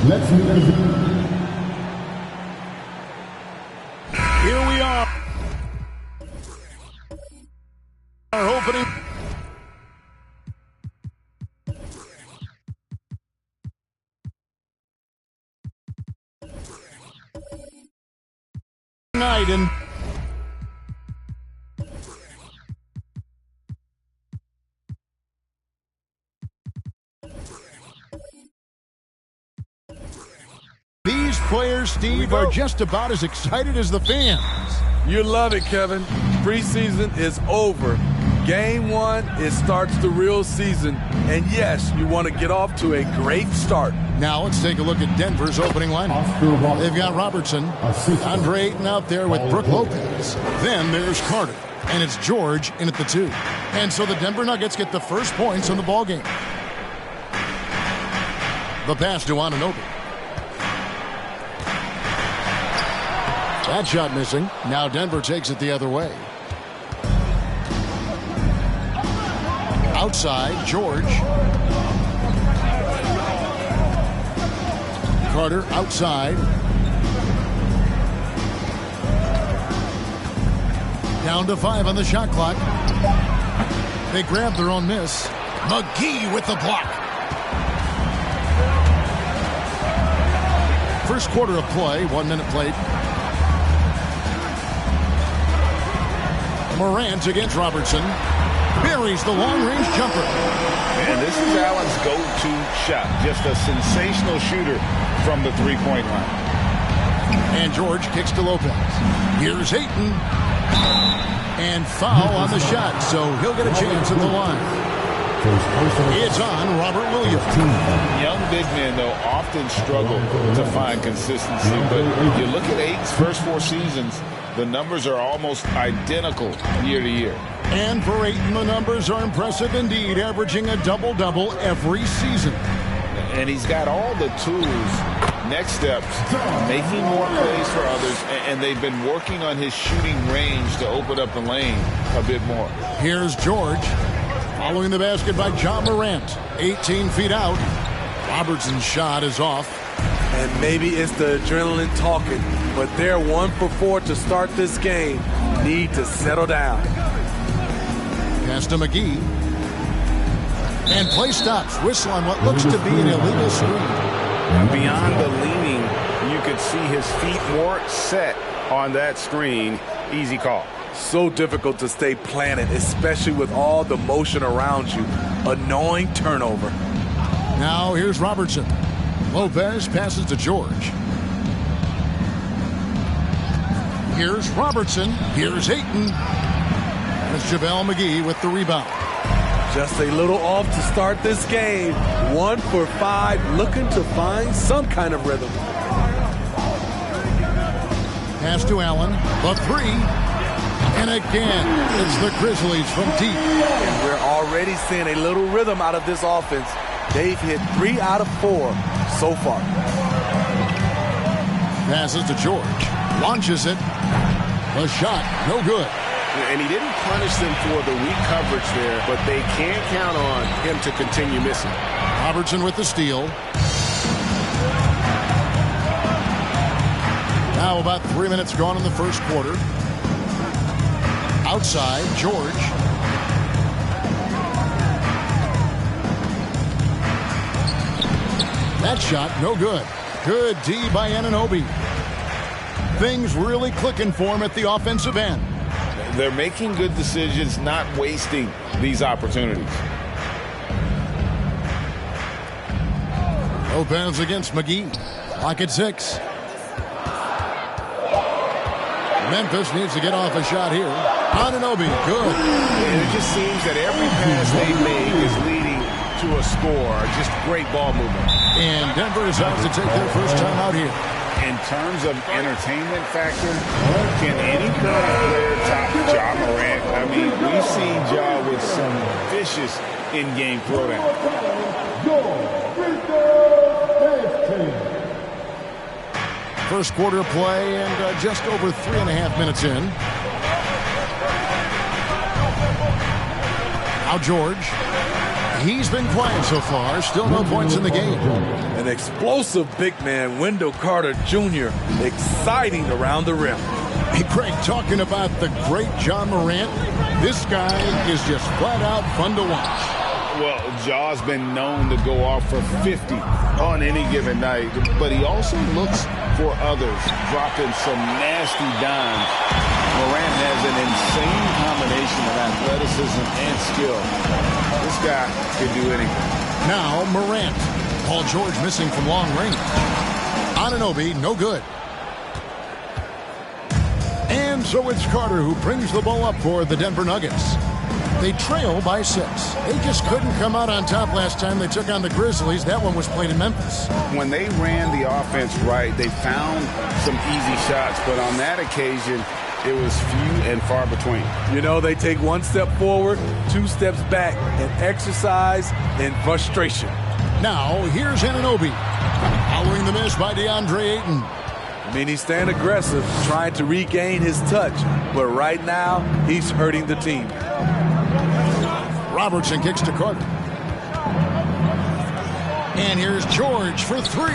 Let's move it. Here we are. Our opening. Night and these players, Steve, are just about as excited as the fans. You love it, Kevin. Preseason is over. Game 1, it starts the real season. And yes, you want to get off to a great start. Now let's take a look at Denver's opening lineup. They've got Robertson, Andre Ayton out there with Brook Lopez. Then there's Carter, and it's George in at the 2. And so the Denver Nuggets get the first points in the ballgame. The pass to Anunoby. That shot missing. Now Denver takes it the other way. Outside, George. Carter outside. Down to 5 on the shot clock. They grab their own miss. McGee with the block. First quarter of play, 1 minute played. Morant against Robertson. Buries the long-range jumper. And this is Allen's go-to shot. Just a sensational shooter from the three-point line. And George kicks to Lopez. Here's Ayton. And foul on the shot, so he'll get a chance at the line. It's on Robert Williams. Young big men, though, often struggle to find consistency. But if you look at Ayton's first 4 seasons, the numbers are almost identical year to year. And for Ayton, the numbers are impressive indeed, averaging a double-double every season. And he's got all the tools. Next steps, making more plays for others, and they've been working on his shooting range to open up the lane a bit more. Here's George. Following the basket by John Morant. 18 feet out. Robertson's shot is off. And maybe it's the adrenaline talking, but they're 1 for 4 to start this game. Need to settle down. Pass to McGee. And play stops. Whistle on what looks to be an illegal screen. Beyond the leaning, you could see his feet weren't set on that screen. Easy call. So difficult to stay planted, especially with all the motion around you. Annoying turnover. Now here's Robertson. Lopez passes to George. Here's Robertson. Here's Ayton. There's JaVale McGee with the rebound. Just a little off to start this game. 1 for 5, looking to find some kind of rhythm. Pass to Allen. The 3. And again, it's the Grizzlies from deep. And we're already seeing a little rhythm out of this offense. They've hit 3 out of 4 so far. Passes to George. Launches it. The shot, no good. And he didn't punish them for the weak coverage there, but they can't count on him to continue missing. Robertson with the steal. Now about 3 minutes gone in the first quarter. Outside, George. That shot, no good. Good D by Anunoby. Things really clicking for him at the offensive end. They're making good decisions, not wasting these opportunities. Lopez against McGee. Clock at 6. Memphis needs to get off a shot here. Anunoby, good. And it just seems that every pass they make is leading to a score. Just great ball movement. And Denver decides to take their first time out here. In terms of entertainment factor, can any current player top Ja Morant? I mean, we've seen Ja with some vicious in-game throwdown. First quarter play and just over 3.5 minutes in. Now George. He's been quiet so far. Still no points in the game. An explosive big man, Wendell Carter Jr. Exciting around the rim. Hey, Craig, talking about the great John Morant, this guy is just flat out fun to watch. Well, Ja's been known to go off for 50 on any given night, but he also looks for others, dropping some nasty dimes. Morant has an insane combination of athleticism and skill. This guy can do anything. Now Morant. Paul George missing from long range. Anunoby, no good. And so it's Carter who brings the ball up for the Denver Nuggets. They trail by 6. They just couldn't come out on top last time they took on the Grizzlies. That one was played in Memphis. When they ran the offense right, they found some easy shots, but on that occasion, it was few and far between. You know, they take 1 step forward, 2 steps back, and exercise in frustration. Now, here's Anunoby. Following the miss by DeAndre Ayton. I mean, he's staying aggressive, trying to regain his touch, but right now, he's hurting the team. Robertson kicks to Carter. And here's George for 3.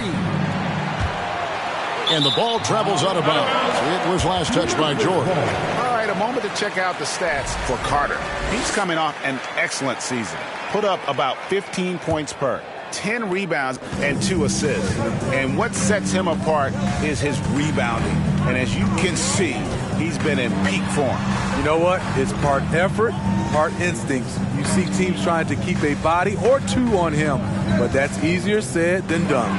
And the ball travels out of bounds. It was last touched by George. All right, a moment to check out the stats for Carter. He's coming off an excellent season. Put up about 15 points per, 10 rebounds, and 2 assists. And what sets him apart is his rebounding. And as you can see, he's been in peak form. You know what? It's part effort, part instincts. You see teams trying to keep a body or 2 on him, but that's easier said than done.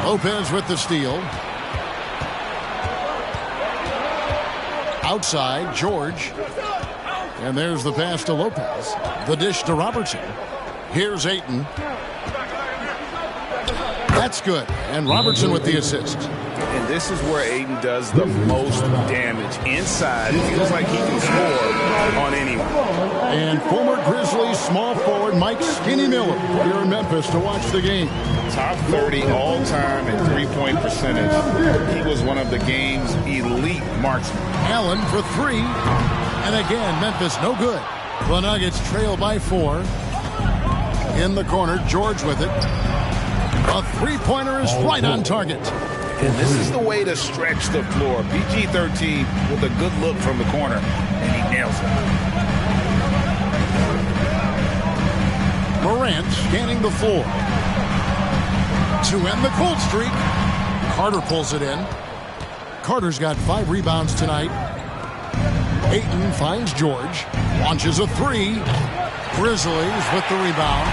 Lopez with the steal. Outside, George. And there's the pass to Lopez. The dish to Robertson. Here's Ayton. That's good. And Robertson with the assist. And this is where Ayton does the most damage. Inside, it feels like he can score on anyone. And former Grizzlies small forward Mike Skinny Miller here in Memphis to watch the game. Top 30 all-time in three-point percentage. He was one of the game's elite marksmen. Allen for 3. And again, Memphis no good. The Nuggets trail by 4. In the corner, George with it. A three-pointer is right on target. And this is the way to stretch the floor. PG-13 with a good look from the corner, and he nails it. Morant scanning the floor. To end the cold streak. Carter pulls it in. Carter's got 5 rebounds tonight. Ayton finds George. Launches a 3. Grizzlies with the rebound.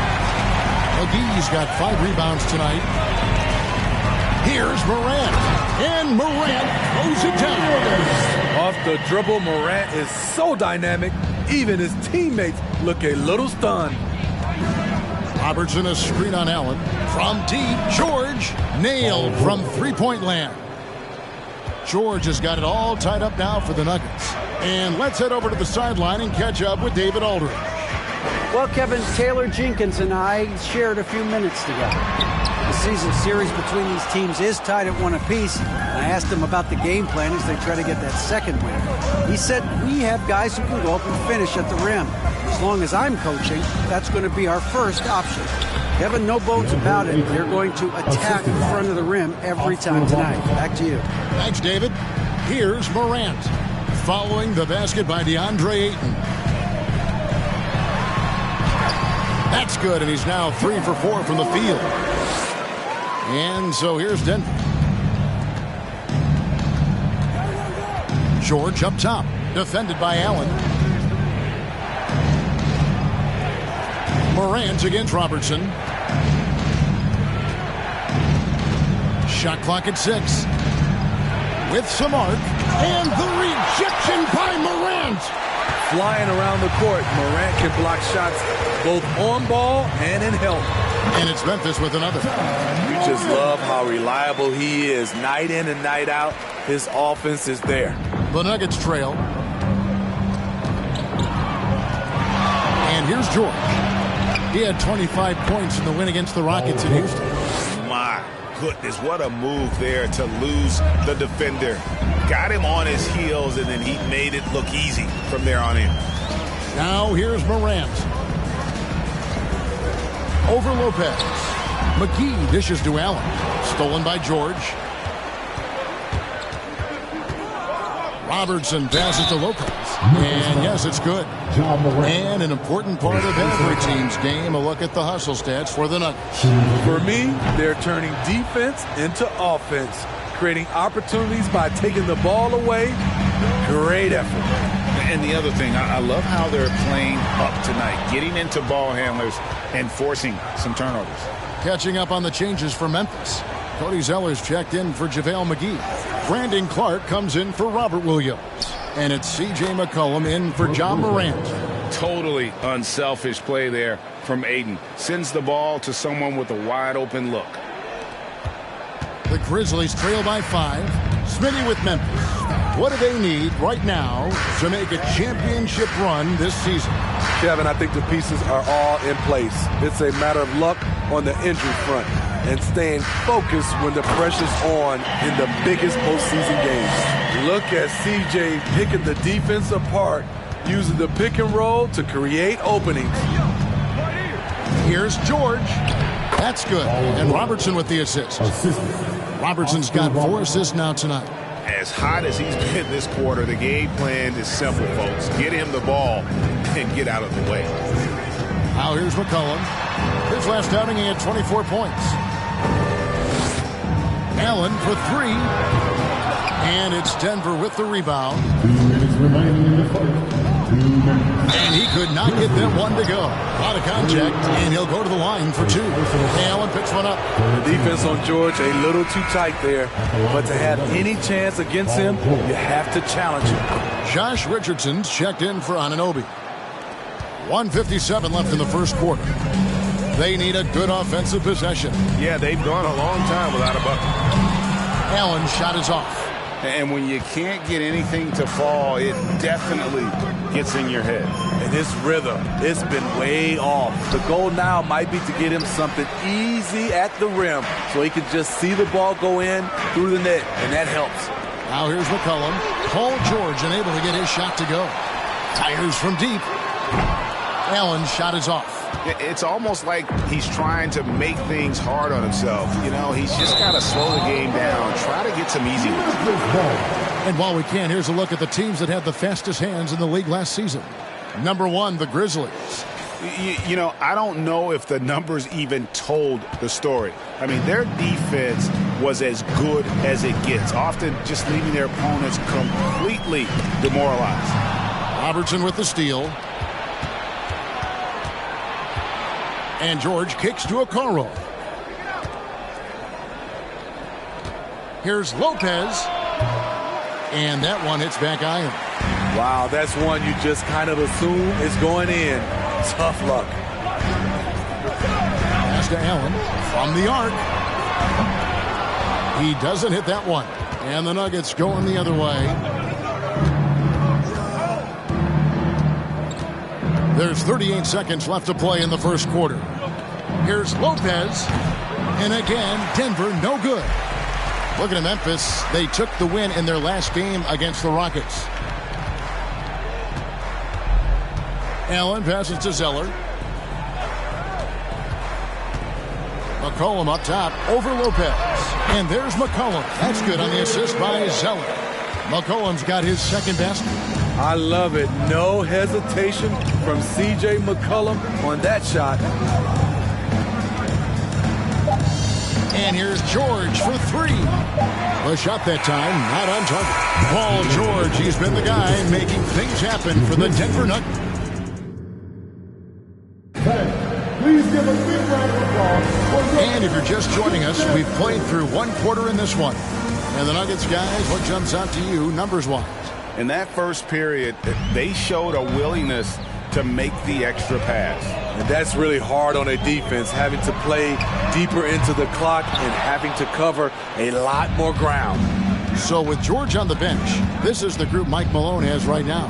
McGee's got 5 rebounds tonight. Here's Morant. And Morant throws it down. Off the dribble, Morant is so dynamic, even his teammates look a little stunned. Robertson a screen on Allen. From deep, George nailed from three-point land. George has got it all tied up now for the Nuggets. And let's head over to the sideline and catch up with David Aldridge. Well, Kevin, Taylor Jenkins and I shared a few minutes together. The season series between these teams is tied at 1 apiece. I asked him about the game plan as they try to get that second win. He said, we have guys who can go up and finish at the rim. As long as I'm coaching, that's going to be our first option. Kevin, no bones about it. They're going to attack the front of the rim every time tonight. Back to you. Thanks, David. Here's Morant. Following the basket by DeAndre Ayton. That's good, and he's now 3 for 4 from the field. And so here's Denver. George up top, defended by Allen. Morant against Robertson. Shot clock at 6. With some arc. And the rejection by Morant. Flying around the court, Morant can block shots both on ball and in help. And it's Memphis with another. You just love how reliable he is. Night in and night out, his offense is there. The Nuggets trail. And here's George. He had 25 points in the win against the Rockets in Houston. My goodness, what a move there to lose the defender. Got him on his heels, and then he made it look easy from there on in. Now here's Morant. Over Lopez. McGee dishes to Allen. Stolen by George. Robertson passes to Lopez. And yes, it's good. And an important part of every team's game, a look at the hustle stats for the Nuggets. For me, they're turning defense into offense, creating opportunities by taking the ball away. Great effort. And the other thing, I love how they're playing up tonight, getting into ball handlers and forcing some turnovers. Catching up on the changes for Memphis. Cody Zeller's checked in for JaVale McGee. Brandon Clark comes in for Robert Williams. And it's C.J. McCollum in for John Morant. Totally unselfish play there from Ayton. Sends the ball to someone with a wide open look. The Grizzlies trail by 5. Smitty with Memphis. What do they need right now to make a championship run this season? Kevin, I think the pieces are all in place. It's a matter of luck on the injury front and staying focused when the pressure's on in the biggest postseason games. Look at CJ picking the defense apart, using the pick and roll to create openings. Here's George. That's good. And Robertson with the assist. Robertson's got 4 assists now tonight. As hot as he's been this quarter, the game plan is simple, folks. Get him the ball and get out of the way. Now here's McCollum. His last outing, he had 24 points. Allen for 3. And it's Denver with the rebound. 2 minutes remaining in the fight. And he could not get that one to go. Out of contact, and he'll go to the line for 2. Allen picks one up. The defense on George a little too tight there, but to have any chance against him, you have to challenge him. Josh Richardson's checked in for Anunoby. 1:57 left in the first quarter. They need a good offensive possession. Yeah, they've gone a long time without a bucket. Allen's shot is off. And when you can't get anything to fall, it definitely gets in your head. And his rhythm, it's been way off. The goal now might be to get him something easy at the rim so he can just see the ball go in through the net, and that helps. Now here's McCollum. Paul George unable to get his shot to go. Fires from deep. Allen's shot is off. It's almost like he's trying to make things hard on himself. You know, he's just got to slow the game down, try to get some easy ones. And while we can, here's a look at the teams that had the fastest hands in the league last season. Number 1, the Grizzlies. You know, I don't know if the numbers even told the story. I mean, their defense was as good as it gets, often just leaving their opponents completely demoralized. Robertson with the steal. And George kicks to Okoro. Here's Lopez. And that one hits back iron. Wow, that's one you just kind of assume is going in. Tough luck. Pass to Allen from the arc. He doesn't hit that one. And the Nuggets going the other way. There's 38 seconds left to play in the first quarter. Here's Lopez. And again, Denver no good. Looking at Memphis, they took the win in their last game against the Rockets. Allen passes to Zeller. McCollum up top over Lopez. And there's McCollum. That's good on the assist by Zeller. McCollum's got his second basket. I love it. No hesitation from C.J. McCollum on that shot. And here's George for 3. The shot that time, not on target. Paul George, he's been the guy making things happen for the Denver Nuggets. Please give a big round of applause. And if you're just joining us, we've played through one quarter in this one. And the Nuggets, guys, what jumps out to you numbers-wise? In that first period, they showed a willingness to make the extra pass. And that's really hard on a defense, having to play deeper into the clock and having to cover a lot more ground. So with George on the bench, this is the group Mike Malone has right now.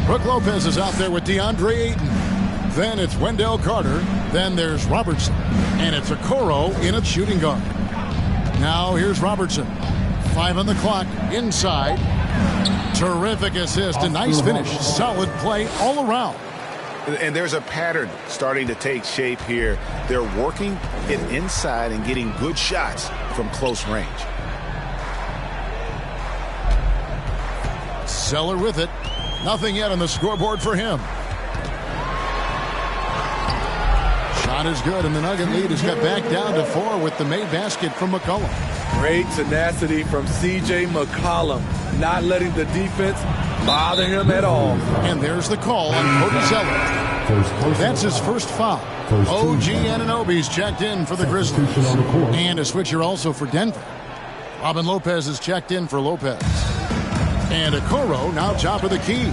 Brook Lopez is out there with DeAndre Ayton. Then it's Wendell Carter. Then there's Robertson. And it's Okoro in at shooting guard. Now here's Robertson. 5 on the clock, inside. Terrific assist, a nice finish. Solid play all around. And there's a pattern starting to take shape here. They're working it inside and getting good shots from close range. Zeller with it. Nothing yet on the scoreboard for him. Shot is good, and the Nugget lead has got back down to 4 with the made basket from McCollum. Great tenacity from C.J. McCollum, not letting the defense bother him at all. And there's the call on Cody Zeller. That's his first foul. OG Anunoby's checked in for the Grizzlies. And a switcher also for Denver. Robin Lopez is checked in for Lopez. And Okoro now top of the key.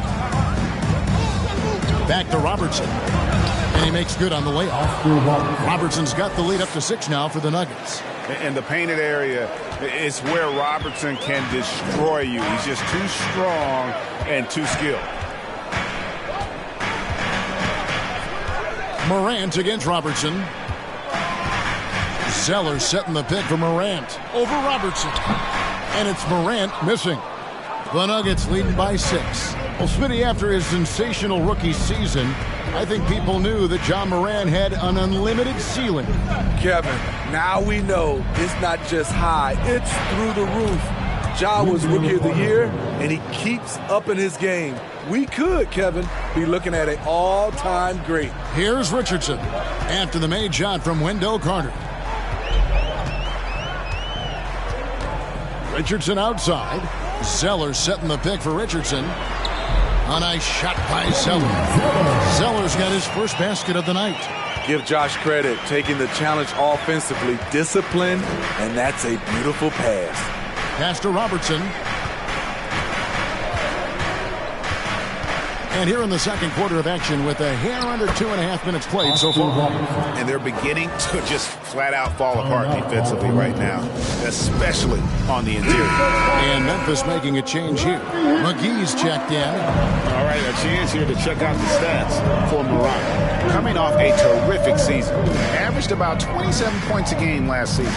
Back to Robertson. And he makes good on the layup. Robertson's got the lead up to 6 now for the Nuggets. In the painted area, it's where Robertson can destroy you. He's just too strong and too skilled. Morant against Robertson. Zeller setting the pick for Morant over Robertson. And it's Morant missing. The Nuggets leading by 6. Well, Smitty, after his sensational rookie season, I think people knew that Ja Morant had an unlimited ceiling. Kevin, now we know it's not just high, it's through the roof. Ja was Rookie of the Year, and he keeps upping his game. We could, Kevin, be looking at an all-time great. Here's Richardson after the made shot from Wendell Carter. Richardson outside. Zeller setting the pick for Richardson. A nice shot by Zeller. Zeller's got his first basket of the night. Give Josh credit, taking the challenge offensively, disciplined, and that's a beautiful pass. Pass to Robertson. And here in the second quarter of action with a hair under 2.5 minutes played so far. And they're beginning to just flat out fall apart defensively right now, especially on the interior. And Memphis making a change here. McGee's checked in. All right, a chance here to check out the stats for Morant. Coming off a terrific season. Averaged about 27 points a game last season.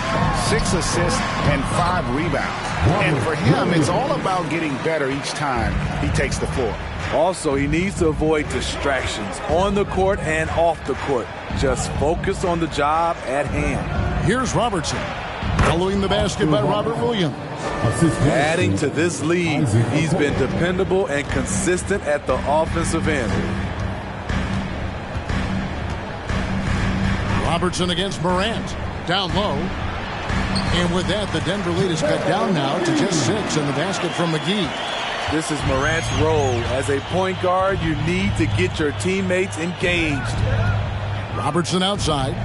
6 assists and 5 rebounds. And for him, it's all about getting better each time he takes the floor. Also, he needs to avoid distractions on the court and off the court. Just focus on the job at hand. Here's Robertson. Following the basket by Robert Williams. Adding to this lead, he's been dependable and consistent at the offensive end. Robertson against Morant. Down low. And with that, the Denver lead is cut down now to just 6 in the basket from McGee. This is Morant's role. As a point guard, you need to get your teammates engaged. Robertson outside.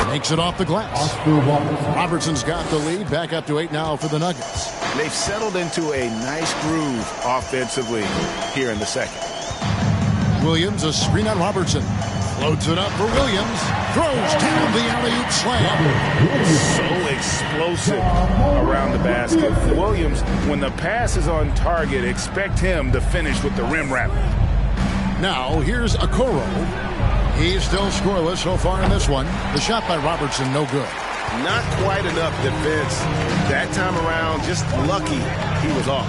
Makes it off the glass. Robertson's got the lead. Back up to 8 now for the Nuggets. They've settled into a nice groove offensively here in the second. Williams, a screen on Robertson. Floats it up for Williams. Throws down the alley-oop slam. So explosive around the basket. Williams, when the pass is on target, expect him to finish with the rim wrapper. Now, here's Okoro. He's still scoreless so far in this one. The shot by Robertson, no good. Not quite enough defense. That time around, just lucky he was off.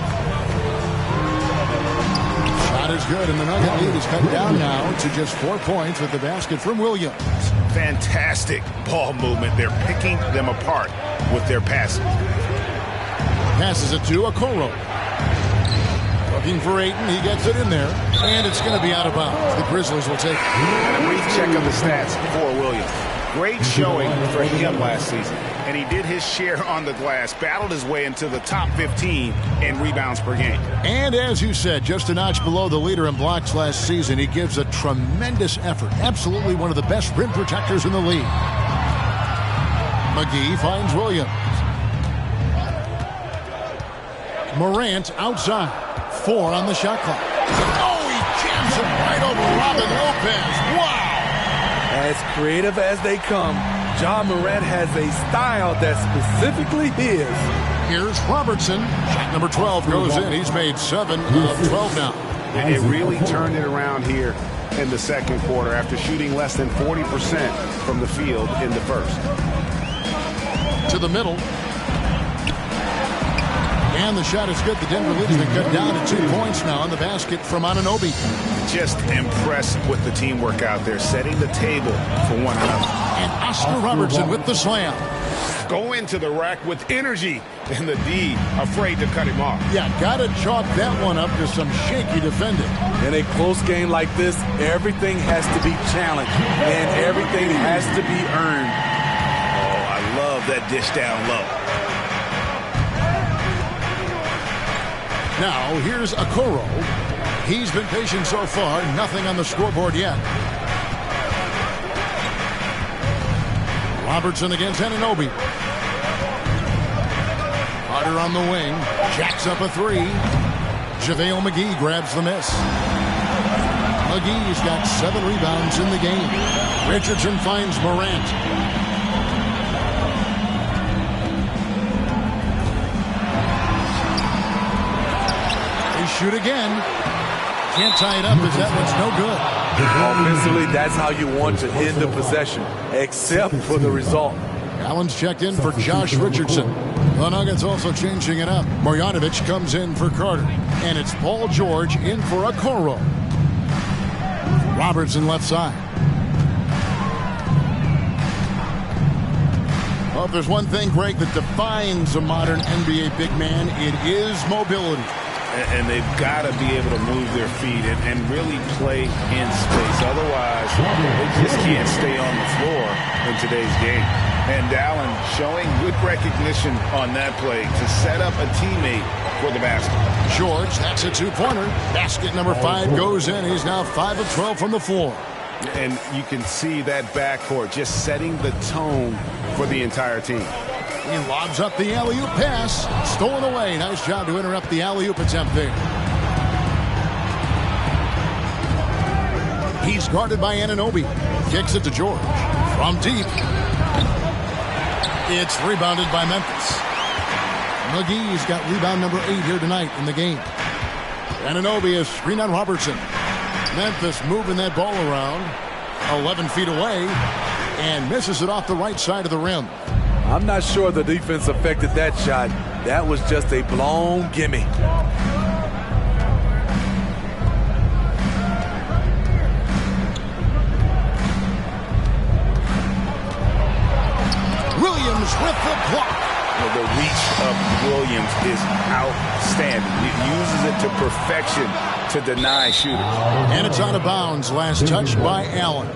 Shot is good, and the Nugget lead is cut down now to just 4 points with the basket from Williams. Fantastic ball movement. They're picking them apart with their passing. Passes it to Okoro. Looking for Ayton. He gets it in there, and it's going to be out of bounds. The Grizzlies will take it. And a brief check of the stats for Williams. Great showing for him last season. And he did his share on the glass, battled his way into the top 15 in rebounds per game. And as you said, just a notch below the leader in blocks last season, he gives a tremendous effort. Absolutely one of the best rim protectors in the league. McGee finds Williams. Morant outside. 4 on the shot clock. Oh, he jams it right over Robin Lopez. Wow! As creative as they come, Ja Morant has a style that's specifically his. Here's Robertson. Shot number 12 goes in. He's made 7 of 12 now. And it really turned it around here in the second quarter after shooting less than 40% from the field in the first. To the middle. And the shot is good. The Denver lead has been cut down to 2 points now on the basket from Anunoby. Just impressed with the teamwork out there, setting the table for one another. And Oscar Robertson with the slam. Go into the rack with energy, and the D afraid to cut him off. Yeah, got to chalk that one up to some shaky defending. In a close game like this, everything has to be challenged, and everything has to be earned. Oh, I love that dish down low. Now, here's Okoro. He's been patient so far. Nothing on the scoreboard yet. Robertson against Anunoby. Carter on the wing. Jacks up a three. JaVale McGee grabs the miss. McGee's got 7 rebounds in the game. Richardson finds Morant. They shoot again. Can't tie it up as that one's no good. Offensively, that's how you want to end the possession, except for the result. Allen's checked in for Josh Richardson. The Nuggets also changing it up. Marjanovic comes in for Carter. And it's Paul George in for Okoro. Robertson left side. Well, if there's one thing, Greg, that defines a modern NBA big man, it is mobility. And they've got to be able to move their feet and really play in space. Otherwise, they just can't stay on the floor in today's game. And Allen showing good recognition on that play to set up a teammate for the basket. George, that's a two-pointer. Basket number 5 goes in. He's now 5 of 12 from the floor. And you can see that backcourt just setting the tone for the entire team. He lobs up the alley-oop pass. Stolen away. Nice job to interrupt the alley-oop attempt there. He's guarded by Anunoby. Kicks it to George. From deep. It's rebounded by Memphis. McGee's got rebound number 8 here tonight in the game. Anunoby is screen on Robertson. Memphis moving that ball around. 11 feet away. And misses it off the right side of the rim. I'm not sure the defense affected that shot. That was just a blown gimme. Williams with the block. The reach of Williams is outstanding. He uses it to perfection to deny shooters. And it's out of bounds. Last touch by Allen.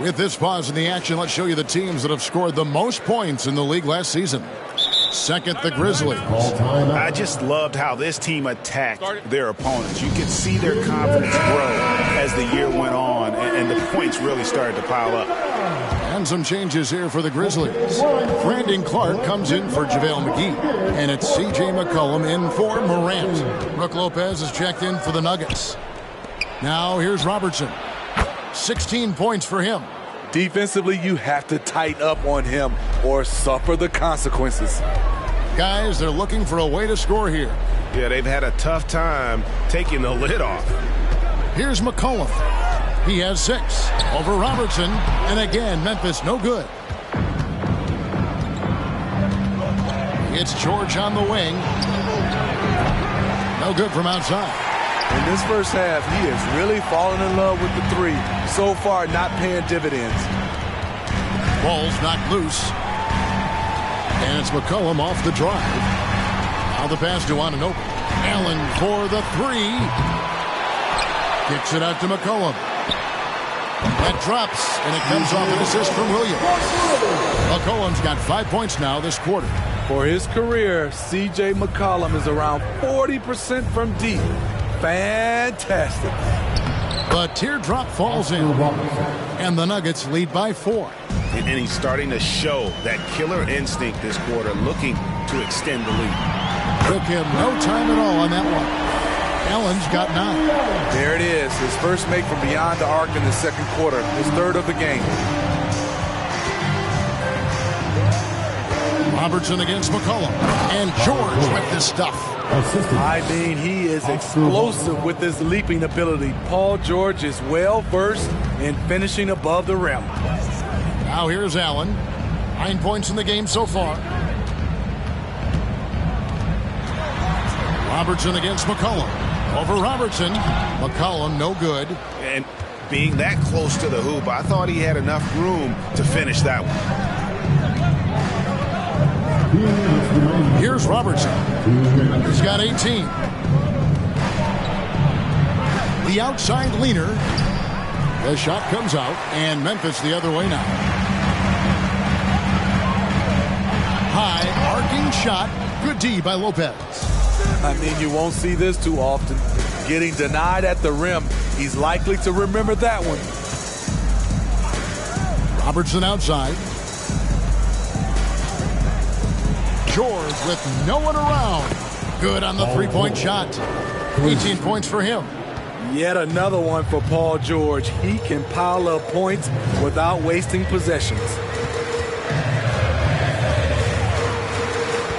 With this pause in the action, let's show you the teams that have scored the most points in the league last season. Second, the Grizzlies. I just loved how this team attacked their opponents. You could see their confidence grow as the year went on, and the points really started to pile up. And some changes here for the Grizzlies. Brandon Clark comes in for JaVale McGee. And it's C.J. McCollum in for Morant. Brook Lopez is checked in for the Nuggets. Now here's Robertson. 16 points for him. Defensively, you have to tighten up on him or suffer the consequences. Guys, they're looking for a way to score here. Yeah, they've had a tough time taking the lid off. Here's McCollum. He has 6 over Robertson. And again, Memphis no good. It's George on the wing. No good from outside. In this first half, he is really falling in love with the 3. So far, not paying dividends. Ball's knocked loose. And it's McCollum off the drive. Now the pass to Anunoby. Allen for the 3. Kicks it out to McCollum. That drops, and it comes off an assist from Williams. McCollum's got 5 points now this quarter. For his career, C.J. McCollum is around 40% from deep. Fantastic. The teardrop falls in, and the Nuggets lead by 4. And he's starting to show that killer instinct this quarter, looking to extend the lead. Took him no time at all on that one. Allen's got 9. There it is, his first make from beyond the arc in the second quarter, his 3rd of the game. Robertson against McCollum, and George with this stuff. I mean, he is explosive with his leaping ability. Paul George is well versed in finishing above the rim. Now here's Allen. 9 points in the game so far. Robertson against McCollum. Over Robertson. McCollum no good. And being that close to the hoop, I thought he had enough room to finish that one. Here's Robertson. He's got 18. The outside leaner. The shot comes out, and Memphis the other way now. High arcing shot. Good D by Lopez. I mean, you won't see this too often. Getting denied at the rim. He's likely to remember that one. Robertson outside. George with no one around. Good on the three-point shot. 18 points for him. Yet another one for Paul George. He can pile up points without wasting possessions.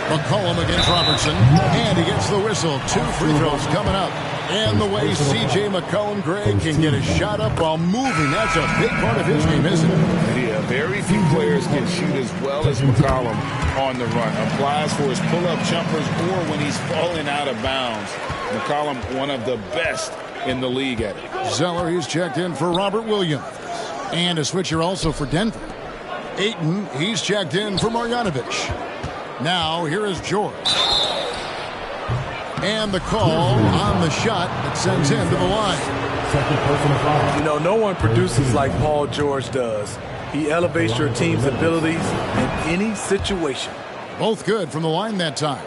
McCollum against Robertson, and he gets the whistle. 2 free throws coming up. And the way C.J. McCollum, Greg, can get a shot up while moving, that's a big part of his game, isn't it? Yeah, very few players can shoot as well as McCollum on the run. Applies for his pull-up jumpers or when he's falling out of bounds. McCollum, one of the best in the league at it. Zeller, he's checked in for Robert Williams. And a switcher also for Denver. Ayton, he's checked in for Marjanovic. Now, here is George. And the call on the shot that sends him to the line. You know, no one produces like Paul George does. He elevates your team's abilities in any situation. Both good from the line that time.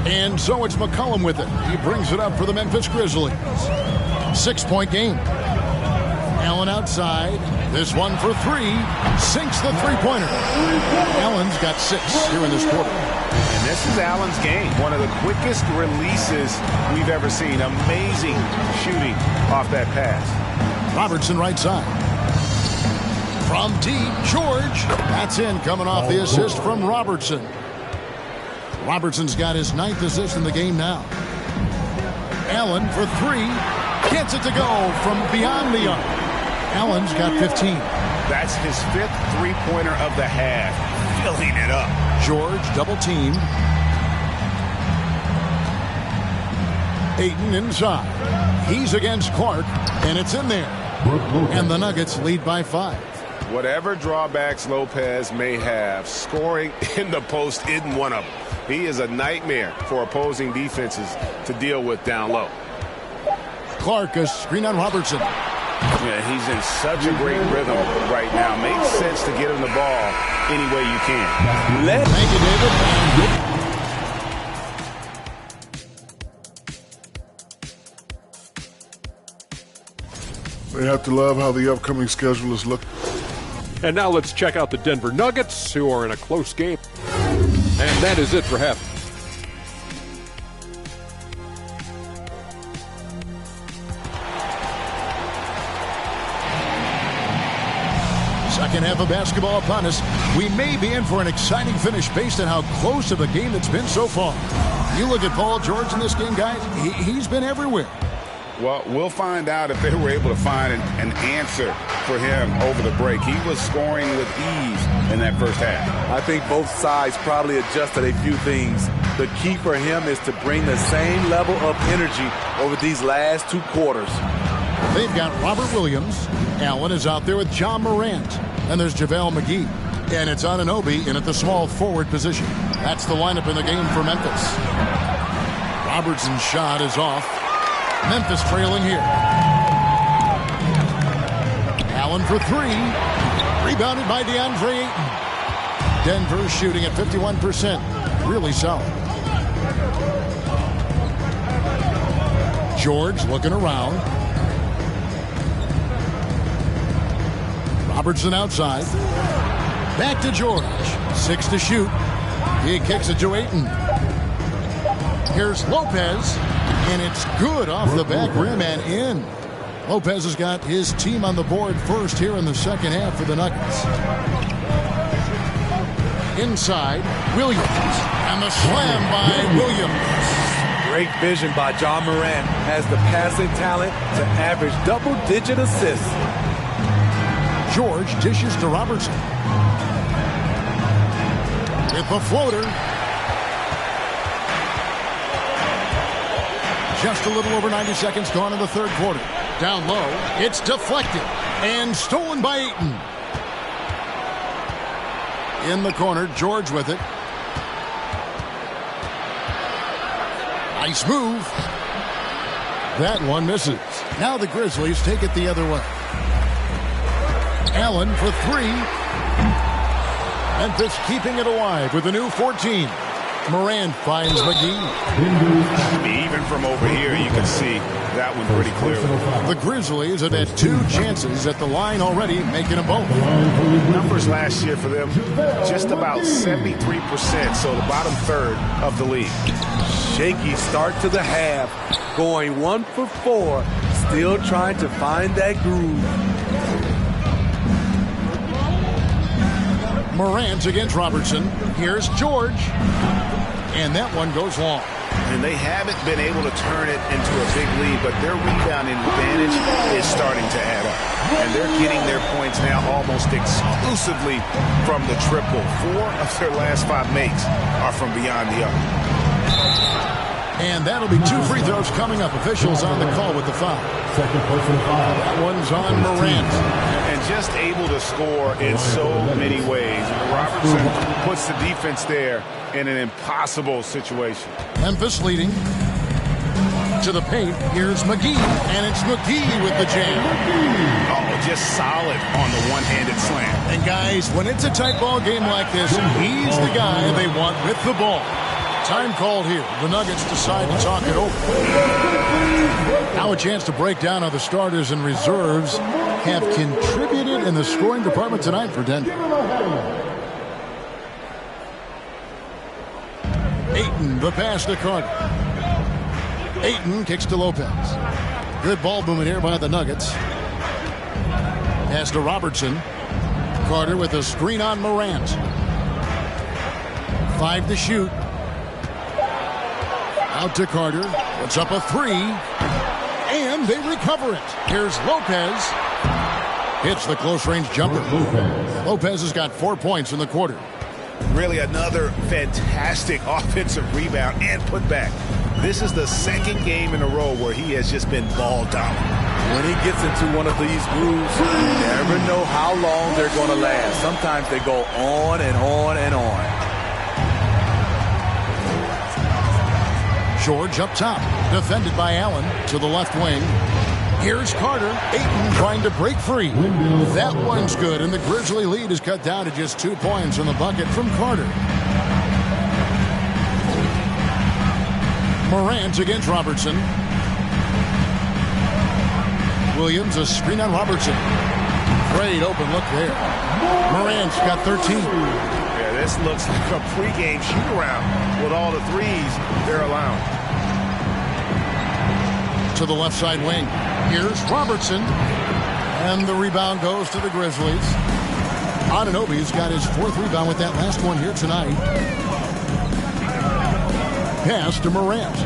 And so it's McCollum with it. He brings it up for the Memphis Grizzlies. 6-point game. Allen outside. This one for 3. Sinks the three-pointer. Allen's got 6 here in this quarter. And this is Allen's game. One of the quickest releases we've ever seen. Amazing shooting off that pass. Robertson right side. From deep, George. That's in, coming off the assist from Robertson. Robertson's got his 9th assist in the game now. Allen for 3. Gets it to go from beyond the arc. Allen's got 15. That's his 5th three-pointer of the half. Filling it up. George double-teamed. Ayton inside. He's against Clark, and it's in there. And the Nuggets lead by 5. Whatever drawbacks Lopez may have, scoring in the post isn't one of them. He is a nightmare for opposing defenses to deal with down low. Clark, a screen on Robertson. Yeah, he's in such a great rhythm right now. Makes sense to get him the ball any way you can. Thank you, David. They have to love how the upcoming schedule is looking. And now let's check out the Denver Nuggets, who are in a close game. And that is it for half. Second half of basketball upon us. We may be in for an exciting finish based on how close of a game it's been so far. You look at Paul George in this game, guys, he's been everywhere. Well, we'll find out if they were able to find an answer for him over the break. He was scoring with ease in that first half. I think both sides probably adjusted a few things. The key for him is to bring the same level of energy over these last 2 quarters. They've got Robert Williams. Allen is out there with John Morant. And there's JaVale McGee. And it's Anunoby in at the small forward position. That's the lineup in the game for Memphis. Robertson's shot is off. Memphis trailing here. Allen for 3. Rebounded by DeAndre Ayton. Denver shooting at 51%. Really solid. George looking around. Robertson outside. Back to George. 6 to shoot. He kicks it to Ayton. Here's Lopez. And it's good off the back rim and in. Lopez has got his team on the board first here in the second half for the Nuggets. Inside, Williams. And the slam by Williams. Great vision by John Morant. Has the passing talent to average double-digit assists. George dishes to Robertson. With the floater. Just a little over 90 seconds gone in the third quarter. Down low, it's deflected and stolen by Ayton. In the corner, George with it. Nice move. That one misses. Now the Grizzlies take it the other way. Allen for 3. Memphis keeping it alive with a new 14. Morant finds McGee. Even from over here, you can see that one pretty clearly. The Grizzlies have had 2 chances at the line already, making them both. Numbers last year for them, just about 73%, so the bottom third of the league. Shaky start to the half, going 1 for 4, still trying to find that groove. Morant against Robertson. Here's George. And that one goes long. And they haven't been able to turn it into a big lead, but their rebounding advantage is starting to add up. And they're getting their points now almost exclusively from the triple. 4 of their last 5 makes are from beyond the arc. And that'll be 2 free throws coming up. Officials on the call with the foul. Second personal foul. That one's on Morant. And just able to score in so many ways. Robertson puts the defense there in an impossible situation. Memphis leading. To the paint. Here's McGee. And it's McGee with the jam. Oh, just solid on the one-handed slam. And guys, when it's a tight ball game like this, he's the guy they want with the ball. Time called here. The Nuggets decide to talk it over. Now a chance to break down how the starters and reserves have contributed in the scoring department tonight for Denver. Ayton, the pass to Carter. Ayton kicks to Lopez. Good ball movement here by the Nuggets. Pass to Robertson. Carter with a screen on Morant. 5 to shoot. Out to Carter. Puts up a 3. And they recover it. Here's Lopez. Hits the close-range jumper. Lopez has got 4 points in the quarter. Really another fantastic offensive rebound and putback. This is the second game in a row where he has just been ball dominant. When he gets into one of these grooves, you never know how long they're going to last. Sometimes they go on and on and on. George up top, defended by Allen to the left wing. Here's Carter. Ayton trying to break free. That one's good, and the Grizzly lead is cut down to just 2 points in the bucket from Carter. Morant against Robertson. Williams, a screen on Robertson. Great open look there. Morant's got 13. Yeah, this looks like a pregame shoot-around with all the threes they're allowing. To the left side wing. Here's Robertson. And the rebound goes to the Grizzlies. Anunoby's got his 4th rebound with that last one here tonight. Pass to Morant.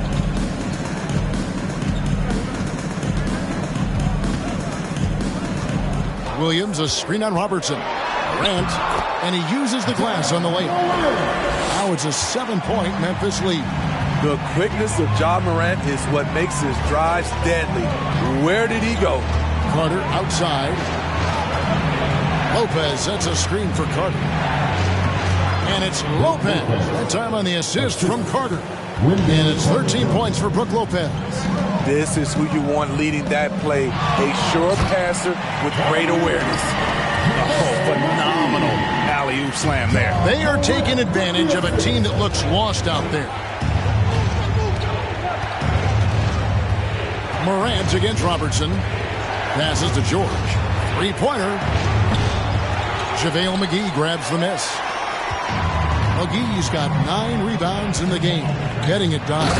Williams, a screen on Robertson. Morant, and he uses the glass on the layup. Now it's a 7-point Memphis lead. The quickness of Ja Morant is what makes his drives deadly. Where did he go? Carter outside. Lopez sets a screen for Carter. And it's Lopez. That time on the assist from Carter. And it's 13 points for Brook Lopez. This is who you want leading that play. A sure passer with great awareness. Oh, phenomenal alley-oop slam there. They are taking advantage of a team that looks lost out there. Morant against Robertson. Passes to George. 3-pointer. JaVale McGee grabs the miss. McGee's got 9 rebounds in the game. Getting it done.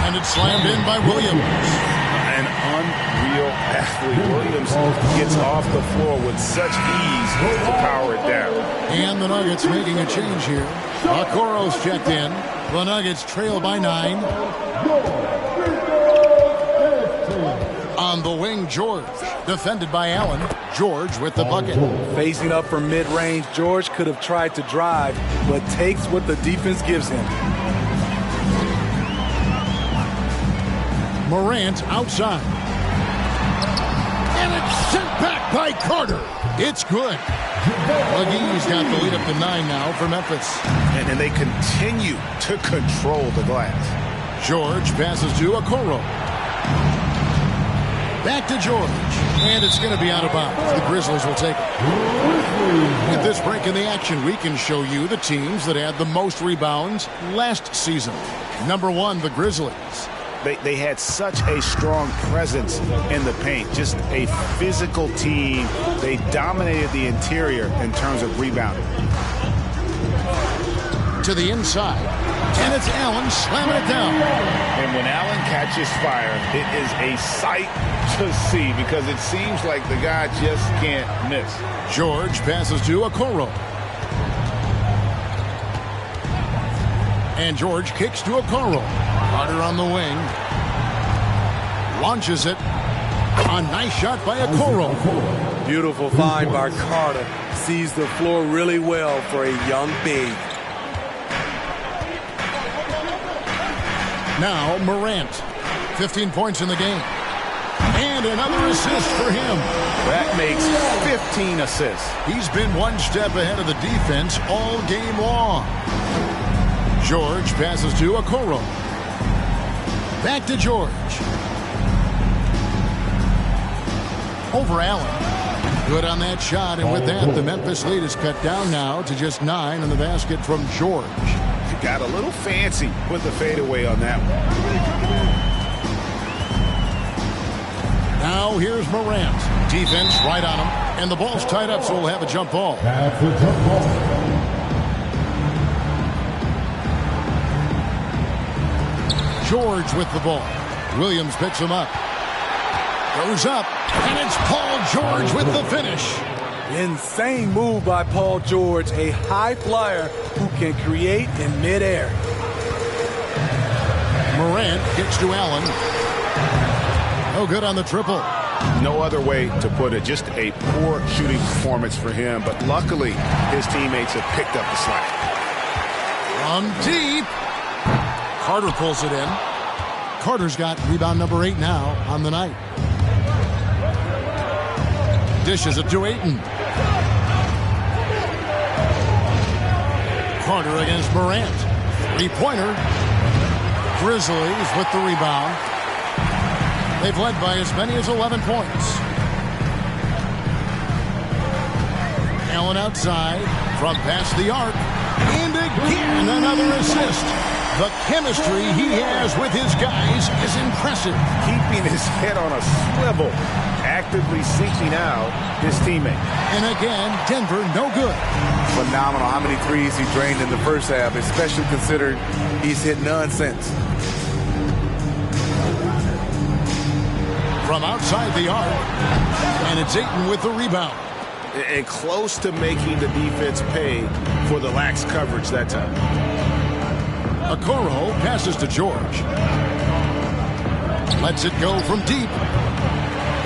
And it's slammed in by Williams. An unreal athlete. Williams gets off the floor with such ease to power it down. And the Nuggets making a change here. Okoro's checked in. The Nuggets trail by 9. On the wing, George. Defended by Allen. George with the bucket. Facing up from mid-range, George could have tried to drive, but takes what the defense gives him. Morant outside. And it's sent back by Carter. It's good. McGee's got the lead up to 9 now for Memphis. And they continue to control the glass. George passes to Okoro. Back to George. And it's going to be out of bounds. The Grizzlies will take it. At this break in the action, we can show you the teams that had the most rebounds last season. Number 1, the Grizzlies. They had such a strong presence in the paint, just a physical team. They dominated the interior in terms of rebounding. To the inside, and it's Allen slamming it down. And when Allen catches fire, it is a sight to see because it seems like the guy just can't miss. George passes to Okoro. And George kicks to Okoro. Carter on the wing. Launches it. A nice shot by Okoro. Beautiful find by Carter. Sees the floor really well for a young big. Now Morant. 15 points in the game. And another assist for him. That makes 15 assists. He's been one step ahead of the defense all game long. George passes to Okoro. Back to George. Over Allen. Good on that shot, and with that, the Memphis lead is cut down now to just 9 in the basket from George. Got a little fancy with the fadeaway on that one. Now here's Morant. Defense right on him, and the ball's tied up, so we'll have a jump ball. That's a jump ball. George with the ball. Williams picks him up. Goes up, and it's Paul George with the finish. Insane move by Paul George, a high flyer who can create in midair. Morant kicks to Allen. No good on the triple. No other way to put it. Just a poor shooting performance for him, but luckily his teammates have picked up the slack. From deep. Carter pulls it in. Carter's got rebound number 8 now on the night. Dishes it to Ayton. Carter against Morant. Three-pointer. Grizzlies with the rebound. They've led by as many as 11 points. Allen outside from past the arc. And again, another assist. The chemistry he has with his guys is impressive. Keeping his head on a swivel, actively seeking out his teammate. And again, Denver no good. Phenomenal how many threes he drained in the first half, especially considering he's hit none since. From outside the arc, and it's Ayton with the rebound. And close to making the defense pay for the lax coverage that time. Okoro passes to George. Lets it go from deep.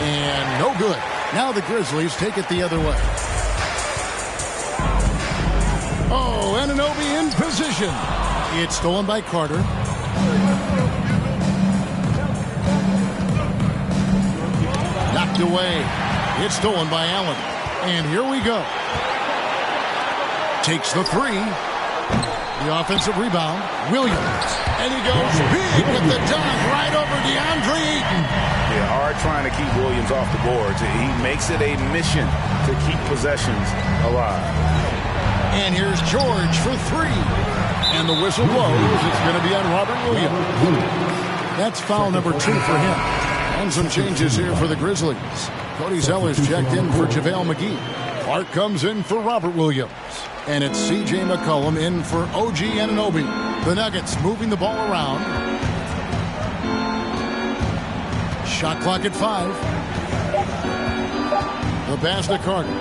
And no good. Now the Grizzlies take it the other way. Oh, Anunoby in position. It's stolen by Carter. Knocked away. It's stolen by Allen. And here we go. Takes the three. The offensive rebound, Williams. And he goes big with the dunk right over DeAndre Ayton. Yeah, hard trying to keep Williams off the boards. He makes it a mission to keep possessions alive. And here's George for three. And the whistle blows. It's going to be on Robert Williams. That's foul number 2 for him. And some changes here for the Grizzlies. Cody Zeller's checked in for JaVale McGee. Clark comes in for Robert Williams. And it's C.J. McCollum in for OG Anunoby. The Nuggets moving the ball around. Shot clock at 5. The pass to Carter.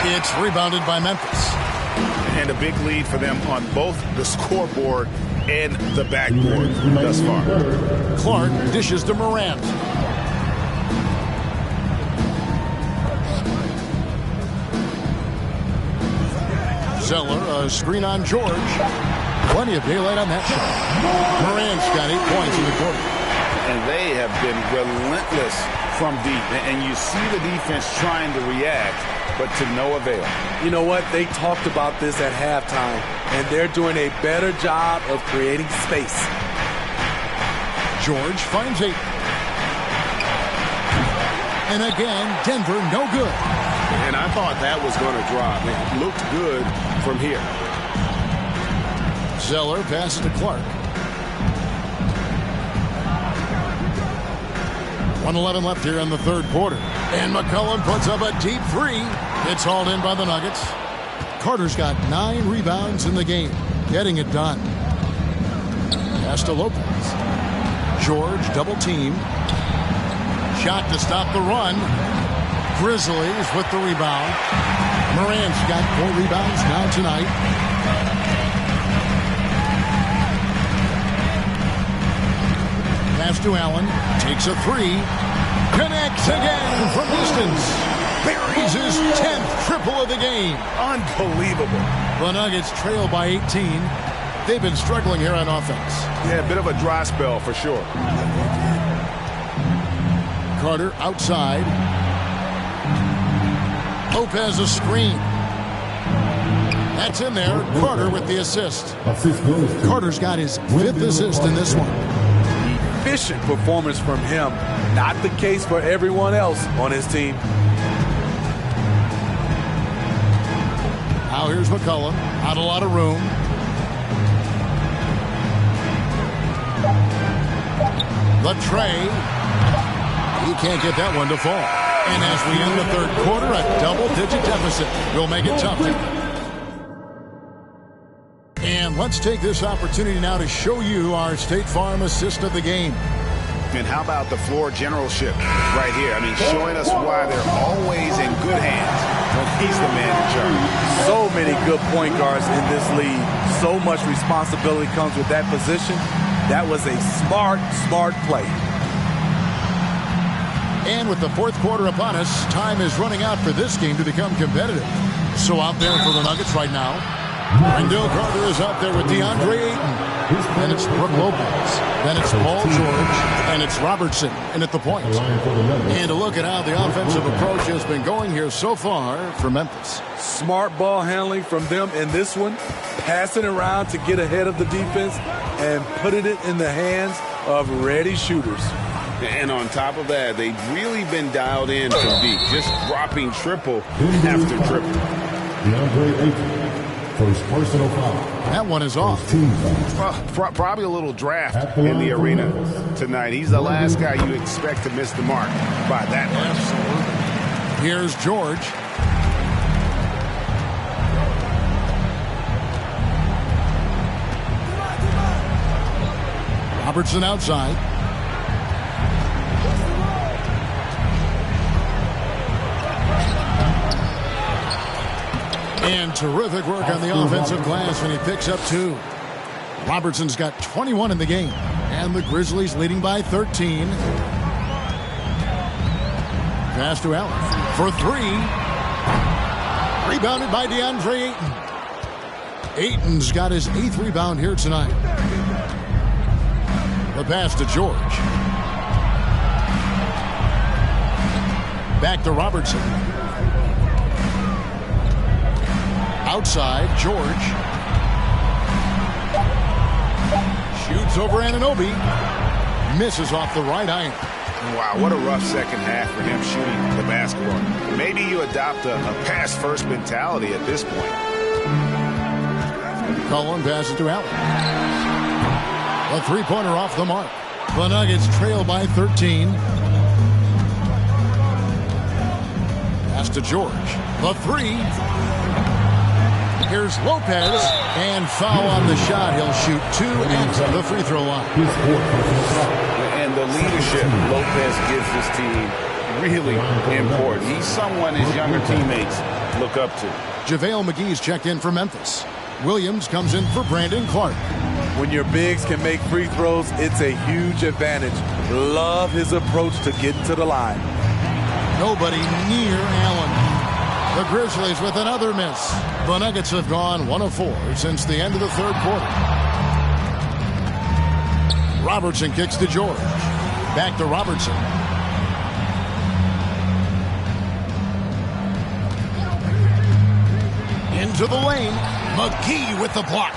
It's rebounded by Memphis. And a big lead for them on both the scoreboard and the backboard thus far. Clark dishes to Morant. Zeller, a screen on George. Plenty of daylight on that shot. Morant's got 8 points in the quarter. And they have been relentless from deep. And you see the defense trying to react, but to no avail. You know what? They talked about this at halftime, and they're doing a better job of creating space. George finds 8. And again, Denver no good. And I thought that was going to drop. It looked good from here. Zeller passes to Clark. 1:11 left here in the third quarter. And McCollum puts up a deep three. It's hauled in by the Nuggets. Carter's got 9 rebounds in the game, getting it done. Pass to Lopez. George double team. Shot to stop the run. Grizzlies with the rebound. Morant's got 4 rebounds now tonight. Pass to Allen. Takes a 3. Connects again from distance. Buries his 10th triple of the game. Unbelievable. The Nuggets trail by 18. They've been struggling here on offense. Yeah, a bit of a dry spell for sure. Carter outside. Lopez a screen. That's in there. Carter with the assist. Carter's got his 5th assist in this one. Efficient performance from him. Not the case for everyone else on his team. Now here's McCollum. Not a lot of room. The tray. He can't get that one to fall. And as we end the third quarter, a double-digit deficit will make it tough. And let's take this opportunity now to show you our State Farm assist of the game. And how about the floor generalship right here? I mean, showing us why they're always in good hands when he's the man in charge. So many good point guards in this league. So much responsibility comes with that position. That was a smart play. And with the fourth quarter upon us, time is running out for this game to become competitive. So out there for the Nuggets right now, Wendell Carter is out there with DeAndre Ayton. Then it's Brook Lopez. Then it's Paul George. And it's Robertson in at the point. And a look at how the offensive approach has been going here so far for Memphis. Smart ball handling from them in this one. Passing around to get ahead of the defense and putting it in the hands of ready shooters. And on top of that, they've really been dialed in from deep, just dropping triple after triple. DeAndre Ayton, first personal foul. That one is off. Probably a little draft in the arena tonight. He's the last guy you expect to miss the mark by that much. Absolutely. Here's George. Robertson outside. And terrific work on the offensive glass when he picks up 2. Robertson's got 21 in the game. And the Grizzlies leading by 13. Pass to Allen for 3. Rebounded by DeAndre Ayton. Ayton's got his 8th rebound here tonight. The pass to George. Back to Robertson. Outside, George. Shoots over Anunoby. Misses off the right iron. Wow, what a rough second half for him shooting the basketball. Maybe you adopt a pass-first mentality at this point. Cullen passes to Allen. A 3-pointer off the mark. The Nuggets trail by 13. Pass to George. The 3. Here's Lopez, and foul on the shot. He'll shoot 2 at the free throw line. And the leadership Lopez gives this team really important. He's someone his younger teammates look up to. JaVale McGee's checked in for Memphis. Williams comes in for Brandon Clark. When your bigs can make free throws, it's a huge advantage. Love his approach to getting to the line. Nobody near Allen. The Grizzlies with another miss. The Nuggets have gone 1 of 4 since the end of the third quarter. Robertson kicks to George. Back to Robertson. Into the lane. McGee with the block.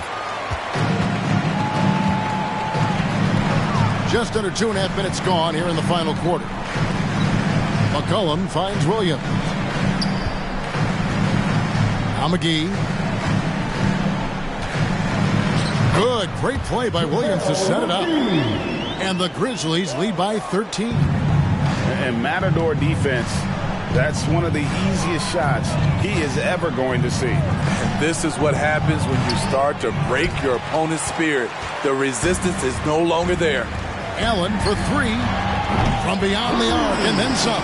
Just under 2.5 minutes gone here in the final quarter. McCollum finds Williams. Now McGee. Good, great play by Williams to set it up. And the Grizzlies lead by 13. And Matador defense, that's one of the easiest shots he is ever going to see. And this is what happens when you start to break your opponent's spirit. The resistance is no longer there. Allen for three from beyond the arc and then some.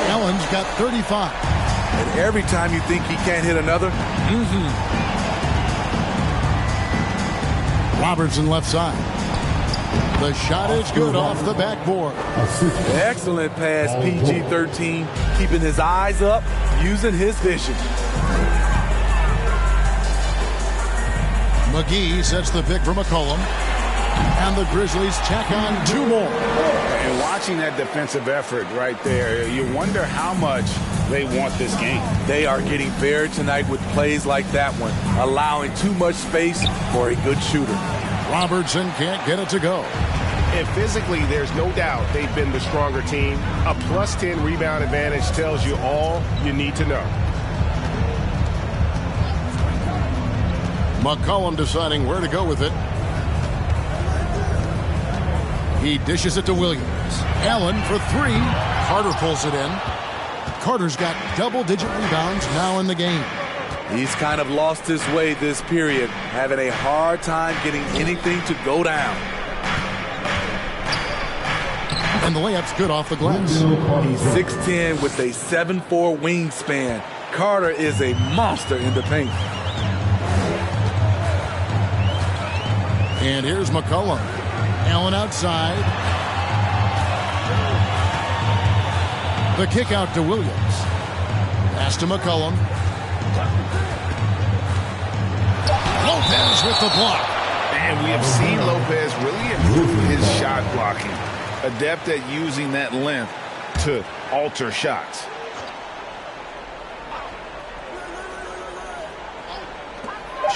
Allen's got 35. And every time you think he can't hit another, Robertson left side. The shot is good off the backboard. Excellent pass, PG-13, keeping his eyes up, using his vision. McGee sets the pick for McCollum. And the Grizzlies check on 2 more. And watching that defensive effort right there, you wonder how much they want this game. They are getting fair tonight with plays like that one, allowing too much space for a good shooter. Robertson can't get it to go. And physically, there's no doubt they've been the stronger team. A plus 10 rebound advantage tells you all you need to know. McCollum deciding where to go with it. He dishes it to Williams. Allen for 3. Carter pulls it in. Carter's got double-digit rebounds now in the game. He's kind of lost his way this period, having a hard time getting anything to go down. And the layup's good off the glass. He's 6'10" with a 7'4" wingspan. Carter is a monster in the paint. And here's McCollum. Allen outside. The kick out to Williams. Pass to McCollum. Lopez with the block. And we have seen Lopez really improve his shot blocking. Adept at using that length to alter shots.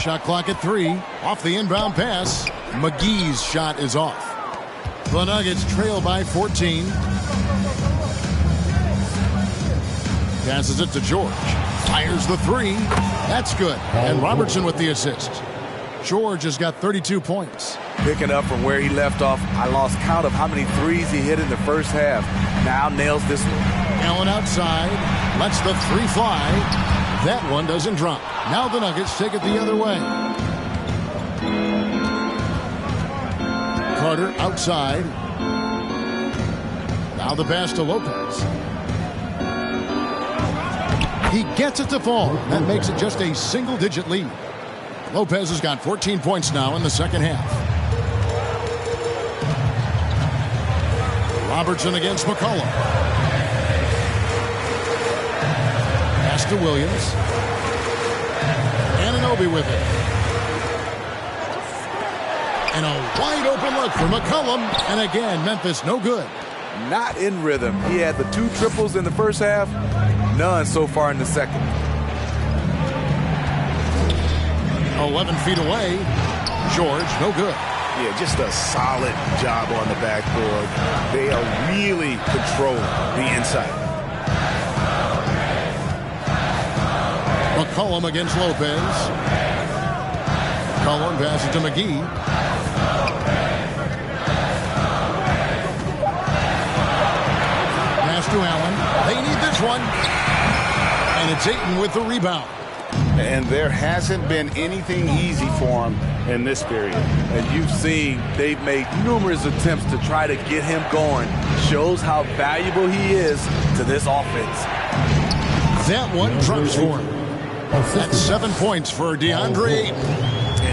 Shot clock at 3. Off the inbound pass. McGee's shot is off. The Nuggets trail by 14. Passes it to George. Fires the 3. That's good. And Robertson with the assist. George has got 32 points. Picking up from where he left off, I lost count of how many threes he hit in the first half. Now nails this one. Allen outside. Lets the 3 fly. That one doesn't drop. Now the Nuggets take it the other way. Carter outside. Now the pass to Lopez. He gets it to fall. That makes it just a single-digit lead. Lopez has got 14 points now in the second half. Robertson against McCollum. Pass to Williams. Anunoby with it. And a wide open look for McCollum. And again, Memphis no good. Not in rhythm. He had the 2 triples in the first half. None so far in the second. 11 feet away. George, no good. Yeah, just a solid job on the backboard. They are really controlling the inside. McCollum against Lopez. McCollum passes to McGee. Pass to Allen. They need this one. And it's Ayton with the rebound. And there hasn't been anything easy for him in this period. And you've seen they've made numerous attempts to try to get him going. Shows how valuable he is to this offense. That one drops for him. That's 7 points for DeAndre Ayton.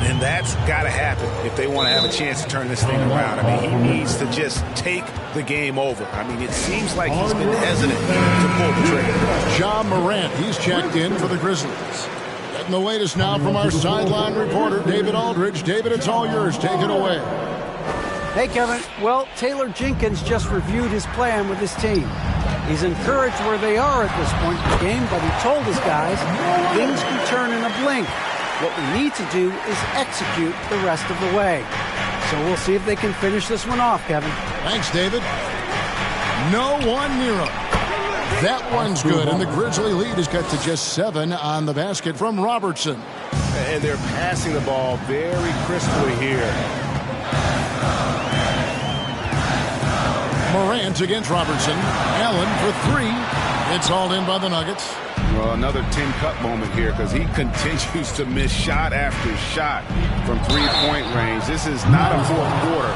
And that's got to happen if they want to have a chance to turn this thing around. I mean, he needs to just take the game over. I mean, it seems like he's been hesitant to pull the trigger. Ja Morant, he's checked in for the Grizzlies. Getting the latest now from our sideline reporter, David Aldridge. David, it's all yours. Take it away. Hey, Kevin. Well, Taylor Jenkins just reviewed his plan with his team. He's encouraged where they are at this point in the game, but he told his guys things can turn in a blink. What we need to do is execute the rest of the way. So we'll see if they can finish this one off, Kevin. Thanks, David. No one near him. That one's good, and the Grizzly lead is cut to just 7 on the basket from Robertson. And they're passing the ball very crisply here. Morant against Robertson. Allen for three. It's hauled in by the Nuggets. Well, another Tin Cup moment here because he continues to miss shot after shot from three-point range. This is not a fourth quarter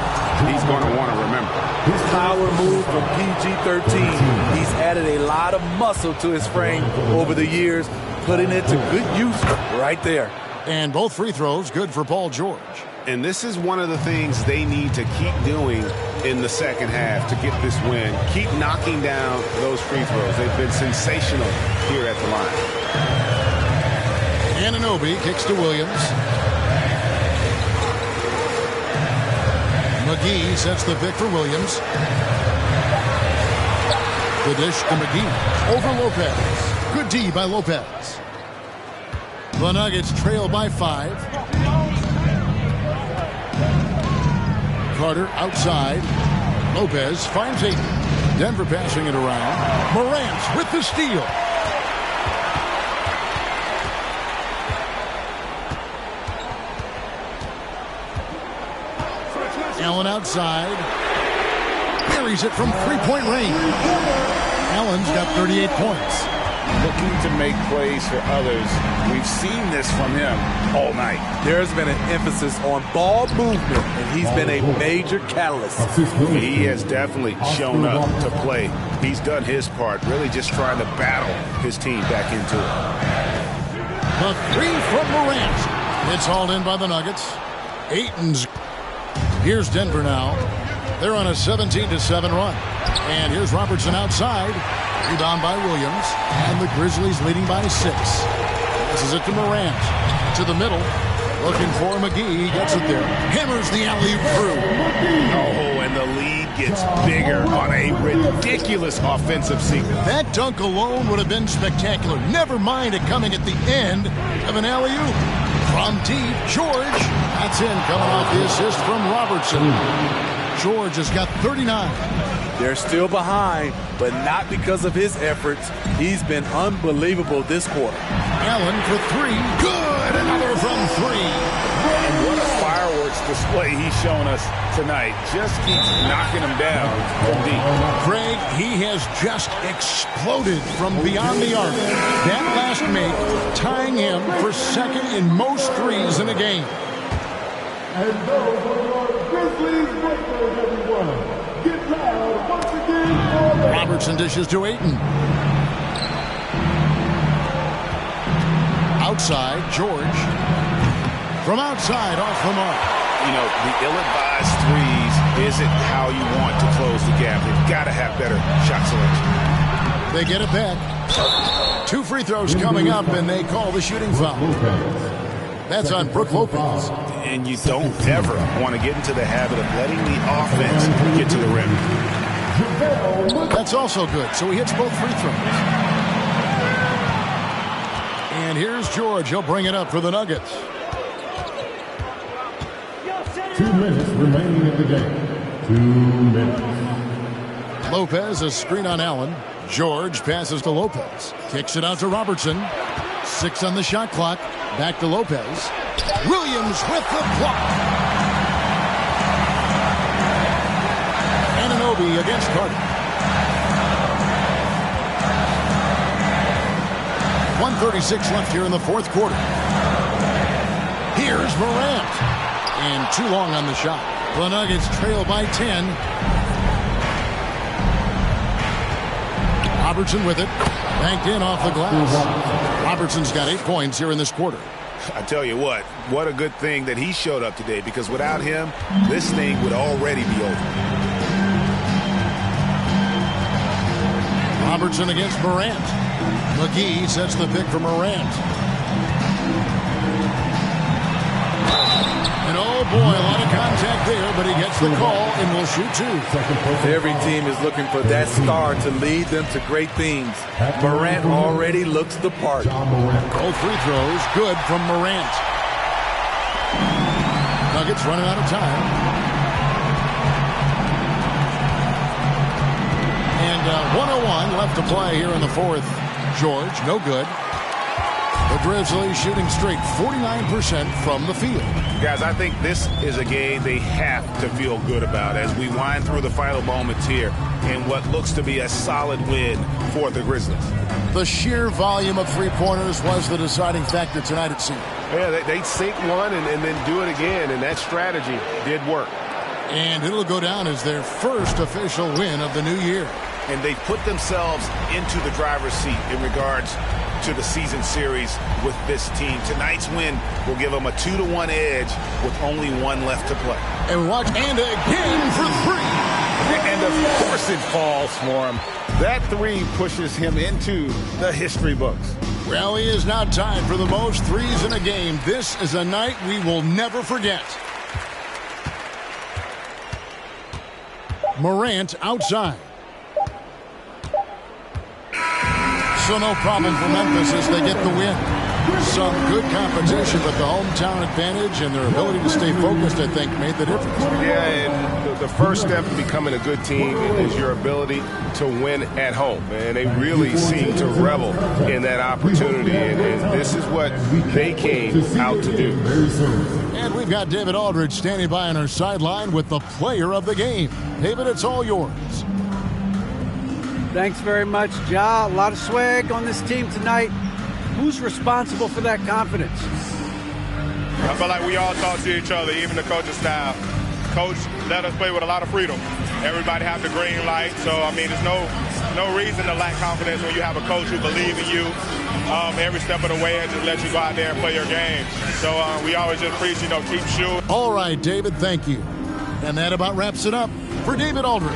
he's going to want to remember. His power move from PG-13. He's added a lot of muscle to his frame over the years, putting it to good use right there. And both free throws good for Paul George. And this is one of the things they need to keep doing in the second half to get this win. Keep knocking down those free throws. They've been sensational here at the line. Anunoby kicks to Williams. McGee sets the pick for Williams. The dish to McGee. Over Lopez. Good D by Lopez. The Nuggets trail by 5. Carter outside. Lopez finds Ayton. Denver passing it around. Morant with the steal. Allen outside. Buries it from three-point range. Allen's got 38 points. Looking to make plays for others. We've seen this from him all night. There's been an emphasis on ball movement, and he's been a major catalyst. He has definitely shown up to play. He's done his part, really just trying to battle his team back into it. The three from Morant. It's hauled in by the Nuggets. Ayton's. Here's Denver now. They're on a 17-7 run. And here's Robertson outside. Rebound by Williams. And the Grizzlies leading by 6. Passes it to Morant. To the middle. Looking for McGee. He gets it there. Hammers the alley-oop through. Oh, and the lead gets bigger on a ridiculous offensive sequence. That dunk alone would have been spectacular. Never mind it coming at the end of an alley-oop. From deep, George. That's in, coming off the assist from Robertson. George has got 39. They're still behind, but not because of his efforts. He's been unbelievable this quarter. Allen for three. Good! Another from three. And what a fireworks display he's shown us tonight. Just keeps knocking him down from deep. Craig, he has just exploded from beyond the arc. That last make tying him for second in most threes in a game. And those are your Grizzlies breakers, everyone. Get loud once again for the... Robertson dishes to Ayton. Outside, George. From outside, off the mark. You know, the ill-advised threes isn't how you want to close the gap. They've got to have better shot selection. They get it back. 2 free throws coming up, and they call the shooting foul. That's on Brook Lopez. And you don't ever want to get into the habit of letting the offense get to the rim. That's also good. So he hits both free throws. And here's George. He'll bring it up for the Nuggets. 2 minutes remaining in the game. 2 minutes. Lopez, a screen on Allen. George passes to Lopez. Kicks it out to Robertson. 6 on the shot clock. Back to Lopez. Williams with the block. Anunoby against Carter. 1:36 left here in the fourth quarter. Here's Morant. And too long on the shot. The Nuggets trail by 10. Robertson with it. Banked in off the glass. Robertson's got 8 points here in this quarter. I tell you what a good thing that he showed up today, because without him, this thing would already be over. Robertson against Morant. McGee sets the pick for Morant. And oh boy, a lot of contact there, but he gets the call and will shoot 2. Every team is looking for that star to lead them to great things. Morant already looks the part. Both free throws good from Morant. Nuggets running out of time. And 1:01 left to play here in the fourth. George, no good. The Grizzlies shooting straight 49% from the field. Guys, I think this is a game they have to feel good about as we wind through the final moments here in what looks to be a solid win for the Grizzlies. The sheer volume of three-pointers was the deciding factor tonight, it seemed. Yeah, they'd sink one and then do it again, and that strategy did work. And it'll go down as their first official win of the new year. And they put themselves into the driver's seat in regards to the season series with this team. Tonight's win will give them a 2-1 edge with only one left to play. And watch, and again for three. And of course it falls for him. That three pushes him into the history books. Well, he is now tied for the most threes in a game. This is a night we will never forget. Morant outside. So no problem for Memphis as they get the win. Some good competition, but the hometown advantage and their ability to stay focused, I think, made the difference. Yeah, and the first step to becoming a good team is your ability to win at home. And they really seem to revel in that opportunity. And this is what they came out to do. And we've got David Aldridge standing by on our sideline with the player of the game. David, it's all yours. Thanks very much, Ja. A lot of swag on this team tonight. Who's responsible for that confidence? I feel like we all talk to each other, even the coaching staff. Coach let us play with a lot of freedom. Everybody have the green light, so I mean, there's no reason to lack confidence when you have a coach who believes in you every step of the way and just let you go out there and play your game. So we always just preach, keep shooting. All right, David, thank you. And that about wraps it up for David Aldridge.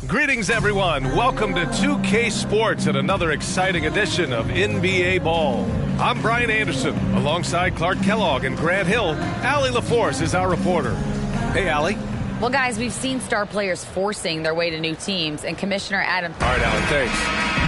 Greetings, everyone. Welcome to 2K Sports and another exciting edition of NBA Ball. I'm Brian Anderson, alongside Clark Kellogg and Grant Hill. Allie LaForce is our reporter. Hey, Allie. Well, guys, we've seen star players forcing their way to new teams, and Commissioner Adam... All right, Alan, thanks.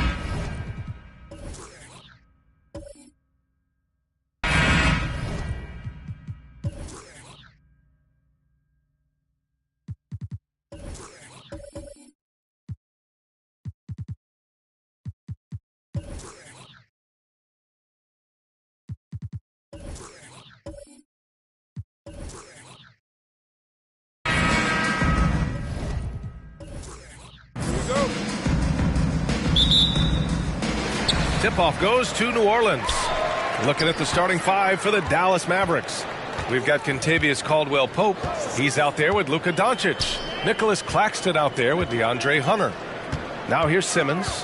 Tip-off goes to New Orleans. Looking at the starting five for the Dallas Mavericks. We've got Kentavious Caldwell-Pope. He's out there with Luka Doncic. Nicholas Claxton out there with DeAndre Hunter. Now here's Simmons.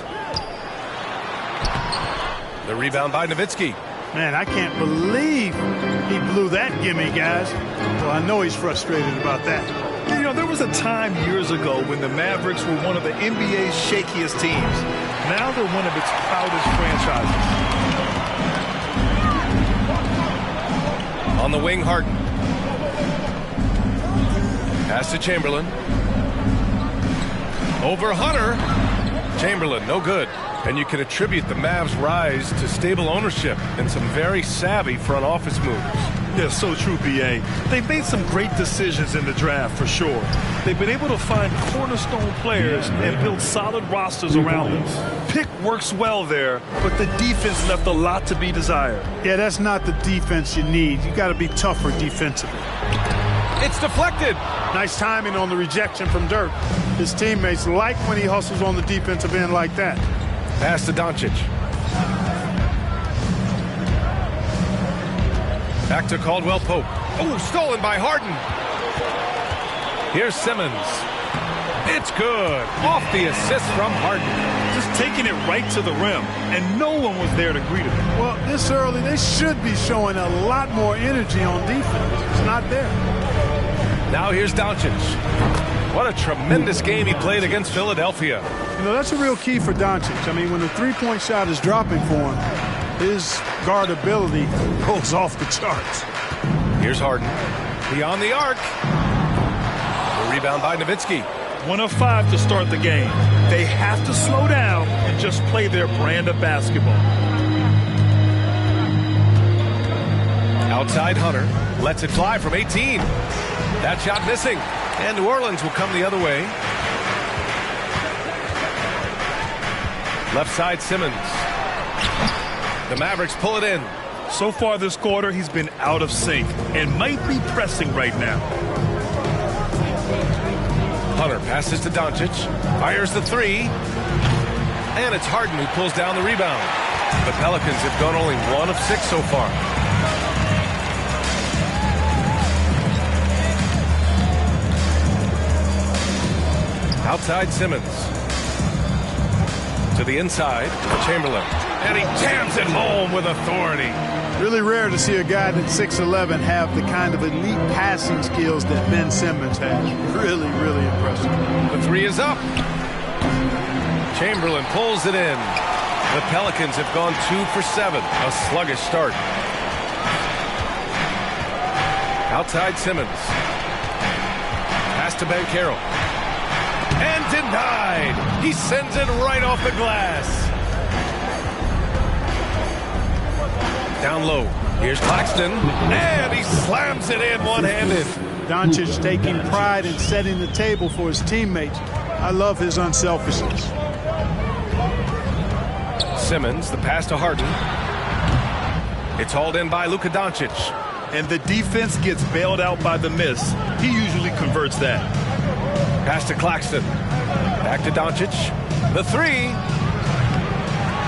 The rebound by Nowitzki. Man, I can't believe he blew that gimme, guys. Well, I know he's frustrated about that. You know, there was a time years ago when the Mavericks were one of the NBA's shakiest teams. Now they're one of its proudest franchises. On the wing, Harden. Pass to Chamberlain. Over Hunter. Chamberlain, no good. And you can attribute the Mavs' rise to stable ownership and some very savvy front office moves. Yeah, so true, B.A. They've made some great decisions in the draft, for sure. They've been able to find cornerstone players and build solid rosters around them. Pick works well there, but the defense left a lot to be desired. Yeah, that's not the defense you need. You got to be tougher defensively. It's deflected. Nice timing on the rejection from Dirk. His teammates like when he hustles on the defensive end like that. Pass to Doncic. Back to Caldwell-Pope. Oh, stolen by Harden. Here's Simmons. It's good. Off the assist from Harden. Just taking it right to the rim, and no one was there to greet him. Well, this early, they should be showing a lot more energy on defense. It's not there. Now here's Doncic. What a tremendous game he played against Philadelphia. You know, that's a real key for Doncic. I mean, when the three-point shot is dropping for him, his guard ability goes off the charts. Here's Harden. Beyond the arc. The rebound by Nowitzki. 1 of 5 to start the game. They have to slow down and just play their brand of basketball. Outside Hunter. Lets it fly from 18. That shot missing. And New Orleans will come the other way. Left side Simmons. The Mavericks pull it in. So far this quarter, he's been out of sync and might be pressing right now. Hunter passes to Doncic, fires the three, and it's Harden who pulls down the rebound. The Pelicans have gone only 1 of 6 so far. Outside Simmons. To the inside, Chamberlain. And he jams it home with authority. Really rare to see a guy that's 6'11" have the kind of elite passing skills that Ben Simmons has. Really, really impressive. The three is up. Chamberlain pulls it in. The Pelicans have gone 2 for 7. A sluggish start. Outside Simmons. Pass to Banchero. And denied. He sends it right off the glass. Down low. Here's Claxton. And he slams it in one-handed. Doncic taking pride in setting the table for his teammates. I love his unselfishness. Simmons, the pass to Harden. It's hauled in by Luka Doncic. And the defense gets bailed out by the miss. He usually converts that. Pass to Claxton. Back to Doncic. The three.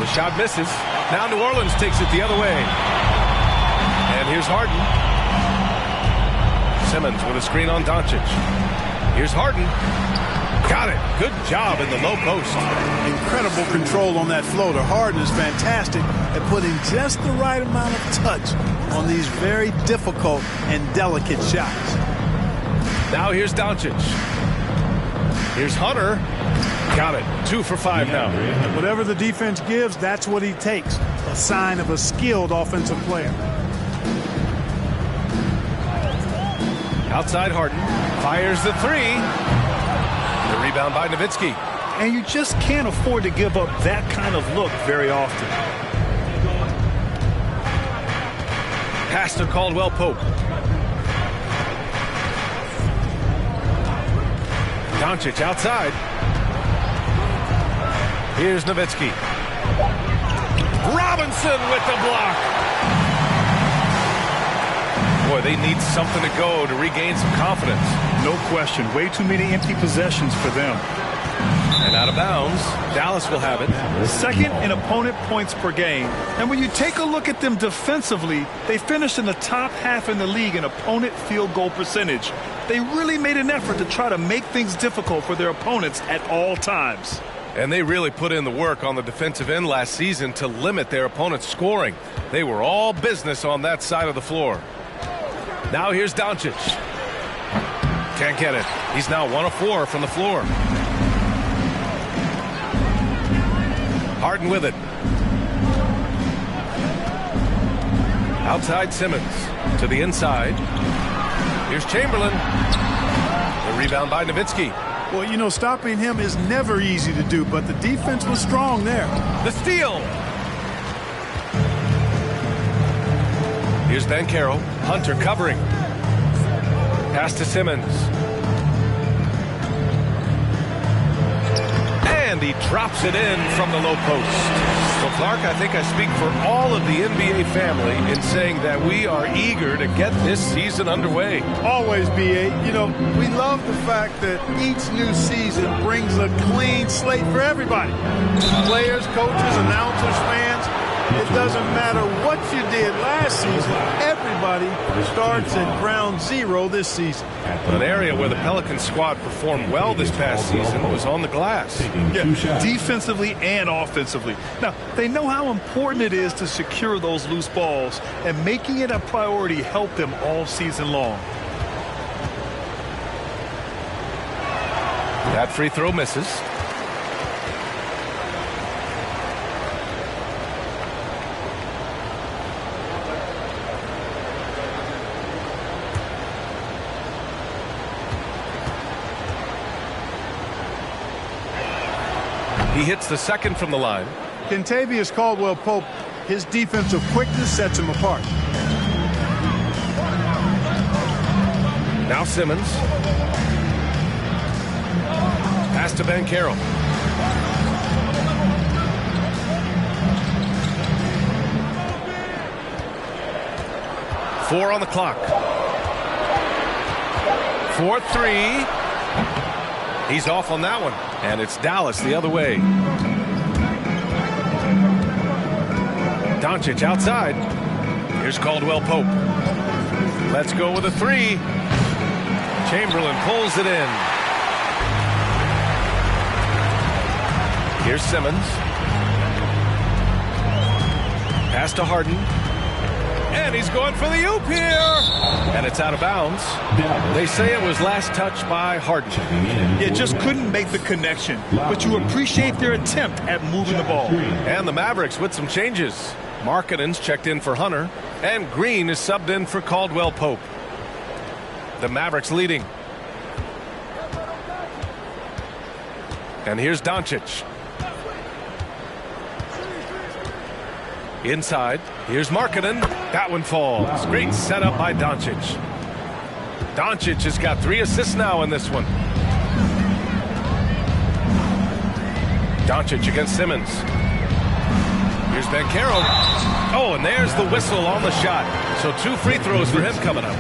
The shot misses. Now New Orleans takes it the other way. And here's Harden. Simmons with a screen on Doncic. Here's Harden. Got it. Good job in the low post. Incredible control on that floater. Harden is fantastic at putting just the right amount of touch on these very difficult and delicate shots. Now here's Doncic. Here's Hunter. Got it. 2 for 5 now. Whatever the defense gives, that's what he takes. A sign of a skilled offensive player. Outside Harden. Fires the three. The rebound by Nowitzki. And you just can't afford to give up that kind of look very often. Pass to Caldwell Pope. Doncic outside. Here's Nowitzki. Robinson with the block. Boy, they need something to go to regain some confidence. No question. Way too many empty possessions for them. And out of bounds, Dallas will have it. Second in opponent points per game. And when you take a look at them defensively, they finished in the top half in the league in opponent field goal percentage. They really made an effort to try to make things difficult for their opponents at all times. And they really put in the work on the defensive end last season to limit their opponent's scoring. They were all business on that side of the floor. Now here's Doncic. Can't get it. He's now 1 of 4 from the floor. Harden with it. Outside Simmons. To the inside. Here's Chamberlain. The rebound by Nowitzki. Well, you know, stopping him is never easy to do, but the defense was strong there. The steal. Here's Banchero. Hunter covering. Pass to Simmons. And he drops it in from the low post. So, Clark, I think I speak for all of the NBA family in saying that we are eager to get this season underway. Always, B.A. You know, we love the fact that each new season brings a clean slate for everybody. Players, coaches, announcers, fans. It doesn't matter what you did last season. Everybody starts at ground zero this season. An area where the Pelicans squad performed well this past season was on the glass. Yeah, defensively and offensively. Now, they know how important it is to secure those loose balls, and making it a priority helped them all season long. That free throw misses. He hits the second from the line. Kentavious Caldwell Pope, his defensive quickness sets him apart. Now Simmons. Pass to Banchero. 4 on the clock. 4-3. He's off on that one. And it's Dallas the other way. Doncic outside. Here's Caldwell Pope. Let's go with a 3. Chamberlain pulls it in. Here's Simmons. Pass to Harden. And he's going for the oop here. And it's out of bounds. They say it was last touched by Harden. Yeah, just couldn't make the connection. But you appreciate their attempt at moving the ball. And the Mavericks with some changes. Markkanen's checked in for Hunter. And Green is subbed in for Caldwell Pope. The Mavericks leading. And here's Doncic. Inside. Here's Markkanen. That one falls. Great setup by Doncic. Doncic has got 3 assists now in this one. Doncic against Simmons. Here's Banchero. Oh, and there's the whistle on the shot. So 2 free throws for him coming up.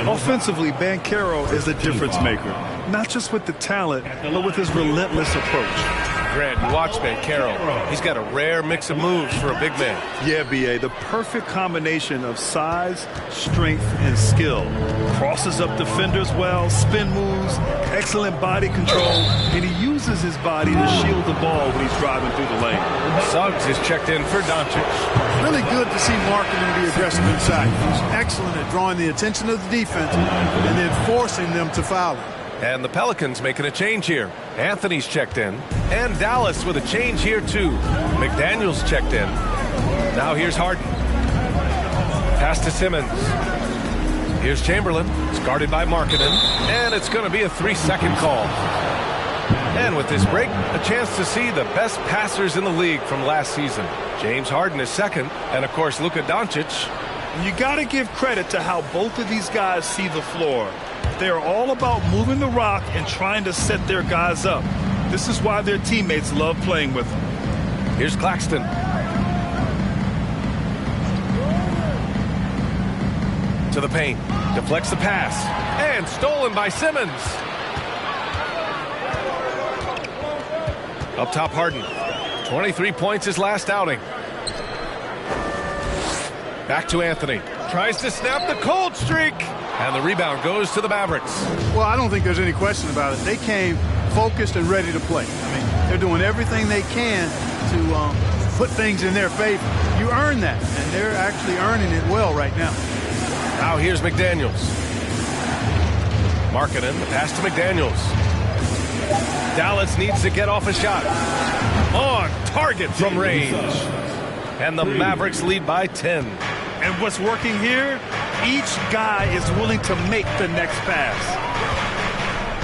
Offensively, Banchero is a difference maker. Not just with the talent, but with his relentless approach. Grant, you watch Banchero. He's got a rare mix of moves for a big man. Yeah, B.A., the perfect combination of size, strength, and skill. Crosses up defenders well, spin moves, excellent body control, and he uses his body to shield the ball when he's driving through the lane. Suggs is checked in for Doncic. Really good to see Markkanen be aggressive inside. He's excellent at drawing the attention of the defense and then forcing them to foul him. And the Pelicans making a change here. Anthony's checked in. And Dallas with a change here, too. McDaniels checked in. Now here's Harden. Pass to Simmons. Here's Chamberlain. It's guarded by Markkanen. And it's going to be a 3-second call. And with this break, a chance to see the best passers in the league from last season. James Harden is second. And, of course, Luka Doncic. You got to give credit to how both of these guys see the floor. They're all about moving the rock and trying to set their guys up. This is why their teammates love playing with them. Here's Claxton. To the paint. Deflects the pass. And stolen by Simmons. Up top, Harden. 23 points his last outing. Back to Anthony. Tries to snap the cold streak. And the rebound goes to the Mavericks. Well, I don't think there's any question about it. They came focused and ready to play. I mean, they're doing everything they can to put things in their favor. You earn that, and they're actually earning it well right now. Now here's McDaniels. Markkanen, the pass to McDaniels. Dallas needs to get off a shot. On target from range. And the Mavericks lead by 10. And what's working here? Each guy is willing to make the next pass.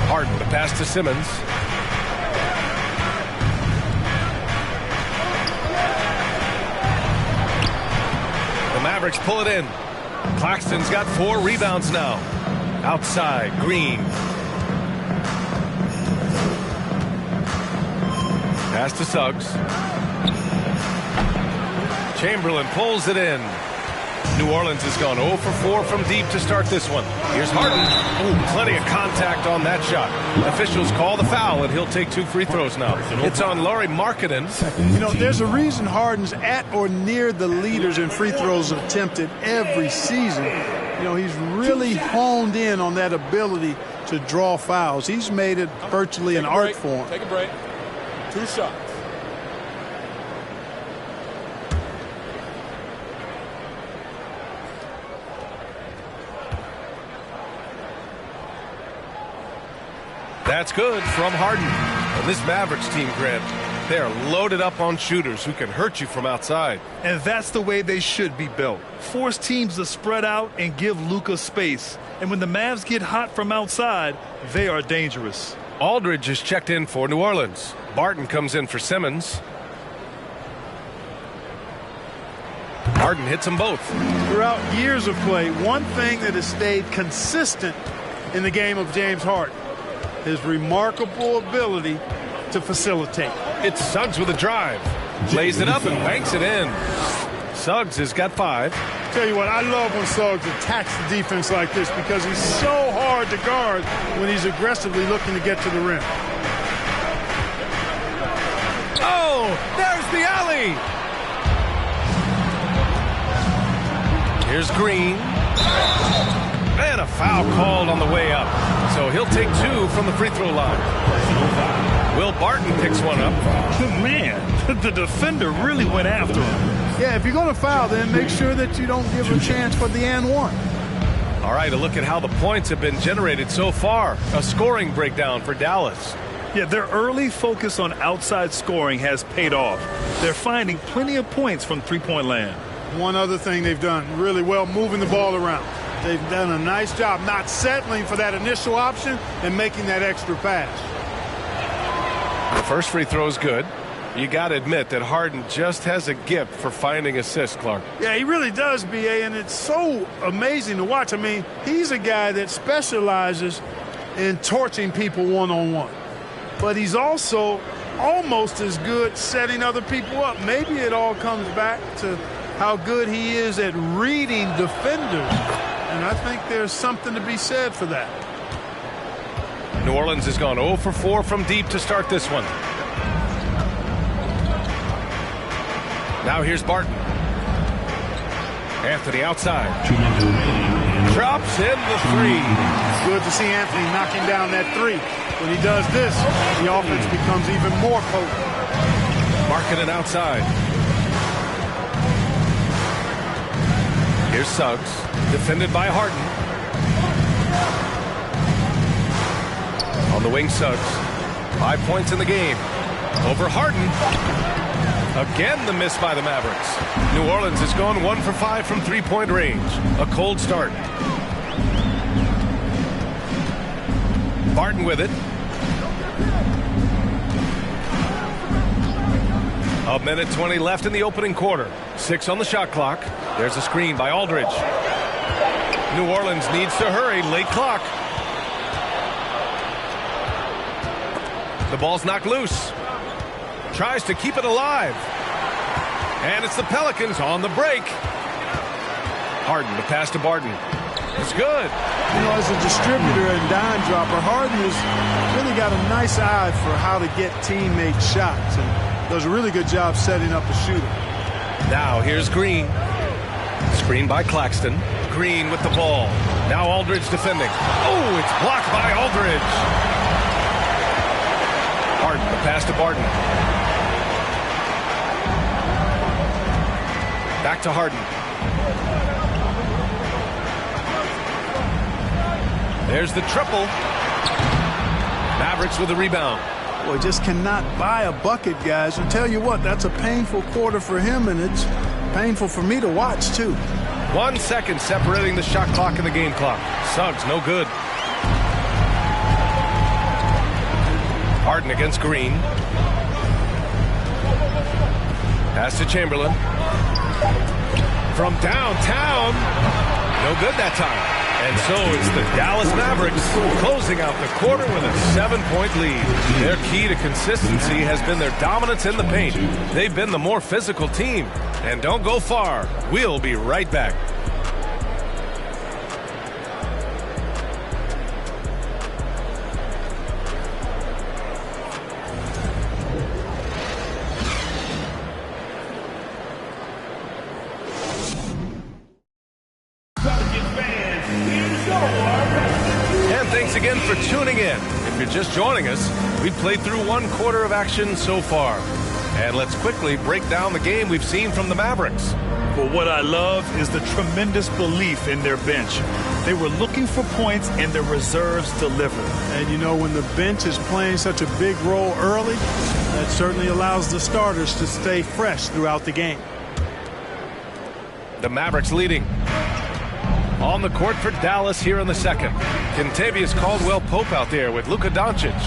Harden, the pass to Simmons. The Mavericks pull it in. Claxton's got 4 rebounds now. Outside, Green. Pass to Suggs. Chamberlain pulls it in. New Orleans has gone 0 for 4 from deep to start this one. Here's Harden. Ooh, plenty of contact on that shot. Officials call the foul, and he'll take 2 free throws now. It's on Lauri Markkanen. You know, there's a reason Harden's at or near the leaders in free throws attempted every season. You know, he's really honed in on that ability to draw fouls. He's made it virtually an art form. Take a break. 2 shots. That's good from Harden. And this Mavericks team, Grant, they are loaded up on shooters who can hurt you from outside. And that's the way they should be built. Force teams to spread out and give Luka space. And when the Mavs get hot from outside, they are dangerous. Aldridge is checked in for New Orleans. Barton comes in for Simmons. Harden hits them both. Throughout years of play, one thing that has stayed consistent in the game of James Harden, his remarkable ability to facilitate. It's Suggs with a drive. Lays it up and banks it in. Suggs has got 5. Tell you what, I love when Suggs attacks the defense like this because he's so hard to guard when he's aggressively looking to get to the rim. Oh, there's the alley. Here's Green. And a foul called on the way up. So he'll take 2 from the free throw line. Will Barton picks one up. Man, the defender really went after him. Yeah, if you're going to foul, then make sure that you don't give a chance for the and one. All right, a look at how the points have been generated so far. A scoring breakdown for Dallas. Yeah, their early focus on outside scoring has paid off. They're finding plenty of points from three-point land. One other thing they've done really well, moving the ball around. They've done a nice job not settling for that initial option and making that extra pass. The first free throw is good. You got to admit that Harden just has a gift for finding assists, Clark. Yeah, he really does, B.A., and it's so amazing to watch. I mean, he's a guy that specializes in torching people one-on-one. But he's also almost as good setting other people up. Maybe it all comes back to how good he is at reading defenders. And I think there's something to be said for that. New Orleans has gone 0 for 4 from deep to start this one. Now here's Barton. Anthony outside. Drops in the 3. Good to see Anthony knocking down that 3. When he does this, the offense becomes even more potent. Markkanen outside. Here's Suggs, defended by Harden. On the wing, Suggs. 5 points in the game. Over Harden. Again, the miss by the Mavericks. New Orleans has gone 1 for 5 from three-point range. A cold start. Barton with it. A minute 20 left in the opening quarter. 6 on the shot clock. There's a screen by Aldridge. New Orleans needs to hurry. Late clock. The ball's knocked loose. Tries to keep it alive. And it's the Pelicans on the break. Harden, the pass to Barton. It's good. You know, as a distributor and dime dropper, Harden has really got a nice eye for how to get teammate shots. And does a really good job setting up a shooter. Now here's Green. Screen by Claxton. Green with the ball. Now Aldridge defending. Oh, it's blocked by Aldridge. Harden, the pass to Barton. Back to Harden. There's the triple. Mavericks with the rebound. Boy, just cannot buy a bucket, guys. And tell you what, that's a painful quarter for him, and it's painful for me to watch, too. 1 second separating the shot clock and the game clock. Suggs, no good. Harden against Green. Pass to Chamberlain. From downtown. No good that time. And so it's the Dallas Mavericks closing out the quarter with a 7-point lead. Their key to consistency has been their dominance in the paint. They've been the more physical team. And don't go far. We'll be right back. Thanks again for tuning in. If you're just joining us, we've played through 1 quarter of action so far. And let's quickly break down the game we've seen from the Mavericks. But what I love is the tremendous belief in their bench. They were looking for points and their reserves delivered. And you know, when the bench is playing such a big role early, that certainly allows the starters to stay fresh throughout the game. The Mavericks leading. On the court for Dallas here in the second. Kentavious Caldwell-Pope out there with Luka Doncic.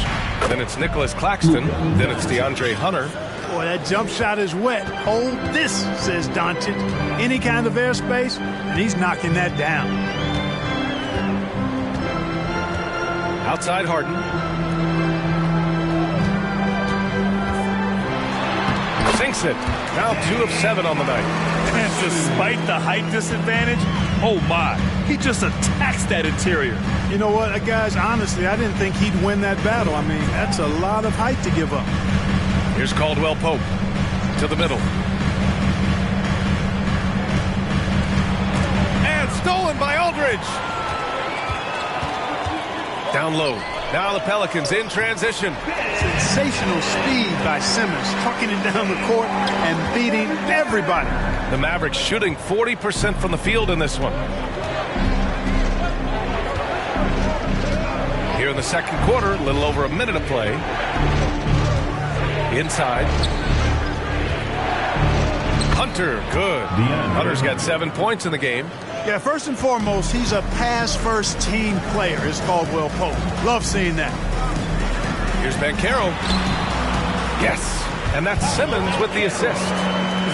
Then it's Nicholas Claxton. Then it's DeAndre Hunter. Boy, that jump shot is wet. Hold this, says Doncic. Any kind of airspace, and he's knocking that down. Outside Harden. Sinks it. Now 2 of 7 on the night. And despite the height disadvantage, oh my, he just attacks that interior. You know what, guys, honestly, I didn't think he'd win that battle. I mean, that's a lot of height to give up. Here's Caldwell Pope to the middle. And stolen by Aldridge. Down low. Now the Pelicans in transition. Sensational speed by Simmons, trucking it down the court and beating everybody. The Mavericks shooting 40% from the field in this one. Here in the second quarter, a little over a minute of play. Inside. Hunter, good. Hunter's got 7 points in the game. Yeah, first and foremost, he's a pass-first team player, is Caldwell Pope. Love seeing that. Here's Banchero. Yes, and that's Simmons with the assist.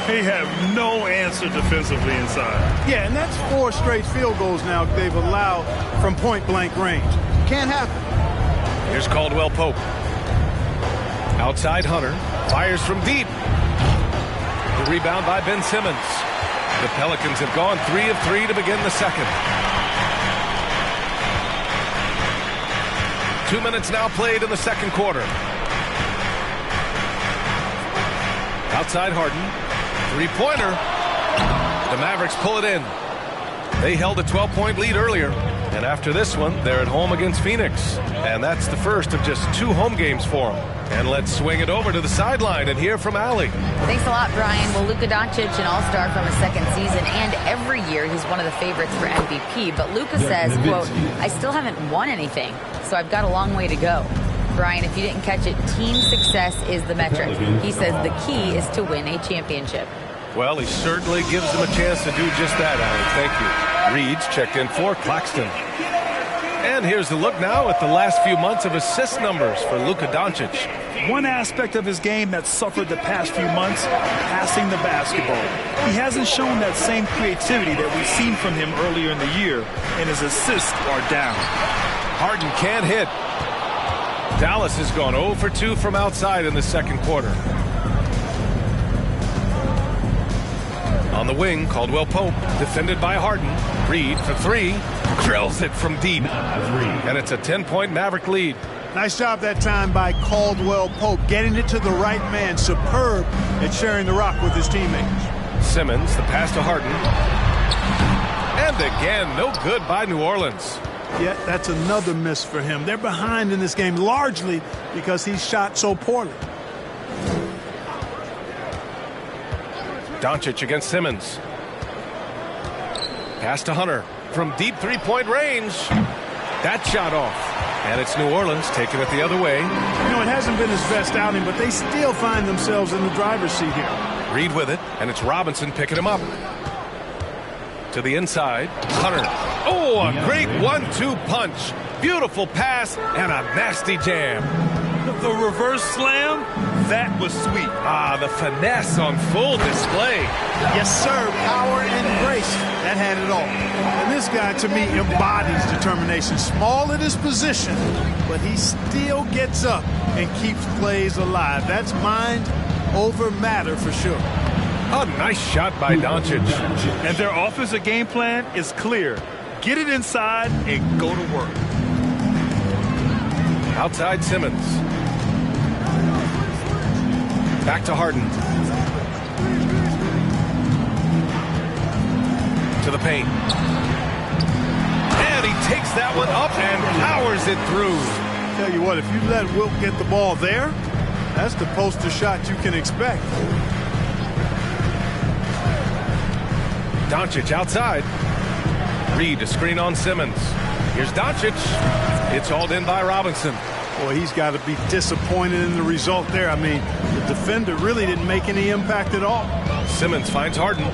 They have no answer defensively inside. Yeah, and that's 4 straight field goals now they've allowed from point-blank range. Can't happen. Here's Caldwell Pope. Outside Hunter. Fires from deep. The rebound by Ben Simmons. The Pelicans have gone 3 of 3 to begin the second. 2 minutes now played in the second quarter. Outside Harden. Three-pointer. The Mavericks pull it in. They held a 12-point lead earlier. And after this one, they're at home against Phoenix. And that's the first of just 2 home games for them. And let's swing it over to the sideline and hear from Allie. Thanks a lot, Brian. Well, Luka Doncic, an all-star from his second season, and every year he's one of the favorites for MVP. But Luka says, quote, I still haven't won anything, so I've got a long way to go. Brian, if you didn't catch it, team success is the metric. He says the key is to win a championship. Well, he certainly gives them a chance to do just that, Allie. Thank you. Reed's checked in for Claxton. And here's a look now at the last few months of assist numbers for Luka Doncic. One aspect of his game that suffered the past few months, passing the basketball. He hasn't shown that same creativity that we've seen from him earlier in the year, and his assists are down. Harden can't hit. Dallas has gone 0 for 2 from outside in the second quarter. On the wing, Caldwell Pope, defended by Harden. Reed for 3, drills it from deep. And it's a 10-point Maverick lead. Nice job that time by Caldwell Pope, getting it to the right man. Superb at sharing the rock with his teammates. Simmons, the pass to Harden. And again, no good by New Orleans. Yeah, that's another miss for him. They're behind in this game largely because he shot so poorly. Doncic against Simmons. Pass to Hunter from deep three-point range. That shot off. And it's New Orleans taking it the other way. You know, it hasn't been his best outing, but they still find themselves in the driver's seat here. Reed with it, and it's Robinson picking him up. To the inside, Hunter. Oh, a great 1-2 punch. Beautiful pass and a nasty jam. The reverse slam, that was sweet. Ah, the finesse on full display. Yes, sir. Power and grace. That had it all. And this guy, to me, embodies determination. Small at his position, but he still gets up and keeps plays alive. That's mind over matter for sure. A nice shot by Doncic. And their offensive game plan is clear. Get it inside and go to work. Outside Simmons. Back to Harden. To the paint. And he takes that one up and powers it through. Tell you what, if you let Wilt get the ball there, that's the poster shot you can expect. Doncic outside. Reed, a screen on Simmons. Here's Doncic. It's hauled in by Robinson. Boy, he's got to be disappointed in the result there. I mean, the defender really didn't make any impact at all. Simmons finds Harden.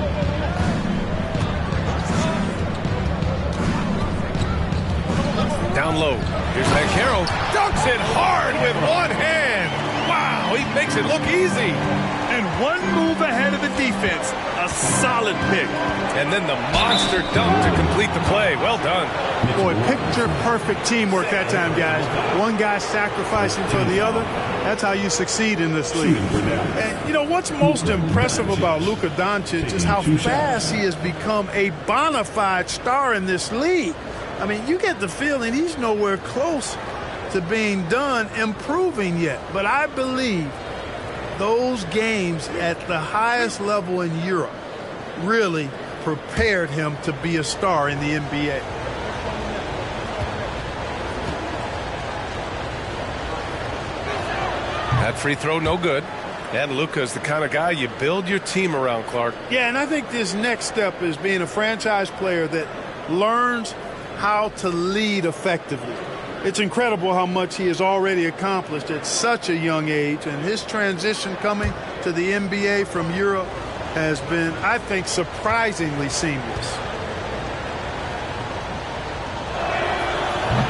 Down low. Here's Banchero. Dunks it hard with one hand. Wow, he makes it look easy. And one move ahead of the defense. A solid pick. And then the monster dunk to complete the play. Well done. Boy, picture-perfect teamwork that time, guys. One guy sacrificing for the other. That's how you succeed in this league. And, you know, what's most impressive about Luka Doncic is how fast he has become a bona fide star in this league. I mean, you get the feeling he's nowhere close to being done improving yet. But I believe those games at the highest level in Europe really prepared him to be a star in the NBA. That free throw, no good. And Luka is the kind of guy you build your team around, Clark. Yeah, and I think this next step is being a franchise player that learns how to lead effectively. It's incredible how much he has already accomplished at such a young age, and his transition coming to the NBA from Europe has been, I think, surprisingly seamless.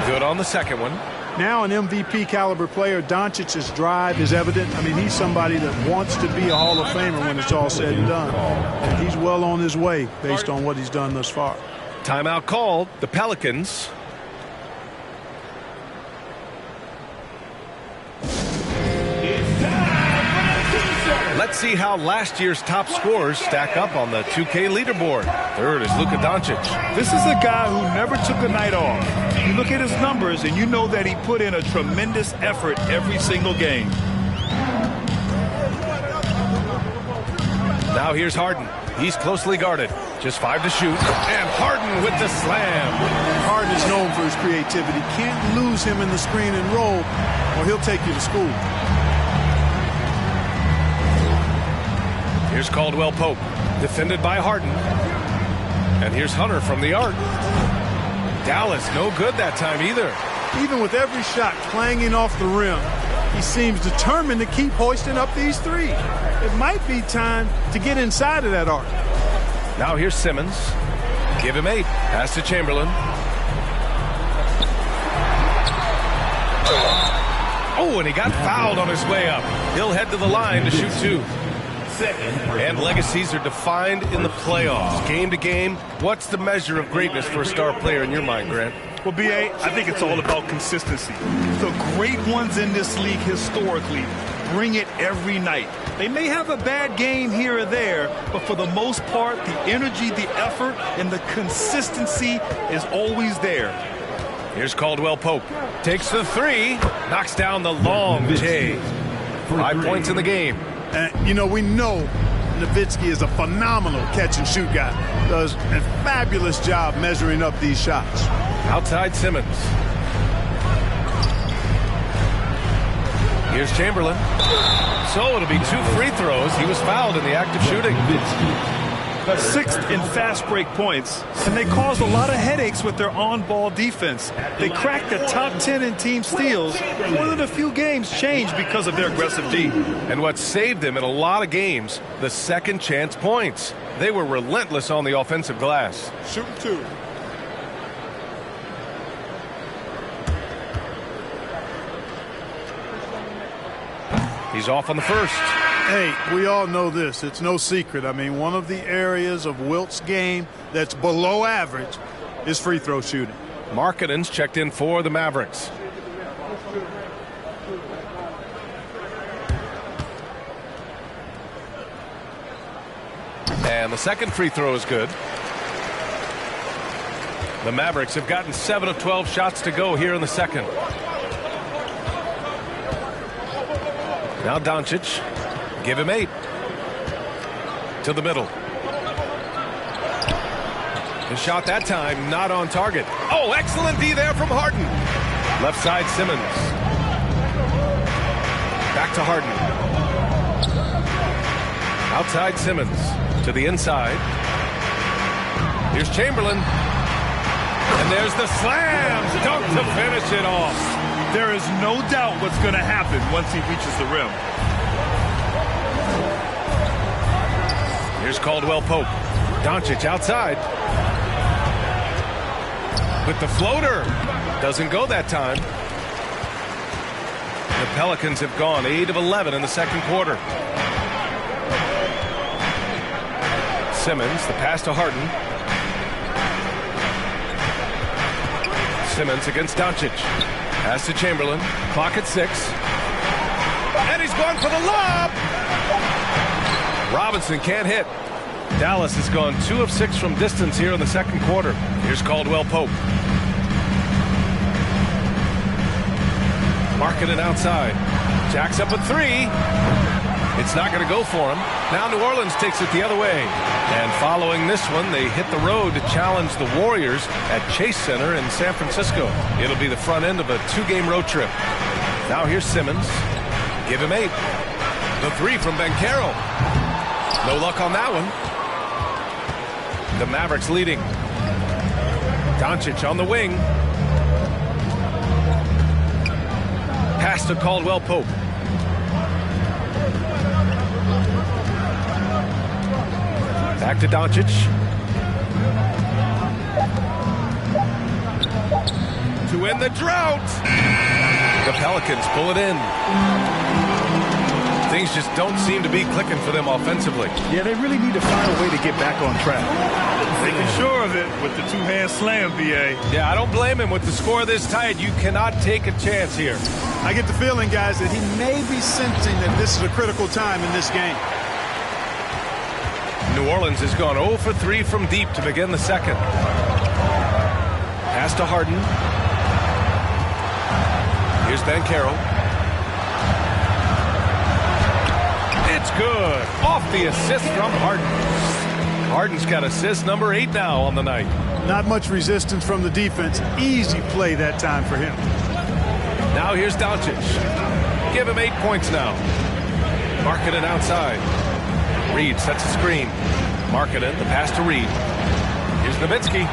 Good on the second one. Now an MVP caliber player, Doncic's drive is evident. I mean, he's somebody that wants to be a Hall of Famer when it's all said and done. And he's well on his way based on what he's done thus far. Timeout called. The Pelicans. Let's see how last year's top scorers stack up on the 2K leaderboard. Third is Luka Doncic. This is a guy who never took a night off. You look at his numbers and you know that he put in a tremendous effort every single game. Now here's Harden. He's closely guarded. Just 5 to shoot. And Harden with the slam. Harden is known for his creativity. Can't lose him in the screen and roll, or he'll take you to school. Here's Caldwell Pope, defended by Harden. And here's Hunter from the arc. Dallas, no good that time either. Even with every shot clanging off the rim, he seems determined to keep hoisting up these threes. It might be time to get inside of that arc. Now here's Simmons. Give him 8. Pass to Chamberlain. Oh, and he got fouled on his way up. He'll head to the line to shoot 2. And legacies are defined in the playoffs. Game to game, what's the measure of greatness for a star player in your mind, Grant? Well, B.A., I think it's all about consistency. The great ones in this league historically bring it every night. They may have a bad game here or there, but for the most part, the energy, the effort, and the consistency is always there. Here's Caldwell Pope. Takes the 3. Knocks down the long J. 5 points in the game. And, you know, we know Nowitzki is a phenomenal catch-and-shoot guy. Does a fabulous job measuring up these shots. Outside Simmons. Here's Chamberlain. So it'll be 2 free throws. He was fouled in the act of shooting. 6th in fast break points, and they caused a lot of headaches with their on-ball defense. They cracked the top 10 in team steals. More than a few games changed because of their aggressive D. And what saved them in a lot of games, the second chance points. They were relentless on the offensive glass. Shoot 2. He's off on the first. Hey, we all know this. It's no secret. I mean, one of the areas of Wilt's game that's below average is free throw shooting. Markkanen's checked in for the Mavericks. And the second free throw is good. The Mavericks have gotten 7 of 12 shots to go here in the second. Now Doncic. Give him 8. To the middle. The shot that time not on target. Oh, excellent D there from Harden. Left side Simmons. Back to Harden. Outside Simmons. To the inside. Here's Chamberlain. And there's the slam. Dunk to finish it off. There is no doubt what's going to happen once he reaches the rim. Here's Caldwell Pope. Doncic outside. With the floater. Doesn't go that time. The Pelicans have gone 8 of 11 in the second quarter. Simmons, the pass to Harden. Simmons against Doncic. Pass to Chamberlain. Clock at 6. And he's going for the lob. Robinson can't hit. Dallas has gone 2 of 6 from distance here in the second quarter. Here's Caldwell Pope. Markkanen outside. Jacks up a 3. It's not going to go for him. Now New Orleans takes it the other way. And following this one, they hit the road to challenge the Warriors at Chase Center in San Francisco. It'll be the front end of a 2-game road trip. Now here's Simmons. Give him 8. The 3 from Banchero. No luck on that one. The Mavericks leading. Doncic on the wing. Pass to Caldwell Pope. Back to Doncic. To end the drought. The Pelicans pull it in. Things just don't seem to be clicking for them offensively. Yeah, they really need to find a way to get back on track. Making sure of it with the 2-hand slam, BA. Yeah, I don't blame him with the score this tight. You cannot take a chance here. I get the feeling, guys, that he may be sensing that this is a critical time in this game. New Orleans has gone 0 for 3 from deep to begin the second. Pass to Harden. Here's Banchero. It's good. Off the assist from Harden. Harden's got assist number 8 now on the night. Not much resistance from the defense. Easy play that time for him. Now here's Doncic. Give him 8 points now. Markkanen outside. Reed sets a screen. Markkanen, the pass to Reed. Here's Nowitzki.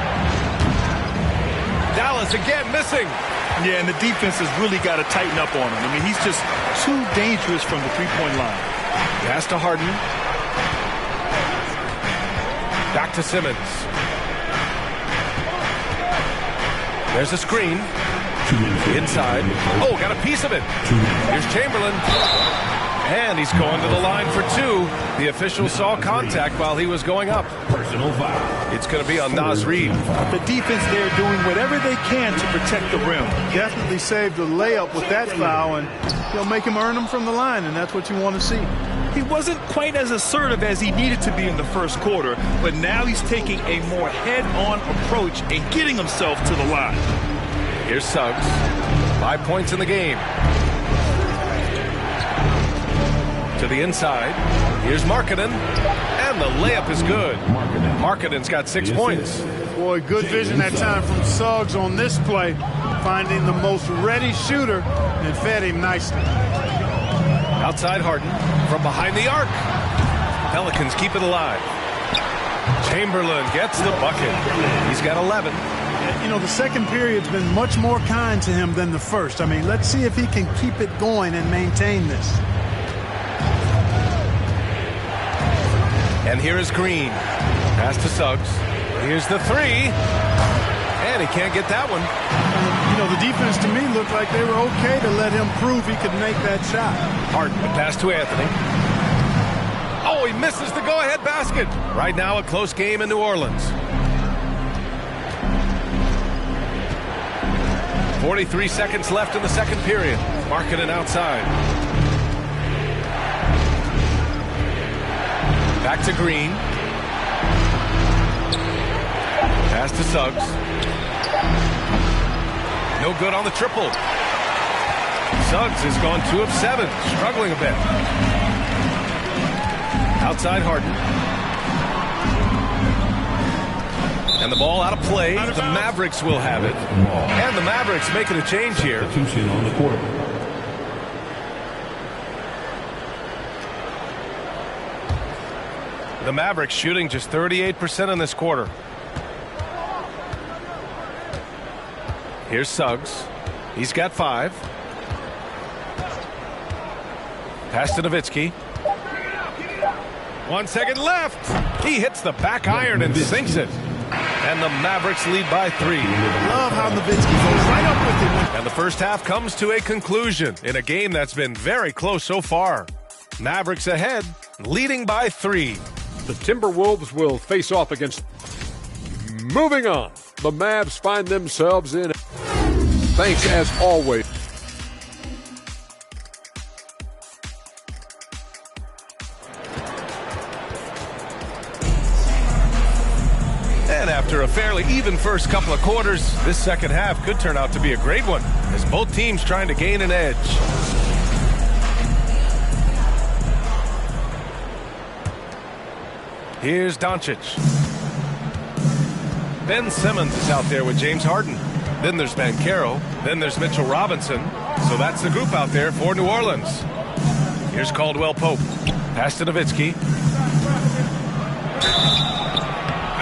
Dallas again missing. Yeah, and the defense has really got to tighten up on him. I mean, he's just too dangerous from the three-point line. Pass to Harden. Back to Simmons. There's a screen. Inside. Oh, got a piece of it. Here's Chamberlain. And he's going to the line for 2. The official saw contact while he was going up. Personal foul. It's going to be on Naz Reid. The defense there doing whatever they can to protect the rim. Definitely saved a layup with that foul, and he'll make him earn them from the line, and that's what you want to see. He wasn't quite as assertive as he needed to be in the first quarter, but now he's taking a more head-on approach and getting himself to the line. Here's Suggs. 5 points in the game. To the inside. Here's Markkanen. And the layup is good. Markkanen's got 6 points. Boy, good vision that time from Suggs on this play. Finding the most ready shooter and fed him nicely. Outside Harden. From behind the arc. Pelicans keep it alive. Chamberlain gets the bucket. He's got 11. You know, the second period's been much more kind to him than the first. I mean, let's see if he can keep it going and maintain this. And here is Green. Pass to Suggs. Here's the 3. And he can't get that one. You know, the defense to me looked like they were okay to let him prove he could make that shot. Harden, the pass to Anthony. Oh, he misses the go-ahead basket. Right now, a close game in New Orleans. 43 seconds left in the second period. Markkanen outside. Back to Green. Pass to Suggs. No good on the triple. Suggs has gone 2 of 7, struggling a bit. Outside Harden. And the ball out of play. The Mavericks will have it. And the Mavericks making a change here. On the court. The Mavericks shooting just 38% in this quarter. Here's Suggs. He's got 5. Pass to Nowitzki. 1 second left. He hits the back iron and sinks it. And the Mavericks lead by 3. Love how Nowitzki goes right up with it. And the first half comes to a conclusion in a game that's been very close so far. Mavericks ahead, leading by 3. The Timberwolves will face off against... Moving on. The Mavs find themselves in... Thanks as always. And after a fairly even first couple of quarters, this second half could turn out to be a great one as both teams trying to gain an edge. Here's Doncic. Ben Simmons is out there with James Harden. Then there's Banchero. Then there's Mitchell Robinson. So that's the group out there for New Orleans. Here's Caldwell Pope. Pass to Nowitzki.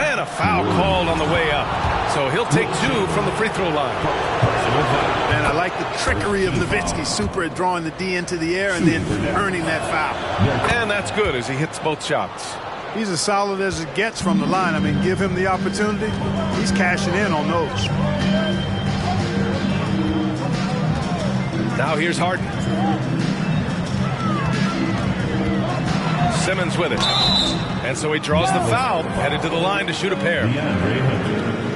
And a foul called on the way up. So he'll take 2 from the free throw line. And I like the trickery of Nowitzki. Super at drawing the D into the air and then earning that foul. And that's good as he hits both shots. He's as solid as it gets from the line. I mean, give him the opportunity. He's cashing in on those. Now here's Harden. Simmons with it. And so he draws the foul, headed to the line to shoot a pair.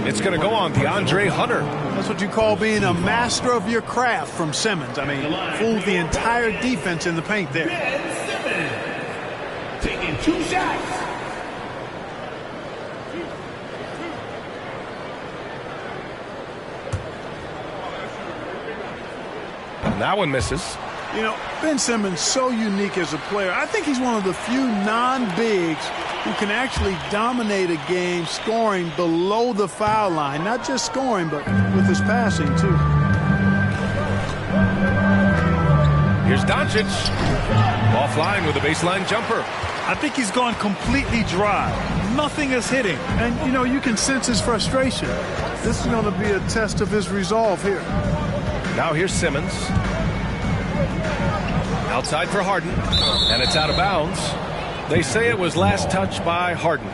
It's going to go on DeAndre Hunter. That's what you call being a master of your craft from Simmons. I mean, fooled the entire defense in the paint there. Taking 2 shots. And that one misses. You know, Ben Simmons, so unique as a player. I think he's one of the few non-bigs who can actually dominate a game scoring below the foul line. Not just scoring, but with his passing, too. Here's Doncic. Offline with a baseline jumper. I think he's gone completely dry. Nothing is hitting. And, you know, you can sense his frustration. This is going to be a test of his resolve here. Now here's Simmons. Outside for Harden. And it's out of bounds. They say it was last touched by Harden.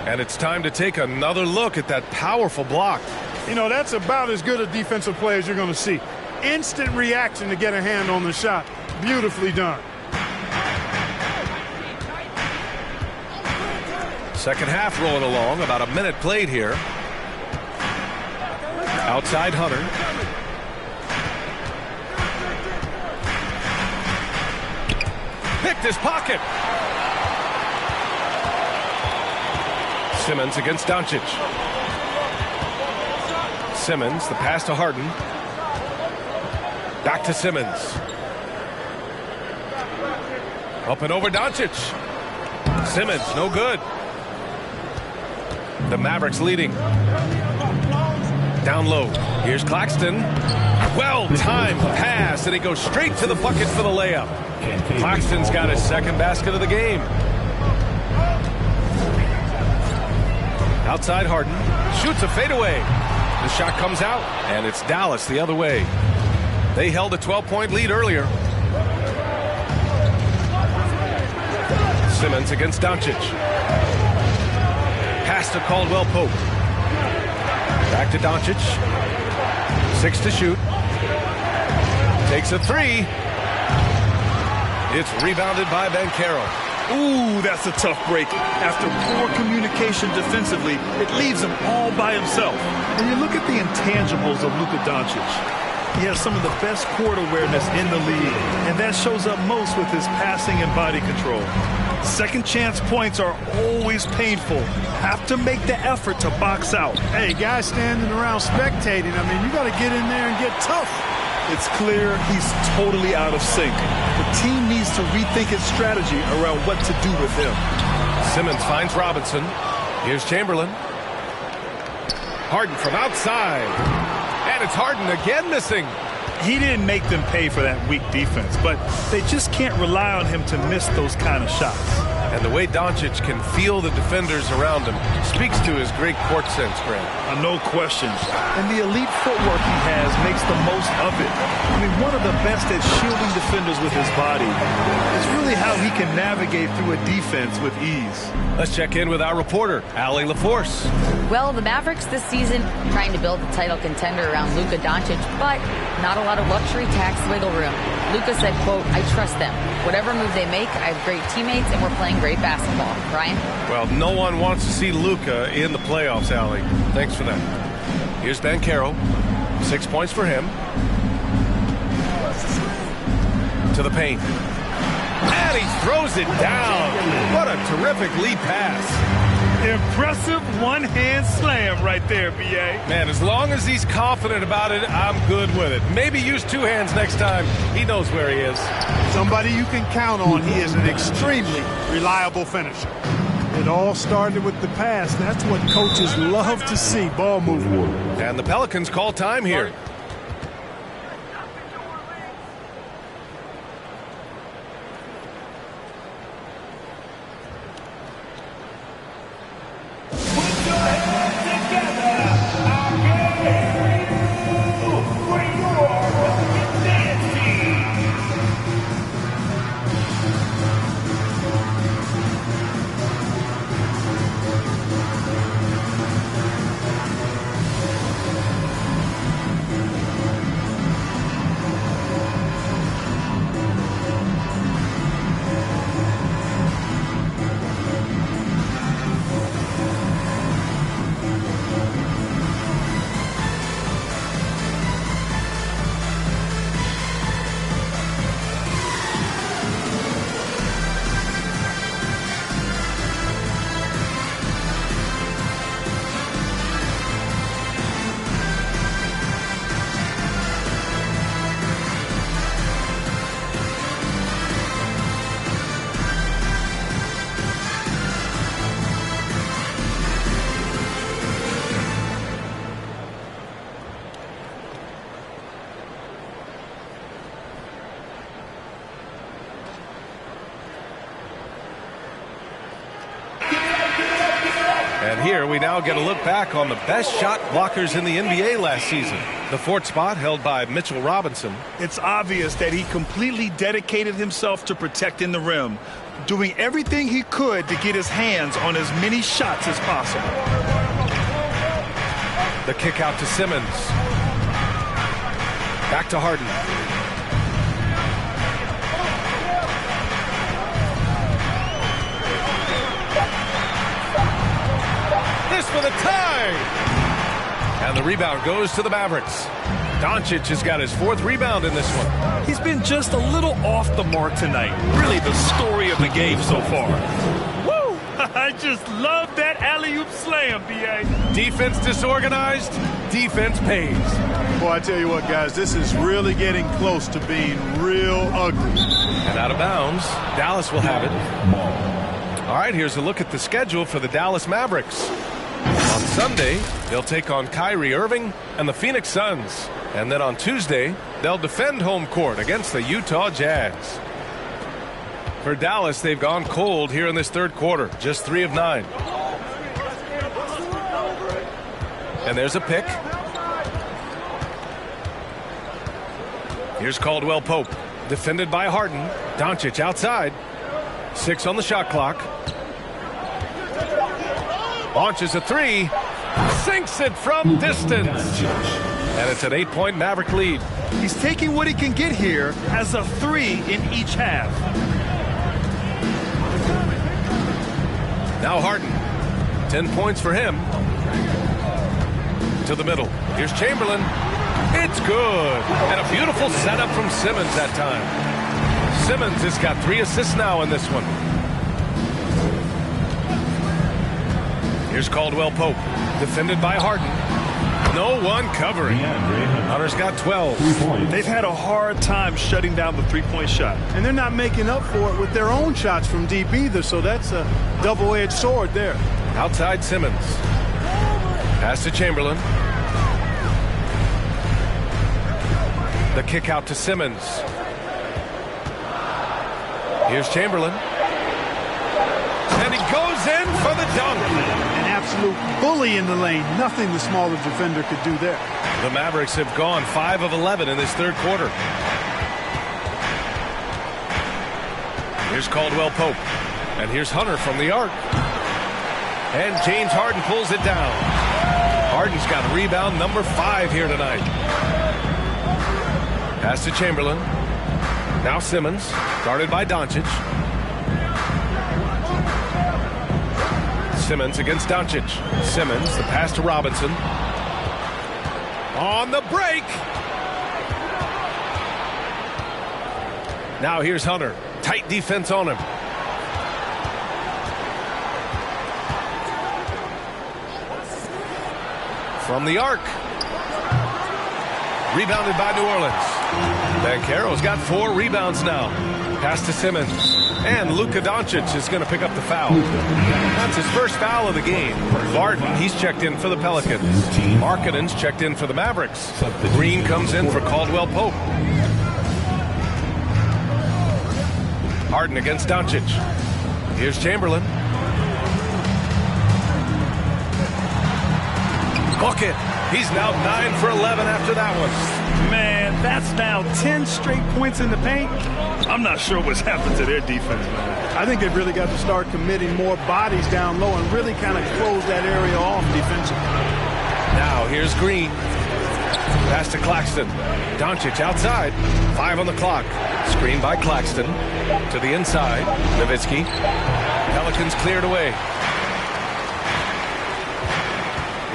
And it's time to take another look at that powerful block. You know, that's about as good a defensive play as you're going to see. Instant reaction to get a hand on the shot. Beautifully done. Second half rolling along. About a minute played here. Outside Hunter. Picked his pocket. Simmons against Doncic. Simmons, the pass to Harden. Back to Simmons. Up and over Doncic. Simmons, no good. The Mavericks leading. Down low. Here's Claxton. Well-timed pass, and he goes straight to the bucket for the layup. Claxton's got his second basket of the game. Outside Harden. Shoots a fadeaway. The shot comes out, and it's Dallas the other way. They held a 12-point lead earlier. Simmons against Doncic. Pass to Caldwell Pope. Back to Doncic. 6 to shoot. Takes a 3. It's rebounded by Banchero. Ooh, that's a tough break. After poor communication defensively, it leaves him all by himself. And you look at the intangibles of Luka Doncic. He has some of the best court awareness in the league, and that shows up most with his passing and body control. Second chance points are always painful. Have to make the effort to box out. Hey, guys standing around spectating, I mean, you got to get in there and get tough. It's clear he's totally out of sync. The team needs to rethink its strategy around what to do with him. Simmons finds Robinson. Here's Chamberlain. Harden from outside. And it's Harden again missing. He didn't make them pay for that weak defense, but they just can't rely on him to miss those kind of shots. And the way Doncic can feel the defenders around him speaks to his great court sense, Grant. No question. And the elite footwork he has makes the most of it. I mean, one of the best at shielding defenders with his body. It's really how he can navigate through a defense with ease. Let's check in with our reporter, Allie LaForce. Well, the Mavericks this season trying to build a title contender around Luka Doncic, but not a lot of luxury tax wiggle room. Luka said, quote, "I trust them. Whatever move they make, I have great teammates and we're playing great basketball." Ryan? Well, no one wants to see Luka in the playoffs, Allie. Thanks for that. Here's Banchero. 6 points for him. To the paint. And he throws it down. What a terrific lead pass. Impressive one-hand slam right there, B.A. Man, as long as he's confident about it, I'm good with it. Maybe use 2 hands next time. He knows where he is. Somebody you can count on. He is an extremely reliable finisher. It all started with the pass. That's what coaches love to see, ball movement. And the Pelicans call time here. And here we now get a look back on the best shot blockers in the NBA last season. The 4th spot held by Mitchell Robinson. It's obvious that he completely dedicated himself to protecting the rim, doing everything he could to get his hands on as many shots as possible. The kick out to Simmons. Back to Harden. For the tie. And the rebound goes to the Mavericks. Doncic has got his 4th rebound in this one. He's been just a little off the mark tonight. Really the story of the game so far. Woo! I just love that alley-oop slam, B.A. Defense disorganized, defense pays. Boy, I tell you what, guys, this is really getting close to being real ugly. And out of bounds, Dallas will have it. All right, here's a look at the schedule for the Dallas Mavericks. On Sunday, they'll take on Kyrie Irving and the Phoenix Suns. And then on Tuesday, they'll defend home court against the Utah Jazz. For Dallas, they've gone cold here in this 3rd quarter, just 3 of 9. And there's a pick. Here's Caldwell Pope, defended by Harden. Doncic outside. 6 on the shot clock. Launches a 3, sinks it from distance. And it's an 8-point Maverick lead. He's taking what he can get here as a 3 in each half. Now Harden, 10 points for him. To the middle. Here's Chamberlain. It's good. And a beautiful setup from Simmons that time. Simmons has got 3 assists now in this one. Here's Caldwell Pope, defended by Harden. No one covering. Hunter's got 12. They've had a hard time shutting down the 3-point shot. And they're not making up for it with their own shots from deep either, so that's a double-edged sword there. Outside Simmons. Pass to Chamberlain. The kick out to Simmons. Here's Chamberlain. And he goes in for the dunk. An absolute bully in the lane. Nothing the smaller defender could do there. The Mavericks have gone 5 of 11 in this 3rd quarter. Here's Caldwell Pope. And here's Hunter from the arc. And James Harden pulls it down. Harden's got rebound number 5 here tonight. Pass to Chamberlain. Now Simmons, guarded by Doncic. Simmons against Doncic. Simmons, the pass to Robinson. On the break. Now here's Hunter. Tight defense on him. From the arc. Rebounded by New Orleans. Banchero's got 4 rebounds now. Pass to Simmons. And Luka Doncic is going to pick up the foul. That's his first foul of the game. Barton, he's checked in for the Pelicans. Markkanen's checked in for the Mavericks. Green comes in for Caldwell Pope. Harden against Doncic. Here's Chamberlain. Bucket. He's now 9 for 11 after that one. Man, that's now 10 straight points in the paint. I'm not sure what's happened to their defense, man. I think they've really got to start committing more bodies down low and really kind of close that area off defensively. Now here's Green. Pass to Claxton. Doncic outside. 5 on the clock. Screen by Claxton. To the inside. Nowitzki. Pelicans cleared away.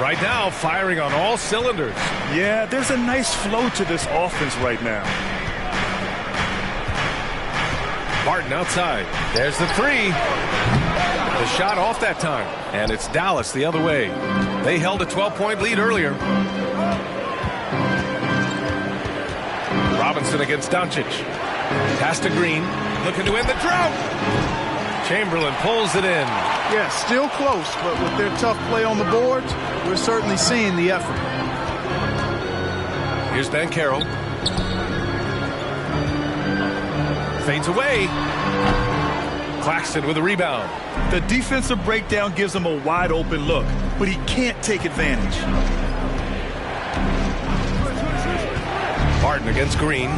Right now, firing on all cylinders. Yeah, there's a nice flow to this offense right now. Barton outside. There's the 3. The shot off that time. And it's Dallas the other way. They held a 12-point lead earlier. Robinson against Doncic. Pass to Green. Looking to end the drought. Chamberlain pulls it in. Yeah, still close, but with their tough play on the boards, we're certainly seeing the effort. Here's Banchero. Fades away. Claxton with a rebound. The defensive breakdown gives him a wide open look, but he can't take advantage. Barton against Green.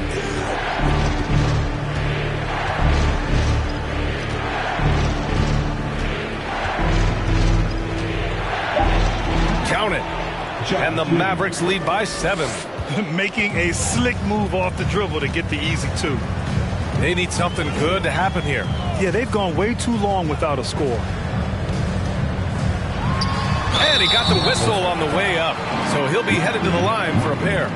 Count it. And the Mavericks lead by 7. Making a slick move off the dribble to get the easy 2. They need something good to happen here. Yeah, they've gone way too long without a score. And he got the whistle on the way up, so he'll be headed to the line for a pair.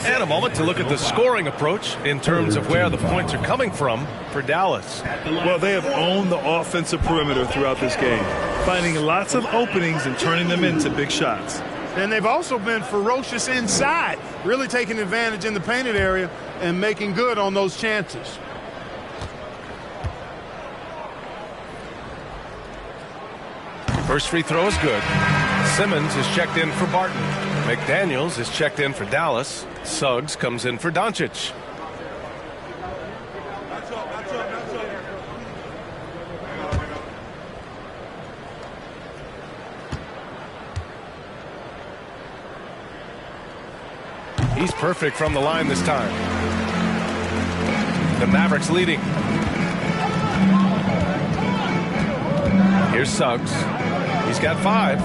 And a moment to look at the scoring approach in terms of where the points are coming from for Dallas. Well, they have owned the offensive perimeter throughout this game, finding lots of openings and turning them into big shots. And they've also been ferocious inside, really taking advantage in the painted area and making good on those chances. First free throw is good. Simmons is checked in for Barton. McDaniels is checked in for Dallas. Suggs comes in for Doncic. He's perfect from the line this time. The Mavericks leading. Here's Suggs. He's got 5.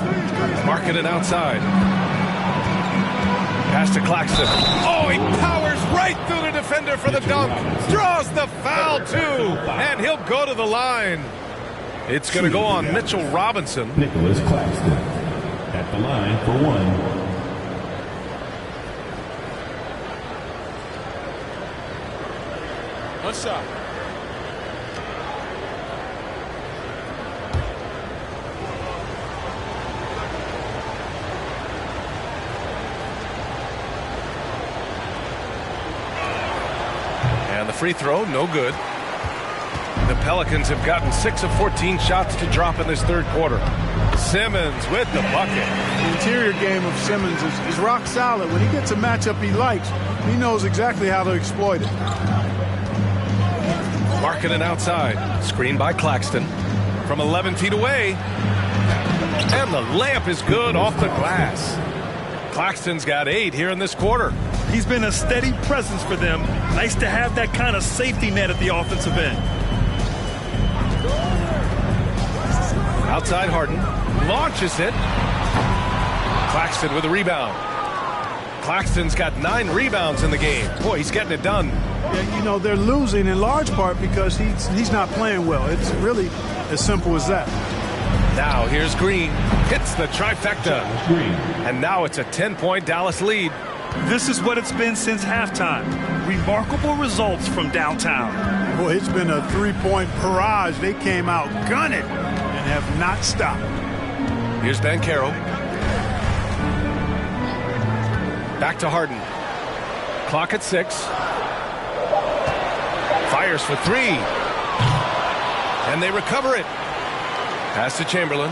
Markkanen outside. Pass to Claxton. Oh, he powers right through the defender for the dunk. Draws the foul, too. And he'll go to the line. It's going to go on Mitchell Robinson. Nicholas Claxton at the line for 1. One shot. And the free throw, no good. The Pelicans have gotten 6 of 14 shots to drop in this third quarter. Simmons with the bucket. The interior game of Simmons is rock solid. When he gets a matchup he likes, he knows exactly how to exploit it. Markkanen outside. Screen by Claxton. From 11 feet away. And the layup is good off the glass. Claxton's got 8 here in this quarter. He's been a steady presence for them. Nice to have that kind of safety net at the offensive end. Outside Harden. Launches it. Claxton with a rebound. Claxton's got 9 rebounds in the game. Boy, he's getting it done. Yeah, you know, they're losing in large part because he's not playing well. It's really as simple as that. Now here's Green. Hits the trifecta. And now it's a 10-point Dallas lead. This is what it's been since halftime. Remarkable results from downtown. Boy, it's been a three-point barrage. They came out gunning and have not stopped. Here's Banchero. Back to Harden. Clock at 6. Fires for 3. And they recover it. Pass to Chamberlain.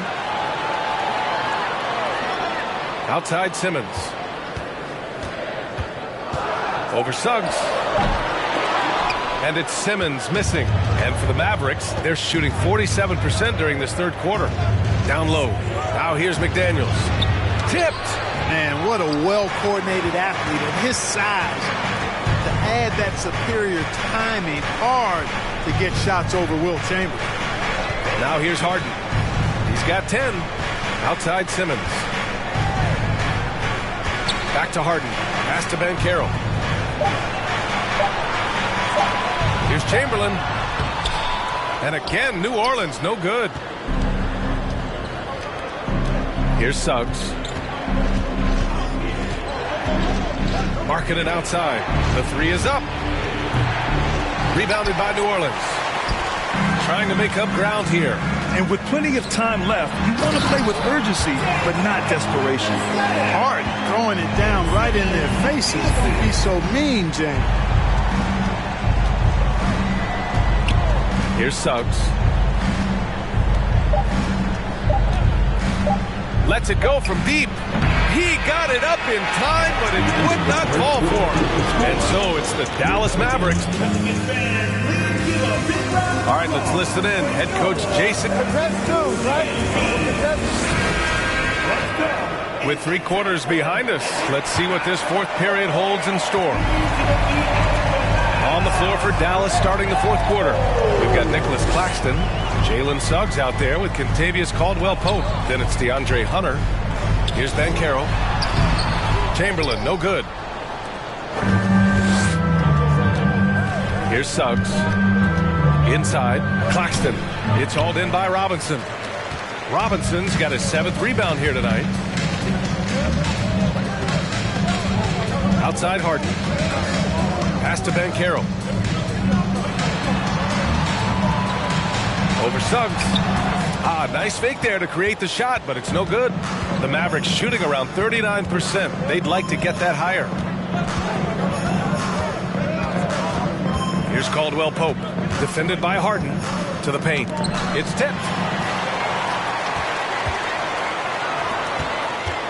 Outside Simmons. Over Suggs. And it's Simmons missing. And for the Mavericks, they're shooting 47% during this third quarter. Down low. Now here's McDaniels. Tipped. Man, what a well-coordinated athlete at his size. To add that superior timing, hard to get shots over Will Chamberlain. Now here's Harden. He's got 10. Outside Simmons. Back to Harden. Pass to Banchero. Here's Chamberlain. And again, New Orleans, no good. Here's Suggs. Marking it outside. The 3 is up. Rebounded by New Orleans. Trying to make up ground here. And with plenty of time left, you want to play with urgency, but not desperation. Hard throwing it down right in their faces. To be so mean, James. Here's Suggs. Lets it go from deep. He got it up in time, but it would not fall for him. And so it's the Dallas Mavericks. All right, let's listen in. Head coach Jason. With 3 quarters behind us, let's see what this fourth period holds in store. On the floor for Dallas starting the fourth quarter. We've got Nicholas Claxton, Jalen Suggs out there with Kentavious Caldwell-Pope. Then it's DeAndre Hunter. Here's Banchero. Chamberlain, no good. Here's Suggs. Inside, Claxton. It's hauled in by Robinson. Robinson's got his 7th rebound here tonight. Outside Harden. Pass to Banchero. Over Suggs. Nice fake there to create the shot, but it's no good. The Mavericks shooting around 39%. They'd like to get that higher. Here's Caldwell-Pope. Defended by Harden. To the paint. It's tipped.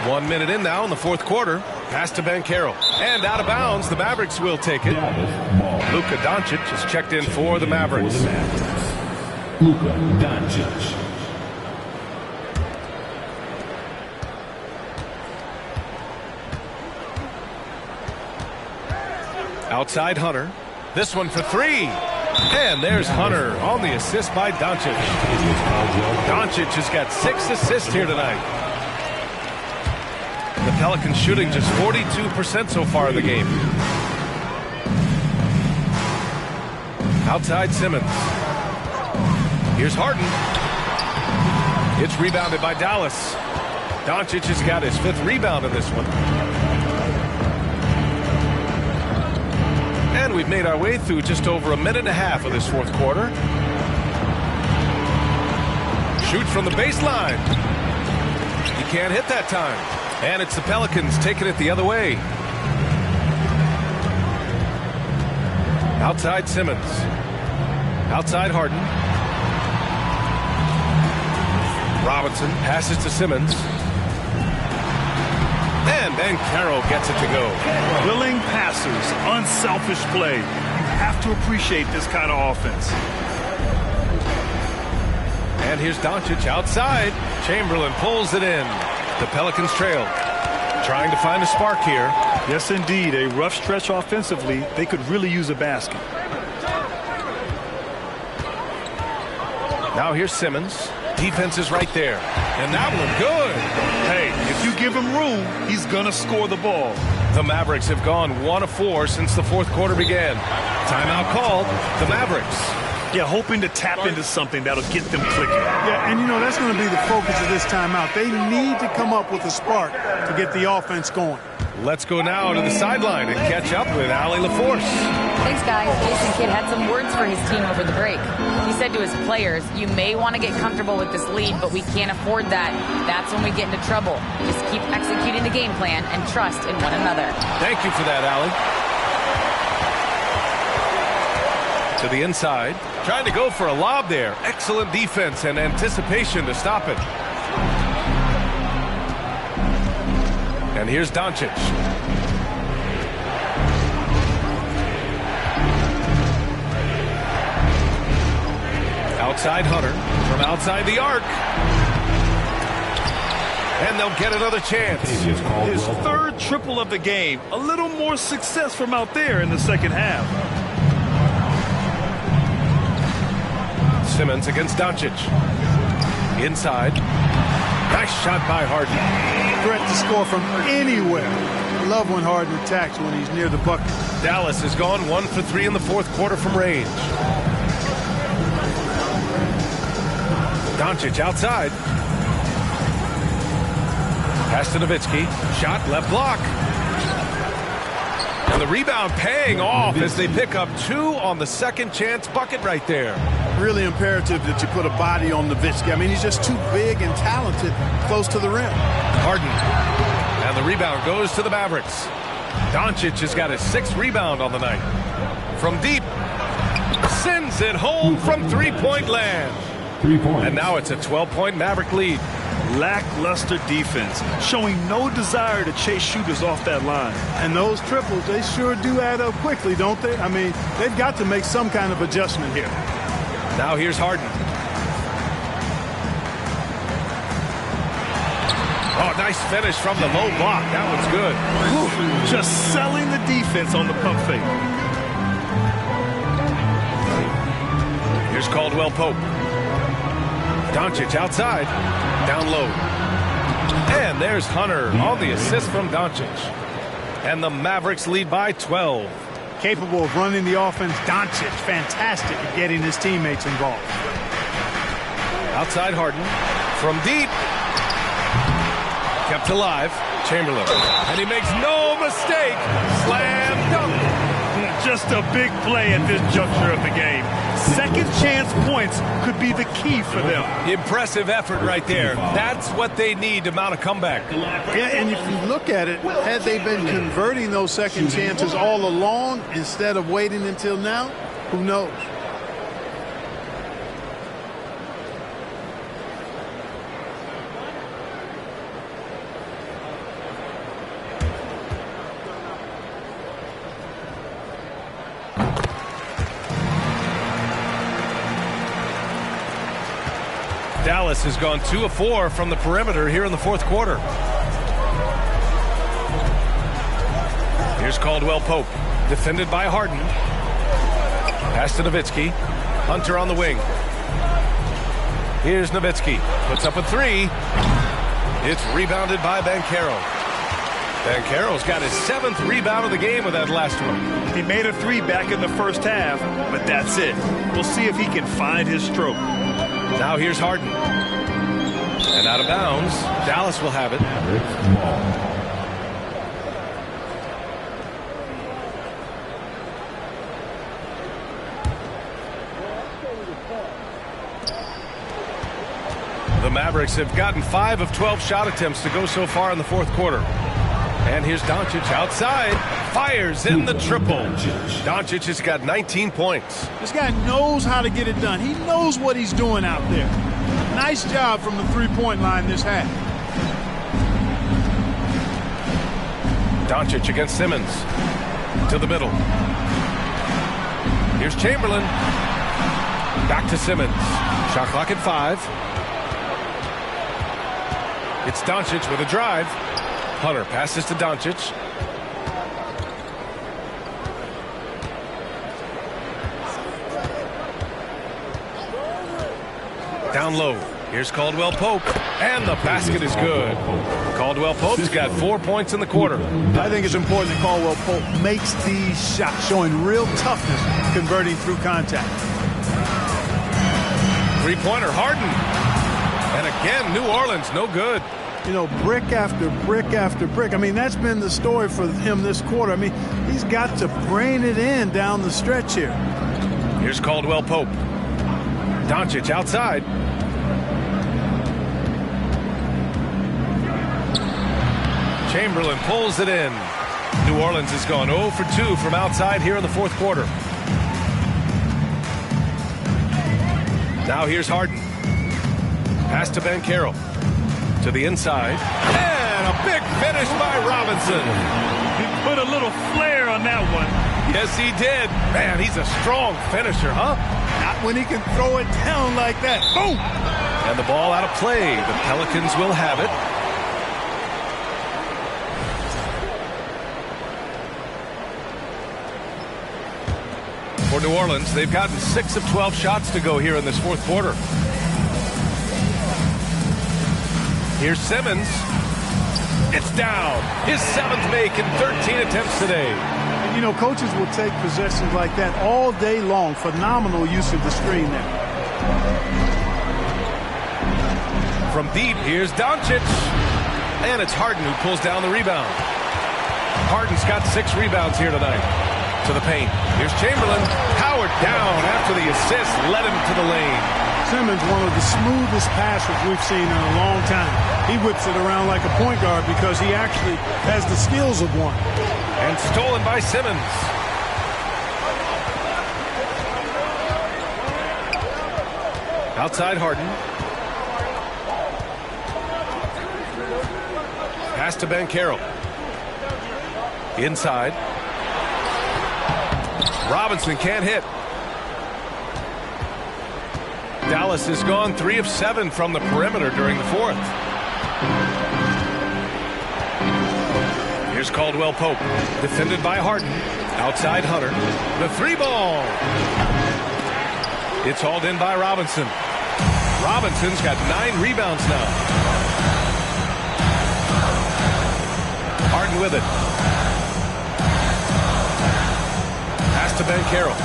1 minute in now in the fourth quarter. Pass to Banchero. And out of bounds, the Mavericks will take it. Luka Doncic is checked in for the Mavericks. Luka Doncic. Outside Hunter. This one for 3. And there's Hunter on the assist by Doncic. Doncic has got 6 assists here tonight. The Pelicans shooting just 42% so far in the game. Outside Simmons. Here's Harden. It's rebounded by Dallas. Doncic has got his 5th rebound in this one. And we've made our way through just over a minute and a half of this fourth quarter. Shoots from the baseline. He can't hit that time. And it's the Pelicans taking it the other way. Outside Simmons. Outside Harden. Robinson passes to Simmons. And Banchero gets it to go. Willing passers, unselfish play. You have to appreciate this kind of offense. And here's Doncic outside. Chamberlain pulls it in. The Pelicans trail. Trying to find a spark here. Yes, indeed. A rough stretch offensively. They could really use a basket. Now here's Simmons. Defense is right there. And that one good. Hey, if you give him room, he's going to score the ball. The Mavericks have gone 1 of 4 since the fourth quarter began. Timeout called. The Mavericks. Yeah, hoping to tap into something that'll get them clicking. Yeah, and that's going to be the focus of this timeout. They need to come up with a spark to get the offense going. Let's go now to the sideline and catch up with Allie LaForce. Thanks, guys. Jason Kidd had some words for his team over the break. He said to his players, you may want to get comfortable with this lead, but we can't afford that. That's when we get into trouble. Just keep executing the game plan and trust in one another. Thank you for that, Allie. To the inside. Trying to go for a lob there. Excellent defense and anticipation to stop it. And here's Doncic. Outside Hunter from outside the arc. And they'll get another chance. His third triple of the game. A little more success from out there in the second half. Simmons against Doncic. Inside. Nice shot by Harden. Threat to score from anywhere. Love when Harden attacks when he's near the bucket. Dallas has gone 1 for 3 in the fourth quarter from range. Doncic outside. Pass to Nowitzki. Shot left block. And the rebound paying off as they pick up 2 on the second chance bucket right there. Really imperative that you put a body on Nowitzki. I mean, he's just too big and talented close to the rim. Harden. And the rebound goes to the Mavericks. Doncic has got his 6th rebound on the night. From deep. Sends it home from three-point land. 3 points. And now it's a 12-point Maverick lead. Lackluster defense, showing no desire to chase shooters off that line. And those triples, they sure do add up quickly, don't they? I mean, they've got to make some kind of adjustment here. Now here's Harden. Oh, nice finish from the low block. That one's good. Ooh, just selling the defense on the pump fake. Here's Caldwell Pope. Doncic outside. Down low. And there's Hunter on the assist from Doncic. And the Mavericks lead by 12. Capable of running the offense. Doncic, fantastic at getting his teammates involved. Outside Harden. From deep. Kept alive. Chamberlain. And he makes no mistake. Slam dunk. Just a big play at this juncture of the game. Second chance points could be the key for them. Impressive effort right there. That's what they need to mount a comeback. Yeah, and if you look at it, had they been converting those second chances all along instead of waiting until now, who knows? Dallas has gone 2 of 4 from the perimeter here in the fourth quarter. Here's Caldwell Pope, defended by Harden. Pass to Nowitzki. Hunter on the wing. Here's Nowitzki. Puts up a 3. It's rebounded by Banchero. Banchero's got his 7th rebound of the game with that last one. He made a 3 back in the first half, but that's it. We'll see if he can find his stroke. Now here's Harden. And out of bounds. Dallas will have it. The Mavericks have gotten 5 of 12 shot attempts to go so far in the fourth quarter. And here's Doncic outside. Fires in the triple. Doncic has got 19 points. This guy knows how to get it done. He knows what he's doing out there. Nice job from the three-point line this half. Doncic against Simmons. To the middle. Here's Chamberlain. Back to Simmons. Shot clock at 5. It's Doncic with a drive. Hunter passes to Doncic. Down low. Here's Caldwell Pope. And the basket is good. Caldwell Pope's got 4 points in the quarter. I think it's important that Caldwell Pope makes these shots, showing real toughness, converting through contact. Three-pointer, Harden. And again, New Orleans, no good. You know, brick after brick after brick. I mean, that's been the story for him this quarter. I mean, he's got to brain it in down the stretch here. Here's Caldwell Pope. Doncic outside. Chamberlain pulls it in. New Orleans has gone 0 for 2 from outside here in the fourth quarter. Now here's Harden. Pass to Banchero. To the inside. And a big finish by Robinson. He put a little flair on that one. Yes, he did. Man, he's a strong finisher, huh? Not when he can throw it down like that. Boom! And the ball out of play. The Pelicans will have it. For New Orleans, they've gotten 6 of 12 shots to go here in this fourth quarter. Here's Simmons. It's down. His 7th make in 13 attempts today. And, you know, coaches will take possessions like that all day long. Phenomenal use of the screen there. From deep, here's Doncic. And it's Harden who pulls down the rebound. Harden's got 6 rebounds here tonight. To the paint. Here's Chamberlain. Powered down after the assist led him to the lane. Simmons, one of the smoothest passers we've seen in a long time. He whips it around like a point guard because he actually has the skills of one. And stolen by Simmons. Outside Harden. Pass to Banchero. Inside. Robinson can't hit. Dallas has gone 3 of 7 from the perimeter during the fourth. Here's Caldwell Pope. Defended by Harden. Outside Hunter. The 3-ball. It's hauled in by Robinson. Robinson's got 9 rebounds now. Harden with it. Pass to Banchero.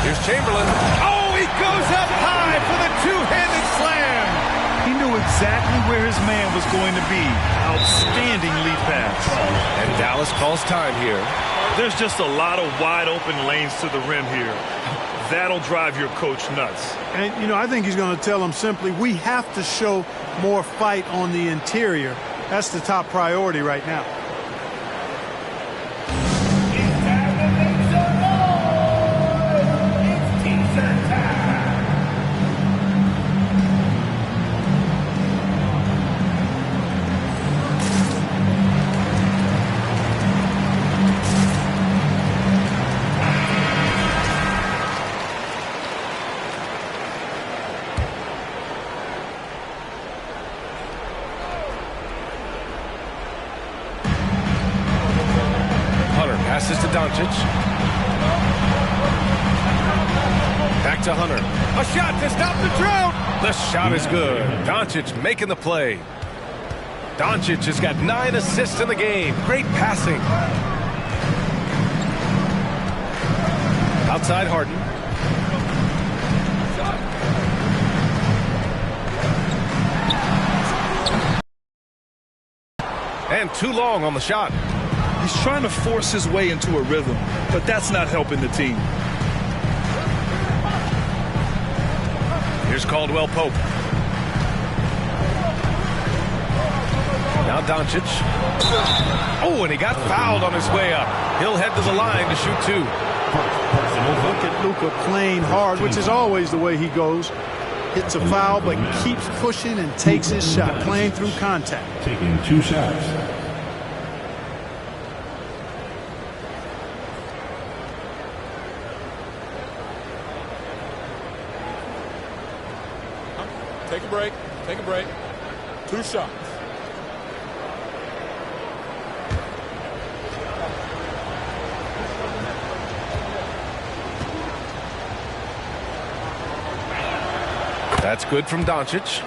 Here's Chamberlain. Oh, he goes up high for the two-handed slam. He knew exactly where his man was going to be. Outstanding lead pass. And Dallas calls time here. There's just a lot of wide open lanes to the rim here. That'll drive your coach nuts. And, you know, I think he's going to tell them simply, we have to show more fight on the interior. That's the top priority right now. Passes to Doncic. Back to Hunter. A shot to stop the drought. The shot is good. Doncic making the play. Doncic has got 9 assists in the game. Great passing. Outside Harden. And too long on the shot. He's trying to force his way into a rhythm, but that's not helping the team. Here's Caldwell Pope. Now Doncic. Oh, and he got fouled on his way up. He'll head to the line to shoot 2. Look at Luka playing hard, which is always the way he goes. Hits a foul, but keeps pushing and takes his shot, playing through contact. Taking 2 shots. Take a break. Take a break. 2 shots. That's good from Doncic.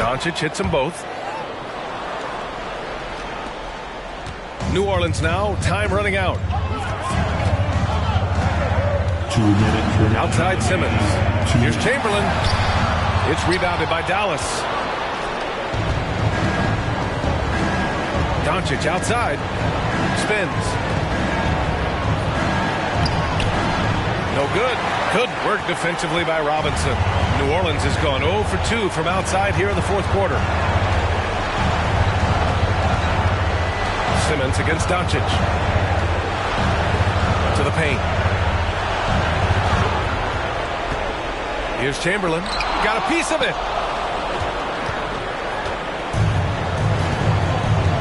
Doncic hits them both. New Orleans now, time running out. 2 minutes. Outside Simmons. Here's Chamberlain. It's rebounded by Dallas. Doncic outside. Spins. No good. Good work defensively by Robinson. New Orleans has gone 0 for 2 from outside here in the fourth quarter. Simmons against Doncic. To the paint. Here's Chamberlain. Got a piece of it.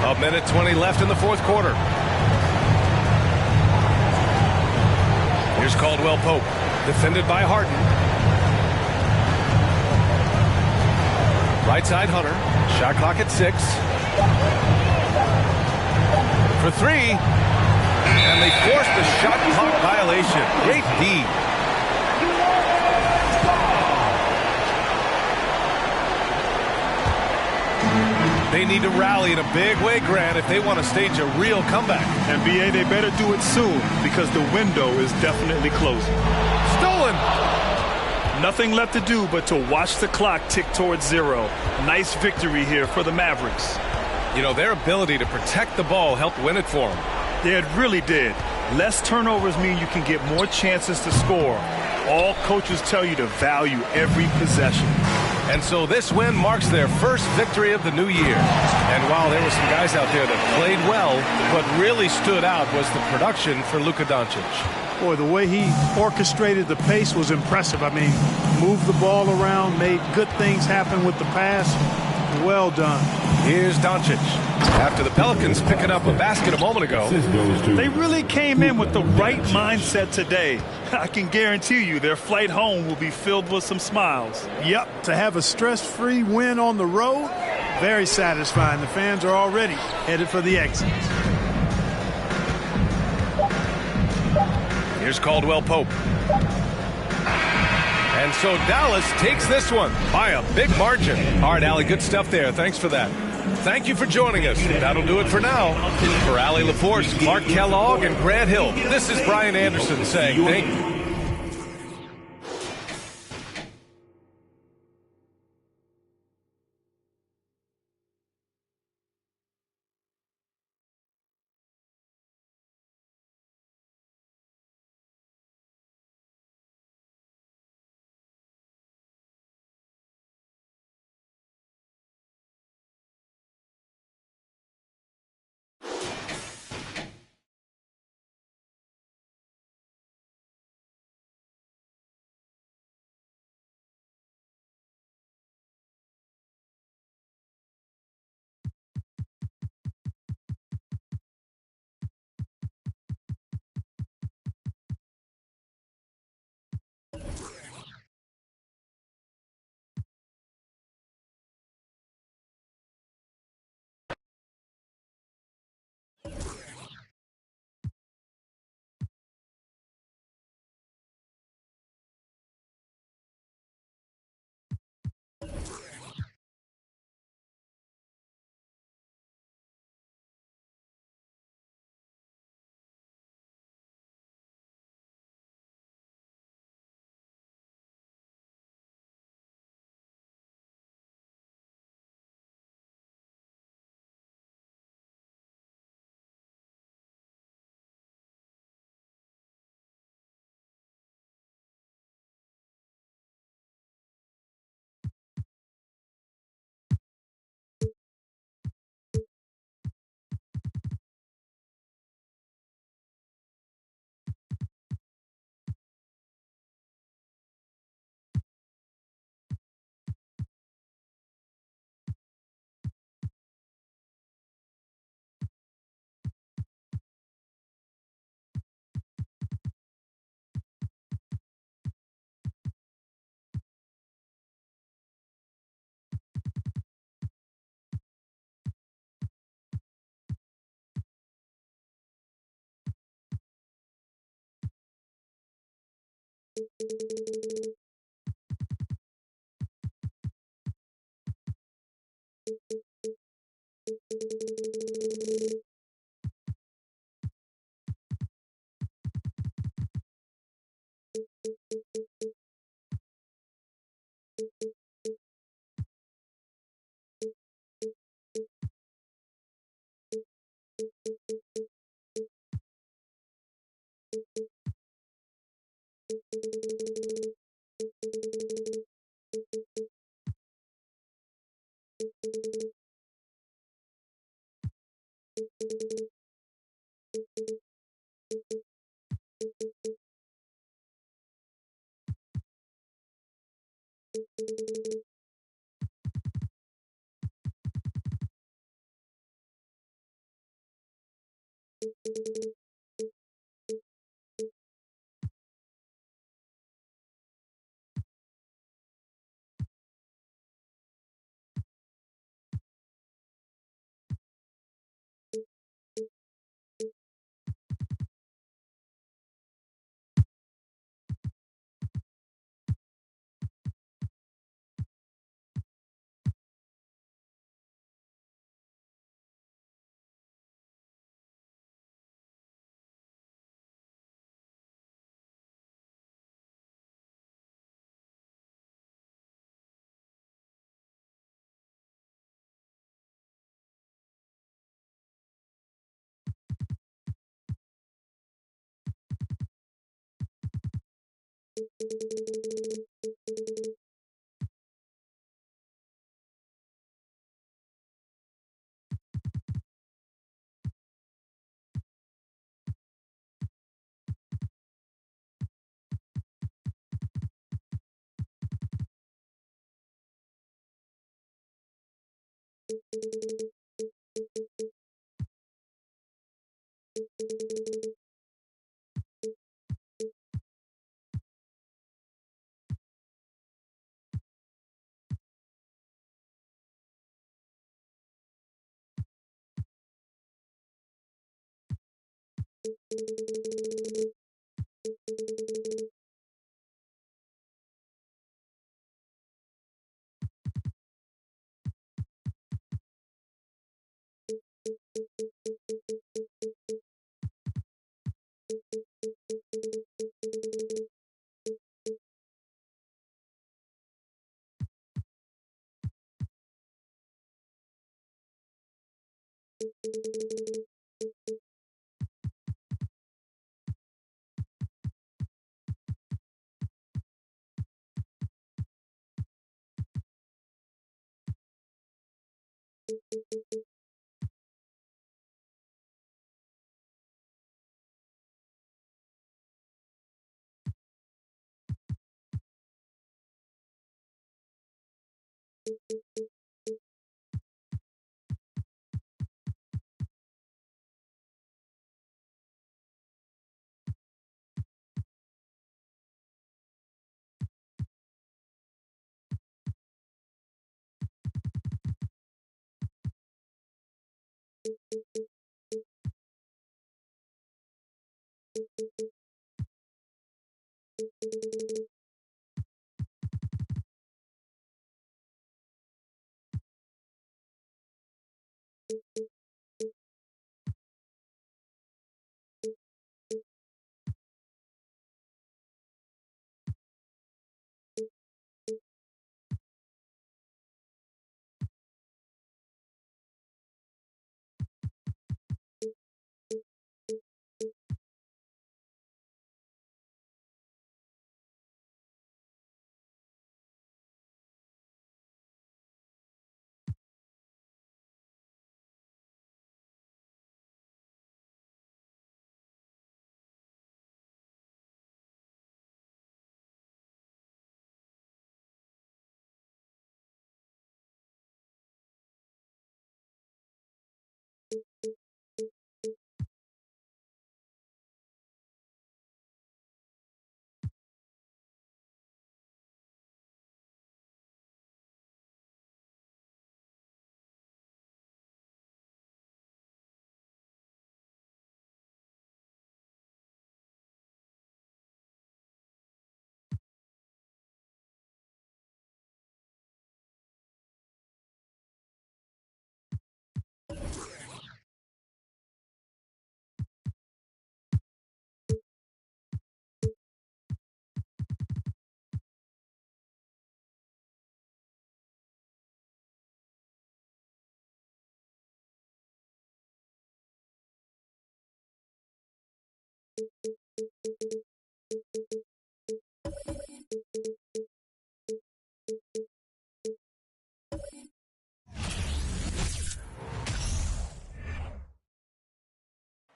A minute 20 left in the fourth quarter. Here's Caldwell Pope. Defended by Harden. Right side Hunter. Shot clock at 6. For 3. And they forced the shot clock violation. Great D. They need to rally in a big way, Grant, if they want to stage a real comeback. And BA, they better do it soon because the window is definitely closing. Stolen. Nothing left to do but to watch the clock tick towards 0. Nice victory here for the Mavericks. You know, their ability to protect the ball helped win it for them. Yeah, it really did. Less turnovers mean you can get more chances to score. All coaches tell you to value every possession. And so this win marks their first victory of the new year. And while there were some guys out there that played well, what really stood out was the production for Luka Doncic. Boy, the way he orchestrated the pace was impressive. I mean, moved the ball around, made good things happen with the pass. Well done. Here's Doncic. After the Pelicans picking up a basket a moment ago. They really came in with the right mindset today. I can guarantee you their flight home will be filled with some smiles. Yep, to have a stress-free win on the road, very satisfying. The fans are already headed for the exits. Here's Caldwell Pope. And so Dallas takes this one by a big margin. All right, Allie, good stuff there. Thanks for that. Thank you for joining us. That'll do it for now. For Allie LaForce, Mark Kellogg, and Grant Hill, this is Brian Anderson saying thank you.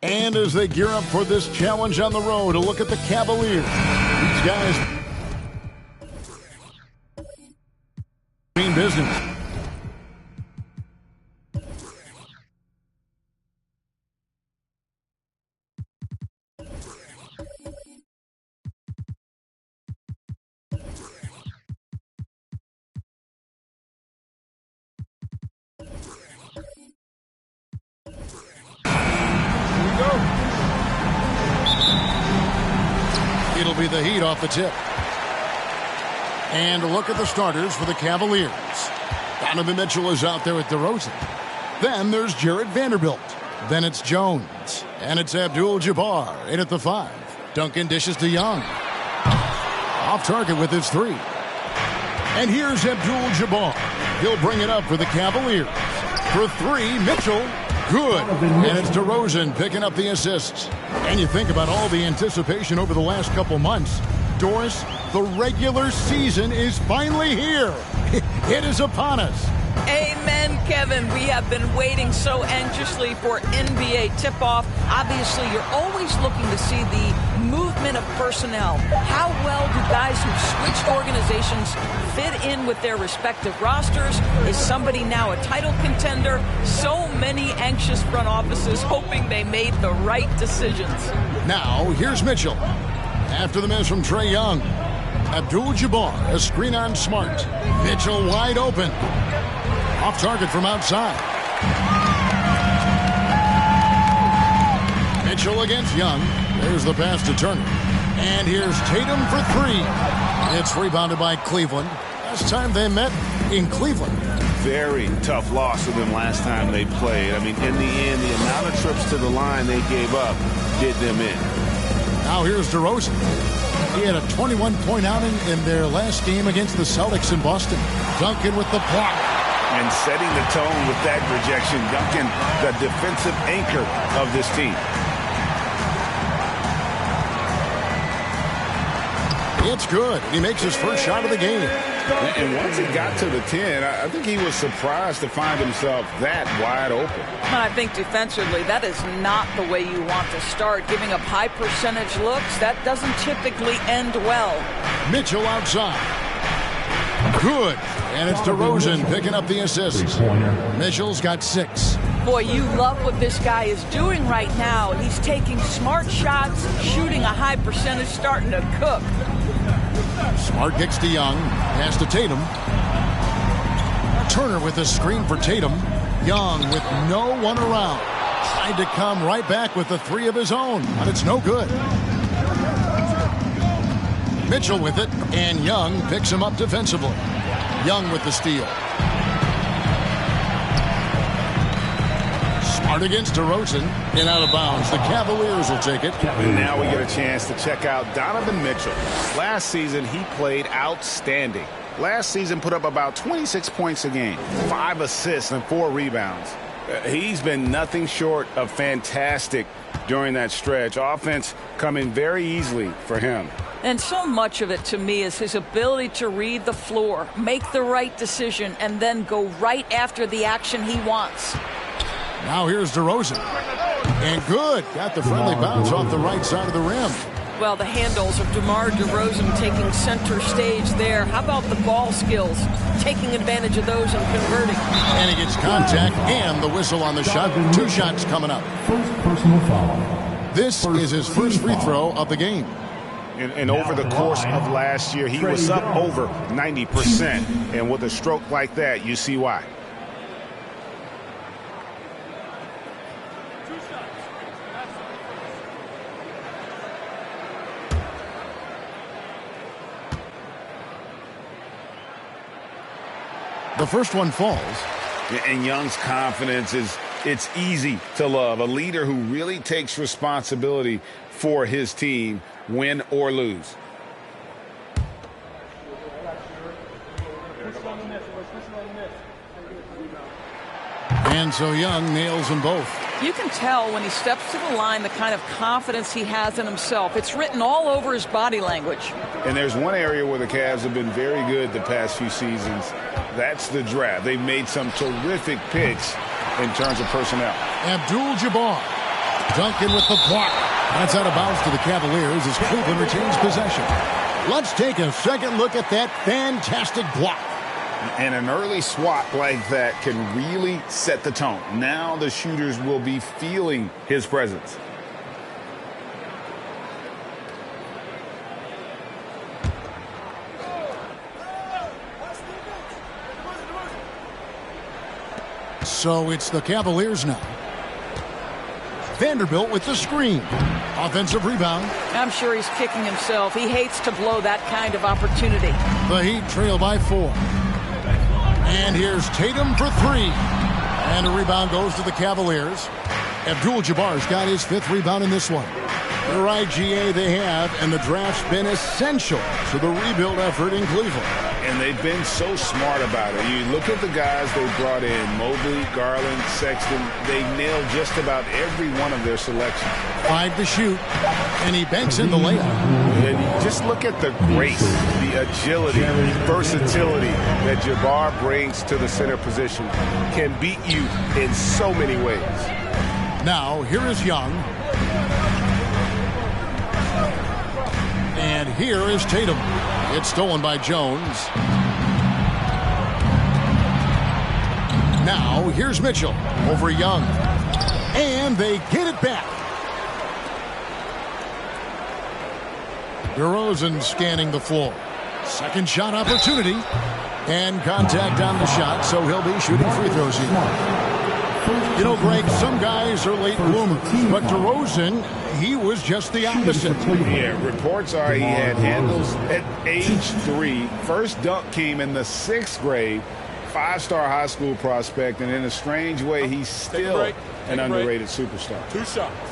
And as they gear up for this challenge on the road, a look at the Cavaliers. These guys mean business. It'll be the Heat off the tip. And a look at the starters for the Cavaliers. Donovan Mitchell is out there with DeRozan. Then there's Jared Vanderbilt. Then it's Jones. And it's Abdul-Jabbar in at the 5. Duncan dishes to Young. Off target with his 3. And here's Abdul-Jabbar. He'll bring it up for the Cavaliers. For 3, Mitchell. Good. And it's DeRozan picking up the assists. And you think about all the anticipation over the last couple months. Doris, the regular season is finally here. It is upon us. Amen, Kevin. We have been waiting so anxiously for NBA tip-off. Obviously, you're always looking to see the movement of personnel. How well do guys who've switched organizations fit in with their respective rosters? Is somebody now a title contender? So many anxious front offices hoping they made the right decisions. Now, here's Mitchell. After the miss from Trae Young. Abdul-Jabbar, a screen on Smart. Mitchell wide open. Off target from outside. Mitchell against Young. There's the pass to Turner. And here's Tatum for 3. It's rebounded by Cleveland. Last time they met in Cleveland. Very tough loss to them last time they played. I mean, in the end, the amount of trips to the line they gave up did them in. Now here's DeRozan. He had a 21-point outing in their last game against the Celtics in Boston. Duncan with the block. And setting the tone with that rejection. Duncan, the defensive anchor of this team. It's good. He makes his first shot of the game. And once he got to the 10, I think he was surprised to find himself that wide open. I think defensively, that is not the way you want to start. Giving up high percentage looks, that doesn't typically end well. Mitchell outside. Good. And it's DeRozan picking up the assist. Mitchell's got 6. Boy, you love what this guy is doing right now. He's taking smart shots, shooting a high percentage, starting to cook. Smart kicks to Young. Pass to Tatum. Turner with a screen for Tatum. Young with no one around. Tried to come right back with the 3 of his own, but it's no good. Mitchell with it, and Young picks him up defensively. Young with the steal. Smart against DeRozan, and out of bounds. The Cavaliers will take it. And now we get a chance to check out Donovan Mitchell. Last season, he played outstanding. Last season put up about 26 points a game, 5 assists and 4 rebounds. He's been nothing short of fantastic during that stretch. Offense coming very easily for him. And so much of it to me is his ability to read the floor, make the right decision, and then go right after the action he wants. Now here's DeRozan. And good. Got the friendly bounce off the right side of the rim. Well, the handles of DeMar DeRozan taking center stage there. How about the ball skills? Taking advantage of those and converting. And he gets contact and the whistle on the shot. 2 shots coming up. First personal foul. This is his first free throw of the game. And over the course of last year, he was up over 90%. And with a stroke like that, you see why. The first one falls. And Young's confidence it's easy to love. A leader who really takes responsibility for his team, win or lose. And so Young nails them both. You can tell when he steps to the line the kind of confidence he has in himself. It's written all over his body language. And there's one area where the Cavs have been very good the past few seasons. That's the draft. They've made some terrific picks in terms of personnel. Abdul-Jabbar. Duncan with the block. That's out of bounds to the Cavaliers as Cleveland retains possession. Let's take a second look at that fantastic block. And an early swat like that can really set the tone. Now the shooters will be feeling his presence. So it's the Cavaliers now. Vanderbilt with the screen. Offensive rebound. I'm sure he's kicking himself. He hates to blow that kind of opportunity. The Heat trail by 4. And here's Tatum for 3. And a rebound goes to the Cavaliers. Abdul-Jabbar's got his 5th rebound in this one. The right GA they have, and the draft's been essential to the rebuild effort in Cleveland. And they've been so smart about it. You look at the guys they brought in, Mobley, Garland, Sexton. They nailed just about every one of their selections. 5 to shoot, and he banks in the layup. And just look at the grace, the agility, versatility that Jabbar brings to the center position. Can beat you in so many ways. Now, here is Young. And here is Tatum. It's stolen by Jones. Now, here's Mitchell over Young. And they get it back. DeRozan scanning the floor. Second shot opportunity. And contact on the shot, so he'll be shooting free throws here. You know, Greg, some guys are late bloomers, but DeRozan, he was just the opposite. Yeah, reports are he had handles at age 3. First dunk came in the 6th grade. 5-star high school prospect, and in a strange way, he's still an underrated superstar. 2 shots.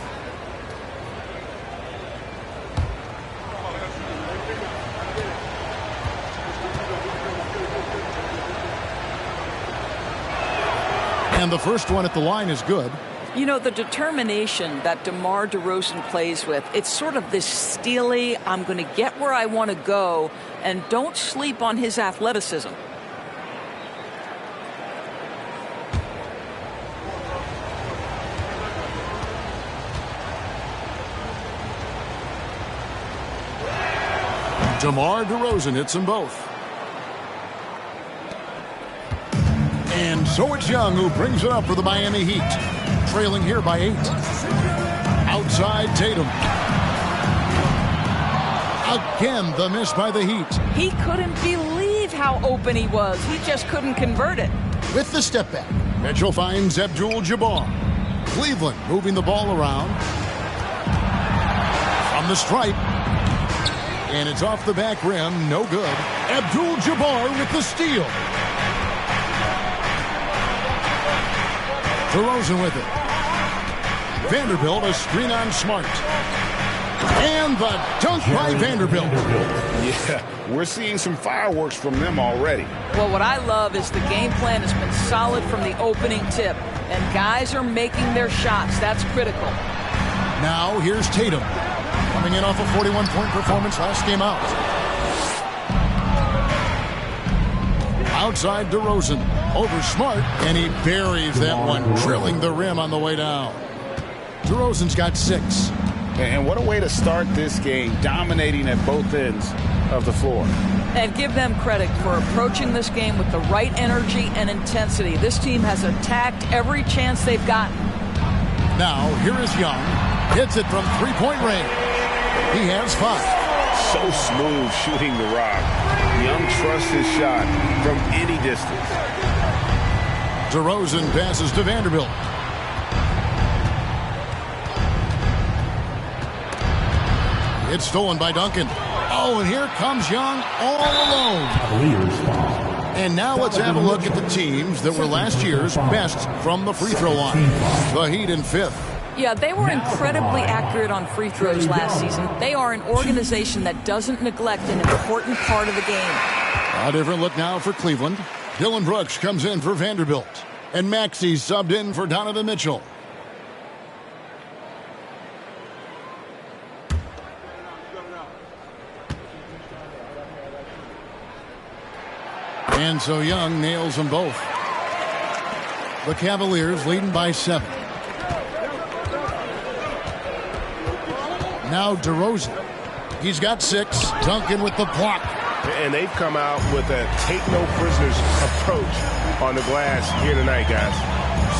And the first one at the line is good. You know, the determination that DeMar DeRozan plays with, it's sort of this steely, I'm going to get where I want to go, and don't sleep on his athleticism. DeMar DeRozan hits them both. And so it's Young who brings it up for the Miami Heat. Trailing here by 8. Outside Tatum. Again, the miss by the Heat. He couldn't believe how open he was. He just couldn't convert it. With the step back, Mitchell finds Abdul-Jabbar. Cleveland moving the ball around. From the stripe. And it's off the back rim. No good. Abdul-Jabbar with the steal. DeRozan with it. Vanderbilt, a screen on Smart. And the dunk by Vanderbilt. Yeah, we're seeing some fireworks from them already. Well, what I love is the game plan has been solid from the opening tip. And guys are making their shots. That's critical. Now, here's Tatum. Coming in off a 41-point performance last game out. Outside DeRozan. Over Smart, and he buries that one, drilling the rim on the way down. DeRozan's got 6. And what a way to start this game, dominating at both ends of the floor. And give them credit for approaching this game with the right energy and intensity. This team has attacked every chance they've gotten. Now, here is Young. Hits it from 3-point range. He has 5. So smooth shooting the rock. Young trusts his shot from any distance. DeRozan passes to Vanderbilt. It's stolen by Duncan. Oh, and here comes Young all alone. And now let's have a look at the teams that were last year's best from the free throw line. The Heat in 5th. Yeah, they were incredibly accurate on free throws last season. They are an organization that doesn't neglect an important part of the game. A different look now for Cleveland. Dylan Brooks comes in for Vanderbilt. And Maxey subbed in for Donovan Mitchell. And so Young nails them both. The Cavaliers leading by 7. Now DeRozan. He's got 6. Duncan with the block. And they've come out with a take-no-prisoners approach on the glass here tonight, guys.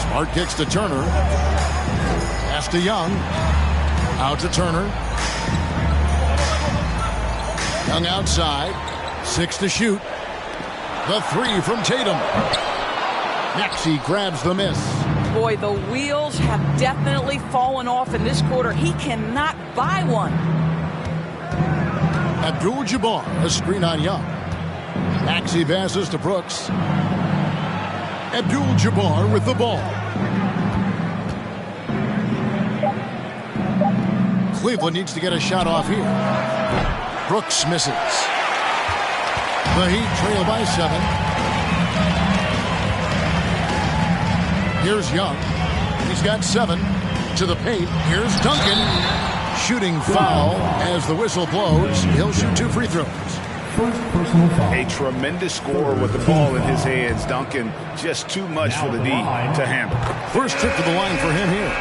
Smart kicks to Turner. Pass to Young. Out to Turner. Young outside. 6 to shoot. The 3 from Tatum. Maxey grabs the miss. Boy, the wheels have definitely fallen off in this quarter. He cannot buy one. Abdul-Jabbar, a screen on Young. Maxey passes to Brooks. Abdul-Jabbar with the ball. Cleveland needs to get a shot off here. Brooks misses. The Heat trail by 7. Here's Young. He's got 7 to the paint. Here's Duncan. Shooting foul as the whistle blows. He'll shoot 2 free throws. A tremendous scorer with the ball in his hands. Duncan, just too much for the D to handle. First trip to the line for him here.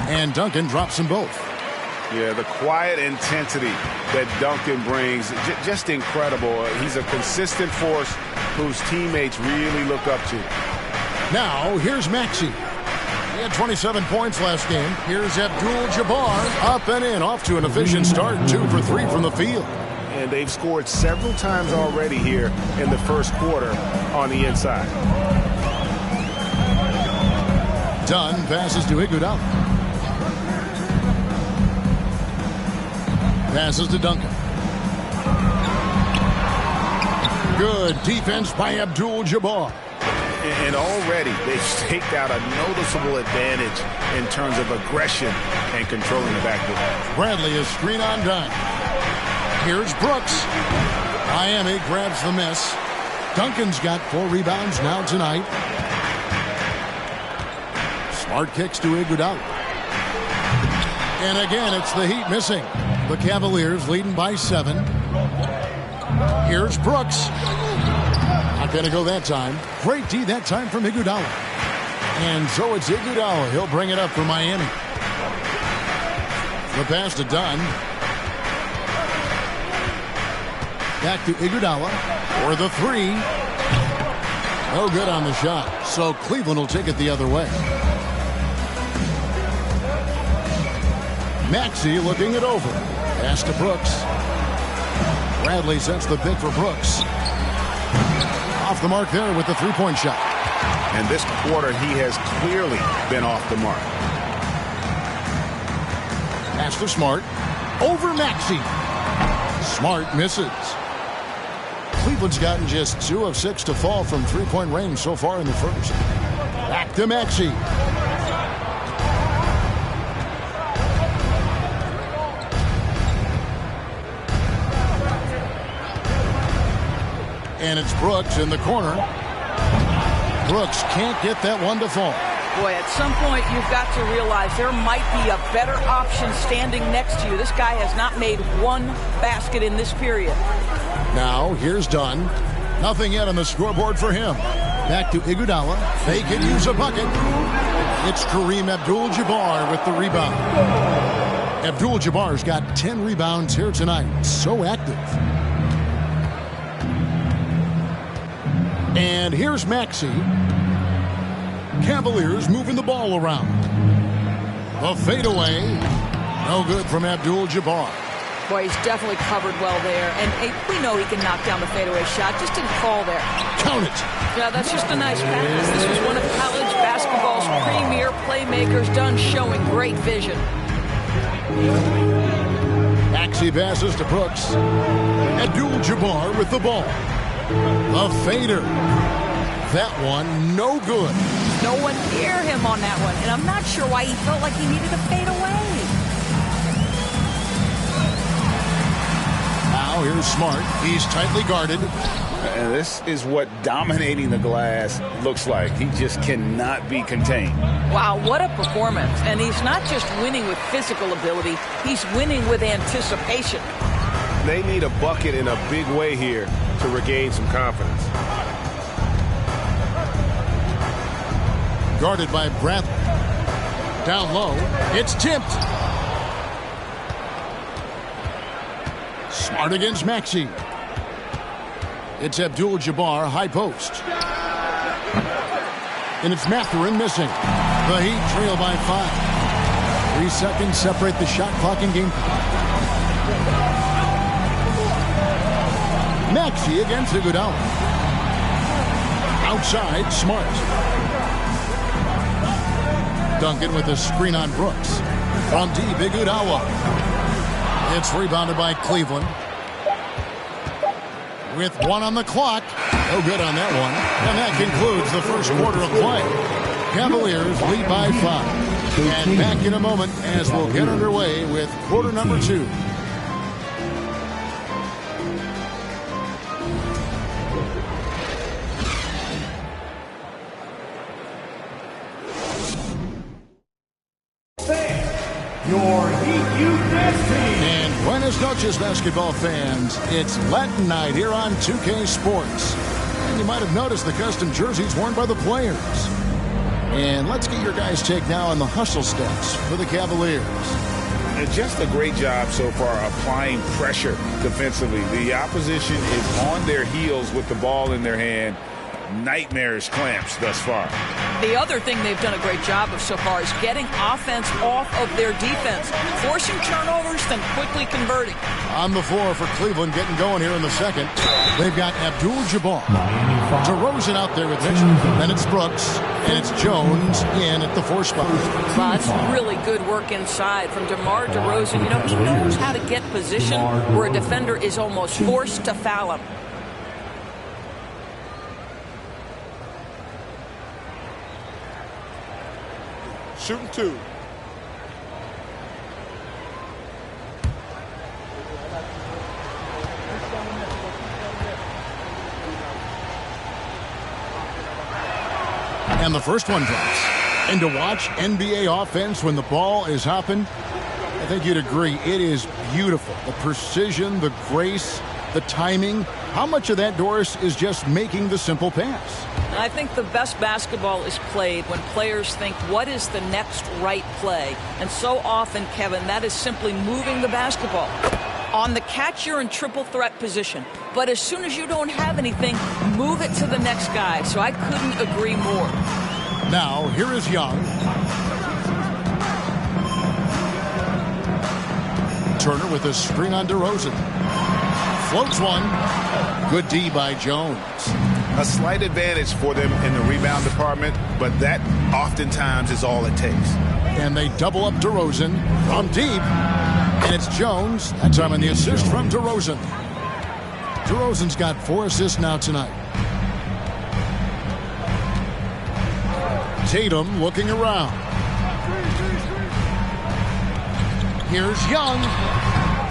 And Duncan drops them both. Yeah, the quiet intensity that Duncan brings, just incredible. He's a consistent force whose teammates really look up to. Now, here's Maxey. He had 27 points last game. Here's Abdul-Jabbar. Up and in, off to an efficient start. 2 for 3 from the field. And they've scored several times already here in the first quarter on the inside. Dunn passes to Iguodala. Passes to Duncan. Good defense by Abdul-Jabbar. And already they've staked out a noticeable advantage in terms of aggression and controlling the backboard. Bradley is screen on Dunn. Here's Brooks. Miami grabs the miss. Duncan's got 4 rebounds now tonight. Smart kicks to Iguodala. And again, it's the Heat missing. The Cavaliers leading by 7. Here's Brooks. Not going to go that time. Great D that time from Iguodala. And so it's Iguodala. He'll bring it up for Miami. The pass to Dunn. Back to Iguodala for the 3. No good on the shot. So Cleveland will take it the other way. Maxey looking it over. Pass to Brooks. Bradley sets the pick for Brooks. Off the mark there with the 3-point shot. And this quarter, he has clearly been off the mark. Pass to Smart. Over Maxey. Smart misses. Cleveland's gotten just 2 of 6 to fall from 3-point range so far in the first. Back to Maxey. And it's Brooks in the corner. Brooks can't get that one to fall. Boy, at some point you've got to realize there might be a better option standing next to you. This guy has not made one basket in this period. Now, here's Dunn. Nothing yet on the scoreboard for him. Back to Iguodala. They can use a bucket. It's Kareem Abdul-Jabbar with the rebound. Abdul-Jabbar's got 10 rebounds here tonight. So active. And here's Maxey. Cavaliers moving the ball around. The fadeaway. No good from Abdul-Jabbar. Boy, he's definitely covered well there. And we know he can knock down the fadeaway shot. Just didn't fall there. Count it. Yeah, that's just a nice pass. This was one of college basketball's premier playmakers, done showing great vision. Maxey passes to Brooks. Abdul-Jabbar with the ball. A fader. That one, no good. No one near him on that one. And I'm not sure why he felt like he needed to fade away. Now here's Smart. He's tightly guarded. And this is what dominating the glass looks like. He just cannot be contained. Wow, what a performance. And he's not just winning with physical ability, he's winning with anticipation. They need a bucket in a big way here to regain some confidence. Guarded by Bradley. Down low, it's tipped. Smart against Maxey. It's Abdul-Jabbar, high post. And it's Mathurin missing. The Heat trail by 5. 3 seconds separate the shot clock and game clock. Maxey against Iguodala. Outside, Smart. Duncan with a screen on Brooks. From deep, Iguodala. It's rebounded by Cleveland. With 1 on the clock. No good on that one. And that concludes the first quarter of play. Cavaliers lead by 5. And back in a moment as we'll get underway with quarter number 2. Your Heat U.S. team. And Buenos Noches, basketball fans. It's Latin night here on 2K Sports. And you might have noticed the custom jerseys worn by the players. And let's get your guys' take now on the hustle stats for the Cavaliers. Just a great job so far applying pressure defensively. The opposition is on their heels with the ball in their hand. Nightmarish clamps thus far. The other thing they've done a great job of so far is getting offense off of their defense, forcing turnovers, then quickly converting. On the floor for Cleveland, getting going here in the second. They've got Abdul-Jabbar. DeRozan out there with Mitchell. Then it's Brooks. And it's Jones in at the 4 spot. That's really good work inside from DeMar DeRozan. You know, he knows how to get position where a defender is almost forced to foul him. Shooting 2. And the first one drops. And to watch NBA offense when the ball is hopping, I think you'd agree, it is beautiful. The precision, the grace, the timing. How much of that, Doris, is just making the simple pass? I think the best basketball is played when players think, what is the next right play? And so often, Kevin, that is simply moving the basketball. On the catch, you're in triple threat position. But as soon as you don't have anything, move it to the next guy. So I couldn't agree more. Now, here is Young. Turner with a screen on DeRozan. Floats one. Good D by Jones. A slight advantage for them in the rebound department, but that oftentimes is all it takes. And they double up DeRozan from deep. And it's Jones. That time on the assist from DeRozan. DeRozan's got 4 assists now tonight. Tatum looking around. Here's Young.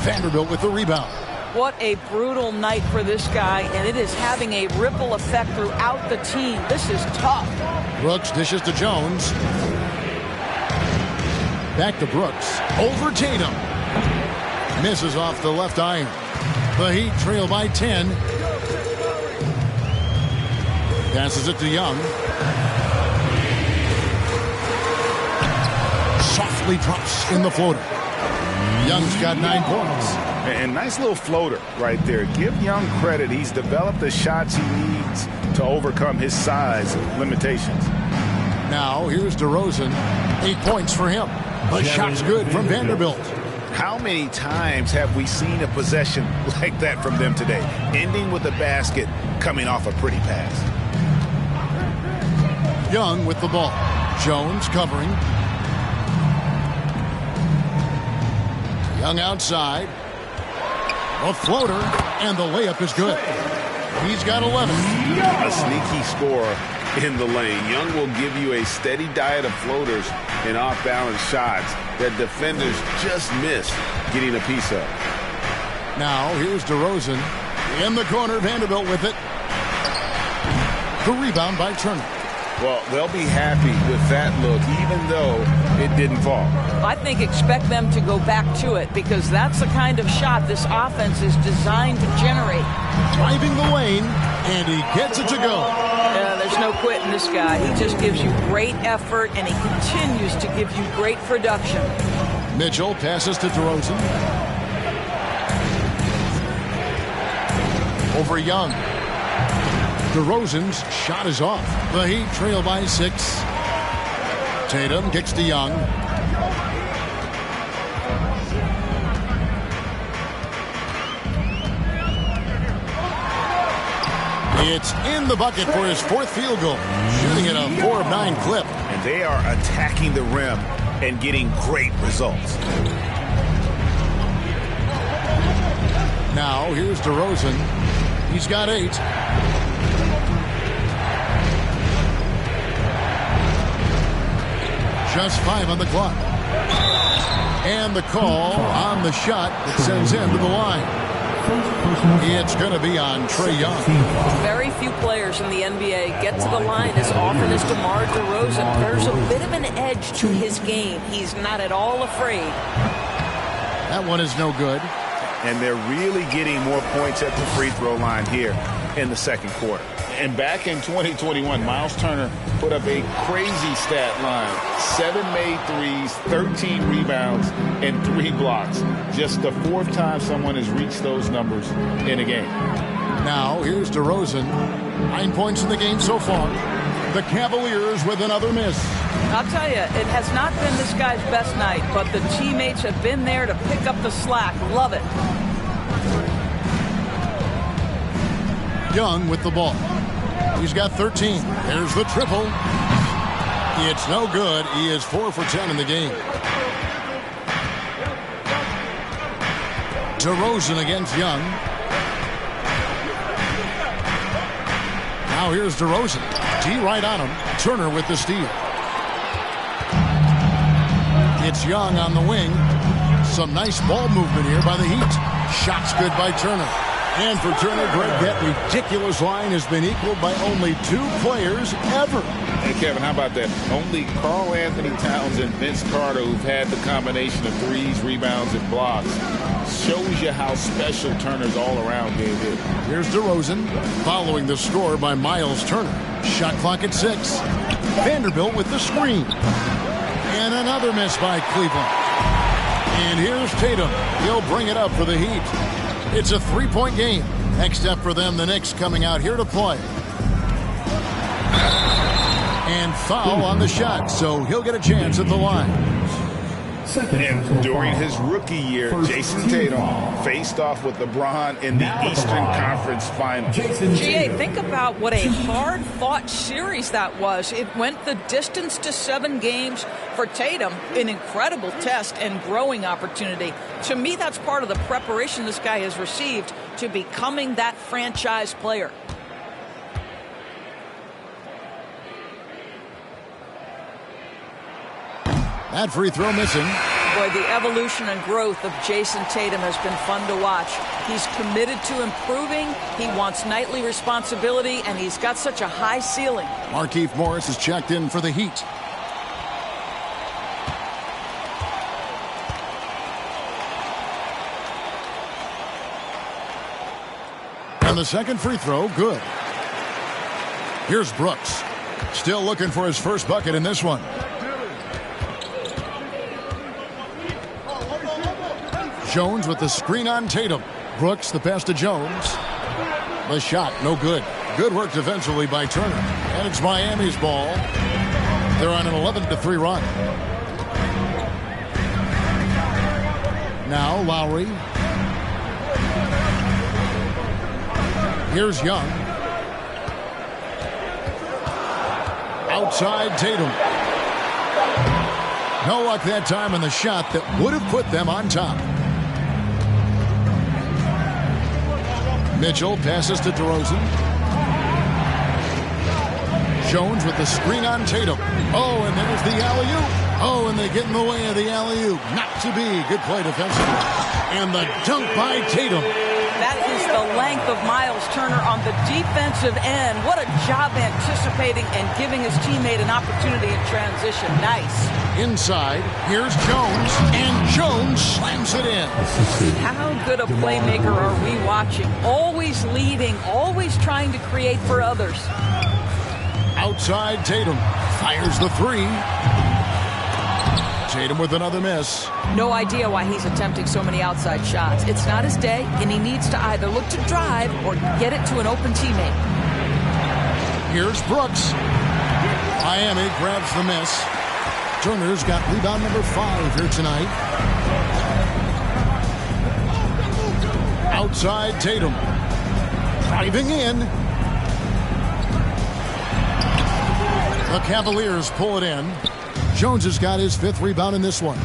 Vanderbilt with the rebound. What a brutal night for this guy, and it is having a ripple effect throughout the team. This is tough. Brooks dishes to Jones. Back to Brooks. Over Tatum. Misses off the left iron. The Heat trail by 10. Passes it to Young. Softly drops in the floater. Young's got 9 points. And nice little floater right there. Give Young credit. He's developed the shots he needs to overcome his size limitations. Now, here's DeRozan. 8 points for him. The shot's good from Vanderbilt. How many times have we seen a possession like that from them today? Ending with a basket, coming off a pretty pass. Young with the ball. Jones covering. Young outside. A floater, and the layup is good. He's got 11. A sneaky score in the lane. Young will give you a steady diet of floaters and off-balance shots that defenders just miss getting a piece of. Now, here's DeRozan. In the corner, Vanderbilt with it. The rebound by Turner. Well, they'll be happy with that look, even though it didn't fall. I think expect them to go back to it because that's the kind of shot this offense is designed to generate. Driving the lane, and he gets it to go. There's no quitting this guy. He just gives you great effort, and he continues to give you great production. Mitchell passes to DeRozan. Over Young. DeRozan's shot is off. The Heat trail by 6. Tatum kicks to Young. It's in the bucket for his 4th field goal. Shooting at a 4 of 9 clip. And they are attacking the rim and getting great results. Now here's DeRozan. He's got 8. Just 5 on the clock. And the call on the shot that sends him to the line. It's going to be on Trae Young. Very few players in the NBA get to the line as often as DeMar DeRozan. There's a bit of an edge to his game. He's not at all afraid. That one is no good. And they're really getting more points at the free throw line here in the second quarter. And back in 2021, Miles Turner put up a crazy stat line. 7 made threes, 13 rebounds, and 3 blocks. Just the 4th time someone has reached those numbers in a game. Now, here's DeRozan. 9 points in the game so far. The Cavaliers with another miss. I'll tell you, it has not been this guy's best night, but the teammates have been there to pick up the slack. Love it. Young with the ball. He's got 13. There's the triple. It's no good. He is 4 for 10 in the game. DeRozan against Young. Now here's DeRozan. D right on him. Turner with the steal. It's Young on the wing. Some nice ball movement here by the Heat. Shots good by Turner. And for Turner, Greg, that ridiculous line has been equaled by only 2 players ever. Hey, Kevin, how about that? Only Karl Anthony Towns and Vince Carter, who've had the combination of threes, rebounds, and blocks, shows you how special Turner's all-around game is. Here's DeRozan following the score by Miles Turner. Shot clock at 6. Vanderbilt with the screen. And another miss by Cleveland. And here's Tatum. He'll bring it up for the Heat. It's a 3-point game. Next up for them, the Knicks coming out here to play. And foul on the shot, so he'll get a chance at the line. And during his rookie year, Jason Tatum faced off with LeBron in the Eastern Conference Finals. GA, think about what a hard-fought series that was. It went the distance to 7 games for Tatum, an incredible test and growing opportunity. To me, that's part of the preparation this guy has received to becoming that franchise player. That free throw missing. Boy, the evolution and growth of Jason Tatum has been fun to watch. He's committed to improving. He wants nightly responsibility, and he's got such a high ceiling. Markieff Morris is checked in for the Heat. And the second free throw, good. Here's Brooks. Still looking for his first bucket in this one. Jones with the screen on Tatum. Brooks the pass to Jones. The shot, no good. Good work defensively by Turner. And it's Miami's ball. They're on an 11-3 run. Now Lowry. Here's Young. Outside Tatum. No luck that time on the shot that would have put them on top. Mitchell passes to DeRozan. Jones with the screen on Tatum. Oh, and there's the alley-oop. Oh, and they get in the way of the alley-oop. Not to be. Good play defensively. And the dunk by Tatum. That is the length of Miles Turner on the defensive end. What a job anticipating and giving his teammate an opportunity in transition. Nice. Inside, here's Jones, and Jones slams it in. How good a playmaker are we watching? Always leading, always trying to create for others. Outside, Tatum fires the three. Tatum with another miss. No idea why he's attempting so many outside shots. It's not his day, and he needs to either look to drive or get it to an open teammate. Here's Brooks. Miami grabs the miss. Turner's got rebound number 5 here tonight. Outside, Tatum. Driving in. The Cavaliers pull it in. Jones has got his 5th rebound in this one.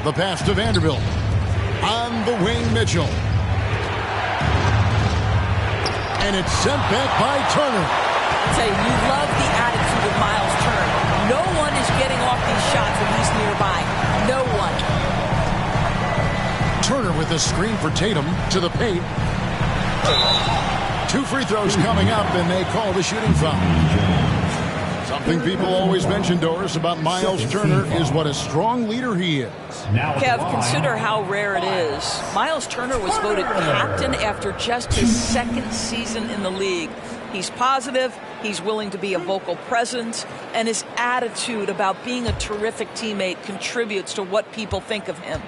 The pass to Vanderbilt. On the wing, Mitchell. And it's sent back by Turner. I'll tell you, you love the attitude of Miles Turner. No one is getting off these shots when he's nearby. No one. Turner with a screen for Tatum to the paint. 2 free throws coming up, and they call the shooting foul. Something people always mention, Doris, about Miles Turner is what a strong leader he is. Kev, consider how rare it is. Miles Turner was voted captain after just his 2nd season in the league. He's positive, he's willing to be a vocal presence, and his attitude about being a terrific teammate contributes to what people think of him.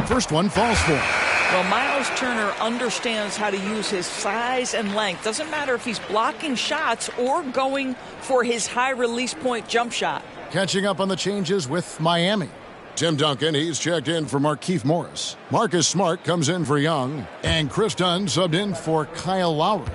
First one falls for him. Well, Miles Turner understands how to use his size and length. Doesn't matter if he's blocking shots or going for his high release point jump shot. Catching up on the changes with Miami. Tim Duncan, he's checked in for Markieff Morris. Marcus Smart comes in for Young. And Chris Dunn subbed in for Kyle Lowry.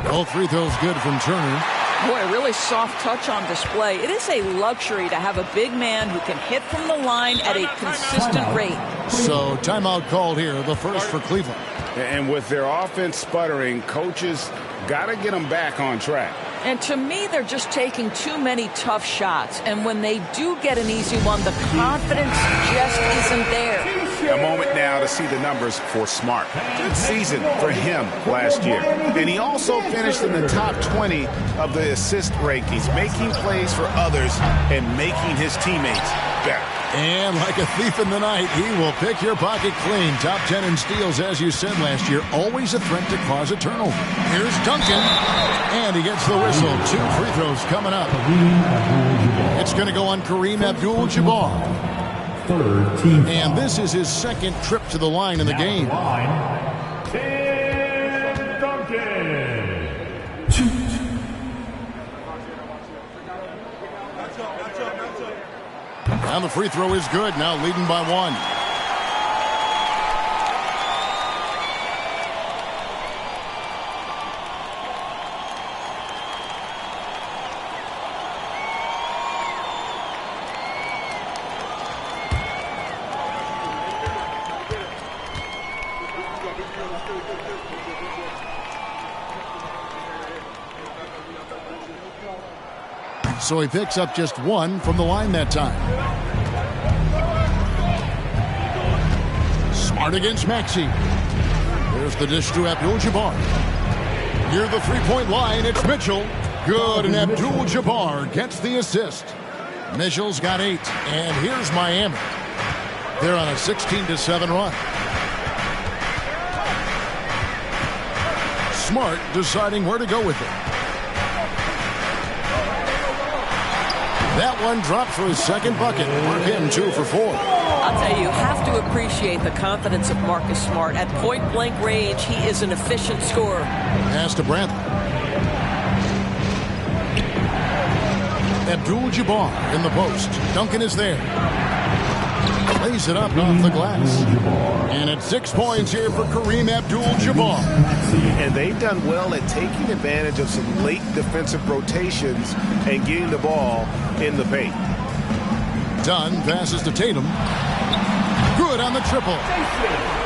All free throws good from Turner. Boy, a really soft touch on display. It is a luxury to have a big man who can hit from the line at a consistent rate. So timeout called here, the first for Cleveland. And with their offense sputtering, coaches got to get them back on track. And to me, they're just taking too many tough shots. And when they do get an easy one, the confidence just isn't there. A moment now to see the numbers for Smart. Good season for him last year. And he also finished in the top 20 of the assist rankings, making plays for others and making his teammates better. And like a thief in the night, he will pick your pocket clean. Top 10 in steals, as you said last year. Always a threat to cause a turnover. Here's Duncan. And he gets the whistle. 2 free throws coming up. It's going to go on Kareem Abdul-Jabbar. And this is his 2nd trip to the line in the game. Tim Duncan. And the free throw is good. Now leading by 1. So he picks up just 1 from the line that time. Smart against Maxey. There's the dish to Abdul-Jabbar. Near the three-point line, it's Mitchell. Good, and Abdul-Jabbar gets the assist. Mitchell's got 8, and here's Miami. They're on a 16-7 run. Smart deciding where to go with it. That one dropped for his 2nd bucket. Mark him 2 for 4. I'll tell you have to appreciate the confidence of Marcus Smart. At point-blank range, he is an efficient scorer. Pass to Brantley. Abdul-Jabbar in the post. Duncan is there. Lays it up off the glass. And it's 6 points here for Kareem Abdul-Jabbar. And they've done well at taking advantage of some late defensive rotations and getting the ball in the paint. Dunn passes to Tatum. Good on the triple.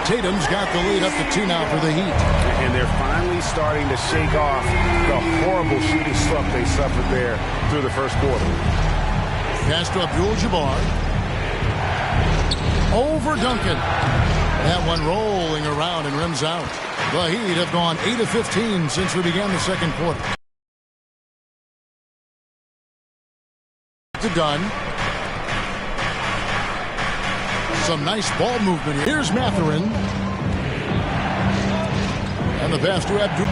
Tatum's got the lead up to 2 now for the Heat. And they're finally starting to shake off the horrible shooting slump they suffered there through the first quarter. Pass to Abdul-Jabbar. Over Duncan. That one rolling around and rims out. The Heat have gone 8 of 15 since we began the second quarter. To Dunn. Some nice ball movement here. Here's Mathurin. And the pass to Abdul.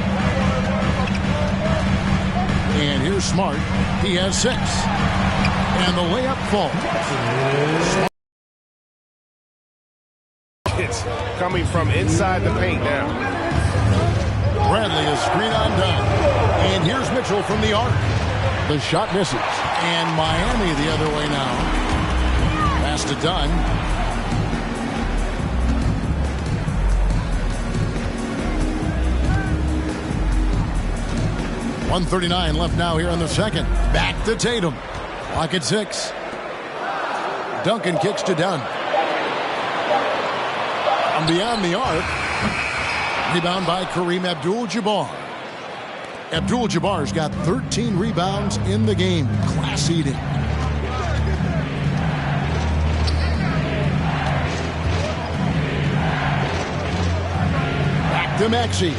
And here's Smart. He has 6. And the layup falls. It's coming from inside the paint now. Bradley is screen on Dunn. And here's Mitchell from the arc. The shot misses. And Miami the other way now. Pass to Dunn. .139 left now here in the second. Back to Tatum. Clock at 6. Duncan kicks to Dunn. And beyond the arc. Rebound by Kareem Abdul-Jabbar. Abdul-Jabbar's got 13 rebounds in the game. Class eating. Back to Maxey.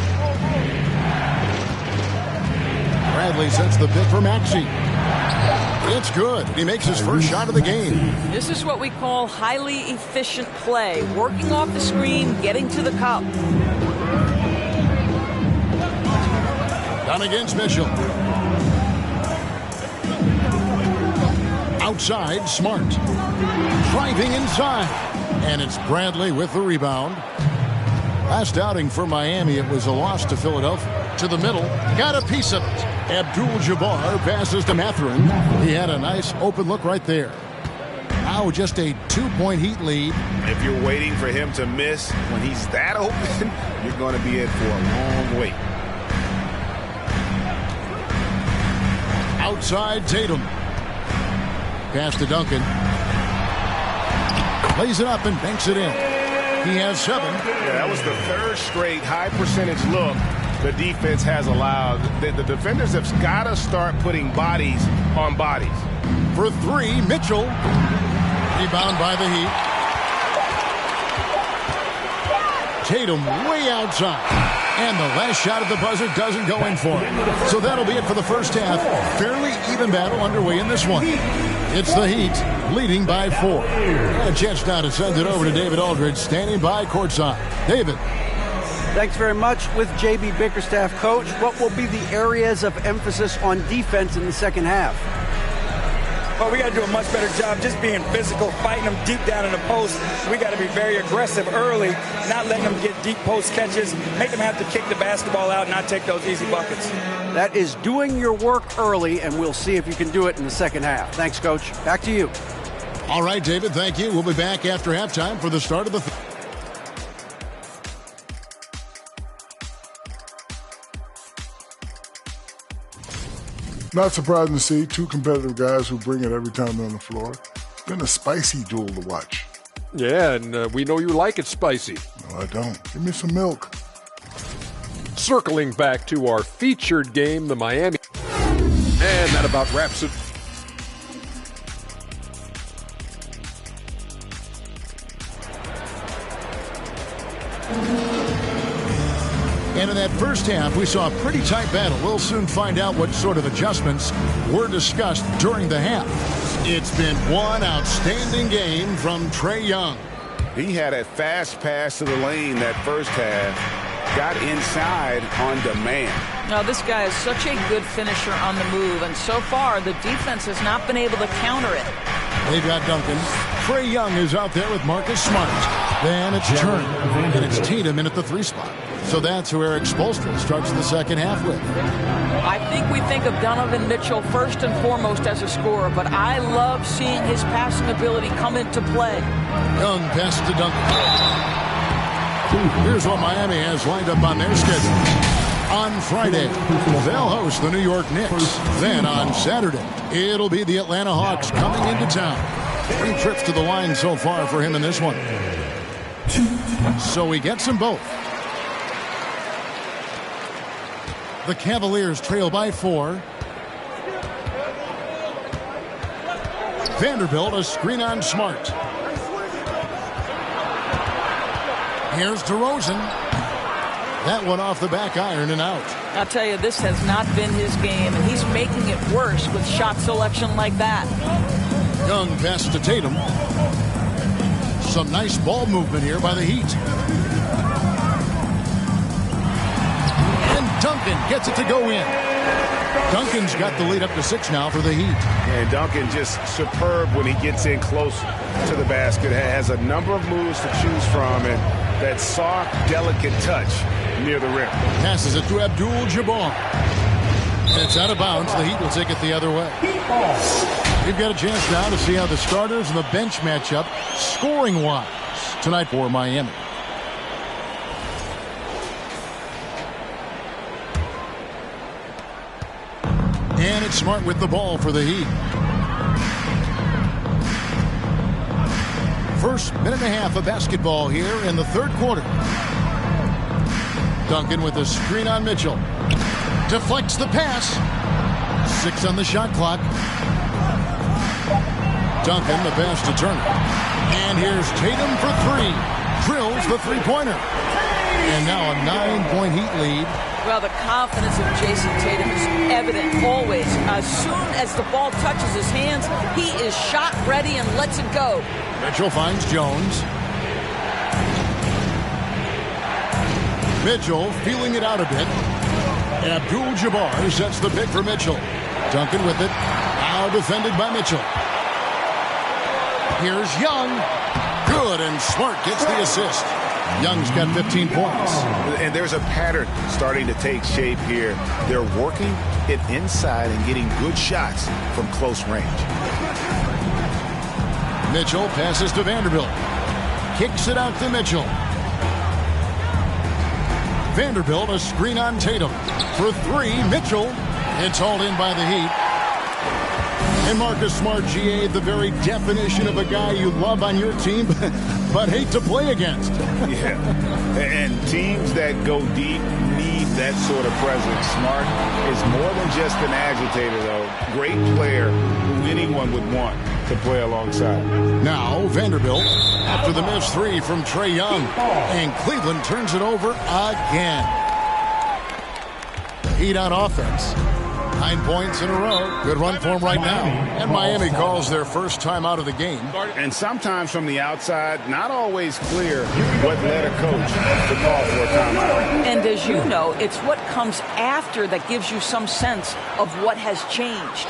Bradley sets the pick for Maxey. It's good. He makes his first shot of the game. This is what we call highly efficient play. Working off the screen, getting to the cup. Down against Mitchell. Outside, Smart. Driving inside. And it's Bradley with the rebound. Last outing for Miami, it was a loss to Philadelphia. To the middle. Got a piece of it. Abdul-Jabbar passes to Mathurin. He had a nice open look right there. Now just a 2-point Heat lead. If you're waiting for him to miss when he's that open, you're going to be in for a long wait. Outside Tatum. Pass to Duncan. Lays it up and banks it in. He has 7. Yeah, that was the third straight high percentage look the defense has allowed. The defenders have got to start putting bodies on bodies. For 3, Mitchell. Rebound by the Heat. Tatum way outside. And the last shot at the buzzer doesn't go in for him. So that'll be it for the first half. Fairly even battle underway in this one. It's the Heat leading by 4. A chance now to send it over to David Aldridge, standing by courtside. David. Thanks very much. With J.B. Bickerstaff, Coach, what will be the areas of emphasis on defense in the second half? Well, we got to do a much better job just being physical, fighting them deep down in the post. We got to be very aggressive early, not letting them get deep post catches, make them have to kick the basketball out and not take those easy buckets. That is doing your work early, and we'll see if you can do it in the second half. Thanks, Coach. Back to you. All right, David, thank you. We'll be back after halftime for the start of the Not surprising to see 2 competitive guys who bring it every time they're on the floor. It's been a spicy duel to watch. Yeah, and we know you like it spicy. No, I don't. Give me some milk. Circling back to our featured game, the Miami. And that about wraps it. And in that first half, we saw a pretty tight battle. We'll soon find out what sort of adjustments were discussed during the half. It's been one outstanding game from Trae Young. He had a fast pass to the lane that first half. Got inside on demand. Now, this guy is such a good finisher on the move, and so far the defense has not been able to counter it. They've got Duncan. Trae Young is out there with Marcus Smart. Then it's Turner, and it's Tatum in at the 3 spot. So that's who Eric Spoelstra starts the second half with. I think we think of Donovan Mitchell first and foremost as a scorer, but I love seeing his passing ability come into play. Young passes to Duncan. Here's what Miami has lined up on their schedule. On Friday, they'll host the New York Knicks. Then on Saturday, it'll be the Atlanta Hawks coming into town. 3 trips to the line so far for him in this one. So he gets them both. The Cavaliers trail by 4. Vanderbilt, a screen on Smart. Here's DeRozan. That one off the back iron and out. I'll tell you, this has not been his game, and he's making it worse with shot selection like that. Young pass to Tatum. Some nice ball movement here by the Heat. And Duncan gets it to go in. Duncan's got the lead up to 6 now for the Heat. And Duncan just superb when he gets in close to the basket. Has a number of moves to choose from, and that soft, delicate touch near the rim. Passes it to Abdul-Jabbar. And it's out of bounds. The Heat will take it the other way. We've got a chance now to see how the starters and the bench match up scoring-wise tonight for Miami. And it's Smart with the ball for the Heat. First minute and a half of basketball here in the third quarter. Duncan with a screen on Mitchell. Deflects the pass. 6 on the shot clock. Duncan, the pass to Turner. And here's Tatum for 3. Drills the three-pointer. And now a 9-point Heat lead. Well, the confidence of Jason Tatum is evident always. As soon as the ball touches his hands, he is shot ready and lets it go. Mitchell finds Jones. Mitchell feeling it out a bit. Abdul-Jabbar sets the pick for Mitchell. Duncan with it. Now defended by Mitchell. Here's Young. Good, and Smart gets the assist. Young's got 15 points. And there's a pattern starting to take shape here. They're working it inside and getting good shots from close range. Mitchell passes to Vanderbilt. Kicks it out to Mitchell. Vanderbilt, a screen on Tatum. For 3, Mitchell. It's hauled in by the Heat. And Marcus Smart, GA, the very definition of a guy you love on your team, but hate to play against. Yeah, and teams that go deep need that sort of presence. Smart is more than just an agitator, though. Great player who anyone would want to play alongside. Now Vanderbilt after the missed 3 from Trae Young. And Cleveland turns it over again. Heat on offense. 9 points in a row. Good run for him right now. And Miami calls their first time out of the game. And sometimes from the outside, not always clear what led a coach to call for a timeout. And as you know, it's what comes after that gives you some sense of what has changed.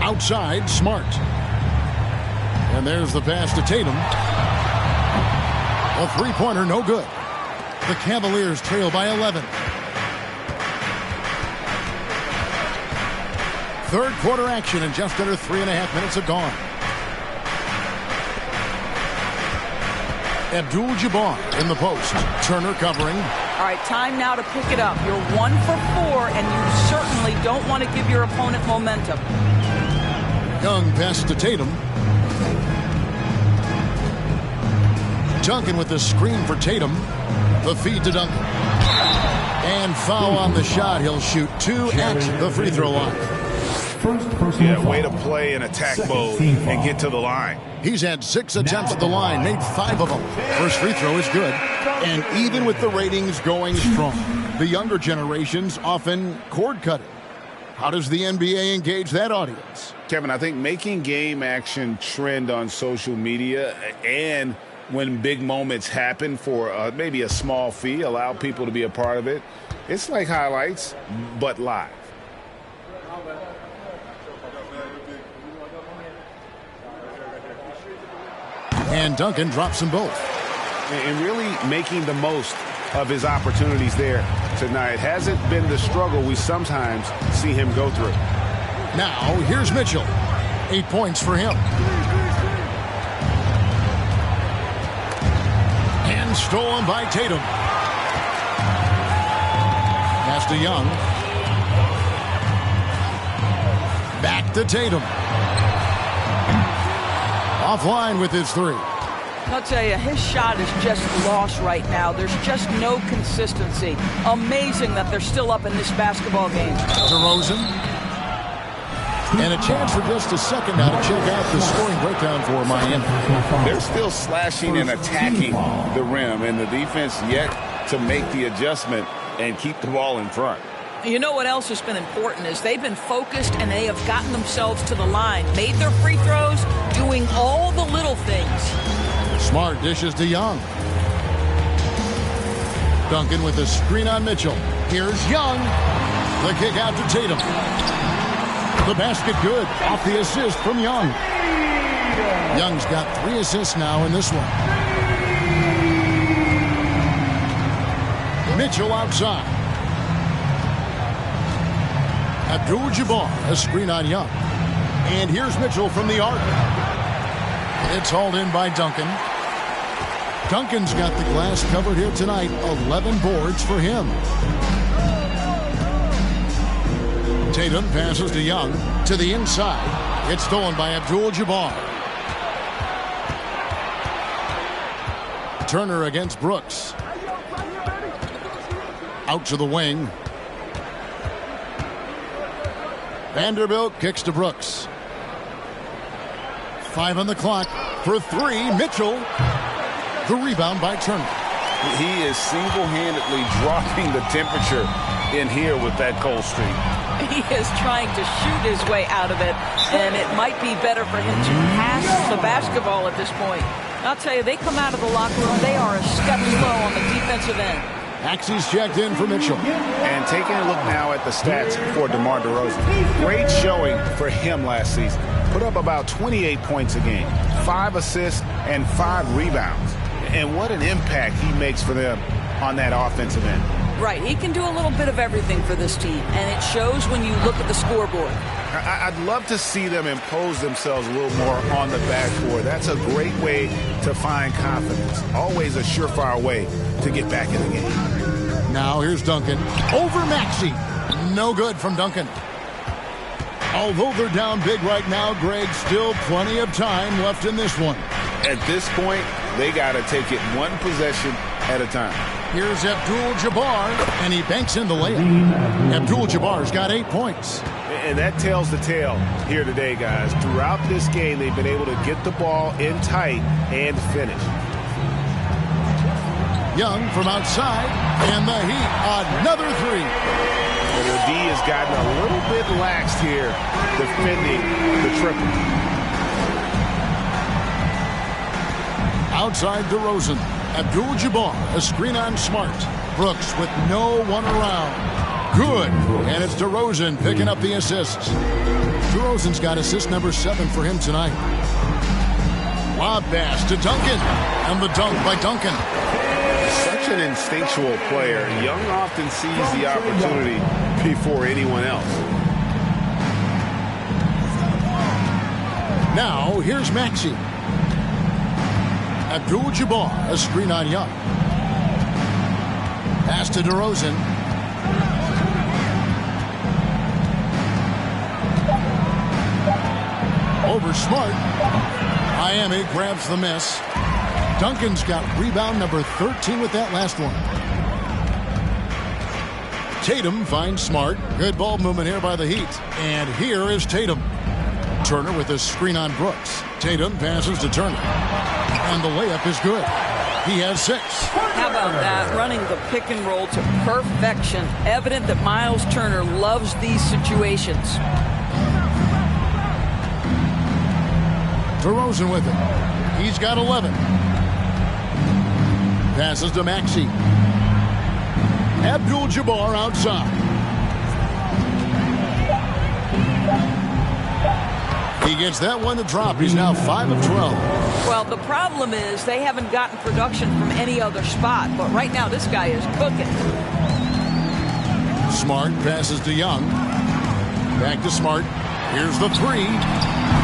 Outside, Smart. And there's the pass to Tatum. A three-pointer, no good. The Cavaliers trail by 11. Third quarter action, and just under 3.5 minutes have gone. Abdul-Jabbar in the post. Turner covering. All right, time now to pick it up. You're 1 for 4, and you certainly don't want to give your opponent momentum. Young pass to Tatum. Duncan with the screen for Tatum. The feed to Duncan. And foul on the shot. He'll shoot 2 at the free throw line. Yeah, way to play in attack mode and get to the line. He's had 6 attempts at the line, made 5 of them. First free throw is good. And even with the ratings going strong, the younger generations often cord cutting. How does the NBA engage that audience? Kevin, I think making game action trend on social media and when big moments happen for maybe a small fee, allow people to be a part of it. It's like highlights, but live. And Duncan drops them both. And really making the most of his opportunities there tonight. Hasn't been the struggle we sometimes see him go through. Now, here's Mitchell. 8 points for him. And stolen by Tatum. Pass to Young. Back Back to Tatum. Offline with his three. I'll tell you, his shot is just lost right now. There's just no consistency. Amazing that they're still up in this basketball game. DeRozan. And a chance for just a second now to check out the scoring breakdown for Miami. They're still slashing and attacking the rim, and the defense yet to make the adjustment and keep the ball in front. You know what else has been important is they've been focused and they have gotten themselves to the line, made their free throws, doing all the little things. Smart dishes to Young. Duncan with the screen on Mitchell. Here's Young. The kick out to Tatum. The basket good. Off the assist from Young. Young's got 3 assists now in this one. Mitchell outside. Abdul-Jabbar, a screen on Young. And here's Mitchell from the arc. It's hauled in by Duncan. Duncan's got the glass covered here tonight. 11 boards for him. Tatum passes to Young to the inside. It's stolen by Abdul-Jabbar. Turner against Brooks. Out to the wing. Vanderbilt kicks to Brooks. 5 on the clock for 3. Mitchell. The rebound by Turner. He is single-handedly dropping the temperature in here with that cold streak. He is trying to shoot his way out of it, and it might be better for him to pass the basketball at this point. I'll tell you, they come out of the locker room, they are a step slow on the defensive end. Axie's checked in for Mitchell. And taking a look now at the stats for DeMar DeRozan. Great showing for him last season. Put up about 28 points a game, 5 assists, and 5 rebounds. And what an impact he makes for them on that offensive end. Right, he can do a little bit of everything for this team, and it shows when you look at the scoreboard. I'd love to see them impose themselves a little more on the backboard. That's a great way to find confidence. Always a surefire way to get back in the game. Now here's Duncan. Over Maxey. No good from Duncan. Although they're down big right now, Greg, still plenty of time left in this one. At this point, they got to take it one possession at a time. Here's Abdul-Jabbar, and he banks in the layup. Abdul-Jabbar's got 8 points. And that tells the tale here today, guys. Throughout this game, they've been able to get the ball in tight and finish. Young from outside, and the Heat, another 3. And the D has gotten a little bit lax here, defending the triple. Outside DeRozan. Abdul-Jabbar, a screen on Smart. Brooks with no one around. Good. And it's DeRozan picking up the assists. DeRozan's got assist number 7 for him tonight. Lob pass to Duncan. And the dunk by Duncan. Such an instinctual player. Young often sees the opportunity before anyone else. Now, here's Maxey. Abdul-Jabbar, a screen on Young. Pass to DeRozan. Over Smart. Miami grabs the miss. Duncan's got rebound number 13 with that last one. Tatum finds Smart. Good ball movement here by the Heat. And here is Tatum. Turner with a screen on Brooks. Tatum passes to Turner. And the layup is good. He has 6. How about that? Running the pick and roll to perfection. Evident that Miles Turner loves these situations. DeRozan with it. He's got 11. Passes to Maxey. Abdul-Jabbar outside. He gets that one to drop. He's now 5 of 12. Well, the problem is they haven't gotten production from any other spot. But right now, this guy is cooking. Smart passes to Young. Back to Smart. Here's the 3.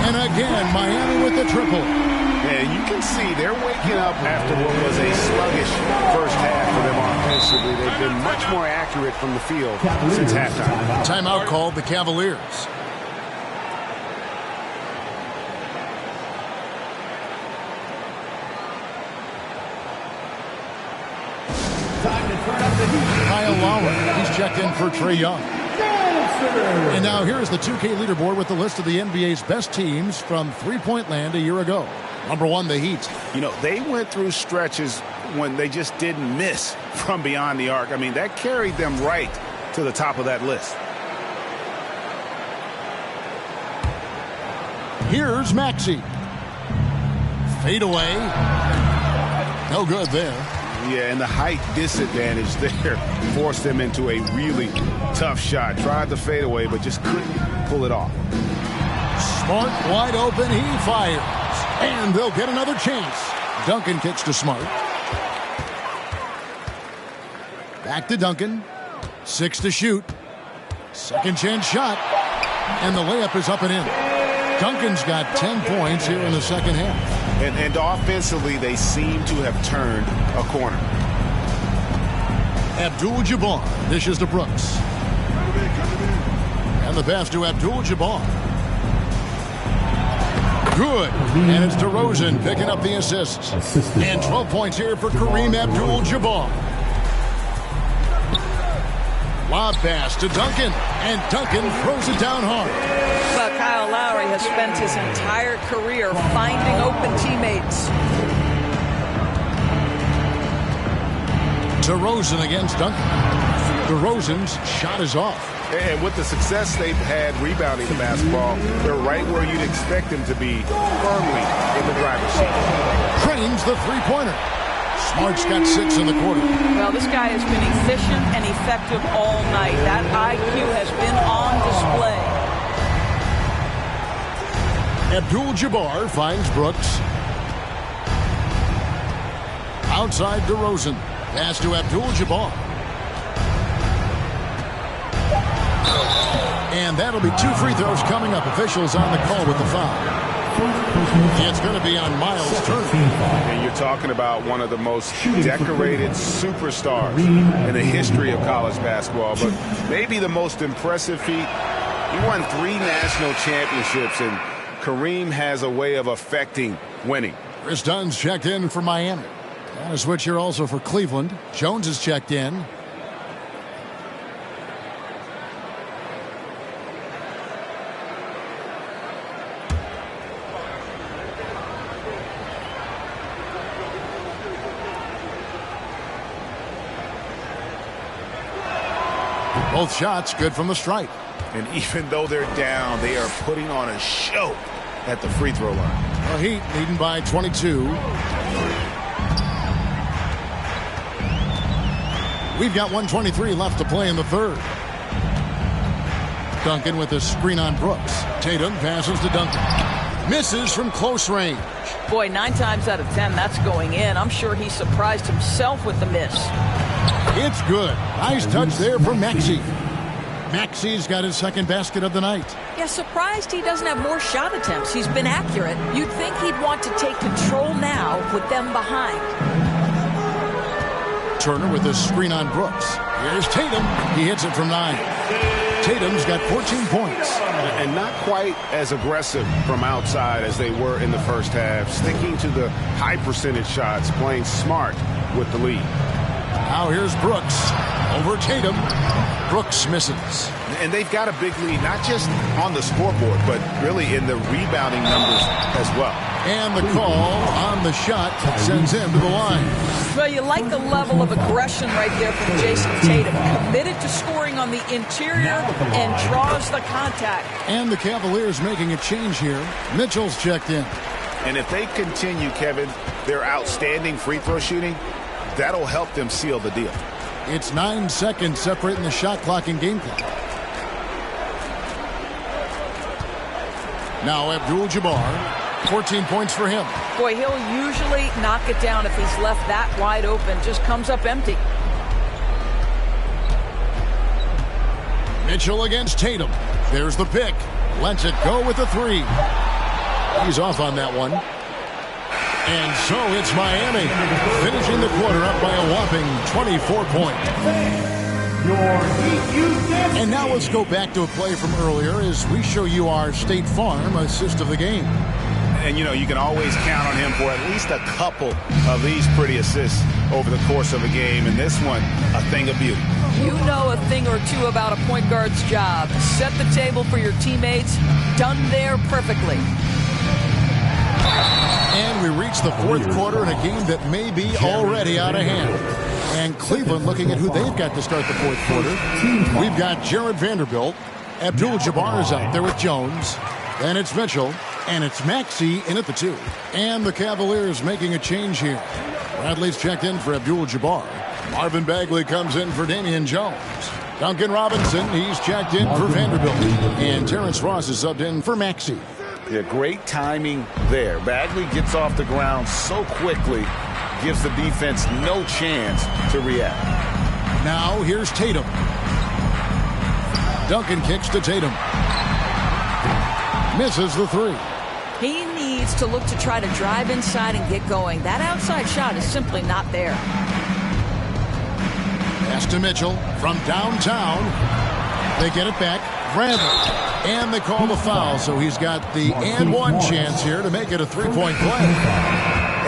And again, Miami with the triple. And you can see they're waking up after what was a sluggish first half for them offensively. They've been much more accurate from the field since halftime. Timeout called the Cavaliers. Kyle Lowry, he's checked in for Trae Young. And now here's the 2K leaderboard with the list of the NBA's best teams from three-point land a year ago. Number 1, the Heat. You know, they went through stretches when they just didn't miss from beyond the arc. I mean, that carried them right to the top of that list. Here's Maxey. Fade away. No good there. Yeah, and the height disadvantage there forced them into a really tough shot. Tried to fade away, but just couldn't pull it off. Smart wide open. He fires. And they'll get another chance. Duncan kicks to Smart. Back to Duncan. 6 to shoot. Second chance shot. And the layup is up and in. Duncan's got 10 points here in the second half. And offensively, they seem to have turned a corner. Abdul-Jabbar dishes to Brooks. And the pass to Abdul-Jabbar. Good. And it's DeRozan picking up the assists. And 12 points here for Kareem Abdul-Jabbar. Lob pass to Duncan. And Duncan throws it down hard. Well, Kyle Lowry has spent his entire career finding open teammates. DeRozan against Duncan. DeRozan's shot is off. And with the success they've had rebounding the basketball, they're right where you'd expect them to be, firmly in the driver's seat. Trains the three-pointer. Smart's got 6 in the quarter. Well, this guy has been efficient and effective all night. That IQ has been on display. Abdul-Jabbar finds Brooks. Outside DeRozan. Pass to Abdul-Jabbar. And that'll be 2 free throws coming up. Officials on the call with the foul. It's going to be on Miles Turner. And you're talking about one of the most decorated superstars in the history of college basketball, but maybe the most impressive feat. He won 3 national championships, and Kareem has a way of affecting winning. Chris Dunn's checked in for Miami. And a switch here also for Cleveland. Jones is checked in. Both shots good from the stripe. And even though they're down, they are putting on a show at the free throw line. The Heat leading by 22. We've got 1:23 left to play in the third. Duncan with a screen on Brooks. Tatum passes to Duncan. Misses from close range. Boy, 9 times out of 10, that's going in. I'm sure he surprised himself with the miss. It's good. Nice touch there from Maxey. Maxey's got his second basket of the night. Yeah, surprised he doesn't have more shot attempts. He's been accurate. You'd think he'd want to take control now with them behind. Turner with a screen on Brooks. Here's Tatum. He hits it from 9. Tatum's got 14 points. And not quite as aggressive from outside as they were in the first half. Sticking to the high percentage shots, playing smart with the lead. Now here's Brooks. Over Tatum. Brooks misses. And they've got a big lead, not just on the scoreboard, but really in the rebounding numbers as well. And the call on the shot sends him to the line. Well, you like the level of aggression right there from Jason Tatum. Committed to scoring on the interior and draws the contact. And the Cavaliers making a change here. Mitchell's checked in. And if they continue, Kevin, their outstanding free throw shooting, that'll help them seal the deal. It's 9 seconds separating the shot clock and game clock. Now Abdul-Jabbar, 14 points for him. Boy, he'll usually knock it down if he's left that wide open. Just comes up empty. Mitchell against Tatum. There's the pick. Lets it go with the 3. He's off on that one. And so it's Miami, finishing the quarter up by a whopping 24 points. And now let's go back to a play from earlier as we show you our State Farm assist of the game. And, you know, you can always count on him for at least a couple of these pretty assists over the course of a game. And this one, a thing of beauty. You know a thing or two about a point guard's job. Set the table for your teammates. Done there perfectly. And we reach the fourth quarter in a game that may be already out of hand. And Cleveland looking at who they've got to start the fourth quarter. We've got Jared Vanderbilt. Abdul-Jabbar is out there with Jones. Then it's Mitchell. And it's Maxey in at the 2. And the Cavaliers making a change here. Bradley's checked in for Abdul-Jabbar. Marvin Bagley comes in for Damian Jones. Duncan Robinson, he's checked in for Vanderbilt. And Terrence Ross is subbed in for Maxey. Yeah, great timing there. Bagley gets off the ground so quickly, gives the defense no chance to react. Now here's Tatum. Duncan kicks to Tatum. Misses the 3. He needs to look to try to drive inside and get going. That outside shot is simply not there. Pass to Mitchell from downtown. They get it back. Randall. And they call the foul, so he's got the and one chance here to make it a 3-point play.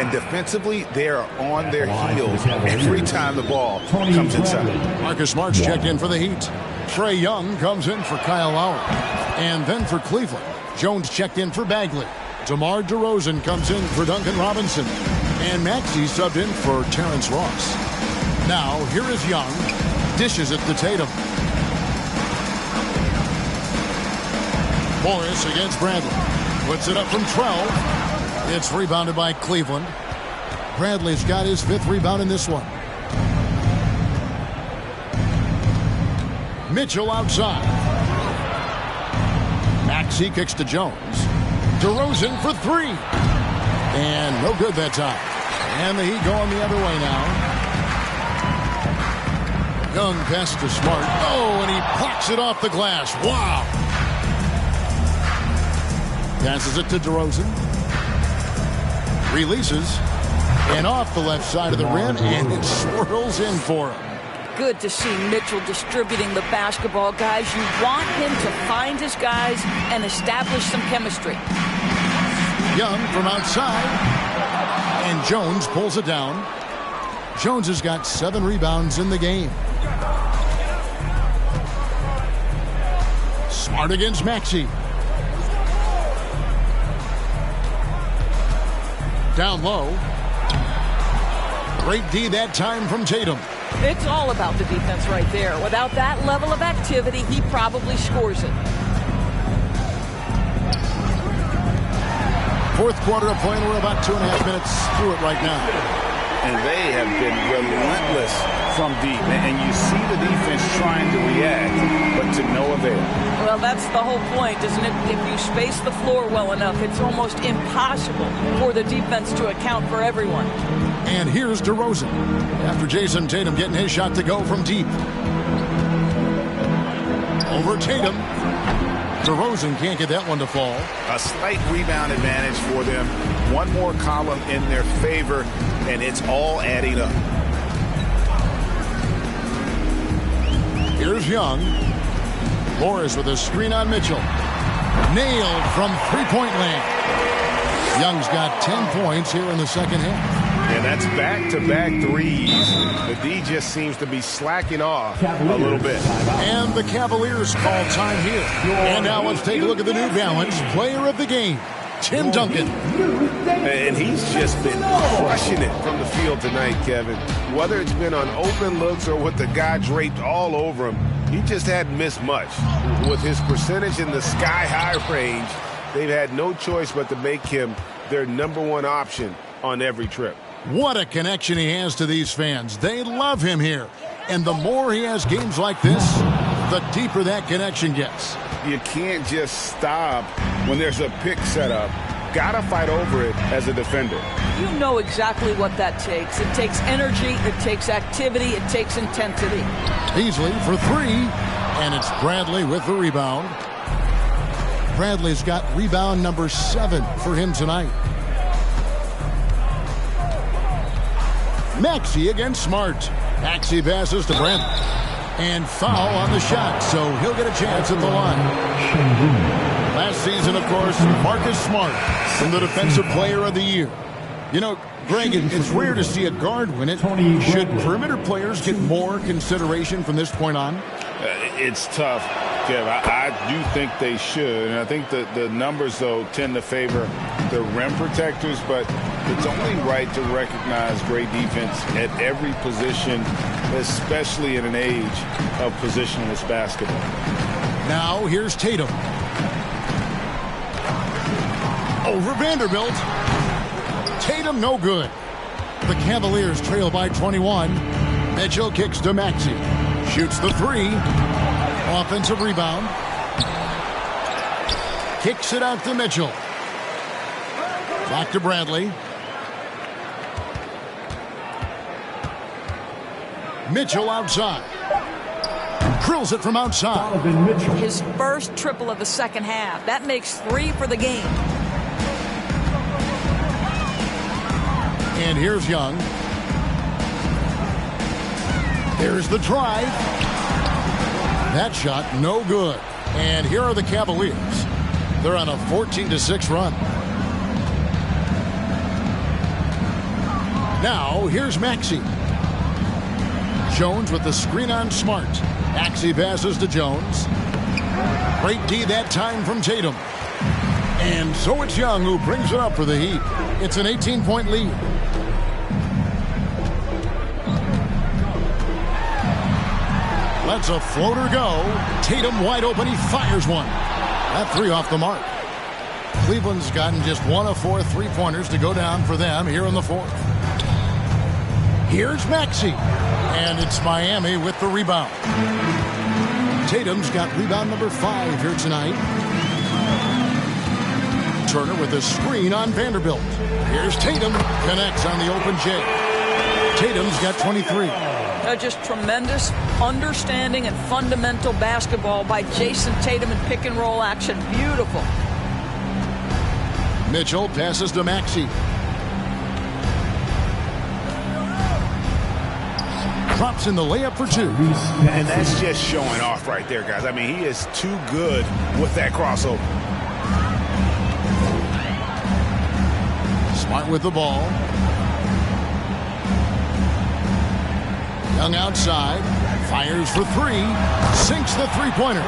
And defensively, they are on their heels every time the ball comes inside. Marcus Smart's checked in for the Heat. Trae Young comes in for Kyle Lowry. And then for Cleveland, Jones checked in for Bagley. DeMar DeRozan comes in for Duncan Robinson. And Maxey subbed in for Terrence Ross. Now, here is Young. Dishes it to Tatum. Morris against Bradley. Puts it up from 12. It's rebounded by Cleveland. Bradley's got his 5th rebound in this one. Mitchell outside. Maxey kicks to Jones. DeRozan for 3. And no good that time. And the Heat going the other way now. Young pass to Smart. Oh, and he plucks it off the glass. Wow. Passes it to DeRozan. Releases. And off the left side of the rim. And it swirls in for him. Good to see Mitchell distributing the basketball, guys. You want him to find his guys and establish some chemistry. Young from outside. And Jones pulls it down. Jones has got 7 rebounds in the game. Smart against Maxey. Down low. Great D that time from Tatum. It's all about the defense right there. Without that level of activity, he probably scores it. Fourth quarter of play, and we're about 2.5 minutes through it right now. And they have been relentless from deep. And you see the defense trying to react, but to no avail. Well, that's the whole point, isn't it? If you space the floor well enough, it's almost impossible for the defense to account for everyone. And here's DeRozan. After Jason Tatum getting his shot to go from deep. Over Tatum. DeRozan can't get that one to fall. A slight rebound advantage for them. One more column in their favor, and it's all adding up. Here's Young. Morris with a screen on Mitchell. Nailed from three-point land. Young's got 10 points here in the second half. And that's back-to-back threes. The D just seems to be slacking off a little bit. And the Cavaliers call time here. And now let's take a look at the New Balance player of the game, Tim Duncan. And he's just been crushing it from the field tonight, Kevin. Whether it's been on open looks or with the guy draped all over him, he just hadn't missed much. With his percentage in the sky-high range, they've had no choice but to make him their #1 option on every trip. What a connection he has to these fans. They love him here. And the more he has games like this, the deeper that connection gets. You can't just stop when there's a pick set up. Gotta fight over it as a defender. You know exactly what that takes. It takes energy, it takes activity, it takes intensity. Beasley for 3, and it's Bradley with the rebound. Bradley's got rebound number 7 for him tonight. Maxey against Smart. Maxey passes to Bradley. And foul on the shot, so he'll get a chance at the line. Last season, of course, Marcus Smart from the Defensive Player of the Year. You know, Greg, it's rare to see a guard win it. Should perimeter players get more consideration from this point on? It's tough, Kev. I do think they should. And I think the numbers, though, tend to favor the rim protectors. But it's only right to recognize great defense at every position, especially in an age of positionless basketball. Now, here's Tatum. Over Vanderbilt. Tatum, no good. The Cavaliers trail by 21. Mitchell kicks to Maxey. Shoots the three. Offensive rebound. Kicks it out to Mitchell. Back to Bradley. Mitchell outside. Drills it from outside. His first triple of the second half. That makes 3 for the game. And here's Young. There's the drive. That shot, no good. And here are the Cavaliers. They're on a 14-6 run. Now, here's Maxey. Jones with the screen on Smart. Maxey passes to Jones. Great D that time from Tatum. And so it's Young who brings it up for the Heat. It's an 18-point lead. Lets a floater go. Tatum wide open. He fires one. That three off the mark. Cleveland's gotten just 1 of 4 3-pointers to go down for them here in the fourth. Here's Maxey. And it's Miami with the rebound. Tatum's got rebound number 5 here tonight. Turner with a screen on Vanderbilt. Here's Tatum. Connects on the open J. Tatum's got 23. Just tremendous understanding and fundamental basketball by Jason Tatum in pick and roll action. Beautiful. Mitchell passes to Maxey. Drops in the layup for 2. And that's just showing off right there, guys. I mean, he is too good with that crossover. Smart with the ball. Young outside. Fires for 3. Sinks the three-pointer.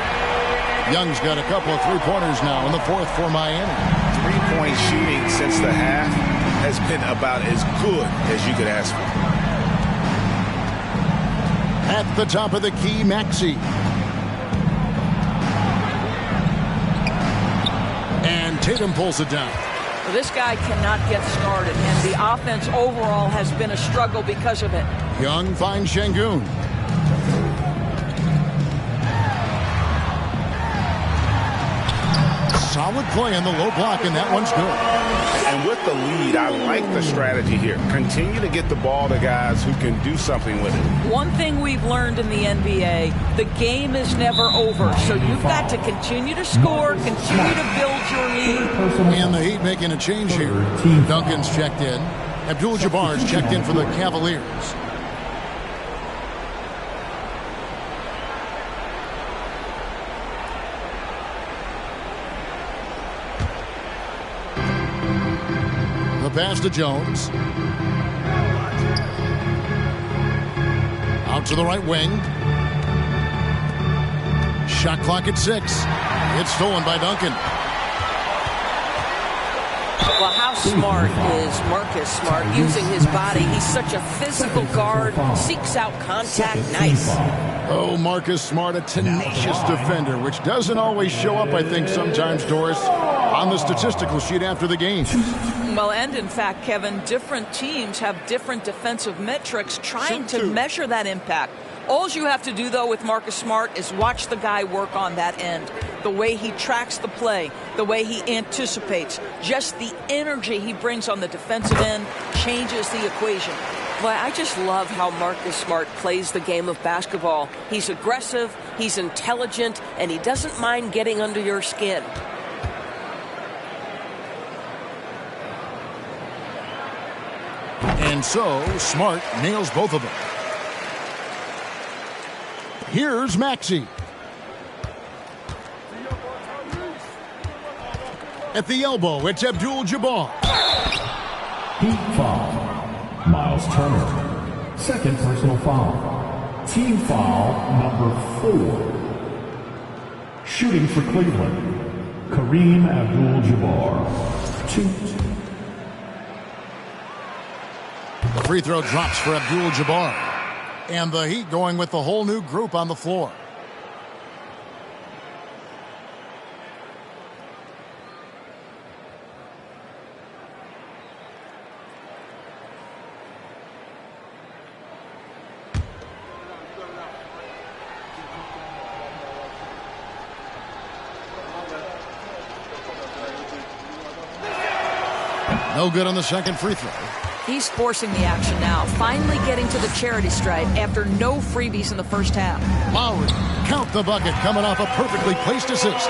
Young's got a couple of three-pointers now in the fourth for Miami. Three-point shooting since the half has been about as good as you could ask for. At the top of the key, Maxey. And Tatum pulls it down. Well, this guy cannot get started, and the offense overall has been a struggle because of it. Young finds Şengün. Solid play in the low block, and that one's good. And with the lead, I like the strategy here. Continue to get the ball to guys who can do something with it. One thing we've learned in the NBA, the game is never over. So you've got to continue to score, continue to build your lead. And the Heat making a change here. Duncan's checked in. Abdul-Jabbar's checked in for the Cavaliers. Pass to Jones. Out to the right wing. Shot clock at 6. It's stolen by Duncan. Well, how smart is Marcus Smart using his body? He's such a physical guard, seeks out contact. Nice. Oh, Marcus Smart, a tenacious defender, which doesn't always show up, I think, sometimes, Doris, on the statistical sheet after the game. Well, and in fact, Kevin, different teams have different defensive metrics trying to measure that impact. All you have to do, though, with Marcus Smart is watch the guy work on that end. The way he tracks the play, the way he anticipates, just the energy he brings on the defensive end changes the equation. Well, I just love how Marcus Smart plays the game of basketball. He's aggressive, he's intelligent, and he doesn't mind getting under your skin. And so, Smart nails both of them. Here's Maxey. At the elbow, it's Abdul-Jabbar. Heat foul. Miles Turner. Second personal foul. Team foul number 4. Shooting for Cleveland, Kareem Abdul-Jabbar. 2. The free throw drops for Abdul-Jabbar. And the Heat going with the whole new group on the floor. No good on the second free throw. He's forcing the action now, finally getting to the charity stripe after no freebies in the first half. Lowry, count the bucket, coming off a perfectly placed assist.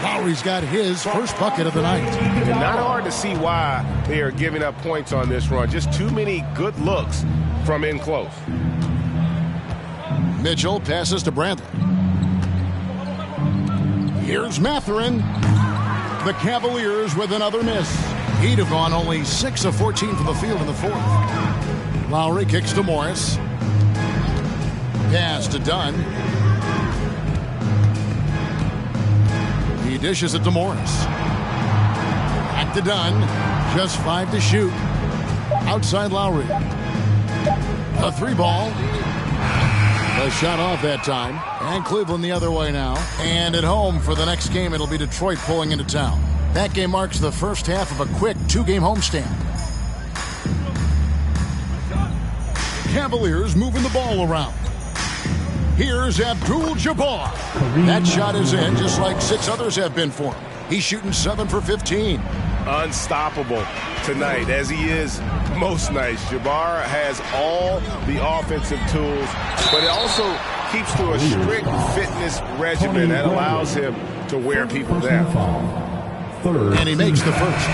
Lowry's got his first bucket of the night. And not hard to see why they are giving up points on this run. Just too many good looks from in close. Mitchell passes to Bradley. Here's Mathurin. The Cavaliers with another miss. He'd have gone only 6 of 14 from the field in the fourth. Lowry kicks to Morris. Pass to Dunn. He dishes it to Morris. Back to Dunn. Just 5 to shoot. Outside Lowry. A 3-ball. The shot off that time. And Cleveland the other way now. And at home for the next game, it'll be Detroit pulling into town. That game marks the first half of a quick 2-game homestand. Cavaliers moving the ball around. Here's Abdul-Jabbar. That shot is in, just like 6 others have been for him. He's shooting 7 for 15. Unstoppable tonight, as he is most nights. Jabbar has all the offensive tools, but it also keeps to a strict fitness regimen that allows him to wear people down. And he makes the first.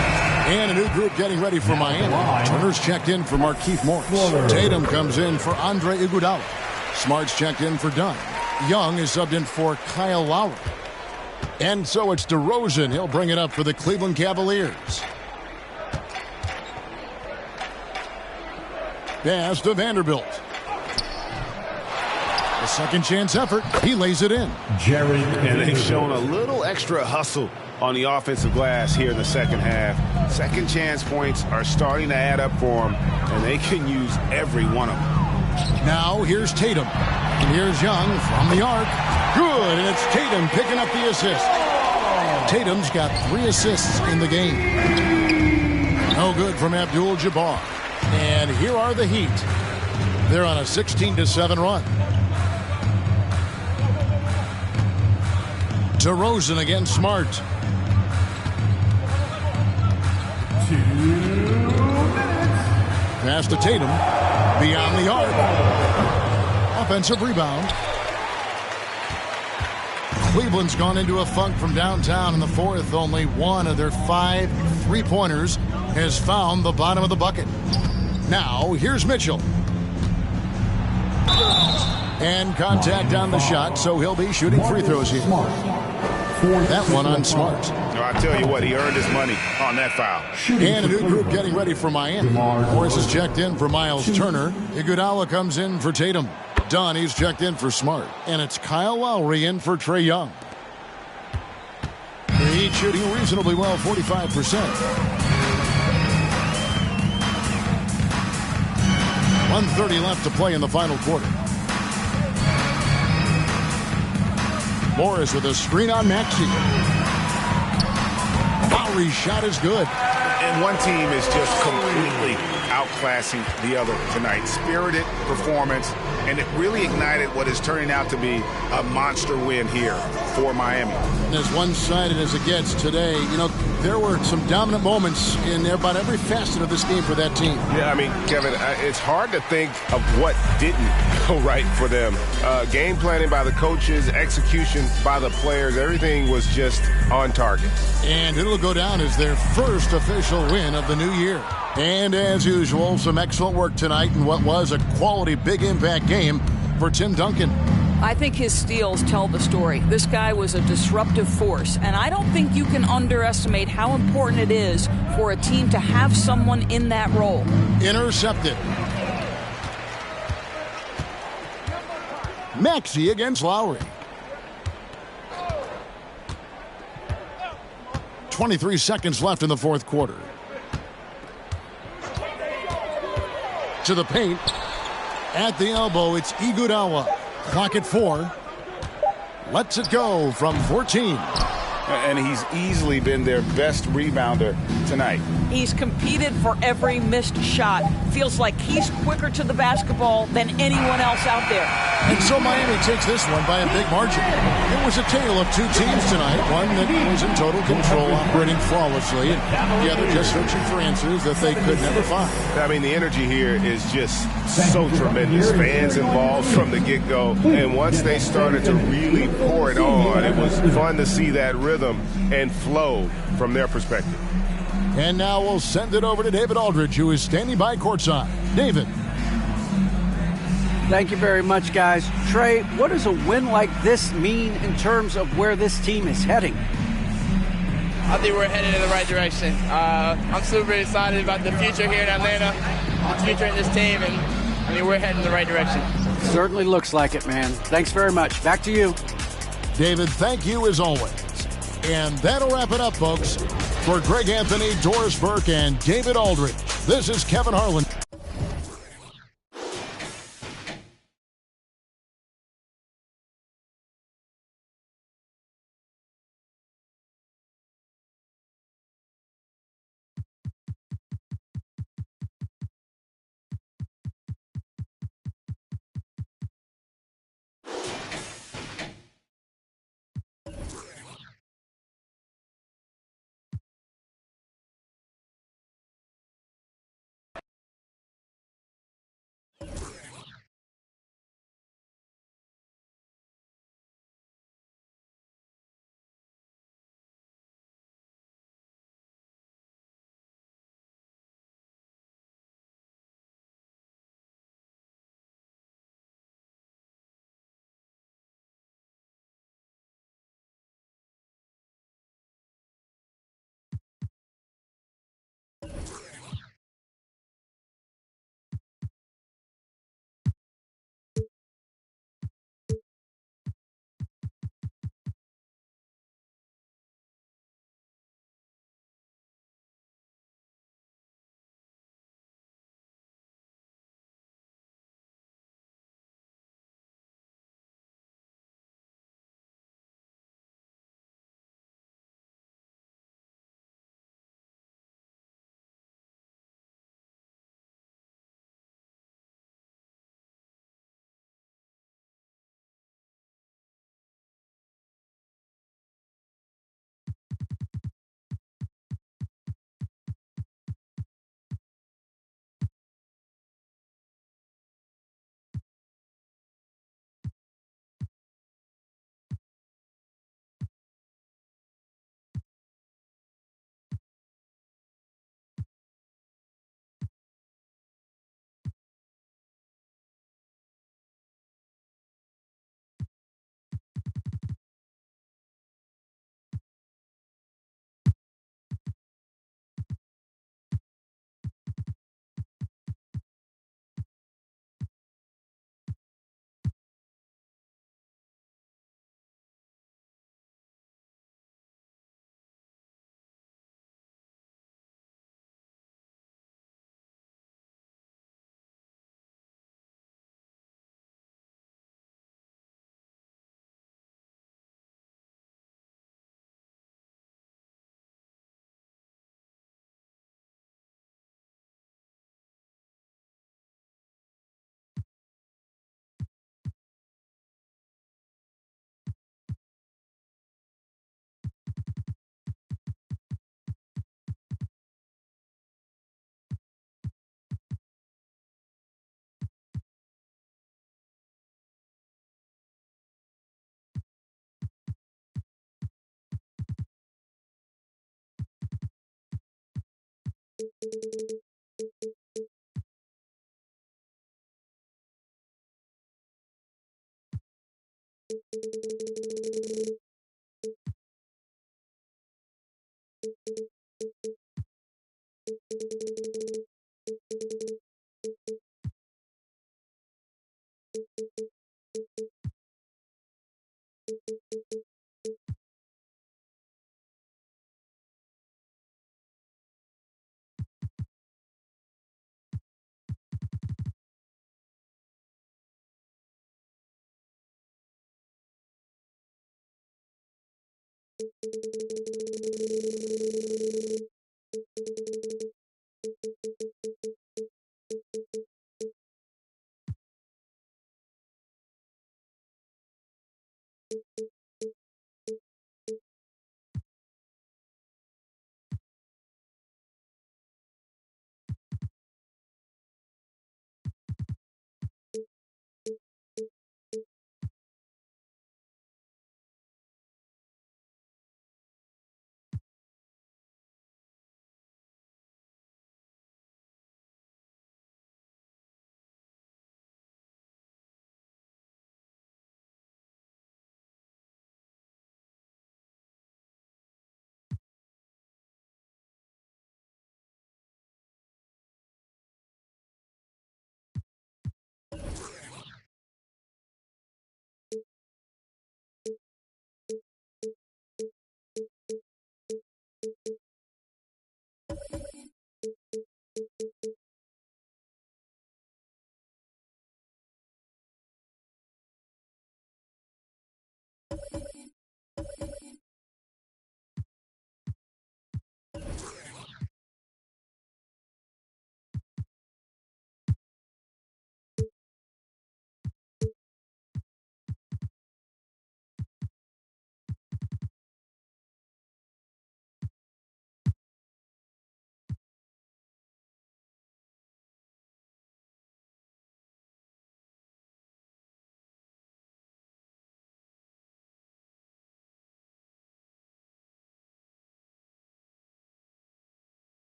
And a new group getting ready for Miami. Turner's checked in for Markieff Morris. Tatum comes in for Andre Iguodala. Smart's checked in for Dunn. Young is subbed in for Kyle Lowry. And so it's DeRozan. He'll bring it up for the Cleveland Cavaliers. Pass to Vanderbilt. A second chance effort. He lays it in. And they've shown a little extra hustle on the offensive glass here in the second half. Second chance points are starting to add up for them, and they can use every one of them. Now here's Tatum. And here's Young from the arc. Good, and it's Tatum picking up the assist. Tatum's got 3 assists in the game. No good from Abdul-Jabbar. And here are the Heat. They're on a 16-7 run. DeRozan against Smart. Pass to Tatum. Beyond the arc. Offensive rebound. Cleveland's gone into a funk from downtown in the fourth. Only one of their 5 3-pointers has found the bottom of the bucket. Now, here's Mitchell. And contact on the shot, so he'll be shooting free throws here. That one on Smart. No, I tell you what, he earned his money on that foul. And a new group getting ready for Miami. Morris is checked in for Miles Turner. Iguodala comes in for Tatum. Dunn, he's checked in for Smart. And it's Kyle Lowry in for Trae Young. The Heat shooting reasonably well, 45%. 1:30 left to play in the final quarter. Morris with a screen on Maxey. Lowry's shot is good. And one team is just completely outclassing the other tonight. Spirited performance, and it really ignited what is turning out to be a monster win here for Miami. And as one-sided as it gets today, you know, there were some dominant moments in about every facet of this game for that team. Yeah, I mean, Kevin, it's hard to think of what didn't go right for them. Game planning by the coaches, execution by the players, everything was just on target. And it'll go down as their first official win of the new year. And as usual, some excellent work tonight in what was a quality big impact game for Tim Duncan. I think his steals tell the story. This guy was a disruptive force, and I don't think you can underestimate how important it is for a team to have someone in that role. Intercepted. Maxey against Lowry. 23 seconds left in the fourth quarter. To the paint. At the elbow, it's Iguodala. Clock at 4. Lets it go from 14. And he's easily been their best rebounder tonight. He's competed for every missed shot. Feels like he's quicker to the basketball than anyone else out there. And so Miami takes this one by a big margin. It was a tale of two teams tonight. One that was in total control, operating flawlessly, and the other just searching for answers that they could never find. I mean, the energy here is just so tremendous. Fans involved from the get-go. And once they started to really pour it on, it was fun to see that rhythm and flow from their perspective. And now we'll send it over to David Aldridge, who is standing by courtside. David. Thank you very much, guys. Trey, what does a win like this mean in terms of where this team is heading? I think we're headed in the right direction. I'm super excited about the future here in Atlanta, the future in this team, and I mean, we're heading in the right direction. Certainly looks like it, man. Thanks very much. Back to you. David, thank you as always. And that'll wrap it up, folks. For Greg Anthony, Doris Burke, and David Aldridge, this is Kevin Harlan.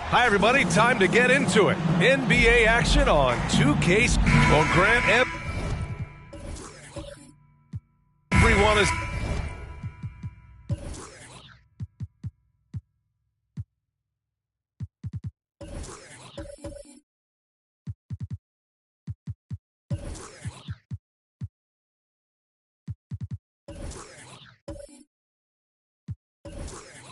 Hi, everybody. Time to get into it. NBA action on 2K. Well, Grant Everyone is...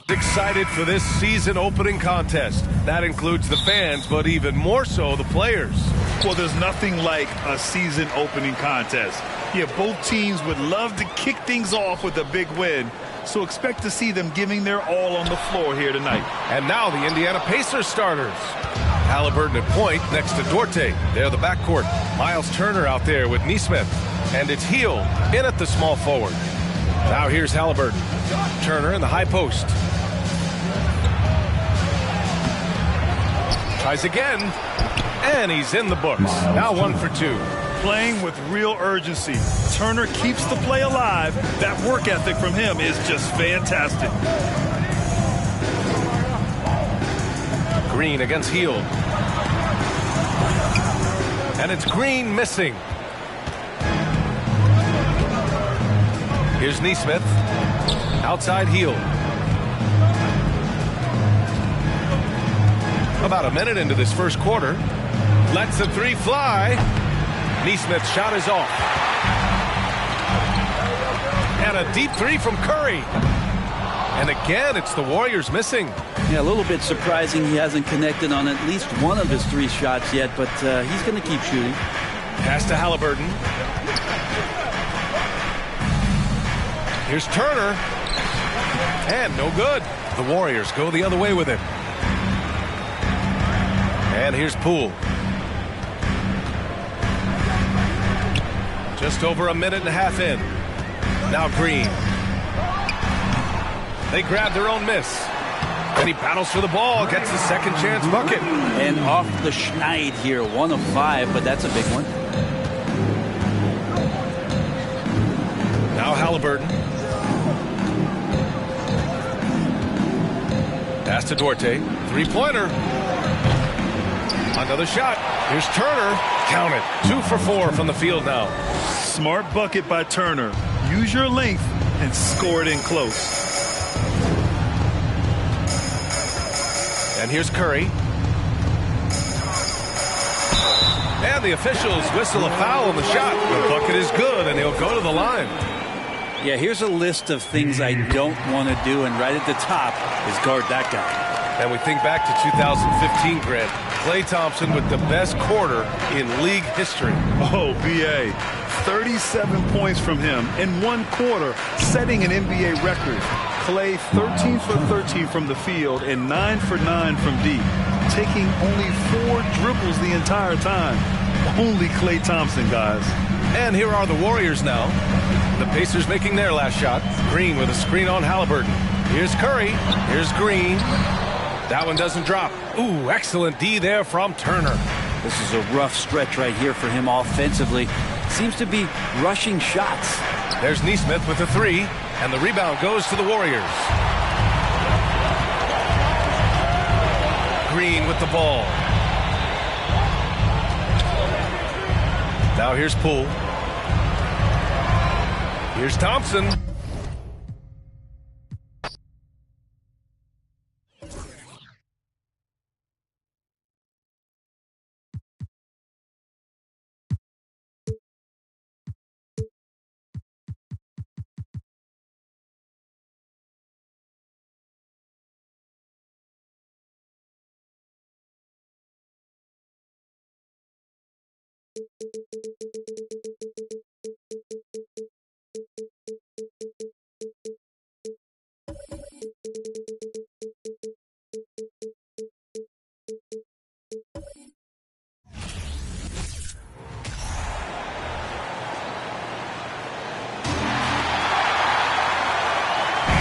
excited for this season opening contest. That includes the fans, but even more so the players. Well, there's nothing like a season opening contest. Yeah, both teams would love to kick things off with a big win, so expect to see them giving their all on the floor here tonight. And now the Indiana Pacers starters. Halliburton at point next to Duarte. They're the backcourt. Miles Turner out there with Nesmith. And it's Hield in at the small forward. Now here's Halliburton. Turner in the high post. Tries again, and he's in the books. Now 1 for 2. Playing with real urgency. Turner keeps the play alive. That work ethic from him is just fantastic. Green against Hield. And it's Green missing. Here's Nesmith. Outside Hield. About a minute into this first quarter. Lets the three fly. Nesmith's shot is off. And a deep three from Curry. And again, it's the Warriors missing. Yeah, a little bit surprising he hasn't connected on at least one of his 3 shots yet, but he's going to keep shooting. Pass to Halliburton. Here's Turner. And no good. The Warriors go the other way with it. And here's Poole. Just over a minute and a half in. Now Green. They grab their own miss. And he battles for the ball, gets the second chance bucket. And off the schneid here, 1 of 5, but that's a big one. Now Halliburton. Pass to Duarte. Three-pointer. Another shot. Here's Turner. Count it. 2 for 4 from the field now. Smart bucket by Turner. Use your length and score it in close. And here's Curry. And the officials whistle a foul on the shot. The bucket is good, and he'll go to the line. Yeah, here's a list of things I don't want to do, and right at the top is guard that guy. And we think back to 2015, Grant. Klay Thompson with the best quarter in league history. Oh, B.A. 37 points from him in 1 quarter, setting an NBA record. Klay 13 for 13 from the field and 9 for 9 from deep, taking only 4 dribbles the entire time. Only Klay Thompson, guys. And here are the Warriors now. The Pacers making their last shot. Green with a screen on Halliburton. Here's Curry. Here's Green. That one doesn't drop. Ooh, excellent D there from Turner. This is a rough stretch right here for him offensively. Seems to be rushing shots. There's Nesmith with the 3, and the rebound goes to the Warriors. Green with the ball. Now here's Poole. Here's Thompson.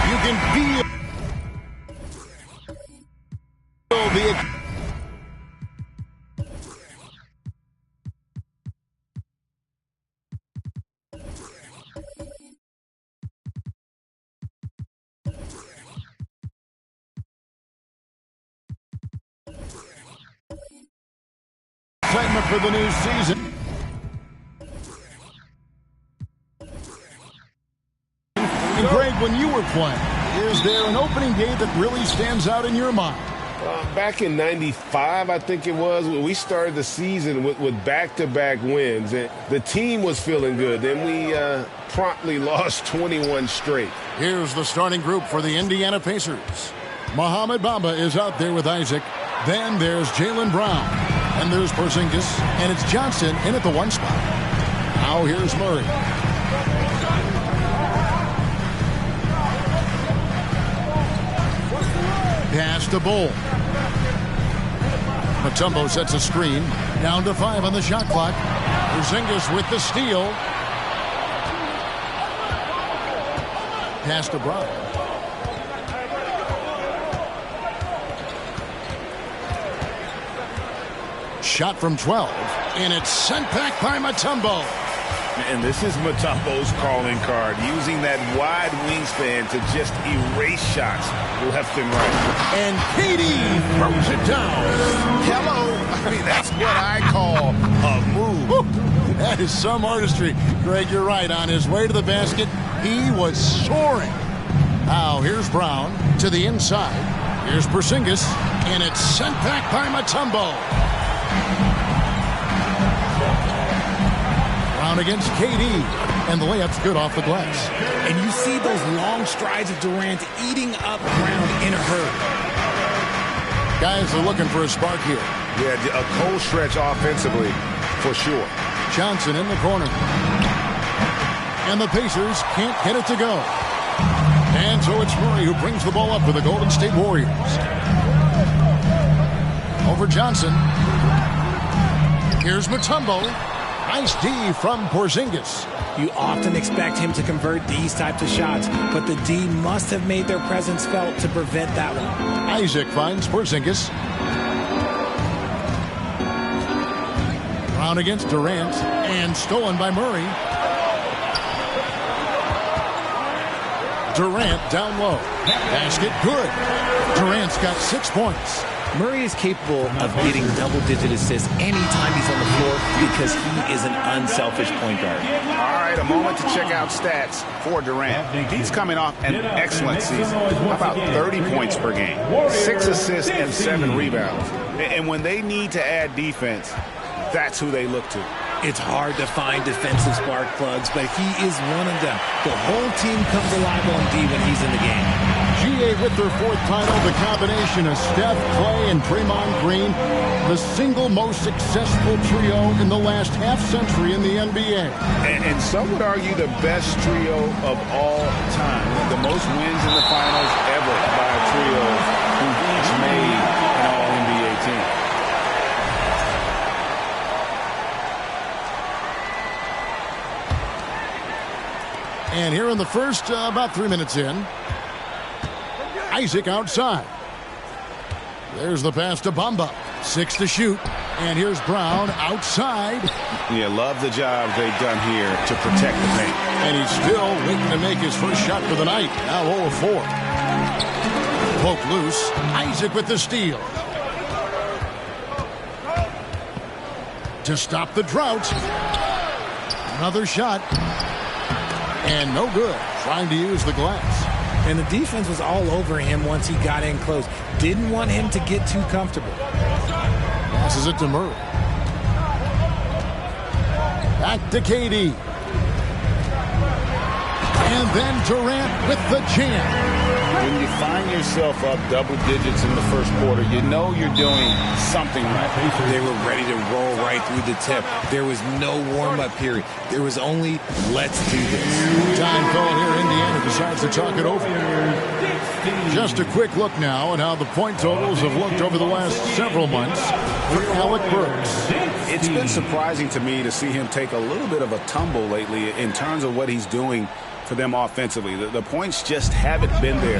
You can feel the excitement for the new season. Greg, when you were playing, is there an opening game that really stands out in your mind? Back in '95, I think it was, we started the season with back-to-back wins. And the team was feeling good. Then we promptly lost 21 straight. Here's the starting group for the Indiana Pacers. Mohamed Bamba is out there with Isaac. Then there's Jaylen Brown. And there's Porzingis. And it's Johnson in at the 1 spot. Now here's Murray. Pass to Bull. Mutombo sets a screen. Down to 5 on the shot clock. Porzingis with the steal. Pass to Brown. Shot from 12. And it's sent back by Mutombo. And this is Mutombo's calling card, using that wide wingspan to just erase shots left and right. And KD throws it down. Hello. I mean, that's what I call a move. Woo. That is some artistry. Greg, you're right. On his way to the basket, he was soaring. Now, here's Brown to the inside. Here's Porzingis, and it's sent back by Mutombo. Brown against KD, and the layup's good off the glass. And you see those long strides of Durant eating up ground in a hurry. Guys are looking for a spark here. Yeah, a cold stretch offensively, for sure. Johnson in the corner. And the Pacers can't get it to go. And so it's Murray who brings the ball up for the Golden State Warriors. Over Johnson. Here's Mutombo. Nice D from Porzingis. You often expect him to convert these types of shots, but the D must have made their presence felt to prevent that one. Isaac finds Porzingis. Brown against Durant, and stolen by Murray. Durant down low. Basket good. Durant's got 6 points. Murray is capable of getting double-digit assists anytime he's on the floor because he is an unselfish point guard. All right, a moment to check out stats for Durant. He's coming off an excellent season. About 30 points per game, 6 assists and 7 rebounds. And when they need to add defense, that's who they look to. It's hard to find defensive spark plugs, but he is one of them. The whole team comes alive on D when he's in the game. GA with their 4th title, the combination of Steph, Clay, and Draymond Green, the single most successful trio in the last half-century in the NBA. And some would argue the best trio of all time. The most wins in the finals ever by a trio who've each made an All-NBA team. And here in the first, about 3 minutes in, Isaac outside. There's the pass to Bamba. 6 to shoot. And here's Brown outside. Yeah, love the job they've done here to protect the paint. And he's still waiting to make his first shot for the night. Now 0 of 4. Poke loose. Isaac with the steal. To stop the drought. Another shot. And no good. Trying to use the glass. And the defense was all over him once he got in close. Didn't want him to get too comfortable. Passes it to Murray. Back to KD. And then Durant with the jam. When you find yourself up double digits in the first quarter, you know you're doing something right. They were ready to roll right through the tip. There was no warm-up period. There was only, let's do this. Time call here. Indiana decides to talk it over. Just a quick look now at how the point totals have looked over the last several months for Alec Burks. It's been surprising to me to see him take a little bit of a tumble lately in terms of what he's doing for them offensively. The points just haven't been there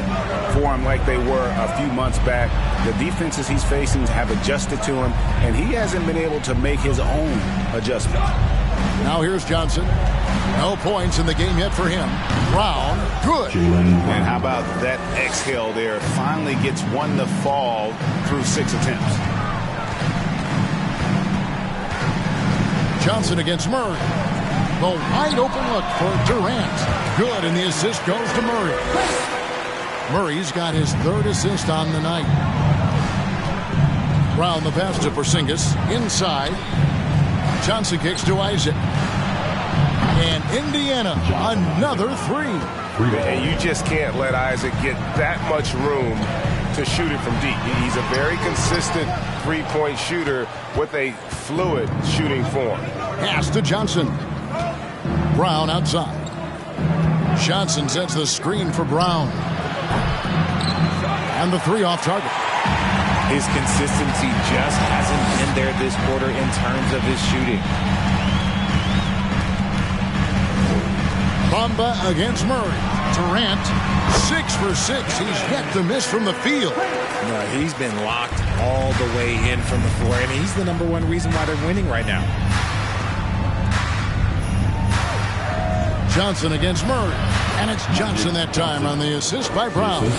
for him like they were a few months back. The defenses he's facing have adjusted to him, and he hasn't been able to make his own adjustment. Now here's Johnson. No points in the game yet for him. Brown, good. And how about that exhale there? Finally gets one to fall through 6 attempts. Johnson against Murray. The wide open look for Durant. Good, and the assist goes to Murray. Murray's got his third assist on the night. Brown the pass to Porzingis. Inside. Johnson kicks to Isaac. And Indiana, another three. And you just can't let Isaac get that much room to shoot it from deep. He's a very consistent three-point shooter with a fluid shooting form. Pass to Johnson. Brown outside. Johnson sets the screen for Brown. And the three off target. His consistency just hasn't been there this quarter in terms of his shooting. Bamba against Murray. Durant, 6 for 6. He's yet to miss from the field. No, he's been locked all the way in from the floor, and he's the #1 reason why they're winning right now. Johnson against Murray. And it's Johnson that time on the assist by Brown.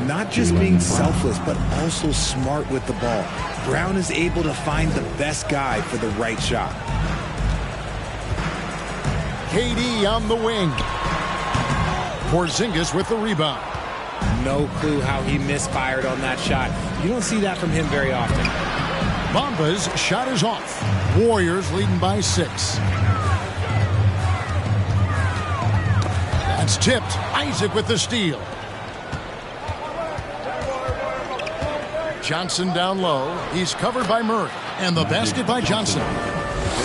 Not just being selfless, but also smart with the ball. Brown is able to find the best guy for the right shot. KD on the wing. Porzingis with the rebound. No clue how he misfired on that shot. You don't see that from him very often. Bamba's shot is off. Warriors leading by 6. That's tipped. Isaac with the steal. Johnson down low. He's covered by Murray. And the basket by Johnson.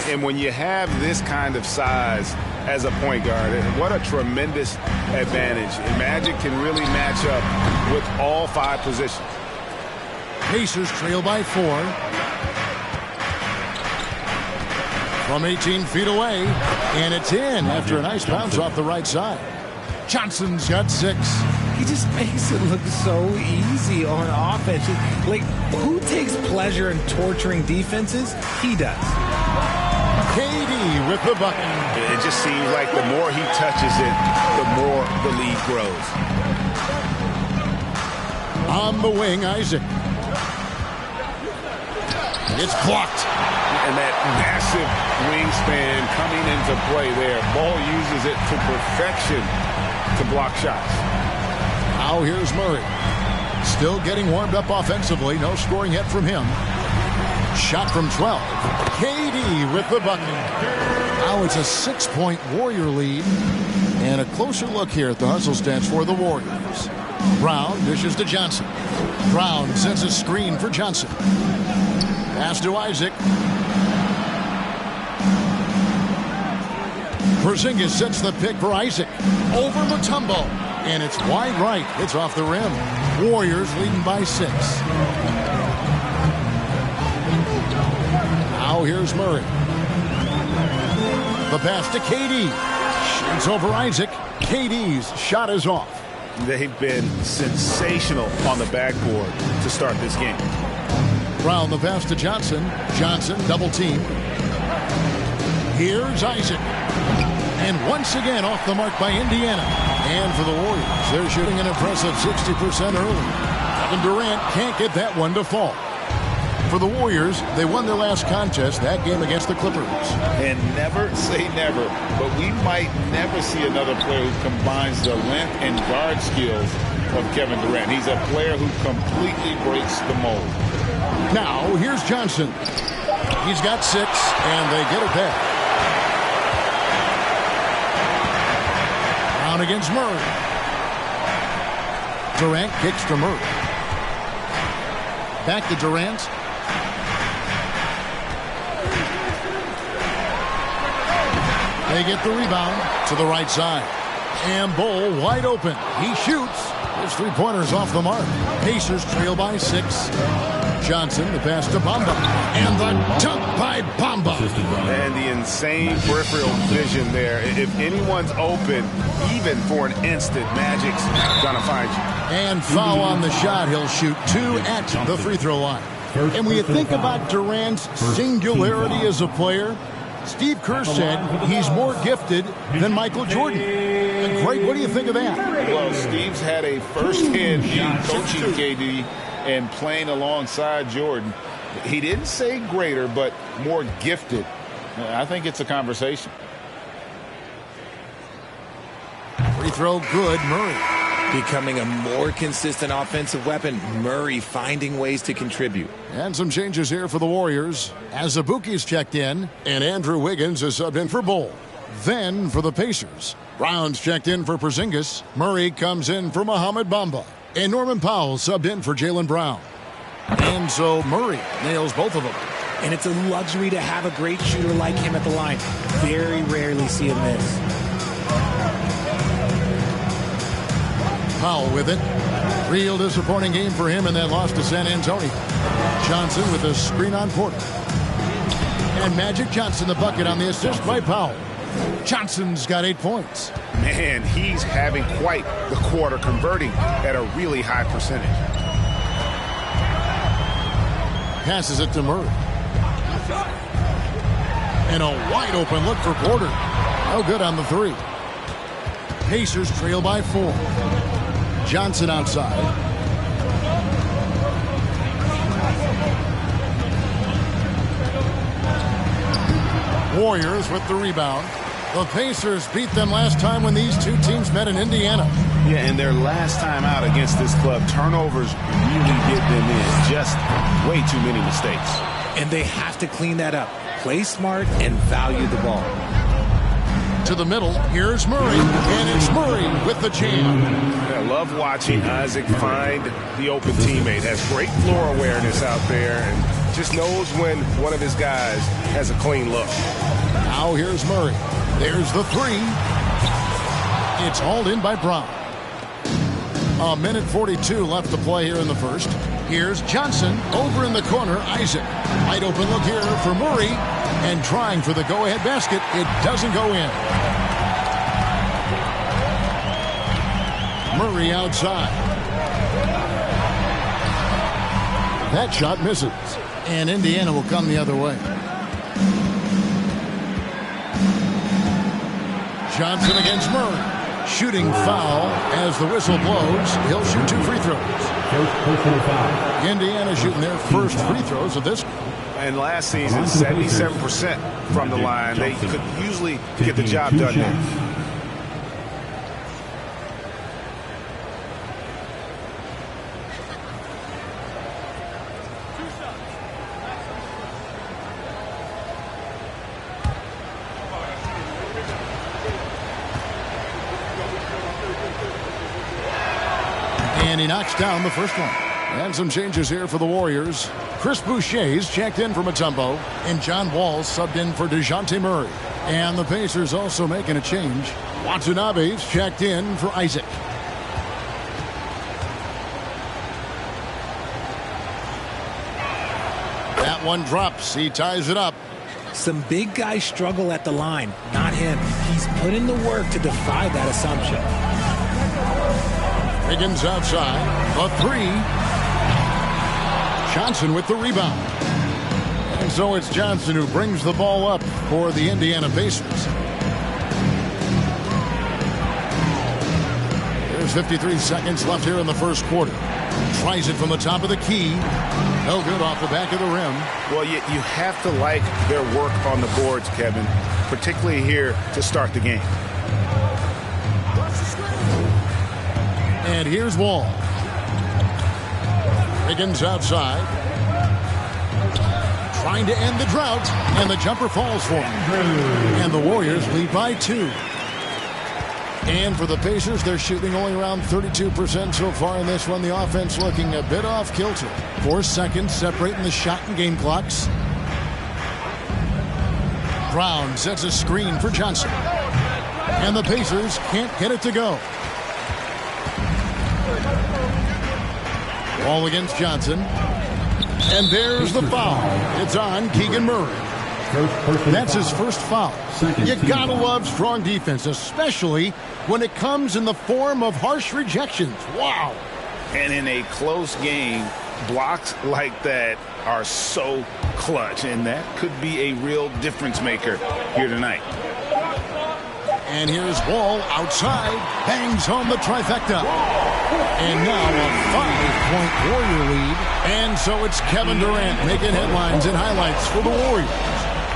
And when you have this kind of size as a point guard, what a tremendous advantage. And Magic can really match up with all 5 positions. Pacers trail by 4. From 18 feet away. And it's in after a nice bounce off the right side. Johnson's got 6. He just makes it look so easy on offense. Like, who takes pleasure in torturing defenses? He does. KD with the bucket. It just seems like the more he touches it, the more the lead grows. On the wing, Isaac. It's blocked. And that massive wingspan coming into play there. Ball uses it to perfection to block shots. Now here's Murray. Still getting warmed up offensively. No scoring yet from him. Shot from 12. KD with the bucket. Now it's a 6-point Warrior lead. And a closer look here at the hustle stats for the Warriors. Brown dishes to Johnson. Brown sets a screen for Johnson. Pass to Isaac. Porzingis sets the pick for Isaac. Over Mutombo. And it's wide right. It's off the rim. Warriors leading by 6. Now here's Murray. The pass to KD. Shoots over Isaac. KD's shot is off. They've been sensational on the backboard to start this game. Brown the pass to Johnson. Johnson double team. Here's Isaac. And once again off the mark by Indiana. And for the Warriors, they're shooting an impressive 60% early. Kevin Durant can't get that one to fall. For the Warriors, they won their last contest, that game against the Clippers. And never say never, but we might never see another player who combines the length and guard skills of Kevin Durant. He's a player who completely breaks the mold. Now, here's Johnson. He's got 6, and they get it back. Brown against Murray. Durant kicks to Murray. Back to Durant. They get the rebound to the right side. And Bull wide open. He shoots. His 3-pointer's off the mark. Pacers trail by 6. Johnson, the pass to Bamba. And the dunk by Bamba. And the insane peripheral vision there. If anyone's open, even for an instant, Magic's gonna find you. And foul on the shot. He'll shoot 2 at the free throw line. And when you think about Durant's singularity as a player, Steve Kerr said he's more gifted than Michael Jordan. And Craig, what do you think of that? Well, Steve's had a first-hand view coaching KD and playing alongside Jordan. He didn't say greater, but more gifted. I think it's a conversation. Free throw good, Murray. Becoming a more consistent offensive weapon, Murray finding ways to contribute. And some changes here for the Warriors. Azubuike's checked in, and Andrew Wiggins is subbed in for Bol. Then for the Pacers, Brown's checked in for Porzingis. Murray comes in for Mohamed Bamba. And Norman Powell subbed in for Jaylen Brown. And so Murray nails both of them. And it's a luxury to have a great shooter like him at the line. Very rarely see him miss. Powell with it. Real disappointing game for him in that loss to San Antonio. Johnson with a screen on Porter. And Magic Johnson the bucket on the assist by Powell. Johnson's got 8 points. Man, he's having quite the quarter, converting at a really high percentage. Passes it to Murray. And a wide open look for Porter. No good on the three. Pacers trail by 4. Johnson outside. Warriors with the rebound. The Pacers beat them last time when these two teams met in Indiana. Yeah, and their last time out against this club, turnovers really did them in. Just way too many mistakes. And they have to clean that up. Play smart and value the ball. To the middle, here's Murray, and it's Murray with the jam. I love watching Isaac find the open teammate. Has great floor awareness out there and just knows when one of his guys has a clean look. Now here's Murray. There's the three. It's hauled in by Brown. 1:42 left to play here in the first. Here's Johnson over in the corner. Isaac. Wide open look here for Murray. And trying for the go-ahead basket. It doesn't go in. Murray outside. That shot misses. And Indiana will come the other way. Johnson against Murray. Shooting foul as the whistle blows. He'll shoot 2 free throws. Indiana shooting their first free throws of this. And last season, 77% from the line. They could usually get the job done there. And he knocks down the first one. And some changes here for the Warriors. Chris Boucher's checked in for Mutombo. And John Wall's subbed in for DeJounte Murray. And the Pacers also making a change. Watanabe's checked in for Isaac. That one drops. He ties it up. Some big guys struggle at the line. Not him. He's put in the work to defy that assumption. Wiggins outside. A three. Johnson with the rebound. And so it's Johnson who brings the ball up for the Indiana Pacers. There's 53 seconds left here in the first quarter. Tries it from the top of the key. No good off the back of the rim. Well, you have to like their work on the boards, Kevin, particularly here to start the game. And here's Wall. Wiggins outside. Trying to end the drought. And the jumper falls for him. And the Warriors lead by 2. And for the Pacers, they're shooting only around 32% so far in this one. The offense looking a bit off kilter. 4 seconds separating the shot and game clocks. Brown sets a screen for Johnson. And the Pacers can't get it to go. Ball against Johnson. And there's the foul. It's on Keegan Murray. That's his first foul. You gotta love strong defense, especially when it comes in the form of harsh rejections. Wow. And in a close game, blocks like that are so clutch, and that could be a real difference maker here tonight. And here's Wall outside, bangs home the trifecta. And now a 5-point Warrior lead. And so it's Kevin Durant making headlines and highlights for the Warriors.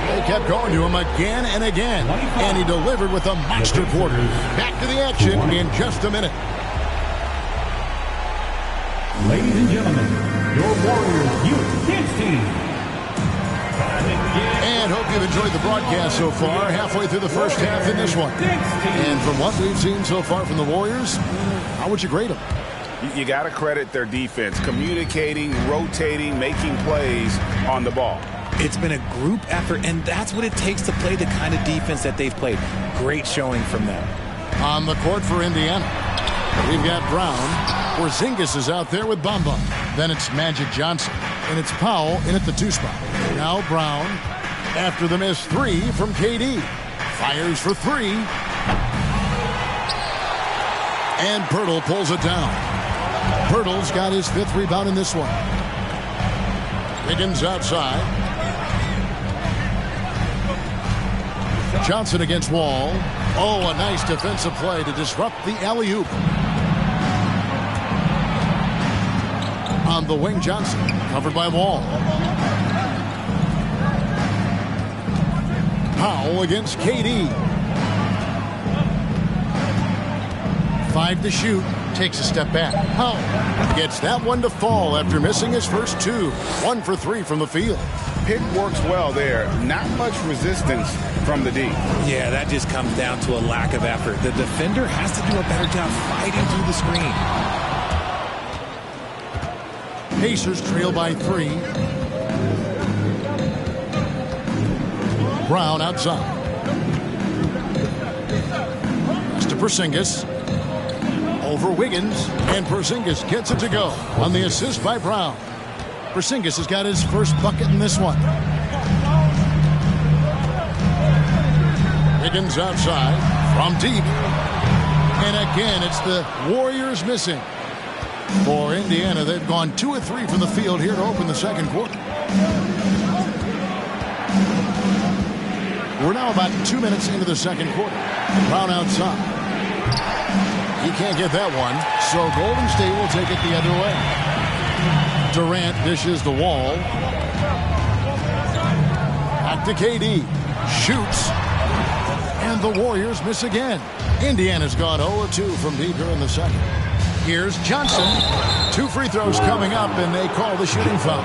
They kept going to him again and again, and he delivered with a monster quarter. Back to the action in just a minute. Ladies and gentlemen, your Warriors Youth Kids team. And hope you've enjoyed the broadcast so far. Halfway through the first half in this one. And from what we've seen so far from the Warriors, how would you grade them? You got to credit their defense, communicating, rotating, making plays on the ball. It's been a group effort, and that's what it takes to play the kind of defense that they've played. Great showing from them. On the court for Indiana, we've got Brown. Porzingis is out there with Bamba. Then it's Magic Johnson. And it's Powell in at the 2 spot. Now Brown, after the missed 3 from KD. Fires for 3. And Pirtle pulls it down. Pirtle's got his 5th rebound in this one. Wiggins outside. Johnson against Wall. Oh, a nice defensive play to disrupt the alley-oop. On the wing, Johnson, covered by Wall. Powell against KD. 5 to shoot. Takes a step back. Powell gets that one to fall after missing his first 2. 1 for 3 from the field. Pick works well there. Not much resistance from the D. Yeah, that just comes down to a lack of effort. The defender has to do a better job fighting through the screen. Pacers trail by 3. Brown outside. Pass to Porzingis. Over Wiggins. And Porzingis gets it to go on the assist by Brown. Porzingis has got his first bucket in this one. Wiggins outside from deep. And again, it's the Warriors missing. For Indiana, they've gone 2 of 3 from the field here to open the second quarter. We're now about 2 minutes into the second quarter. Brown outside. He can't get that one, so Golden State will take it the other way. Durant dishes the Wall. Back to KD. Shoots. And the Warriors miss again. Indiana's gone 0 of 2 from deep here in the second. Here's Johnson. 2 free throws coming up, and they call the shooting foul.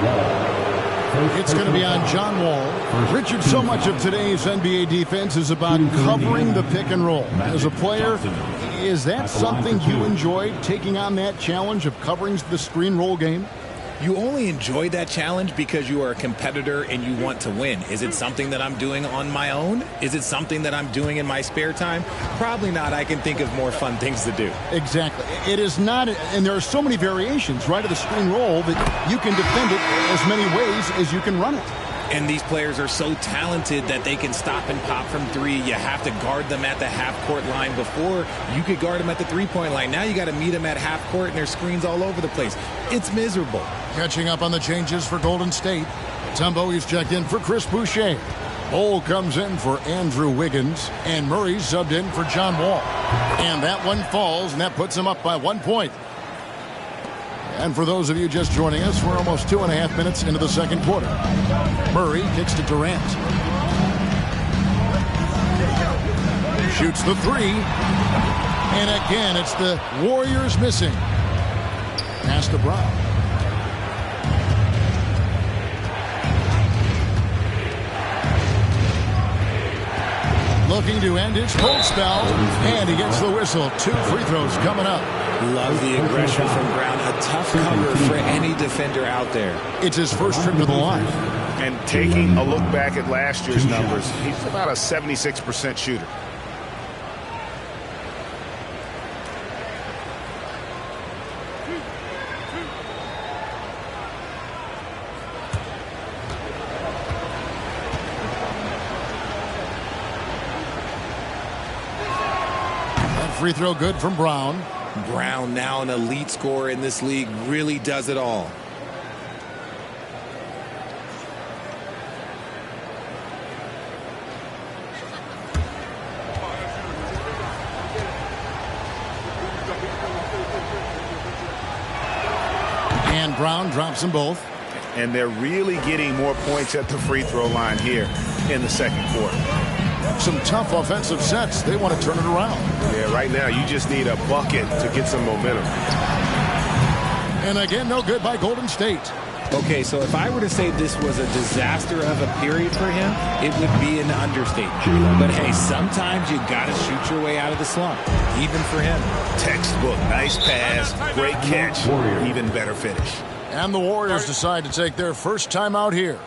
It's going to be on John Wall. Richard, so much of today's NBA defense is about covering the pick and roll. As a player, is that something you enjoyed, taking on that challenge of covering the screen roll game? You only enjoy that challenge because you are a competitor and you want to win. Is it something that I'm doing on my own? Is it something that I'm doing in my spare time? Probably not. I can think of more fun things to do. Exactly. It is not, and there are so many variations, right, of the screen roll that you can defend it as many ways as you can run it. And these players are so talented that they can stop and pop from 3. You have to guard them at the half-court line. Before, you could guard them at the 3-point line. Now you got to meet them at half-court, and there's screens all over the place. It's miserable. Catching up on the changes for Golden State. Tumbo is checked in for Chris Boucher. Bol comes in for Andrew Wiggins. And Murray subbed in for John Wall. And that one falls, and that puts him up by 1 point. And for those of you just joining us, we're almost 2.5 minutes into the second quarter. Murray kicks to Durant. Shoots the 3. And again, it's the Warriors missing. Pass to Brown. Looking to end his cold spell. And he gets the whistle. 2 free throws coming up. Love the aggression from Brown. A tough cover for any defender out there. It's his first trip to the line. And taking a look back at last year's numbers, he's about a 76% shooter. That free throw good from Brown. Brown, now an elite scorer in this league, really does it all. And Brown drops them both. And they're really getting more points at the free throw line here. in the second quarter. Some tough offensive sets. They want to turn it around. Yeah, right now you just need a bucket to get some momentum. And again, no good by Golden State. Okay, so if I were to say this was a disaster of a period for him, it would be an understatement. But hey, sometimes you got to shoot your way out of the slump, even for him. Textbook, nice pass, great catch, even better finish. And the Warriors decide to take their first time out here.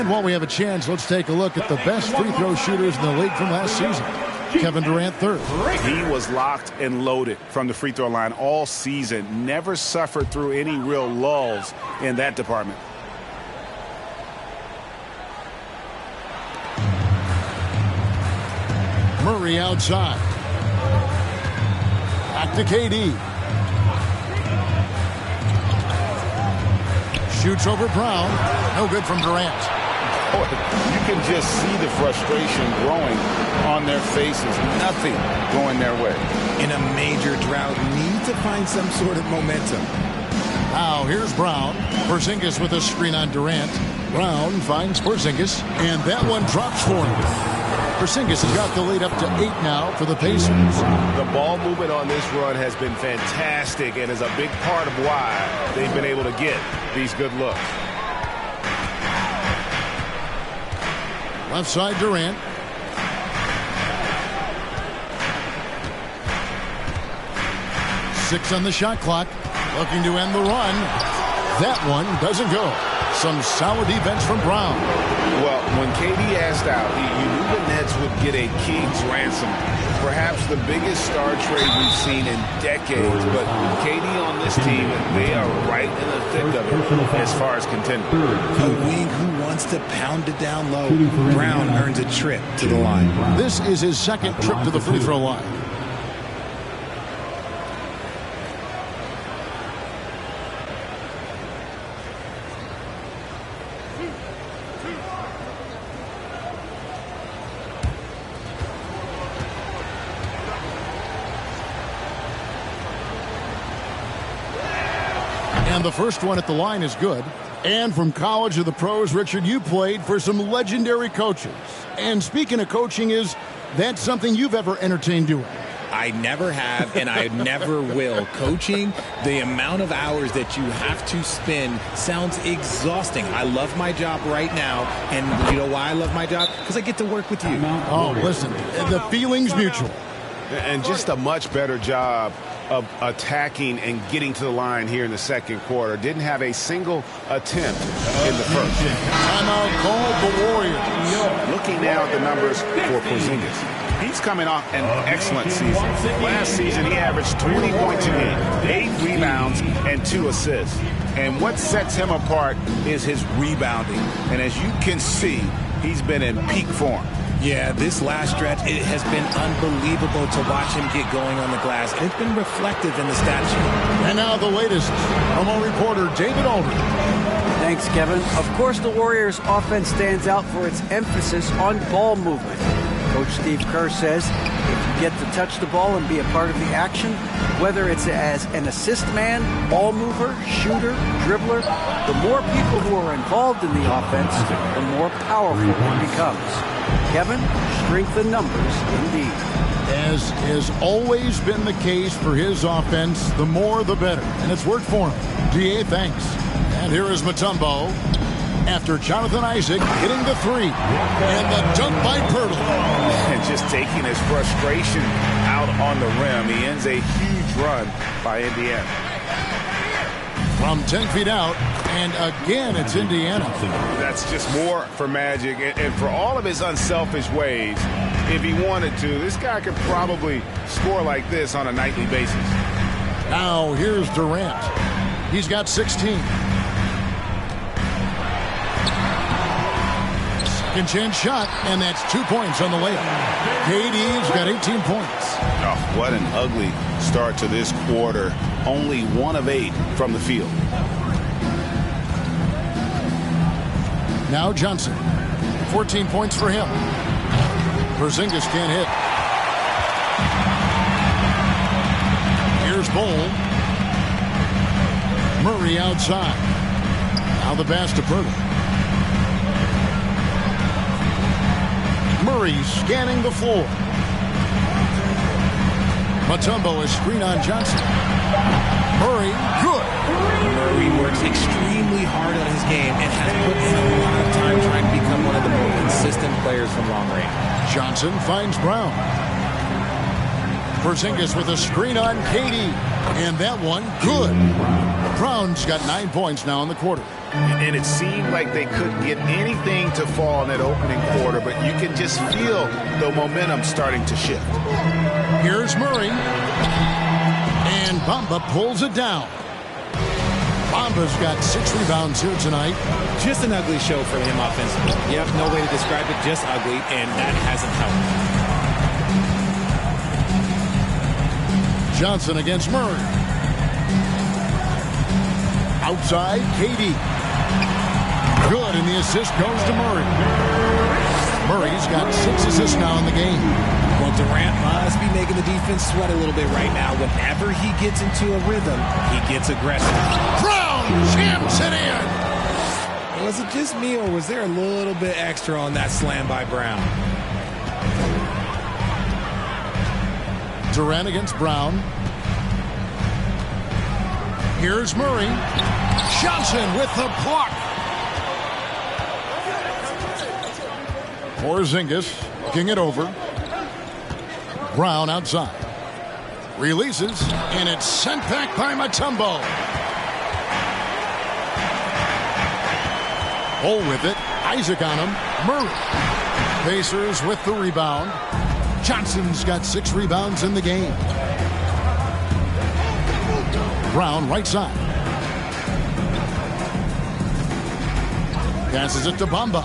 While we have a chance, let's take a look at the best free throw shooters in the league from last season. Kevin Durant third. He was locked and loaded from the free throw line all season. Never suffered through any real lulls in that department. Murray outside. Back to KD. Shoots over Brown. No good from Durant. You can just see the frustration growing on their faces. Nothing going their way. In a major drought, need to find some sort of momentum. Now here's Brown. Porzingis with a screen on Durant. Brown finds Porzingis, and that one drops for him. Porzingis has got the lead up to 8 now for the Pacers. The ball movement on this run has been fantastic and is a big part of why they've been able to get these good looks. Left side Durant. Six on the shot clock. Looking to end the run. That one doesn't go. Some solid defense from Brown. Well, when KD asked out, you knew the Nets would get a king's ransom. Perhaps the biggest star trade we've seen in decades. But KD on this team, they are right in the thick of it as far as contending. A wing who wants to pound it down low. Brown earns a trip to the line. This is his second trip to the free throw line. And the first one at the line is good. And from college to the pros, Richard, you played for some legendary coaches. And speaking of coaching, is that something you've ever entertained doing? I never have, and I never will. Coaching, the amount of hours that you have to spend sounds exhausting. I love my job right now, and you know why I love my job? Because I get to work with you. Oh, listen, the feeling's mutual. And just a much better job of attacking and getting to the line here in the second quarter. Didn't have a single attempt in the first. Timeout called the Warriors. Looking now at the numbers for Porzingis. He's coming off an excellent season. Last season, he averaged 20 points a game, 8 rebounds, and 2 assists. And what sets him apart is his rebounding. And as you can see, he's been in peak form. Yeah, this last stretch, it has been unbelievable to watch him get going on the glass. And it's been reflective in the stat sheet. And now the latest from our reporter, David Aldridge. Thanks, Kevin. Of course, the Warriors' offense stands out for its emphasis on ball movement. Coach Steve Kerr says if you get to touch the ball and be a part of the action, whether it's as an assist man, ball mover, shooter, dribbler, the more people who are involved in the offense, the more powerful it becomes. Kevin, strength in numbers indeed. As has always been the case for his offense, the more the better. And it's worked for him. DA, thanks. And here is Mutombo after Jonathan Isaac hitting the three. And the dunk by Poeltl. And just taking his frustration out on the rim. He ends a huge run by Indiana. From 10 feet out, and again, it's Indiana. That's just more for Magic. And for all of his unselfish ways, if he wanted to, this guy could probably score like this on a nightly basis. Now, here's Durant. He's got 16. Second chance shot, and that's 2 points on the layup. KD's got 18 points. Oh, what an ugly start to this quarter. Only 1 of 8 from the field. Now Johnson. 14 points for him. Porzingis can't hit. Here's Bol. Murray outside. Now the pass to Purdy. Murray scanning the floor. Mutombo is screen on Johnson. Murray, good. Murray works extremely hard on his game and has put in a lot of time trying to become one of the more consistent players from long range. Johnson finds Brown. Porzingis with a screen on KD. And that one, good. Brown's got 9 points now in the quarter. And it seemed like they couldn't get anything to fall in that opening quarter, but you can just feel the momentum starting to shift. Here's Murray. And Bamba pulls it down. Bamba's got 6 rebounds here tonight. Just an ugly show for him offensively. Yep, no way to describe it, just ugly, and that hasn't helped. Johnson against Murray. Outside, KD. Good, and the assist goes to Murray. Murray's got 6 assists now in the game. Well, Durant must be making the defense sweat a little bit right now. Whenever he gets into a rhythm, he gets aggressive. Brown jams it in. Was it just me, or was there a little bit extra on that slam by Brown? Durant against Brown. Here's Murray. Johnson with the block. Porzingis looking it over. Brown outside. Releases, and it's sent back by Mutombo. Bol with it. Isaac on him. Murray. Pacers with the rebound. Johnson's got 6 rebounds in the game. Brown right side. Passes it to Bamba.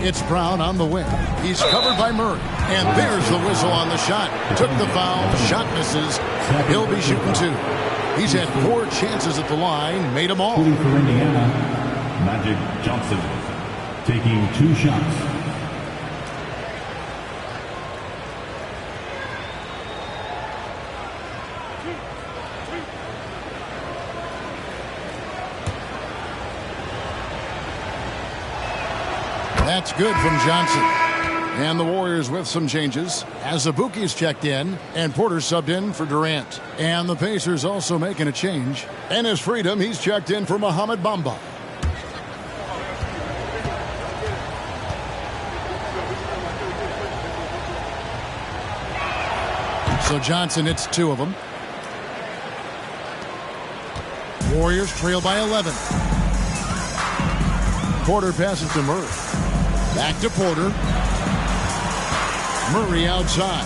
It's Brown on the wing. He's covered by Murray. And there's the whistle on the shot. Took the foul. Shot misses. He'll be shooting 2. He's had 4 chances at the line. Made them all. For Indiana, Magic Johnson taking 2 shots. That's good from Johnson. And the Warriors with some changes. Azubuike's checked in, and Porter subbed in for Durant. And the Pacers also making a change. Enes Freedom, he's checked in for Mohamed Bamba. So Johnson hits 2 of them. Warriors trail by 11. Porter passes to Murray. Back to Porter. Murray outside.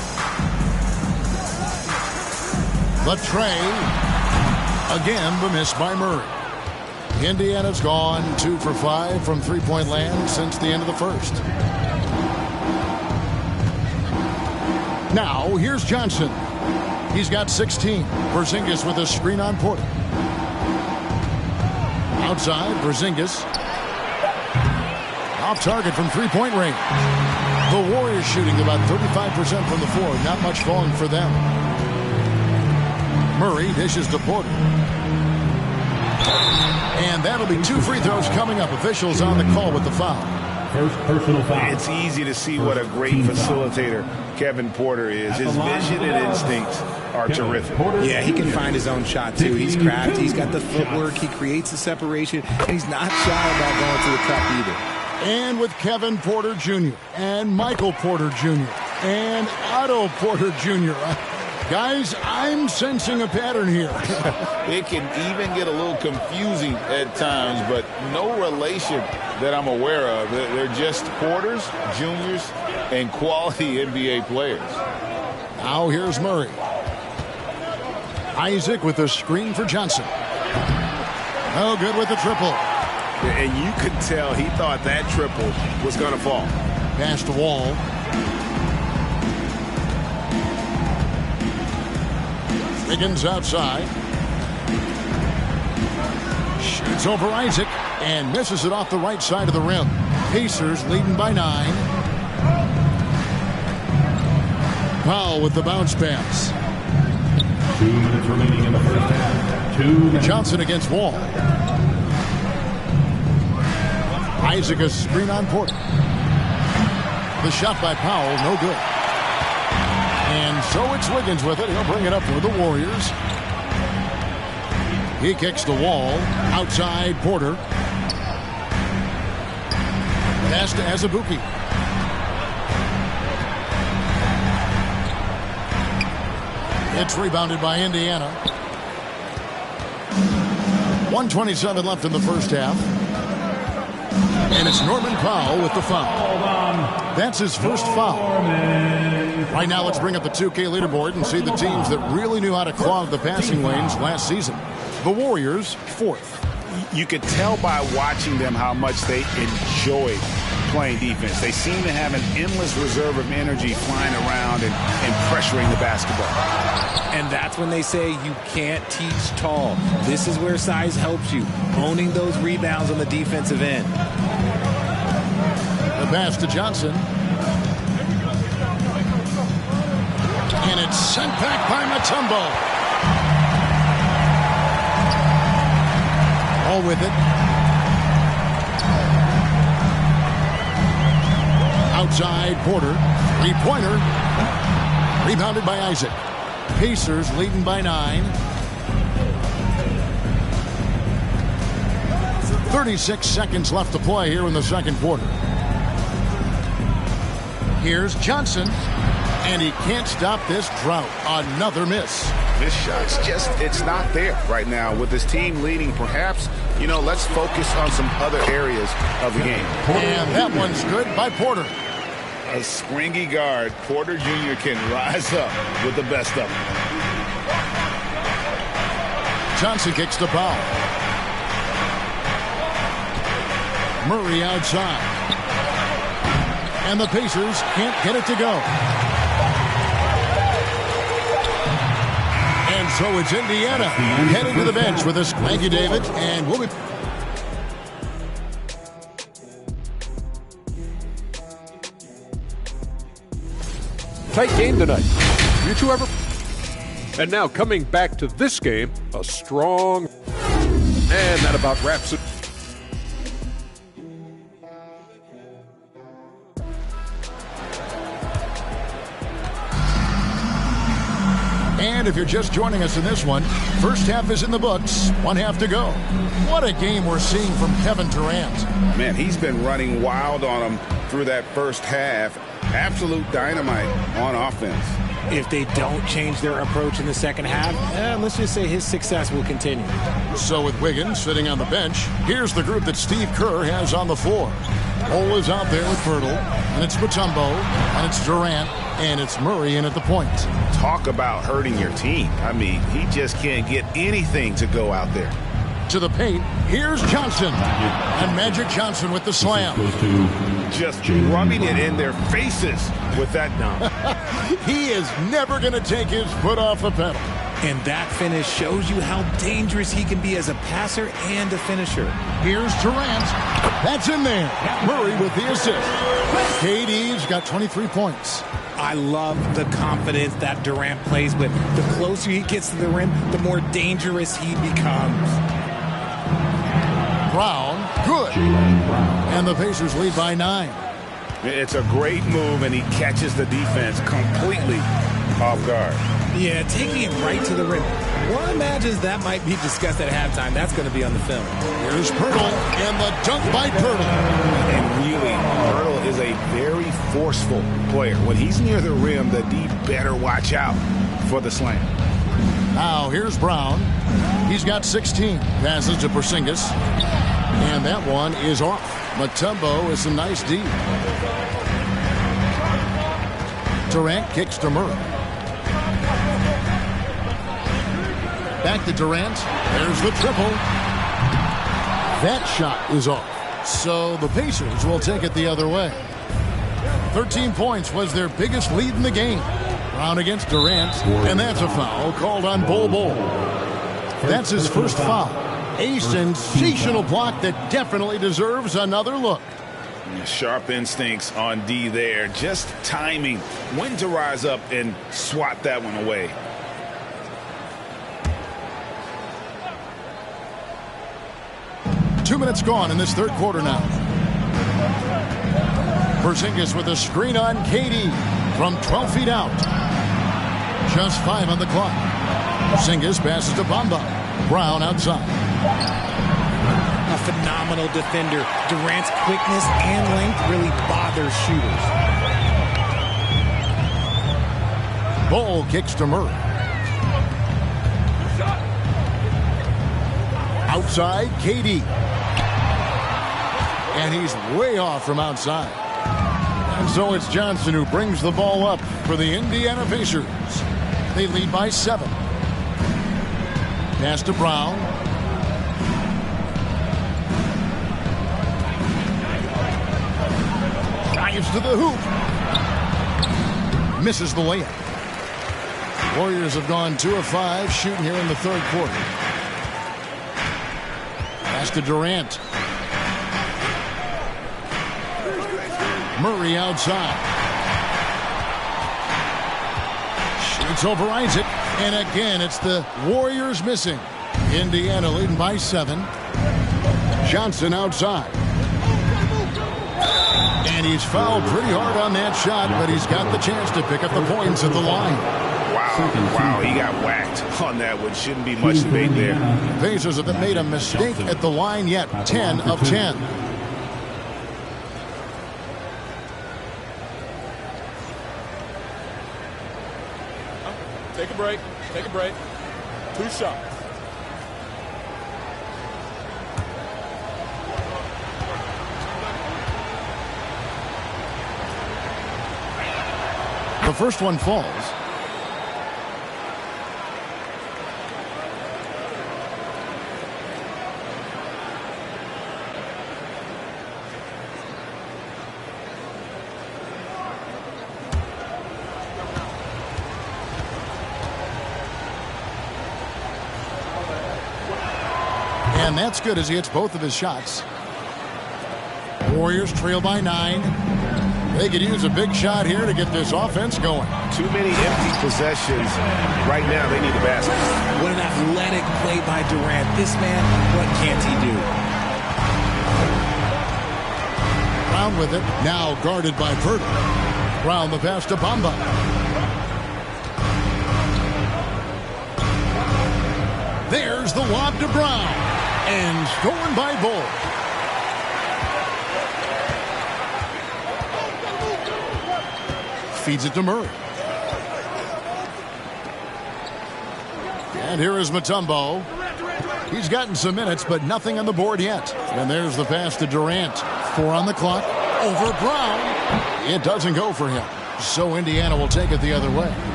The tray. Again, the miss by Murray. Indiana's gone 2 for 5 from three-point land since the end of the first. Now, here's Johnson. He's got 16. Porzingis with a screen on Porter. Outside, Porzingis. Off target from three-point range. The Warriors shooting about 35% from the floor. Not much falling for them. Murray dishes to Porter. And that'll be 2 free throws coming up. Officials on the call with the foul. First personal foul. It's easy to see what a great facilitator Kevin Porter is. His vision and instincts are terrific. Yeah, he can find his own shot, too. He's crafty. He's got the footwork. He creates the separation. And he's not shy about going to the cup either. And with Kevin Porter Jr. and Michael Porter Jr. and Otto Porter Jr. Guys, I'm sensing a pattern here. It can even get a little confusing at times, but no relation that I'm aware of. They're just Porters, juniors, and quality NBA players. Now here's Murray. Isaac with a screen for Johnson. No good with the triple. And you could tell he thought that triple was going to fall. Past the wall. Higgins outside. Shoots It's over Isaac and misses it off the right side of the rim. Pacers leading by 9. Powell with the bounce pass. 2 minutes remaining in the first half. Johnson against Wall. Isaac a screen on Porter. The shot by Powell, no good. And so it's Wiggins with it. He'll bring it up for the Warriors. He kicks the Wall. Outside Porter. Pass to Azubuike. It's rebounded by Indiana. 1:27 left in the first half. And it's Norman Powell with the foul. That's his first foul. Right now, let's bring up the 2K leaderboard and see the teams that really knew how to clog the passing lanes last season. The Warriors, 4th. You could tell by watching them how much they enjoyed playing defense. They seem to have an endless reserve of energy flying around and pressuring the basketball. And that's when they say you can't teach tall. This is where size helps you, owning those rebounds on the defensive end. The pass to Johnson. And it's sent back by Mutombo. All with it. Outside Porter. 3-pointer. Rebounded by Isaac. Pacers leading by 9. 36 seconds left to play here in the second quarter. Here's Johnson. And he can't stop this drought. Another miss. This shot's just, it's not there right now. With his team leading, perhaps, let's focus on some other areas of the game. And that one's good by Porter. A springy guard, Porter Jr. can rise up with the best of them. Johnson kicks the foul. Murray outside. And the Pacers can't get it to go. And so it's Indiana heading to the bench with us. Thank you, David. And we'll be... Tight game tonight. You two ever? And now coming back to this game, a strong... And that about wraps it. And if you're just joining us in this one, first half is in the books, 1 half to go. What a game we're seeing from Kevin Durant. Man, he's been running wild on him through that first half. Absolute dynamite on offense. If they don't change their approach in the second half, let's just say his success will continue. So with Wiggins sitting on the bench, here's the group that Steve Kerr has on the floor. Cole is out there with Pirtle, and it's Mutombo, and it's Durant, and it's Murray in at the point. Talk about hurting your team. I mean, he just can't get anything to go out there. To the paint, here's Johnson. And Magic Johnson with the slam. Just rubbing it in their faces with that dunk. He is never going to take his foot off the pedal. And that finish shows you how dangerous he can be as a passer and a finisher. Here's Durant. That's in there. Murray with the assist. KD's got 23 points. I love the confidence that Durant plays with. The closer he gets to the rim, the more dangerous he becomes. Brown, good. And the Pacers lead by 9. It's a great move, and he catches the defense completely off guard. Yeah, taking it right to the rim. One imagines that might be discussed at halftime. That's going to be on the film. Here's Pirtle, and the dunk by Pirtle. And really, Pirtle is a very forceful player. When he's near the rim, the D better watch out for the slam. Now, here's Brown. He's got 16. Passes to Porzingis. And that one is off. Mutombo is a nice D. Durant kicks to Murray. Back to Durant. There's the triple. That shot is off. So the Pacers will take it the other way. 13 points was their biggest lead in the game. Brown against Durant. And that's a foul called on Bol Bol. That's his first foul. A sensational block that definitely deserves another look. Sharp instincts on D there. Just timing when to rise up and swat that one away. Two minutes gone in this third quarter now. Porzingis with a screen on KD from 12 feet out. Just 5 on the clock. Porzingis passes to Bamba. Brown outside. A phenomenal defender. Durant's quickness and length really bothers shooters. Ball kicks to Murray. Outside, KD. And he's way off from outside. And so it's Johnson who brings the ball up for the Indiana Pacers. They lead by 7. Pass to Brown. Drives to the hoop. Misses the layup. Warriors have gone 2 of 5 shooting here in the third quarter. Pass to Durant. Murray outside. Shoots over Isaac. And again, it's the Warriors missing. Indiana leading by 7. Johnson outside. And he's fouled pretty hard on that shot, but he's got the chance to pick up the points at the line. Wow, he got whacked on that one. Shouldn't be much debate there. Pacers haven't made a mistake at the line yet. 10 of 10. Take a break. Take a break. 2 shots. The first one falls. And that's good as he hits both of his shots. Warriors trail by 9. They could use a big shot here to get this offense going. Too many empty possessions. Right now, they need a basket. What an athletic play by Durant. This man, what can't he do? Brown with it. Now guarded by Purtle. Brown the pass to Bamba. There's the lob to Brown. And stolen by Bull. Feeds it to Murray. And here is Mutombo. He's gotten some minutes, but nothing on the board yet. And there's the pass to Durant. 4 on the clock. Over Brown. It doesn't go for him. So Indiana will take it the other way.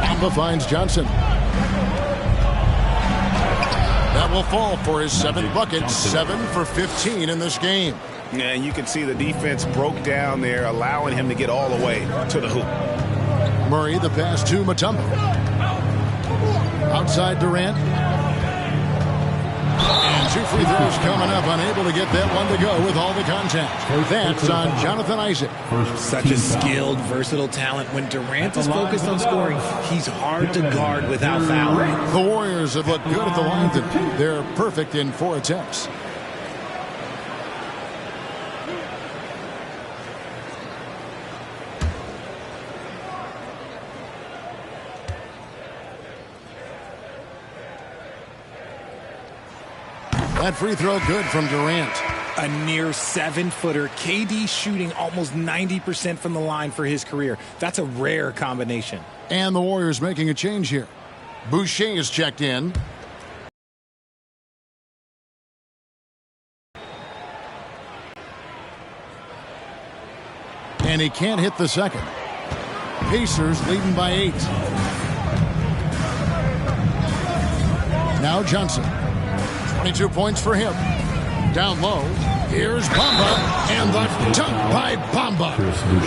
Bamba finds Johnson. That will fall for his 7th bucket. 7 for 15 in this game. Yeah, and you can see the defense broke down there, allowing him to get all the way to the hoop. Murray, the pass to Mutombo. Outside Durant. And 2 free throws coming up, unable to get that one to go with all the contact. That's on Jonathan Isaac. Such a skilled, versatile talent. When Durant is focused on scoring, he's hard to guard without fouling. The Warriors have looked good at the line. They're perfect in 4 attempts. That free throw good from Durant. A near 7-footer. KD shooting almost 90% from the line for his career. That's a rare combination. And the Warriors making a change here. Boucher is checked in. And he can't hit the second. Pacers leading by 8. Now Johnson. 22 points for him. Down low. Here's Bamba. And the dunk by Bamba.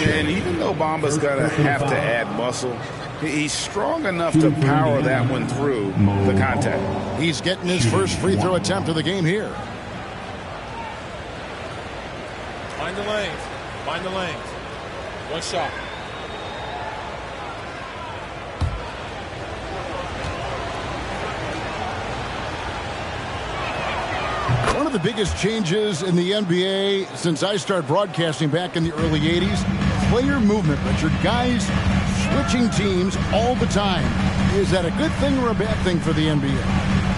And even though Bamba's going to have to add muscle, He's strong enough to power that one through the contact. He's getting his first free throw attempt of the game here. Find the lanes. Find the lanes. One shot. One of the biggest changes in the NBA since I started broadcasting back in the early 80s, player movement, Richard. Guys switching teams all the time. Is that a good thing or a bad thing for the NBA?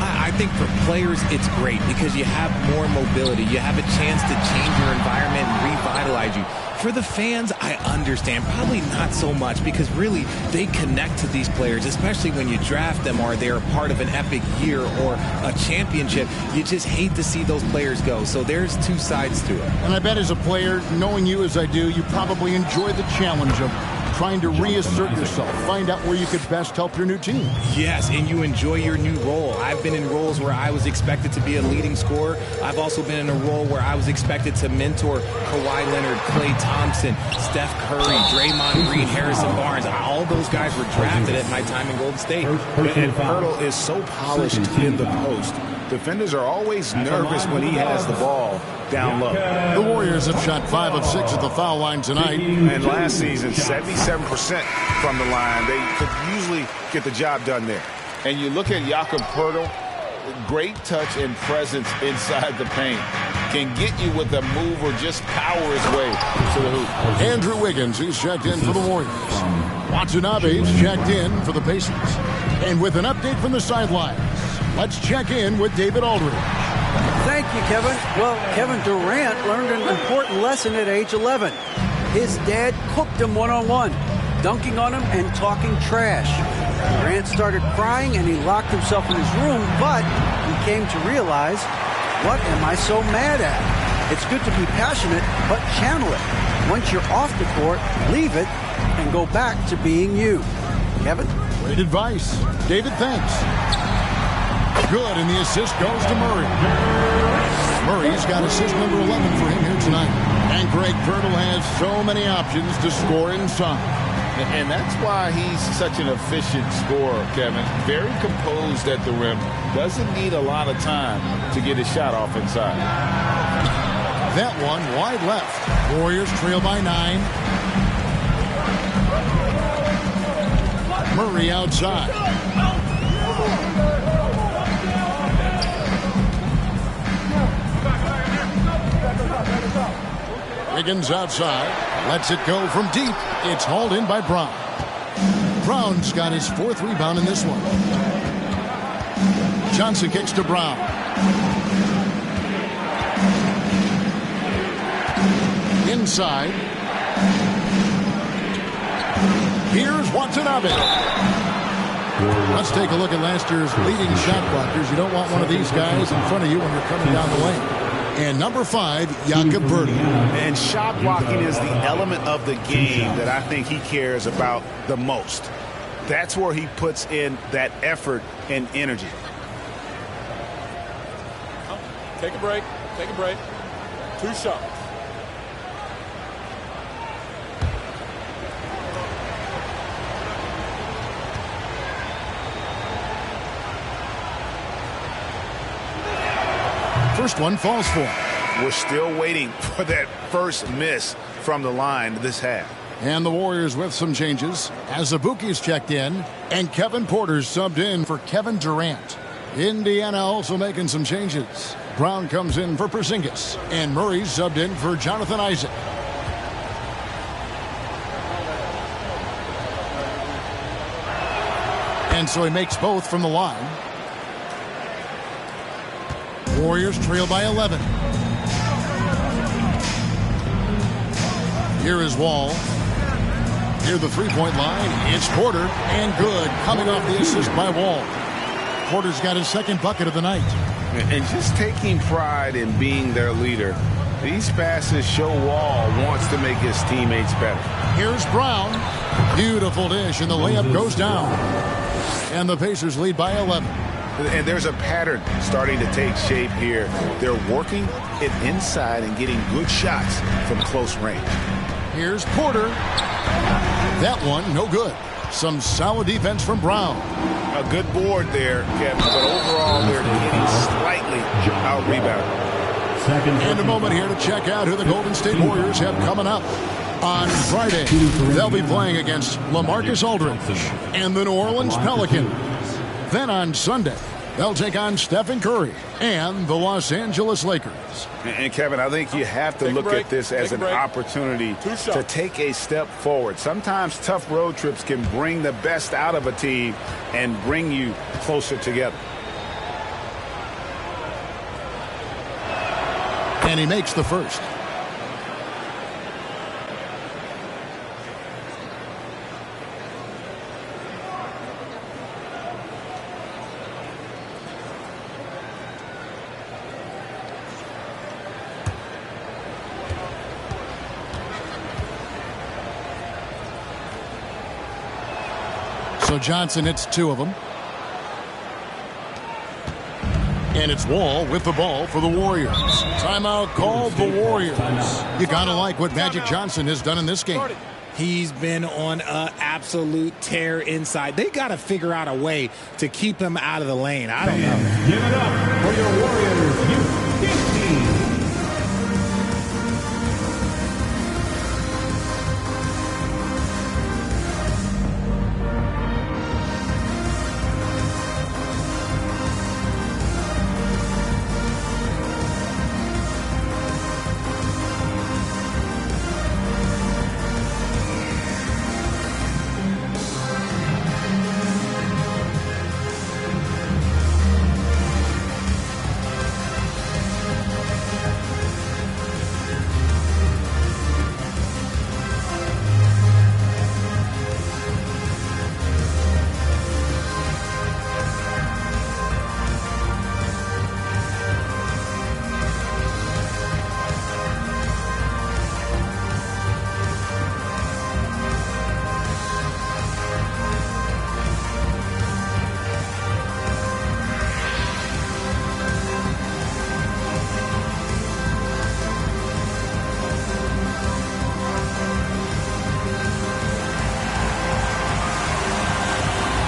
I think for players, it's great because you have more mobility. You have a chance to change your environment and revitalize you. For the fans, I understand. Probably not so much because really they connect to these players, especially when you draft them or they're a part of an epic year or a championship. You just hate to see those players go. So there's two sides to it. And I bet as a player, knowing you as I do, you probably enjoy the challenge of trying to reassert yourself, find out where you could best help your new team. Yes, and you enjoy your new role. I've been in roles where I was expected to be a leading scorer. I've also been in a role where I was expected to mentor Kawhi Leonard, Klay Thompson, Steph Curry, Draymond Green, Harrison Barnes. All those guys were drafted at my time in Golden State. And Hurdle is so polished in the post. Defenders are always nervous when he has the ball down low. The Warriors have shot 5 of 6 at the foul line tonight. And last season, 77% from the line. They could usually get the job done there. And you look at Jakob Poeltl, great touch and presence inside the paint. Can get you with a move or just power his way to the hoop. Andrew Wiggins, he's checked in for the Warriors. Watanabe's checked in for the Pacers. And with an update from the sidelines, let's check in with David Aldridge. Thank you, Kevin. Well, Kevin Durant learned an important lesson at age 11. His dad cooked him one-on-one, dunking on him and talking trash. Durant started crying and he locked himself in his room, but he came to realize, what am I so mad at? It's good to be passionate, but channel it. Once you're off the court, leave it and go back to being you. Kevin? Great advice. David, thanks. Good, and the assist goes to Murray. Murray's got assist number 11 for him here tonight. And Greg Poeltl has so many options to score inside. And that's why he's such an efficient scorer, Kevin. Very composed at the rim. Doesn't need a lot of time to get his shot off inside. That one wide left. Warriors trail by 9. Murray outside. Wiggins outside. Lets it go from deep. It's hauled in by Brown. Brown's got his 4th rebound in this one. Johnson kicks to Brown. Inside. Here's Watanabe. Let's take a look at last year's leading shot blockers. You don't want one of these guys in front of you when you're coming down the lane. And number 5, Jakob Poeltl. And shot blocking is the element of the game that I think he cares about the most. That's where he puts in that effort and energy. Take a break. Take a break. 2 shots. First one falls for him. We're still waiting for that first miss from the line this half. And the Warriors with some changes. Azubuike's checked in, and Kevin Porter's subbed in for Kevin Durant. Indiana also making some changes. Brown comes in for Porzingis, and Murray's subbed in for Jonathan Isaac. And so he makes both from the line. Warriors trail by 11. Here is Wall. Near the three-point line, it's Porter, and good, coming off the assist by Wall. Porter's got his 2nd bucket of the night. And just taking pride in being their leader. These passes show Wall wants to make his teammates better. Here's Brown. Beautiful dish, and the layup goes down. And the Pacers lead by 11. And there's a pattern starting to take shape here. They're working it inside and getting good shots from close range. Here's Porter. That one, no good. Some solid defense from Brown. A good board there, Kevin, but overall they're getting slightly out-rebounded. And a moment here to check out who the Golden State Warriors have coming up. On Friday, they'll be playing against LaMarcus Aldridge and the New Orleans Pelicans. Then on Sunday, they'll take on Stephen Curry and the Los Angeles Lakers. And Kevin, I think you have to look at this as an opportunity to take a step forward. Sometimes tough road trips can bring the best out of a team and bring you closer together. And he makes the first. So Johnson hits 2 of them. And it's Wall with the ball for the Warriors. Timeout called the Warriors. You gotta like what Magic Johnson has done in this game. He's been on an absolute tear inside. They got to figure out a way to keep him out of the lane. I don't know. Give it up for your Warriors, U15.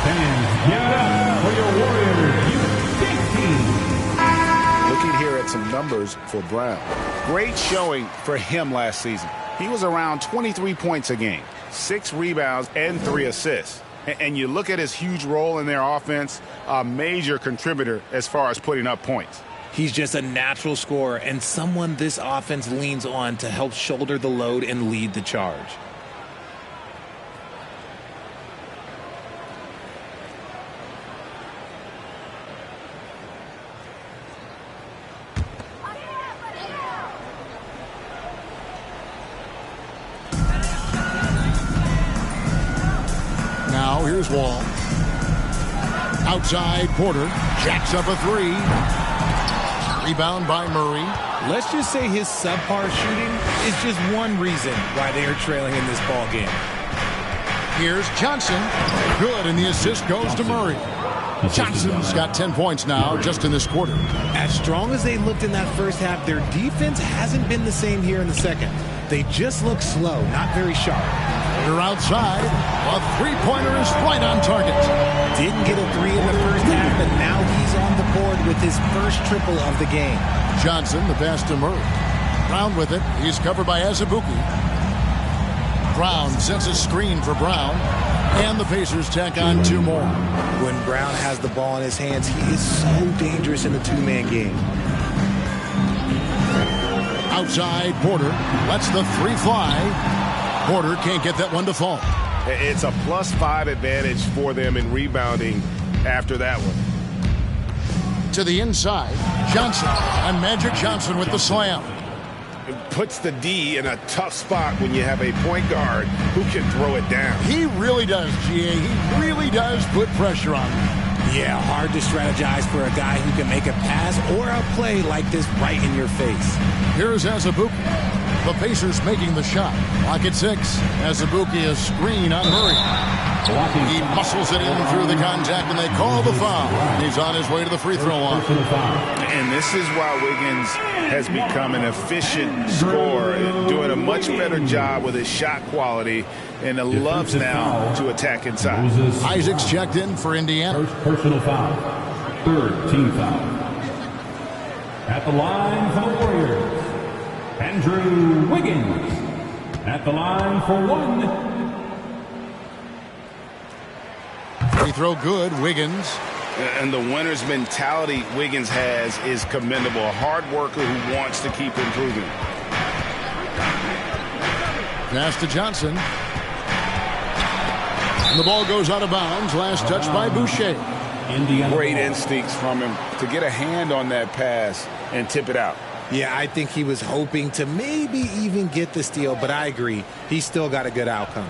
Give it up for your Warriors, U15. Looking here at some numbers for Brown. Great showing for him last season. He was around 23 points a game, 6 rebounds, and 3 assists. And you look at his huge role in their offense, a major contributor as far as putting up points. He's just a natural scorer and someone this offense leans on to help shoulder the load and lead the charge. Now here's Wall. Outside, Porter jacks up a 3. Rebound by Murray. Let's just say his subpar shooting is just one reason why they are trailing in this ball game. Here's Johnson. Good, and the assist goes to Murray. Johnson's got 10 points now just in this quarter. As strong as they looked in that first half, their defense hasn't been the same here in the second. They just look slow, not very sharp. They're outside. A three-pointer is right on target. Didn't get a 3 in the first half, but now he's on the board with his first triple of the game. Johnson, the pass to Murray. Brown with it. He's covered by Azubuike. Brown sets a screen for Brown. And the Pacers tack on 2 more. When Brown has the ball in his hands, he is so dangerous in the two-man game. Outside, Porter lets the 3 fly. Porter can't get that one to fall. It's a +5 advantage for them in rebounding after that one. To the inside, Johnson. And Magic Johnson with the slam. It puts the D in a tough spot when you have a point guard who can throw it down. He really does, GA. He really does put pressure on him. Yeah, hard to strategize for a guy who can make a pass or a play like this right in your face. Here's Azubuike. The Pacers making the shot. Clock at 6. Azubuike a screen on Murray. He muscles it in through the contact, and they call the foul. He's on his way to the free throw line. And this is why Wiggins has become an efficient scorer, doing a much better job with his shot quality, and loves now to attack inside. Isaac's checked in for Indiana. First personal foul. Third team foul. At the line for the Warriors, Andrew Wiggins. At the line for one. Free throw good, Wiggins. And the winner's mentality Wiggins has is commendable. A hard worker who wants to keep improving. Pass to Johnson. And the ball goes out of bounds. Last touch by Boucher. Great instincts from him to get a hand on that pass and tip it out. Yeah, I think he was hoping to maybe even get the steal, but I agree. He's still got a good outcome.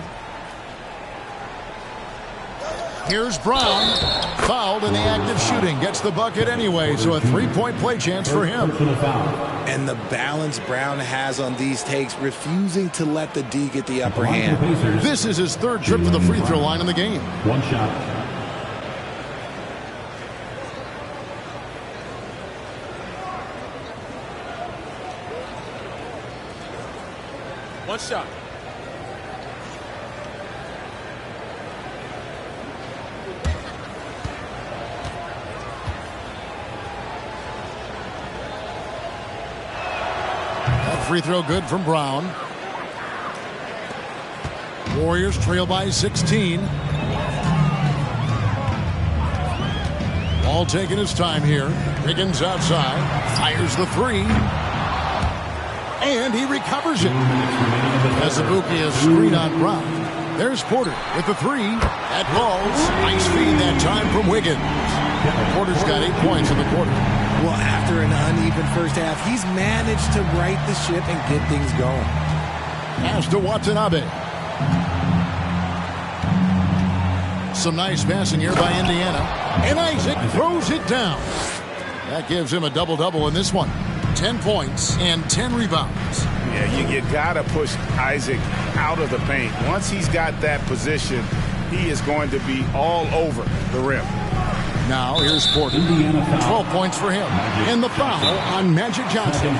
Here's Brown. Fouled in the act of shooting. Gets the bucket anyway, so a three-point play chance for him. And the balance Brown has on these takes, refusing to let the D get the upper hand. This is his third trip to the free throw line in the game. One shot. One shot. That free throw good from Brown. Warriors trail by 16. Ball taking his time here. Wiggins outside. Fires the three. And he recovers it. As Azubuike is screen on Brown. There's Porter with the three. That falls. Nice feed that time from Wiggins. Porter's got 8 points in the quarter. Well, after an uneven first half, he's managed to right the ship and get things going. Pass to Watanabe. Some nice passing here by Indiana. And Isaac throws it down. That gives him a double-double in this one. 10 points and 10 rebounds. Yeah, you got to push Isaac out of the paint. Once he's got that position, he is going to be all over the rim. Now here's Porter. 12 points for him. And the foul on Magic Johnson.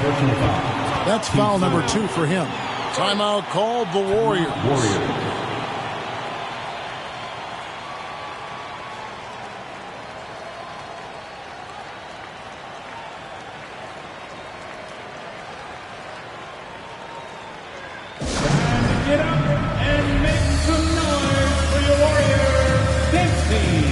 That's foul number 2 for him. Timeout called the Warriors. Get up and make some noise for your Warriors dance team.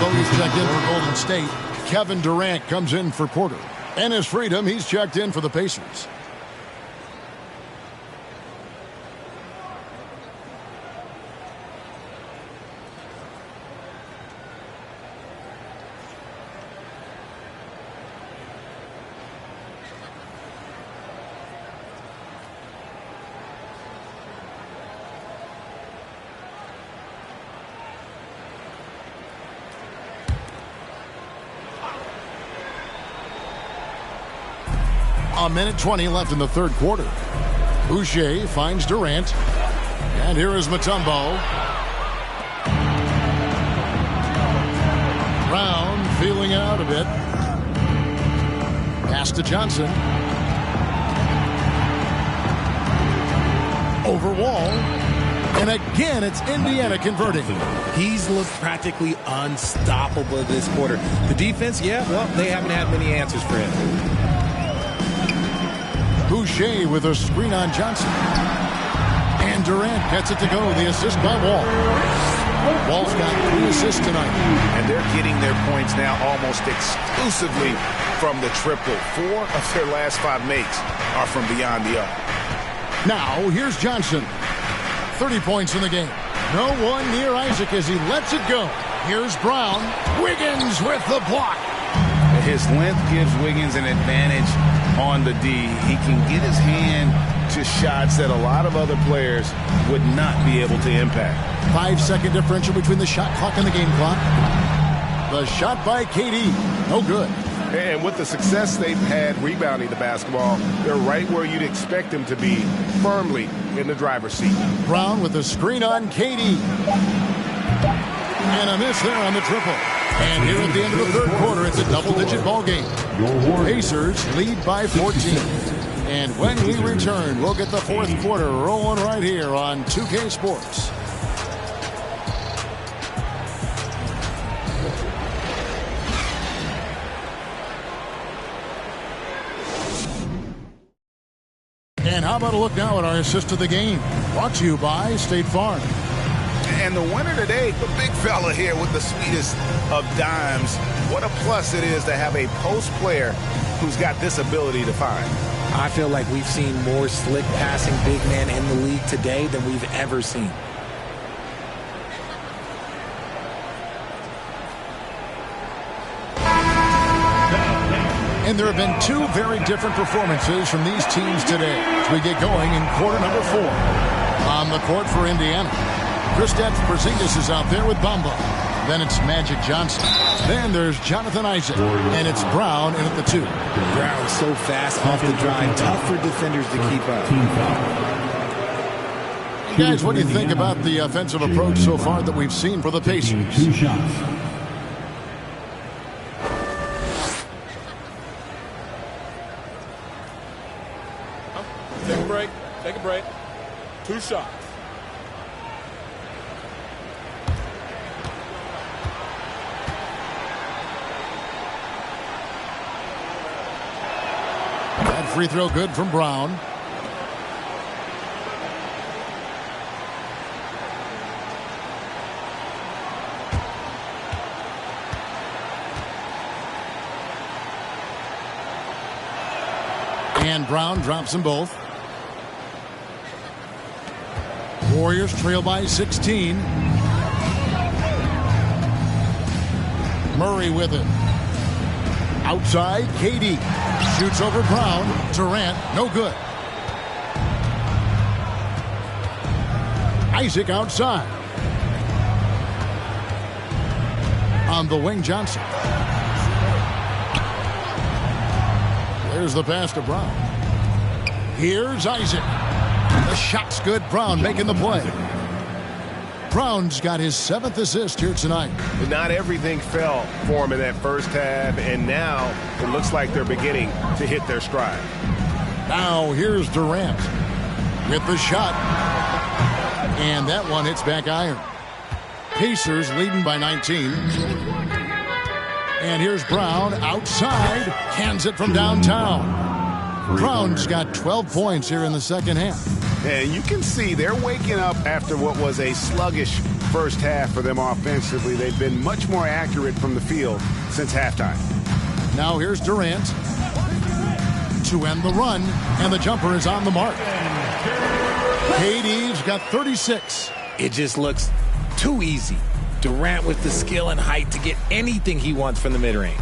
He's checked in for Golden State. Kevin Durant comes in for Porter. Ennis Freedom, he's checked in for the Pacers. A minute 20 left in the third quarter. Boucher finds Durant. And here is Mutombo. Brown feeling it out a bit. Pass to Johnson. Over Wall. And again, it's Indiana converting. He's looked practically unstoppable this quarter. The defense, yeah, well, they haven't had many answers for him. Boucher with a screen on Johnson. And Durant gets it to go. The assist by Wall. Wall's got 3 assists tonight. And they're getting their points now almost exclusively from the triple. 4 of their last 5 makes are from beyond the arc. Now, here's Johnson. 30 points in the game. No one near Isaac as he lets it go. Here's Brown. Wiggins with the block. His length gives Wiggins an advantage on the D. He can get his hand to shots that a lot of other players would not be able to impact. 5-second differential between the shot clock and the game clock. The shot by KD. No good. And with the success they've had rebounding the basketball, they're right where you'd expect them to be, firmly in the driver's seat. Brown with the screen on KD. And a miss there on the triple. And here at the end of the third quarter, it's a double-digit ball game. Pacers lead by 14. And when we return, we'll get the fourth quarter rolling right here on 2K Sports. And how about a look now at our assist of the game? Brought to you by State Farm. And the winner today, the big fella here with the sweetest of dimes. What a plus it is to have a post player who's got this ability to find. I feel like we've seen more slick passing big men in the league today than we've ever seen. And there have been 2 very different performances from these teams today as we get going in quarter number 4. On the court for Indiana, Kristaps Porzingis is out there with Bamba. Then it's Magic Johnson. Then there's Jonathan Isaac. And it's Brown in at the 2. Brown so fast off the drive. Tough for defenders to keep up. Guys, what do you think about the offensive approach so far that we've seen for the Pacers? 2 shots. Take a break. Take a break. 2 shots. That free throw good from Brown. And Brown drops them both. Warriors trail by 16. Murray with it. Outside, KD. Shoots over Brown. Durant, no good. Isaac outside. On the wing, Johnson. There's the pass to Brown. Here's Isaac. The shot's good. Brown making the play. Brown's got his 7th assist here tonight. But not everything fell for him in that first half, and now it looks like they're beginning to hit their stride. Now here's Durant with the shot. And that one hits back iron. Pacers leading by 19. And here's Brown outside. Cans it from downtown. Brown's got 12 points here in the second half. And you can see they're waking up after what was a sluggish first half for them offensively. They've been much more accurate from the field since halftime. Now here's Durant to end the run, and the jumper is on the mark. KD's got 36. It just looks too easy. Durant with the skill and height to get anything he wants from the mid-range.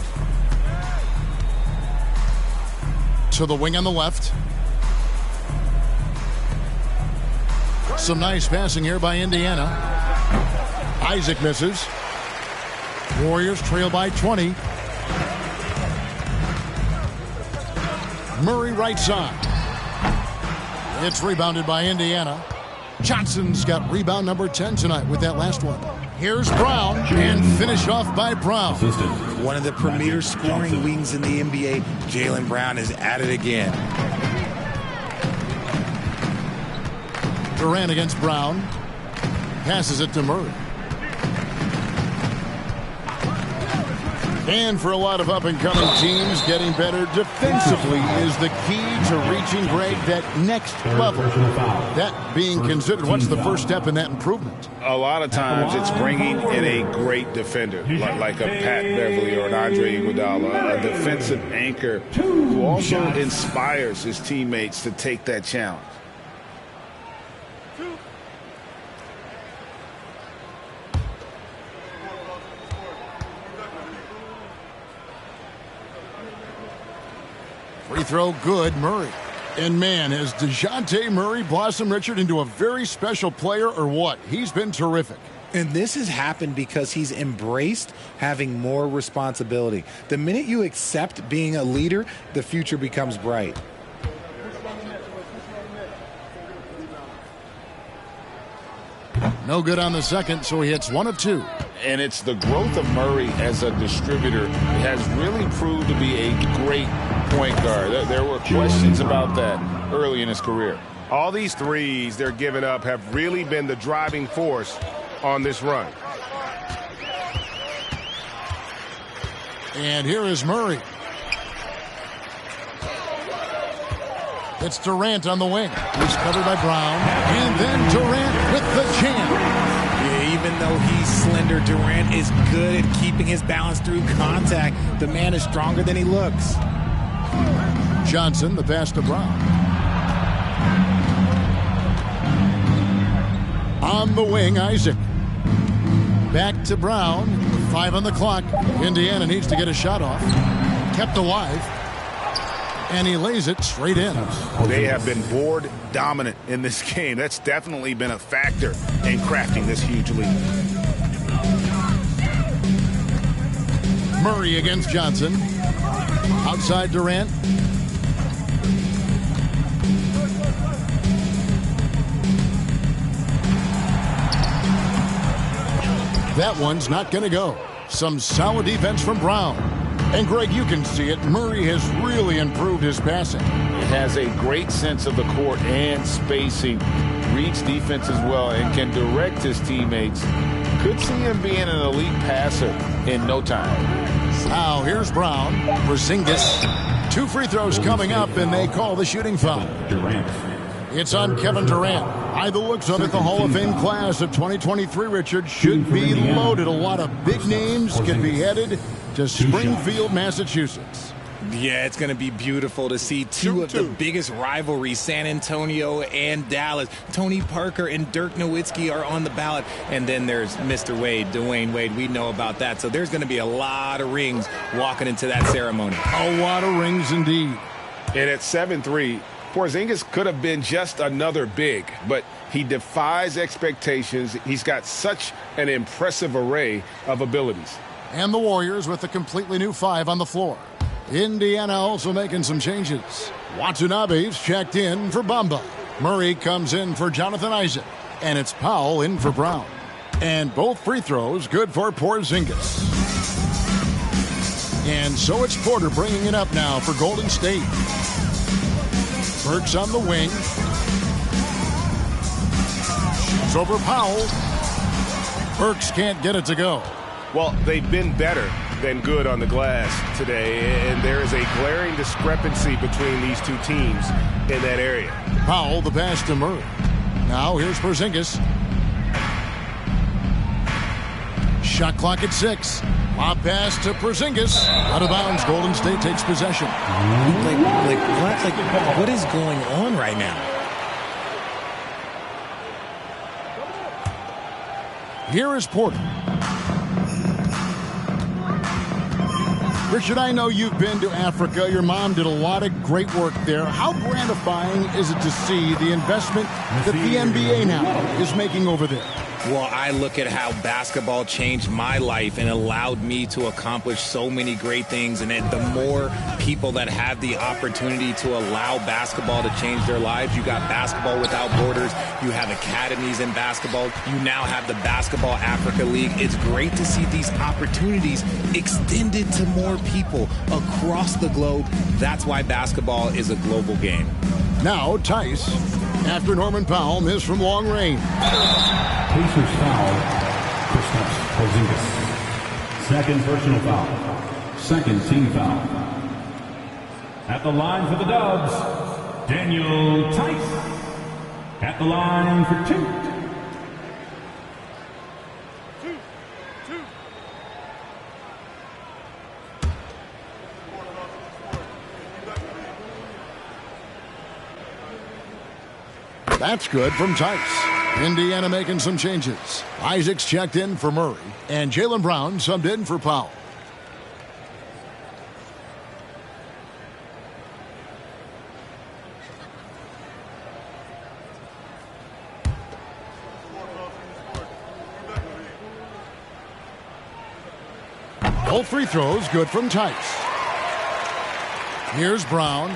To the wing on the left. Some nice passing here by Indiana. Isaac misses. Warriors trail by 20. Murray right side. It's rebounded by Indiana. Johnson's got rebound number 10 tonight with that last one. Here's Brown, and finish off by Brown. One of the premier scoring wings in the NBA, Jaylen Brown, is at it again. Durant against Brown. Passes it to Murray. And for a lot of up-and-coming teams, getting better defensively is the key to reaching, Greg, that next level. That being considered, what's the first step in that improvement? A lot of times it's bringing in a great defender, like a Pat Beverly or an Andre Iguodala, a defensive anchor who also inspires his teammates to take that challenge. Free throw good, Murray. And man, has DeJounte Murray blossomed, Richard, into a very special player or what? He's been terrific. And this has happened because he's embraced having more responsibility. The minute you accept being a leader, the future becomes bright. No good on the second, so he hits 1 of 2. And it's the growth of Murray as a distributor has really proved to be a great point guard. There were questions about that early in his career. All these threes they're giving up have really been the driving force on this run. And here is Murray. It's Durant on the wing. He's covered by Brown. And then Durant with the jam. Yeah, even though he's slender, Durant is good at keeping his balance through contact. The man is stronger than he looks. Johnson, the pass to Brown. On the wing, Isaac. Back to Brown. 5 on the clock. Indiana needs to get a shot off. Kept alive. And he lays it straight in. They have been board dominant in this game. That's definitely been a factor in crafting this huge lead. Murray against Johnson. Outside Durant. That one's not going to go. Some solid defense from Brown. And, Greg, you can see it. Murray has really improved his passing. He has a great sense of the court and spacing. Reads defense as well and can direct his teammates. Could see him being an elite passer in no time. Now, here's Brown. Porzingis. 2 free throws coming up, and they call the shooting foul. It's on Kevin Durant. By the looks of it, the Hall of Fame class of 2023, Richard, should be loaded. A lot of big names can be headed to Springfield, Massachusetts. Yeah, it's going to be beautiful to see two of the biggest rivalries, San Antonio and Dallas. Tony Parker and Dirk Nowitzki are on the ballot. And then there's Mr. Wade, Dwayne Wade. We know about that. So there's going to be a lot of rings walking into that ceremony. A lot of rings indeed. And at 7'3", Porzingis could have been just another big, but he defies expectations. He's got such an impressive array of abilities. And the Warriors with a completely new 5 on the floor. Indiana also making some changes. Watanabe's checked in for Bamba. Murray comes in for Jonathan Isaac. And it's Powell in for Brown. And both free throws good for Porzingis. And so it's Porter bringing it up now for Golden State. Burks on the wing. Shoots over Powell. Burks can't get it to go. Well, they've been better than good on the glass today, and there is a glaring discrepancy between these two teams in that area. Powell, the pass to Murray. Now here's Porzingis. Shot clock at 6. Lob pass to Porzingis. Out of bounds. Golden State takes possession. What is going on right now? Here is Porter. Richard, I know you've been to Africa. Your mom did a lot of great work there. How gratifying is it to see the investment that the NBA now is making over there? Well, I look at how basketball changed my life and allowed me to accomplish so many great things. And the more people that have the opportunity to allow basketball to change their lives, you got Basketball Without Borders, you have academies in basketball, you now have the Basketball Africa League. It's great to see these opportunities extended to more people across the globe. That's why basketball is a global game. Now, Tice after Norman Powell missed from long range. Pacers foul. Kristaps Porzingis. Second personal foul. Second team foul. At the line for the Dubs, Daniel Tice. At the line for two. That's good from Tice. Indiana making some changes. Isaacs checked in for Murray, and Jaylen Brown subbed in for Powell. Both free throws good from Tice. Here's Brown.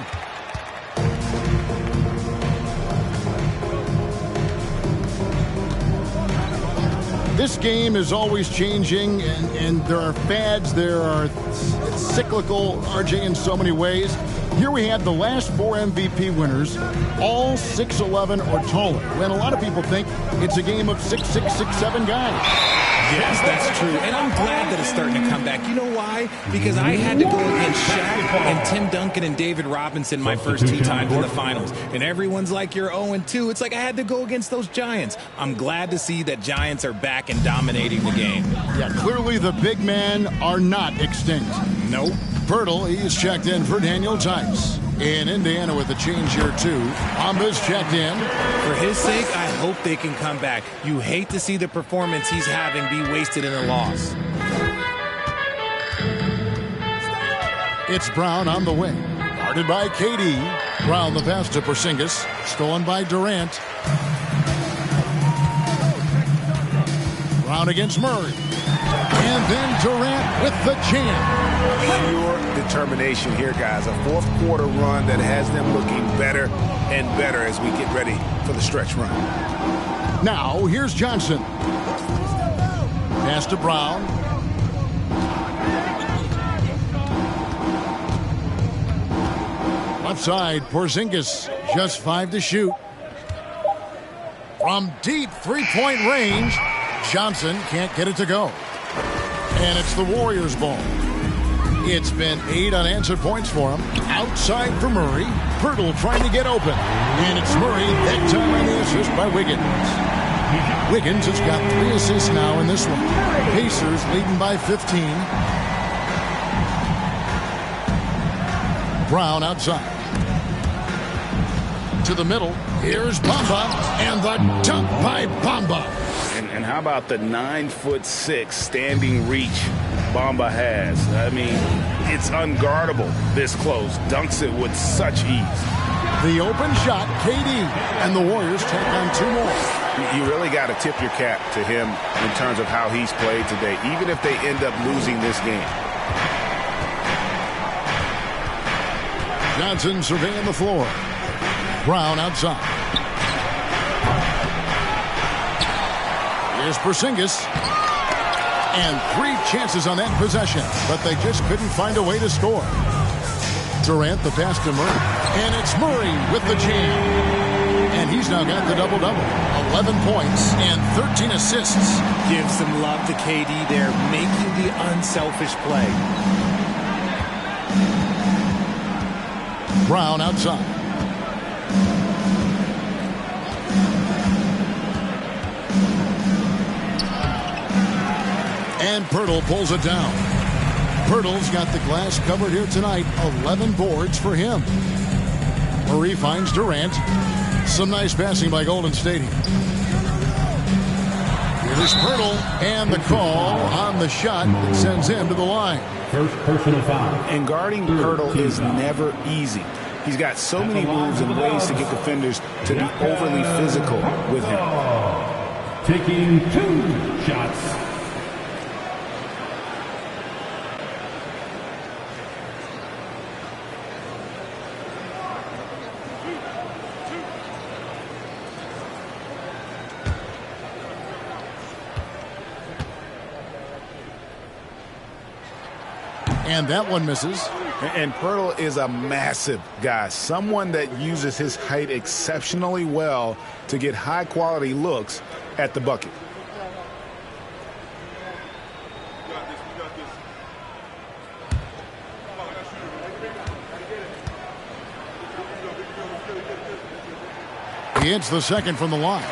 This game is always changing, and there are fads, it's cyclical, RJ, in so many ways. Here we have the last 4 MVP winners, all 6'11" or taller. When a lot of people think it's a game of 6'6", 6'7" guys. Yes, that's true. And I'm glad that it's starting to come back. You know why? Because I had to go against Shaq and Tim Duncan and David Robinson my first 2 times in the finals. And everyone's like, you're 0-2. It's like I had to go against those Giants. I'm glad to see that Giants are back and dominating the game. Yeah, clearly the big men are not extinct. Nope. Pirtle, he's checked in for Daniel Tice. In Indiana with a change here, too. Bamba's checked in. For his sake, I hope they can come back. You hate to see the performance he's having be wasted in a loss. It's Brown on the wing. Guarded by KD. Brown the pass to Porzingis. Stolen by Durant. Brown against Murray. And then Durant with the jam. Pure determination here, guys. A fourth quarter run that has them looking better and better as we get ready for the stretch run. Now, here's Johnson. Pass to Brown. Left side, Porzingis. Just 5 to shoot. From deep three-point range, Johnson can't get it to go. And it's the Warriors' ball. It's been 8 unanswered points for him. Outside for Murray. Pirtle trying to get open. And it's Murray, that time on the assist by Wiggins. Wiggins has got 3 assists now in this one. Pacers leading by 15. Brown outside. To the middle. Here's Bamba. And the dunk by Bamba. And how about the 9'6" standing reach Bamba has? I mean, it's unguardable this close. Dunks it with such ease. The open shot, KD, and the Warriors take on 2 more. You really got to tip your cap to him in terms of how he's played today, even if they end up losing this game. Johnson surveying the floor. Brown outside. Here's Porzingis. And 3 chances on that possession, but they just couldn't find a way to score. Durant the pass to Murray. And it's Murray with the jam. And he's now got the double-double. 11 points and 13 assists. Give some love to KD there, making the unselfish play. Brown outside. And Pirtle pulls it down. Pirtle's got the glass covered here tonight. 11 boards for him. Murray finds Durant. Some nice passing by Golden State. Here's Pirtle, and the call on the shot that sends him to the line. First personal foul. And guarding Pirtle is never easy. He's got so many moves and ways to get defenders to be overly physical with him. Taking 2 shots. And that one misses. And Poeltl is a massive guy, someone that uses his height exceptionally well to get high-quality looks at the bucket. He hits the second from the line.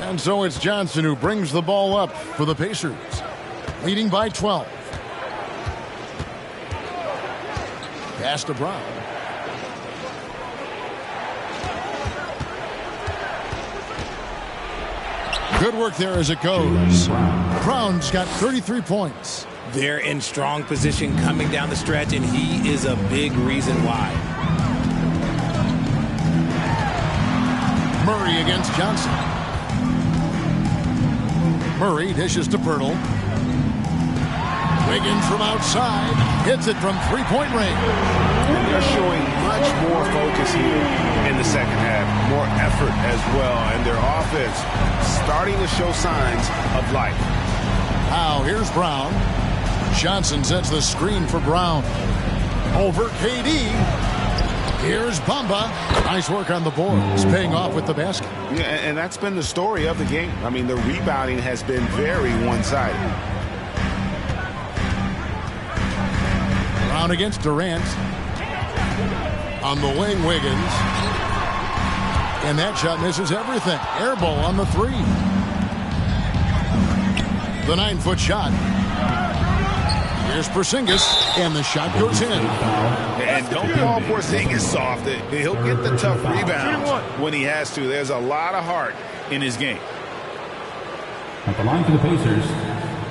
And so it's Johnson who brings the ball up for the Pacers, leading by 12. Pass to Brown. Good work there as it goes. Brown's got 33 points. They're in strong position coming down the stretch, and he is a big reason why. Murray against Johnson. Murray dishes to Poeltl. Wiggins from outside hits it from three-point range. And they're showing much more focus here in the second half, more effort as well, and their offense starting to show signs of life. Now here's Brown. Johnson sets the screen for Brown. Over KD. Here's Bamba. Nice work on the boards, paying off with the basket. Yeah, and that's been the story of the game. I mean, the rebounding has been very one-sided. Brown against Durant. On the wing, Wiggins. And that shot misses everything. Air ball on the three. The 9-foot shot. Here's Porzingis, and the shot goes in. And don't call Porzingis soft. He'll get the tough rebounds when he has to. There's a lot of heart in his game. At the line for the Pacers,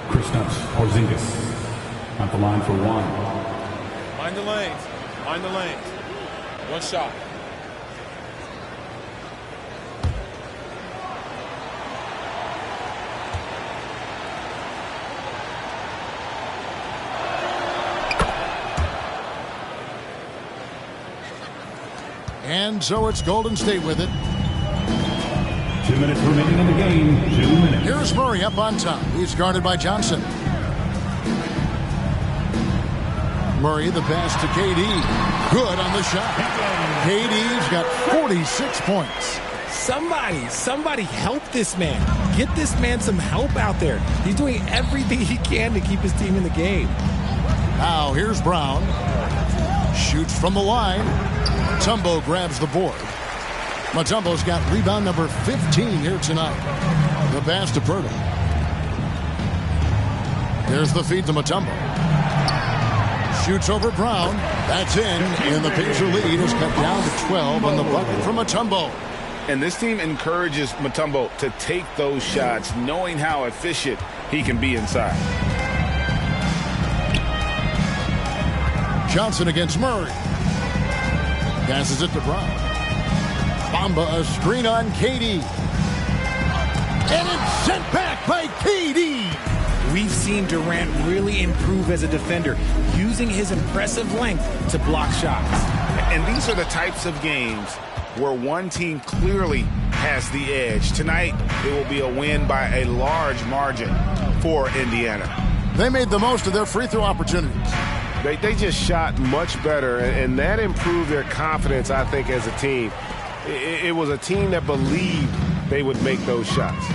Kristaps Porzingis. At the line for one. Mind the lanes. Mind the lanes. One shot. And so it's Golden State with it. 2 minutes remaining in the game. 2 minutes. Here's Murray up on top. He's guarded by Johnson. Murray, the pass to KD. Good on the shot. KD's got 46 points. Somebody help this man. Get this man some help out there. He's doing everything he can to keep his team in the game. Now here's Brown. Shoots from the line. Mutombo grabs the board. Mutombo's got rebound number 15 here tonight. The pass to Poeltl. There's the feed to Mutombo. Shoots over Brown. That's in. And the Pacer lead is cut down to 12 on the bucket from Mutombo. And this team encourages Mutombo to take those shots, knowing how efficient he can be inside. Johnson against Murray. Passes it to Brown. Bamba, a screen on KD. And it's sent back by KD. We've seen Durant really improve as a defender, using his impressive length to block shots. And these are the types of games where one team clearly has the edge. Tonight, it will be a win by a large margin for Indiana. They made the most of their free throw opportunities. They just shot much better, and that improved their confidence, I think, as a team. It was a team that believed they would make those shots.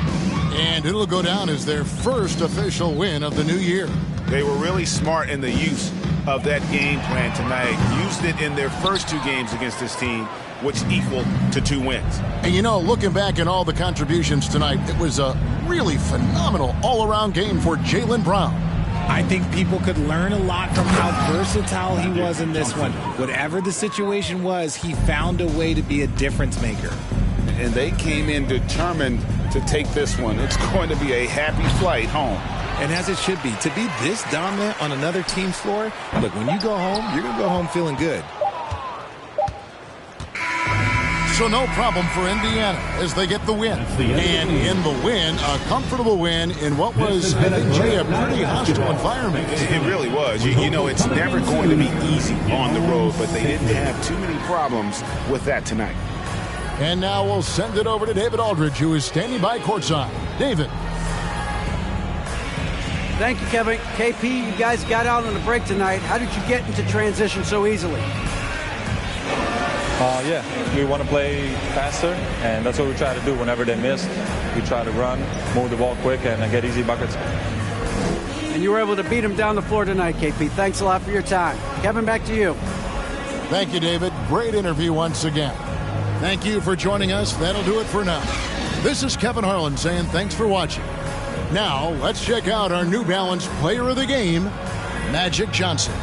And it'll go down as their first official win of the new year. They were really smart in the use of that game plan tonight. Used it in their first two games against this team, which equaled to 2 wins. And you know, looking back at all the contributions tonight, it was a really phenomenal all-around game for Jaylen Brown. I think people could learn a lot from how versatile he was in this one. Whatever the situation was, he found a way to be a difference maker. And they came in determined to take this one. It's going to be a happy flight home. And as it should be. To be this dominant on another team's floor, look, when you go home, you're going to go home feeling good. So no problem for Indiana as they get the win. And in the win, a comfortable win in what was, I think, Jay, a pretty hostile environment. It really was. You know, it's never going to be easy on the road, but they didn't have too many problems with that tonight. And now we'll send it over to David Aldridge, who is standing by courtside. David. Thank you, Kevin. KP, you guys got out on the break tonight. How did you get into transition so easily? Yeah, we want to play faster, and that's what we try to do whenever they miss. We try to run, move the ball quick, and get easy buckets. And you were able to beat him down the floor tonight, KP. Thanks a lot for your time. Kevin, back to you. Thank you, David. Great interview once again. Thank you for joining us. That'll do it for now. This is Kevin Harlan saying thanks for watching. Now, let's check out our New Balance Player of the Game, Magic Johnson.